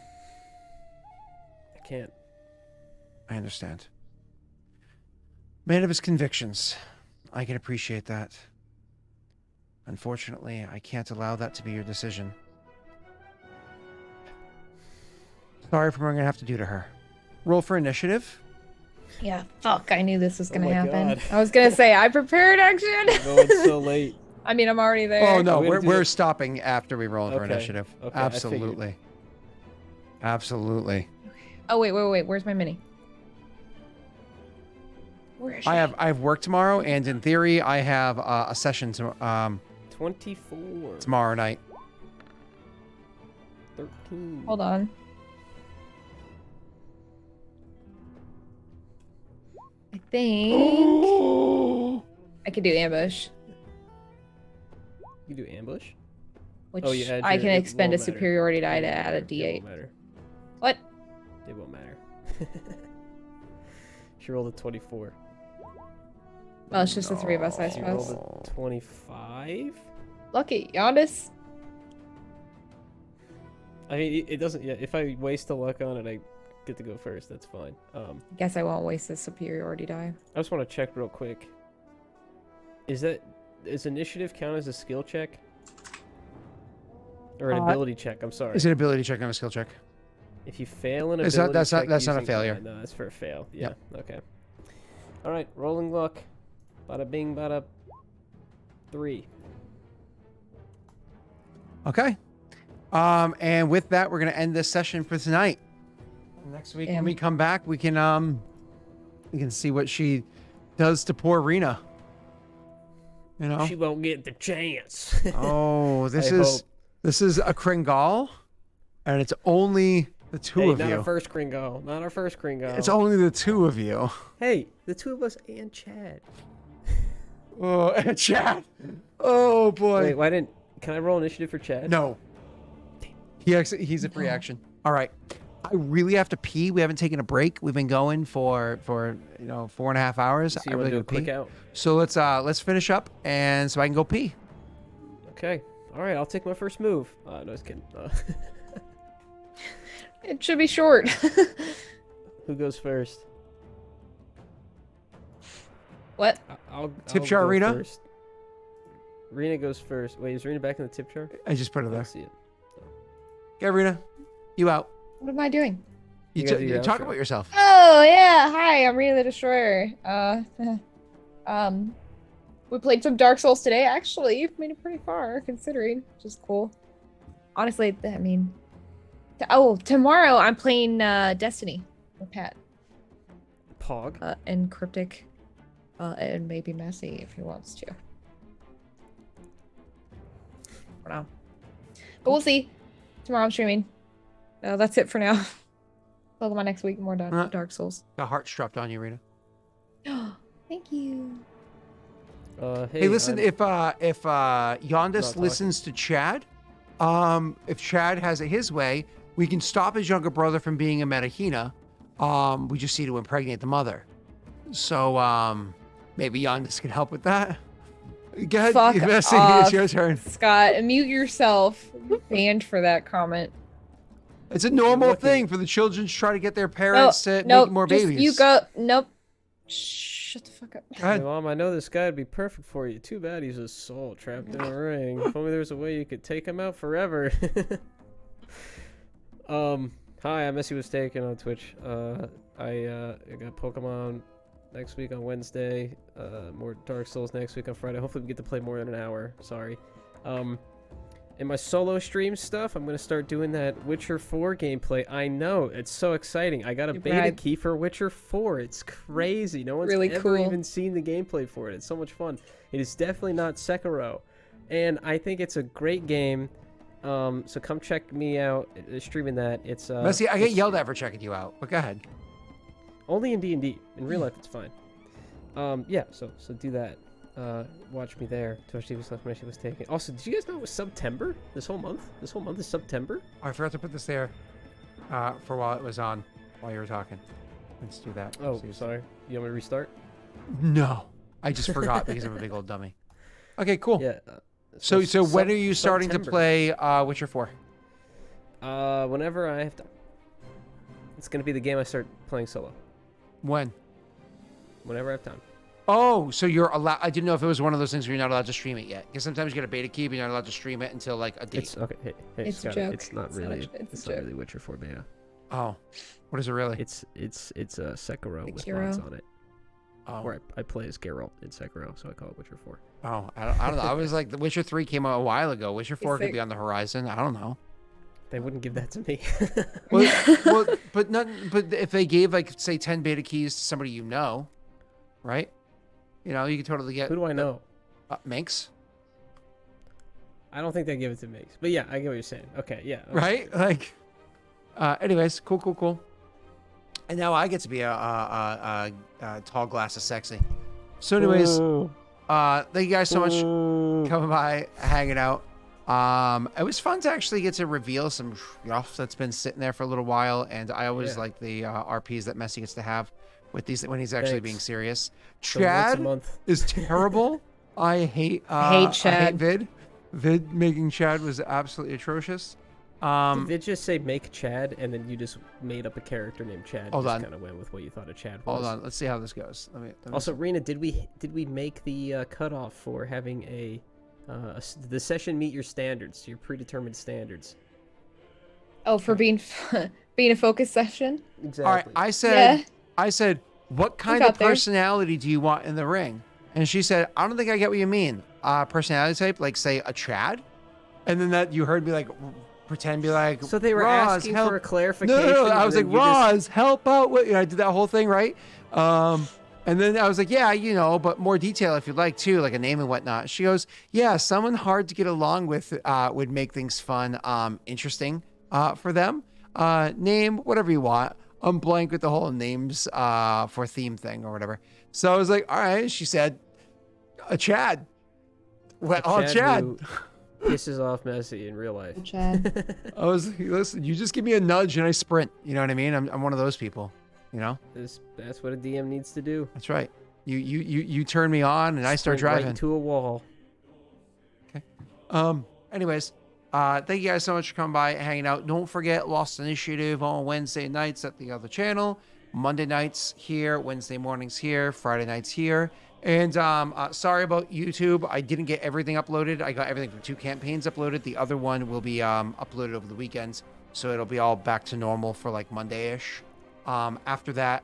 I can't. I understand. Man of his convictions. I can appreciate that. Unfortunately, I can't allow that to be your decision. Sorry for what I'm going to have to do to her. Roll for initiative. Yeah, fuck. I knew this was Oh gonna my happen. God. I was gonna say I prepared action. We're going so late. I mean, I'm already there. Oh no, We're gonna do we're the- stopping after we roll for Okay, initiative. okay, I figured. Absolutely. Absolutely. Oh wait. Where's my mini? Where is she? I have work tomorrow, and in theory, I have a session 24. tomorrow night. 13. Hold on. I think I could do ambush, You do ambush? which Oh, you add I your- can it expend a won't matter. superiority die It to won't add a matter. It D8. won't matter. What? It won't matter. She rolled a 24. Well, it's just the three of us, I She suppose. rolled a 25? Lucky, Yondis. I mean, it doesn't. Yeah, if I waste a luck on it, I get to go first. That's fine. Guess I won't waste the superiority die. I just want to check real quick. Does initiative count as a skill check? Or an ability check? I'm sorry. Is it ability check, not a skill check? If you fail an Is ability that- check that's not a using- failure. No, that's for a fail. Yeah. Okay. All right. Rolling luck. Bada bing, bada. 3. Okay. And with that, we're gonna end this session for tonight. Next week, when we come back, we can see what she does to poor Rena. You know. She won't get the chance. Oh, this I is hope. this is a Kringal, and it's only the two Hey, of not you. our first Kringle. Not our first Kringle. It's only the two of you. Hey, the two of us and Chad. Oh, and Chad. Oh boy. Wait, why didn't? Can I roll initiative for Chad? No. He's a free action. All right. I really have to pee. We haven't taken a break. We've been going for 4.5 hours. So I you want really to do a gotta quick pee. out? So let's finish up, and so I can go pee. Okay. All right. I'll take my first move. No, just kidding. It should be short. Who goes first? What? I'll Tip go jar, Rena? first. Rena goes first. Wait, is Rena back in the tip jar? I just put it I there. don't see it. Okay, Rena, you out. What am I doing? You, You gotta do you your talk outro. about yourself. Oh yeah, hi, I'm Rena the Destroyer. We played some Dark Souls today. Actually, you've made it pretty far, considering, which is cool. Honestly, I mean, tomorrow I'm playing Destiny with Pat. Pog. And Cryptic, and maybe Messy if he wants to. For now, but we'll see. Tomorrow I'm streaming. That's it for now. Till my next week, more Dark Souls. The heart strapped on you, Rena. Thank you. Hey, listen, I'm- if Not Yondis talking. listens to Chad, if Chad has it his way, we can stop his younger brother from being a Metahina. We just need to impregnate the mother. So maybe Yondis can help with that. Go ahead, Fuck Bessie, off. it's your turn. Scott, mute yourself. You're banned for that comment. It's a normal looking- thing for the children to try to get their parents to Nope, make more just babies. You go. Nope. Shut the fuck up. Go ahead. Hey, Mom, I know this guy would be perfect for you. Too bad he's a soul trapped in a ring. If only there was a way you could take him out forever. Hi, I'm Messy Was Taken on Twitch. I got Pokemon next week on Wednesday. More Dark Souls next week on Friday. Hopefully we get to play more than an hour. Sorry. In my solo stream stuff, I'm gonna start doing that Witcher 4 gameplay. I know, it's so exciting. I got a You beta brag. key for Witcher 4. It's crazy. No one's Really ever cool. even seen the gameplay for it. It's so much fun. It is definitely not Sekiro, and I think it's a great game. So come check me out streaming that. It's Bessie, I get it's yelled at for checking you out, but go ahead. only in D&D. In real life, it's fine. Yeah. So do that. Watch me there. Twitch.tv/Messi Was Taken. Also, did you guys know it was September? This whole month? This whole month is September? Oh, I forgot to put this there for while it was on, while you were talking. Let's do that. Oh, Seriously. sorry. You want me to restart? No, I just forgot because I'm a big old dummy. Okay, cool. Yeah. So when are you September. starting to play Witcher 4? Whenever I have time. It's gonna be the game I start playing solo. When? Whenever I have time. Oh, so you're allowed. I didn't know if it was one of those things where you're not allowed to stream it yet. Because sometimes you get a beta key, but you're not allowed to stream it until like a date. It's okay. Hey, It's a Scott, joke. it's not It's not really. a- it's a It's not joke. really Witcher 4 beta. Oh, what is it really? It's Sekiro with Sekiro. mods on it. Oh. Or I play as Geralt in Sekiro, so I call it Witcher 4. Oh, I don't know. I was like, The Witcher 3 came out a while ago. Witcher 4 could sick. be on the horizon. I don't know. They wouldn't give that to me. Well, but if they gave like say 10 beta keys to somebody you know, right? You know, you could totally get. Who do I know? Minx, I don't think they give it to me. But yeah, I get what you're saying. Okay, yeah. Okay. right? Like, anyways, cool. And now I get to be a tall glass of sexy. So, anyways, Ooh. thank you guys so much Ooh. coming by, hanging out. It was fun to actually get to reveal some stuff that's been sitting there for a little while, and I always like the RPs that Messi gets to have with these when he's actually being serious. So once a Chad month. is terrible. I hate Chad. I hate Vid. Vid making Chad was absolutely atrocious. Did they just say make Chad, and then you just made up a character named Chad? Hold just on. kind of went with what you thought a Chad was. Hold on, let's see how this goes. Let me Also, Rena, did we make the cutoff for having the session meet your standards, your predetermined standards? Oh, for being being a focus session. Exactly. All right, I said, what kind of got there. personality do you want in the ring? And she said, I don't think I get what you mean. Personality type, like say a Chad, and then that you heard me like pretend be like. So they were Roz, asking help. for a clarification. No, I and was like, then you just- Roz, help out. What? You know, I did that whole thing, right? And then I was like, yeah, you know, but more detail if you'd like too, like a name and whatnot. She goes, yeah, someone hard to get along with would make things fun, interesting for them. Name, whatever you want. I'm blank with the whole names for theme thing or whatever. So I was like, all right. She said, a Chad. Well, a Chad. who pisses off Messi in real life. Chad. I was like, listen, you just give me a nudge and I sprint. You know what I mean? I'm one of those people. You know? That's what a DM needs to do. That's right. You turn me on and I start Sprint driving. right into a wall. Okay. Anyways, thank you guys so much for coming by, hanging out. Don't forget Lost Initiative on Wednesday nights at the other channel. Monday nights here, Wednesday mornings here, Friday nights here. And sorry about YouTube. I didn't get everything uploaded. I got everything from 2 campaigns uploaded. The other one will be uploaded over the weekends. So it'll be all back to normal for like Monday-ish. After that,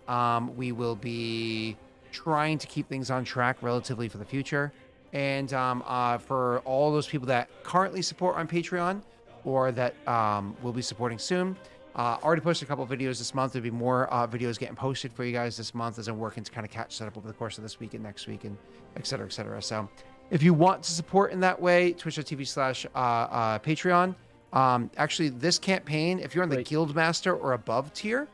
we will be trying to keep things on track relatively for the future. And for all those people that currently support on Patreon or that will be supporting soon, already posted a couple of videos this month. There'll be more videos getting posted for you guys this month as I'm working to kind of catch that up over the course of this week and next week and et cetera, et cetera. So if you want to support in that way, twitch.tv/Patreon. Actually, this campaign, if you're on the Guildmaster or above tier,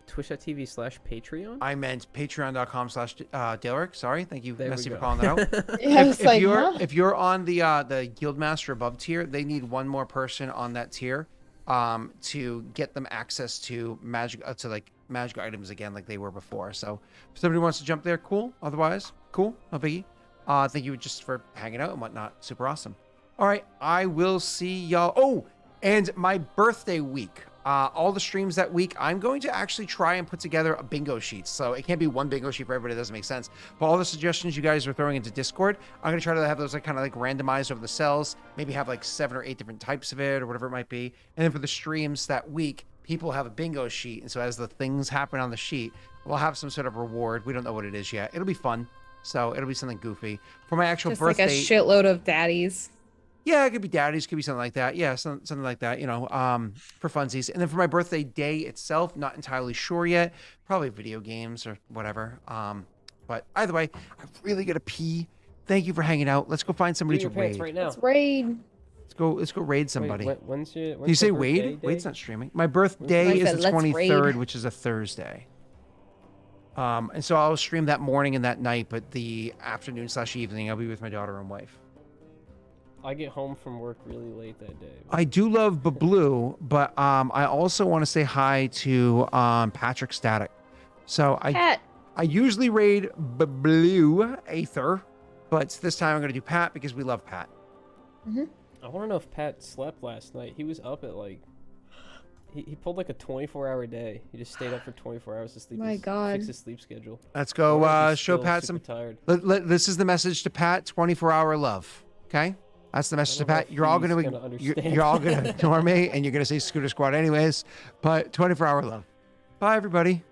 Twitch.tv/Patreon? I meant patreon.com/Daelric. Sorry. Thank you, There we Messi, for go. calling that out. Yeah, I was like, if you're on the Guildmaster above tier, they need one more person on that tier to get them access to magic items again like they were before. So if somebody wants to jump there, cool. Otherwise, cool. No biggie. Thank you just for hanging out and whatnot. Super awesome. All right. I will see y'all. Oh, and my birthday week. All the streams that week, I'm going to actually try and put together a bingo sheet. So it can't be one bingo sheet for everybody. It doesn't make sense. But all the suggestions you guys are throwing into Discord, I'm going to try to have those like kind of like randomized over the cells. Maybe have like 7 or 8 different types of it or whatever it might be. And then for the streams that week, people have a bingo sheet. And so as the things happen on the sheet, we'll have some sort of reward. We don't know what it is yet. It'll be fun. So it'll be something goofy. For my actual just birthday. like a shitload of daddies. Yeah, it could be daddies, could be something like that. Yeah, something like that, you know, for funsies. And then for my birthday day itself, not entirely sure yet. Probably video games or whatever. But either way, I'm really gonna pee. Thank you for hanging out. Let's go find somebody to raid. Right now. Let's raid. Let's go raid somebody. Wait, when's Did you the say birthday Wade? day? Wade's not streaming. My birthday I is said, the let's 23rd, raid. which is a Thursday. And so I'll stream that morning and that night, but the afternoon/evening I'll be with my daughter and wife. I get home from work really late that day. I do love Bablu, but I also want to say hi to Patrick Static. So Pat. I usually raid Bablu Aether, but this time I'm going to do Pat because we love Pat. I want to know if Pat slept last night. He was up at like... He pulled like a 24-hour day. He just stayed up for 24 hours to sleep. My God. Fix his sleep schedule. Let's Or go he's show still Pat super some... tired. This is the message to Pat, 24-hour love. Okay? That's the message to don't know Pat. if You're all he's gonna gonna understand. you're all gonna ignore me, and you're gonna say Scooter Squad anyways. But 24-hour love. Bye, everybody.